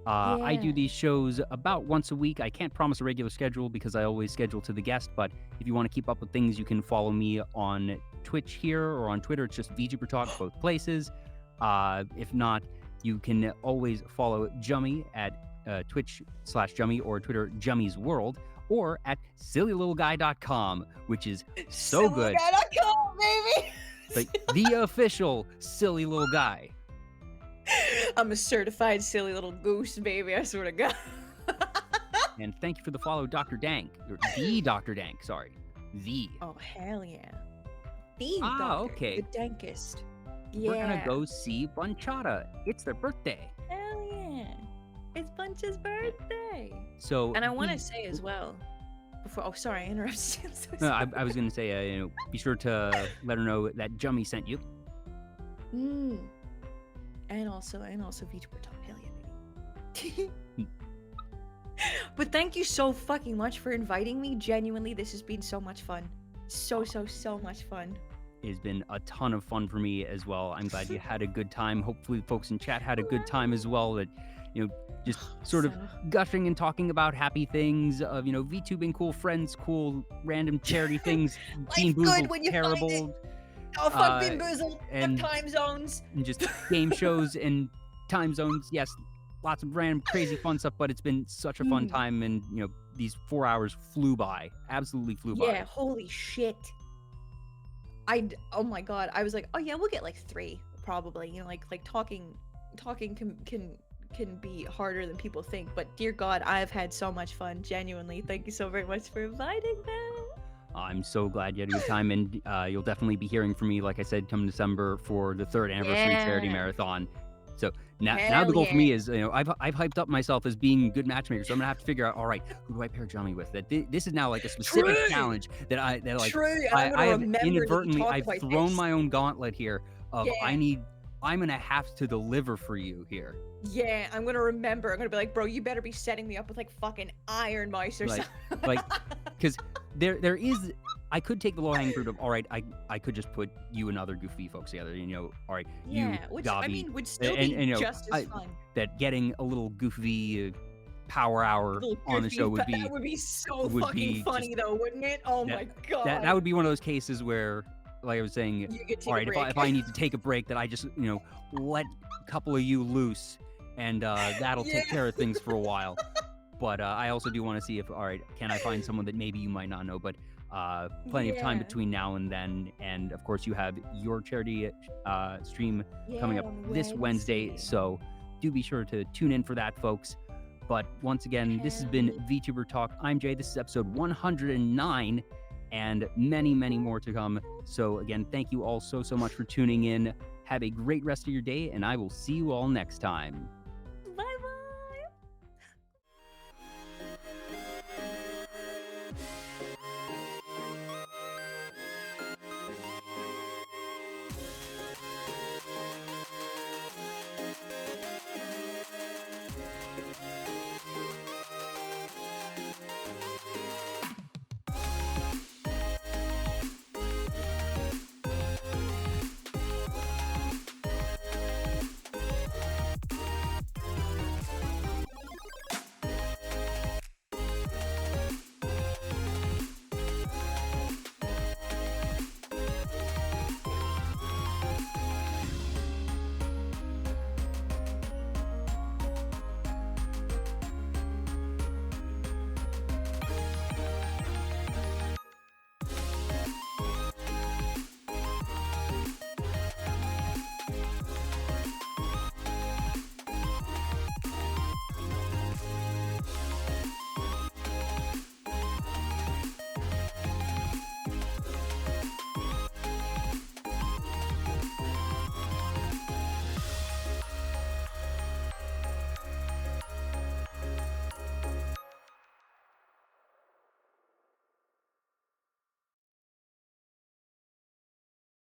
I do these shows about once a week. I can't promise a regular schedule because I always schedule to the guest, but if you want to keep up with things, you can follow me on Twitch here or on Twitter. It's just Vtuber Talk, both places. If not, you can always follow Jummy at Twitch/Jummy or Twitter Jummy's World, or at sillylittleguy.com, which is so good. Sillylittleguy.com, baby! Like the official Silly Little Guy. I'm a certified silly little goose, baby. I swear to God. And thank you for the follow, Dr. Dank. Or the Dr. Dank, sorry. The. Oh, hell yeah. The doctor, okay. The dankest. Yeah. We're gonna go see Bunchata. It's their birthday. Hell yeah. It's Bunch's birthday. So. And I want to say as well, before, oh, sorry, I interrupted you. So no, I was gonna say, be sure to let her know that Jummy sent you. And also Vtuber Talk, hell yeah, baby. But thank you so fucking much for inviting me. Genuinely, this has been so much fun. So much fun. It's been a ton of fun for me as well. I'm glad you had a good time. Hopefully folks in chat had a good time as well. That, just sort of gushing and talking about happy things of, VTubing, cool friends, cool random charity things, Bean Boozled, terrible. Oh, fuck Bean Boozled, and time zones. And just game shows and time zones. Yes, lots of random crazy fun stuff, but it's been such a fun time, and these 4 hours flew by. Absolutely flew by. Yeah, holy shit. Oh my god, I was like, oh yeah, we'll get like 3 probably. Like talking can be harder than people think, but dear god, I've had so much fun. Genuinely, thank you so very much for inviting me. I'm so glad you had a good time, and you'll definitely be hearing from me, like I said, come December for the 3rd anniversary charity marathon. So now the goal for me is, I've hyped up myself as being a good matchmaker, so I'm gonna have to figure out, all right, who do I pair Jummy with? That this is now like a specific challenge that I have inadvertently, I've thrown my own gauntlet here of I'm gonna have to deliver for you here. Yeah, I'm gonna remember. I'm gonna be like, bro, you better be setting me up with like fucking Iron Mice or something. Like, because there is, I could take the low-hanging fruit of, all right, I could just put you and other goofy folks together, all right, which Dobby, I mean would still be just as fun. That getting a little goofy power hour on the show would be so fucking funny though, wouldn't it? Oh my god. That would be one of those cases where, like I was saying, all right, if I need to take a break, that I just let a couple of you loose, and that'll take care of things for a while. But I also do want to see if, all right, can I find someone that maybe you might not know, but plenty of time between now and then. And of course, you have your charity stream coming up this Wednesday, so do be sure to tune in for that, folks. But once again, this has been VTuber Talk. I'm Jay. This is episode 109, and many, many more to come. So again, thank you all so much for tuning in. Have a great rest of your day, and I will see you all next time.